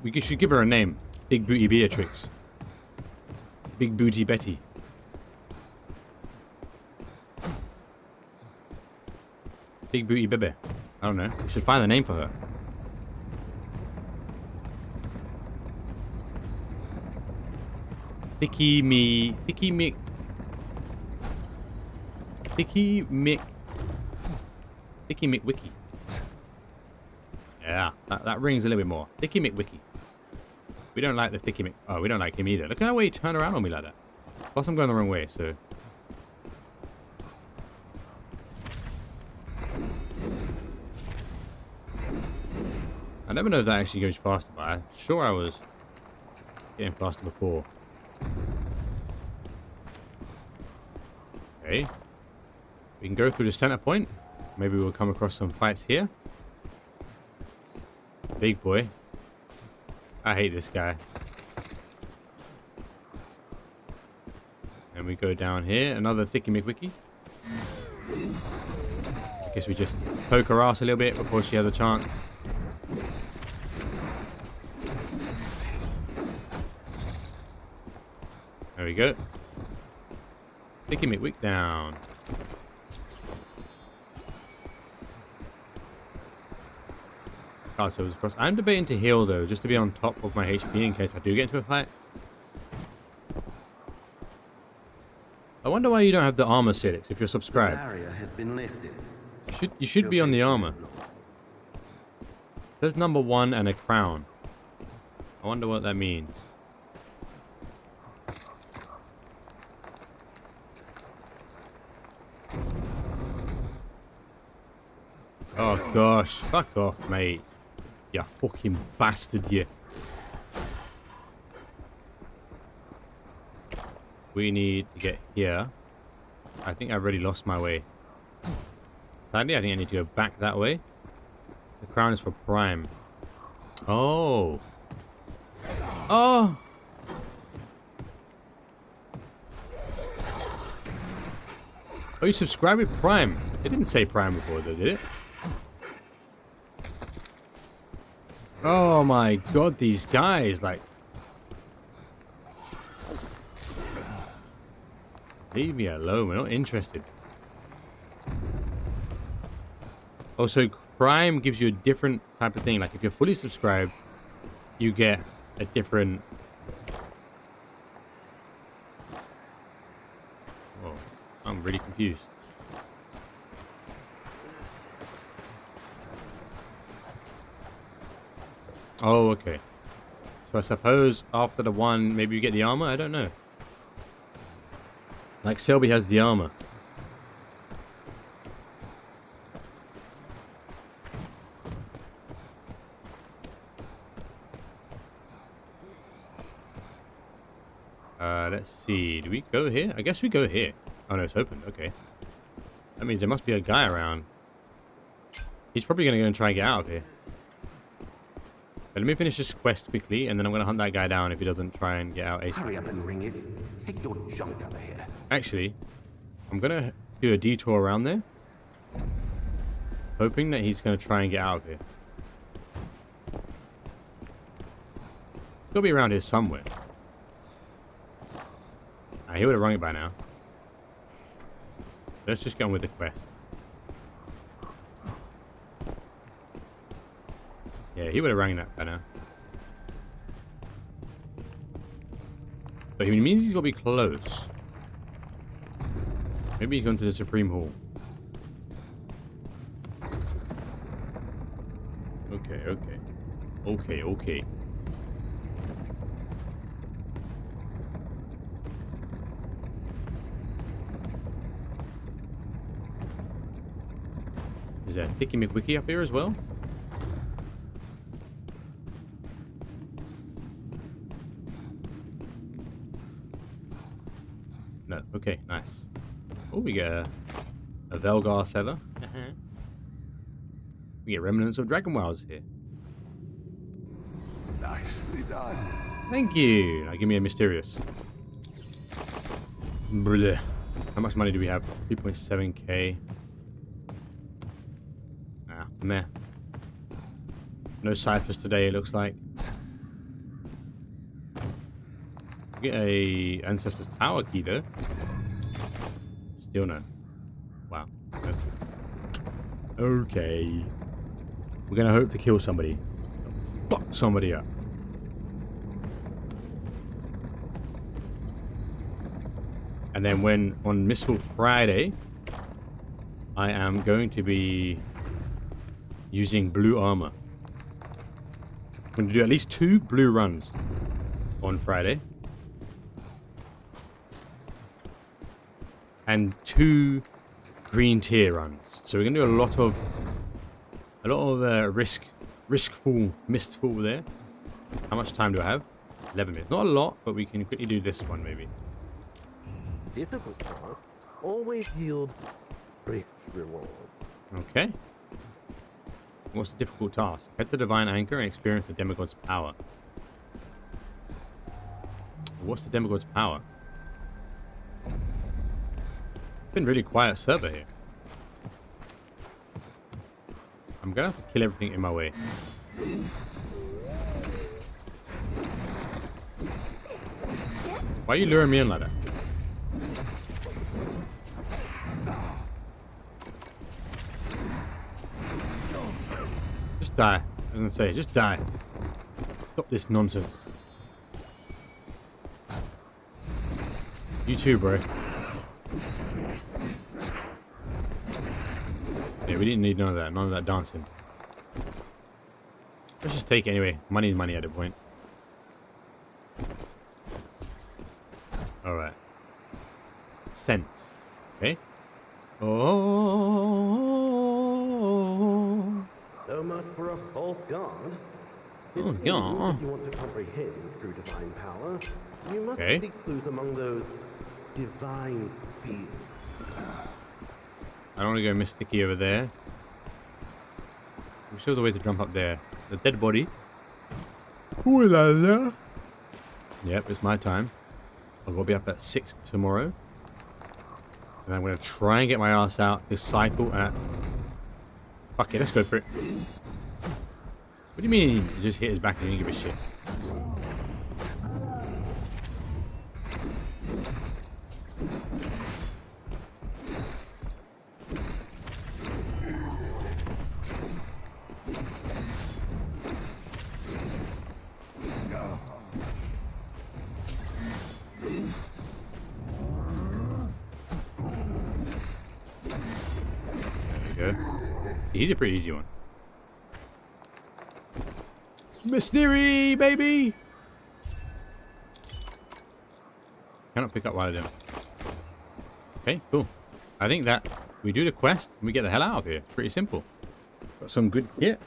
We should give her a name. Big Booty Beatrix. Big Booty Betty. Big Booty Bebe. I don't know. We should find a name for her. Thicky Mick. Thicky McWiki. Yeah, that rings a little bit more. Thicky McWiki. We don't like the Thicky Mc... Oh, we don't like him either. Look at how he turned around on me like that. Plus, I'm going the wrong way, so... I never know if that actually goes faster, but I'm sure I was getting faster before. Okay. We can go through the center point. Maybe we'll come across some fights here. Big boy. I hate this guy. And we go down here. Another Thicky McWiki. I guess we just poke her ass a little bit before she has a chance. There we go. Thicky McWick down. I'm debating to heal though, just to be on top of my HP in case I do get into a fight. I wonder why you don't have the armor settings if you're subscribed. Barrier has been lifted. You should be on the armor. There's number 1 and a crown. I wonder what that means. Oh gosh, fuck off, mate. You fucking bastard, you. We need to get here. I think I've already lost my way. Sadly, I think I need to go back that way. The crown is for Prime. Oh. Oh! Oh, you subscribe with Prime. It didn't say Prime before, though, did it? Oh my god, these guys, like... Leave me alone, we're not interested. Also, Prime gives you a different type of thing. Like, if you're fully subscribed, you get a different... Whoa, I'm really confused. Oh, okay. So I suppose after the 1, maybe you get the armor? I don't know. Like Selby has the armor. Let's see. Do we go here? I guess we go here. Oh no, it's open. Okay. That means there must be a guy around. He's probably going to go and try and get out of here. But let me finish this quest quickly, and then I'm going to hunt that guy down if he doesn't try and get out ASAP. Hurry up and ring it. Take your junk out of here. Actually, I'm going to do a detour around there. Hoping that he's going to try and get out of here. He's got to be around here somewhere. He would have rung it by now. Let's just get on with the quest. Yeah, he would have rang that by now. But he means he's got to be close. Maybe he's gone to the Supreme Hall. Okay, okay. Okay, okay. Is there a Thicky McWicky up here as well? No. Okay, nice. Oh, we get a Velgar feather. We get remnants of Dragon Wilds here. Nicely done. Thank you. Now give me a mysterious. Blech. How much money do we have? 3.7k. Ah, meh. No ciphers today, it looks like. Get a Ancestor's Tower key though. Still no. Wow. Okay. We're gonna hope to kill somebody. Fuck somebody up. And then when on Mistful Friday, I am going to be using blue armor. I'm going to do at least 2 blue runs on Friday. And 2 green tier runs. So we're going to do a lot of riskful Mistful there. How much time do I have? 11 minutes. Not a lot, but we can quickly do this one maybe. Difficult tasks always yield rich rewards. Okay. What's the difficult task? Get the Divine Anchor and experience the Demigod's power. What's the Demigod's power? It's been really quiet server here. I'm gonna have to kill everything in my way. Why are you luring me in like that? Just die. I was gonna say, just die. Stop this nonsense. You too, bro. Yeah, we didn't need none of that. None of that dancing. Let's just take it anyway. Money's money at a point. Alright. Sense. Okay. Oh. So much for a false god. It Oh, seems yeah. if you want to comprehend true divine power, you must Okay. seek clues among those divine fields. I don't want to go mysticky over there. I'm sure there's a way to jump up there. The dead body. Ooh la la. Yep, it's my time. I've got to be up at 6 tomorrow. And I'm going to try and get my ass out this cycle at... Fuck it, let's go for it. What do you mean you just hit his back and you didn't give a shit? There we go. He's a pretty easy one. Mystery, baby! Cannot pick up while I do. Okay, cool. I think that we do the quest and we get the hell out of here. It's pretty simple. Got some good kit.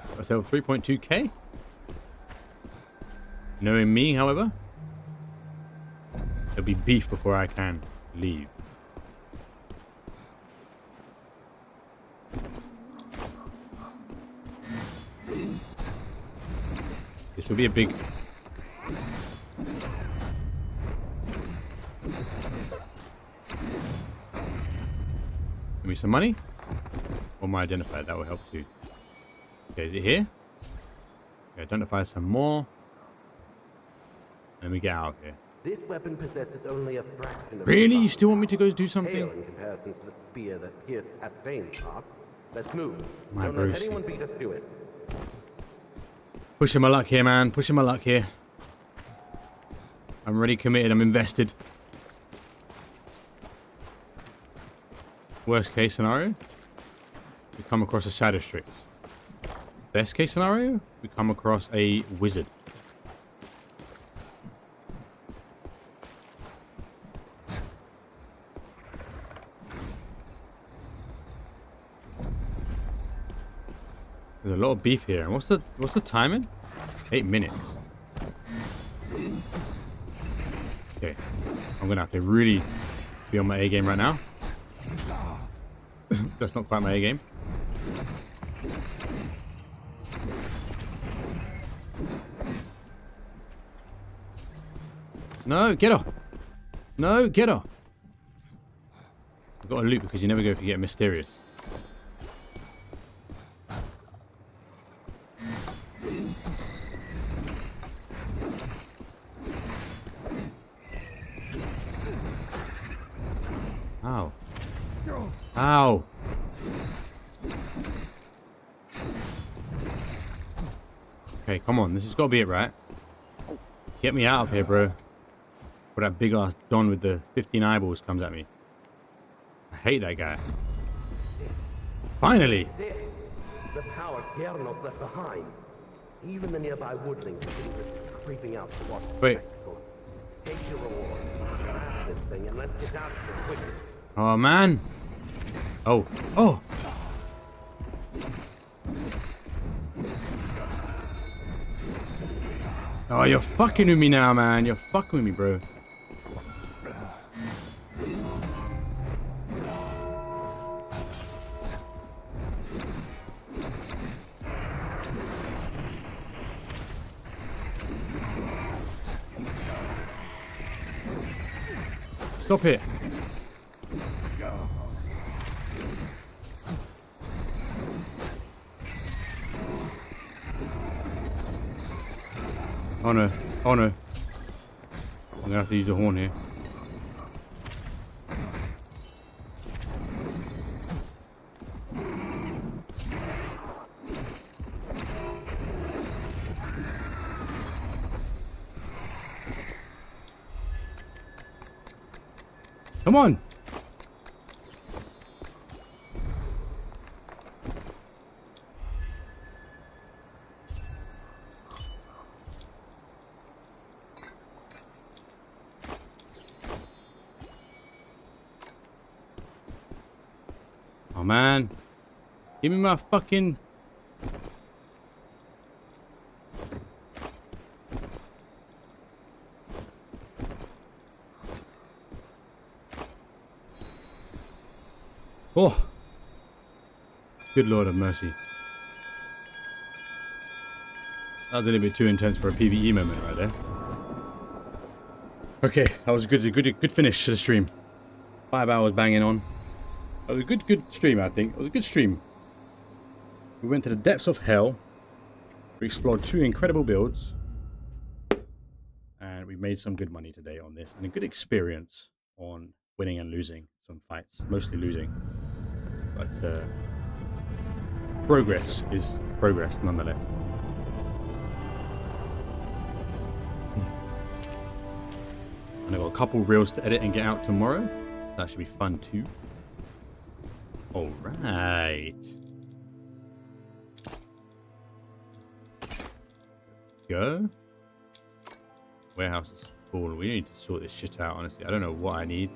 Got ourselves 3.2k. Knowing me, however, there'll be beef before I can leave. This will be a big... Give me some money. Or my identifier, that will help too. Okay, is it here? Okay, identify some more. And we get out of here. This weapon possesses only a fraction of Really? You divine still want me to go do pale something? in comparison to the spear that pierced Astain's heart. Let's move. My Don't let broski. anyone beat us to it. Pushing my luck here, man. Pushing my luck here. I'm already committed. I'm invested. Worst case scenario, we come across a Shadow Strix. Best case scenario, we come across a wizard. There's a lot of beef here. And what's the timing? 8 minutes. Okay. I'm gonna have to really be on my A game right now. That's not quite my A game. No, get off. No, get off. I've got to loot because you never go if you get mysterious. Ow. Ow. Okay, come on. This has got to be it, right? Get me out of here, bro. Before that big ass Don with the 15 eyeballs comes at me. I hate that guy. Finally! There. The power Gernos left behind. Even the nearby woodlings are creeping out to watch the Wait. spectacle. Take your reward. Grab this thing and let's get out of here quickly. Oh, man. Oh. Oh. Oh, you're fucking with me now, man. You're fucking with me, bro. Stop it. Oh no. Oh no. I'm gonna have to use a horn here. Come on. Oh man. Give me my fucking... Oh. Good Lord of mercy. That was a little bit too intense for a PvE moment right there. Okay, that was a good finish to the stream. 5 hours banging on. It was a good stream, I think. It was a good stream. We went to the depths of hell. We explored 2 incredible builds. And we made some good money today on this. And a good experience on winning and losing some fights. Mostly losing. But progress is progress nonetheless. And I've got a couple reels to edit and get out tomorrow. That should be fun too. Alright. Go. Warehouse is full. We need to sort this shit out, honestly. I don't know what I need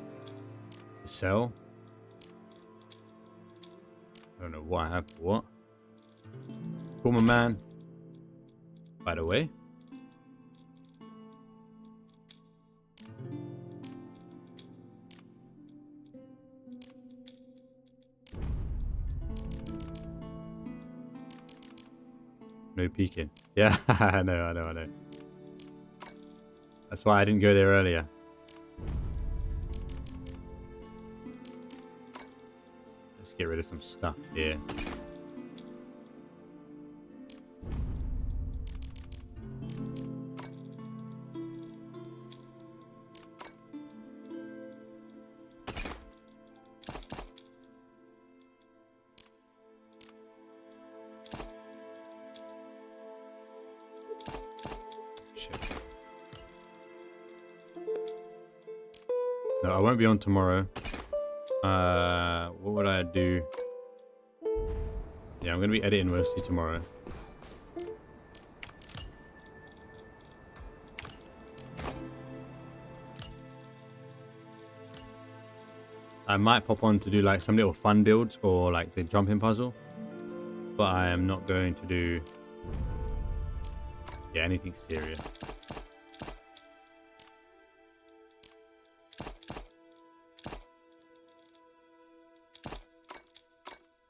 to sell. I don't know what I have for what. Call my man. By the way. No peeking. Yeah, I know. That's why I didn't go there earlier. Let's get rid of some stuff here. No, I won't be on tomorrow. What would I do? Yeah, I'm going to be editing mostly tomorrow. I might pop on to do like some little fun builds or like the jumping puzzle, but I am not going to do anything serious.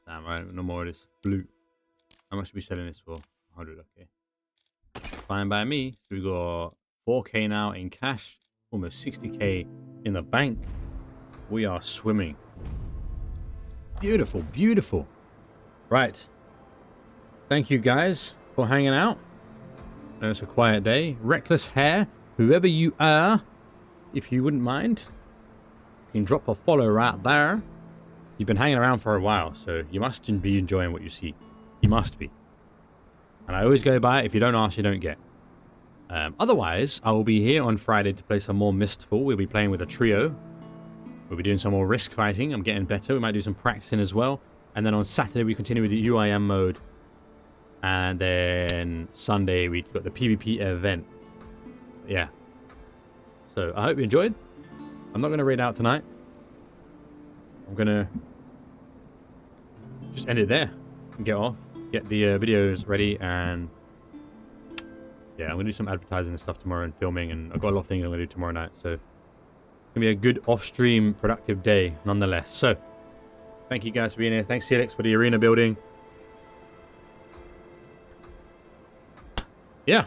Damn right, no more of this flute. How much are we selling this for? 100, okay. Fine by me. So we got 4k now in cash, almost 60k in the bank. We are swimming. Beautiful, beautiful. Right. Thank you guys for hanging out. I know it's a quiet day. Reckless Hair, whoever you are, if you wouldn't mind, you can drop a follow right there. You've been hanging around for a while, so you must be enjoying what you see. You must be. And I always go by, if you don't ask, you don't get. Otherwise, I will be here on Friday to play some more Mistfall. We'll be playing with a trio. We'll be doing some more risk fighting. I'm getting better. We might do some practicing as well. And then on Saturday, we continue with the UIM mode. And then Sunday, we've got the PvP event. Yeah. So, I hope you enjoyed. I'm not going to raid out tonight. I'm going to just end it there. And get off. Get the videos ready. And yeah, I'm going to do some advertising and stuff tomorrow and filming. And I've got a lot of things I'm going to do tomorrow night. So, it's going to be a good off-stream productive day nonetheless. So, thank you guys for being here. Thanks, Felix, for the arena building. Yeah,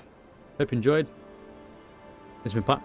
hope you enjoyed. It's been fun.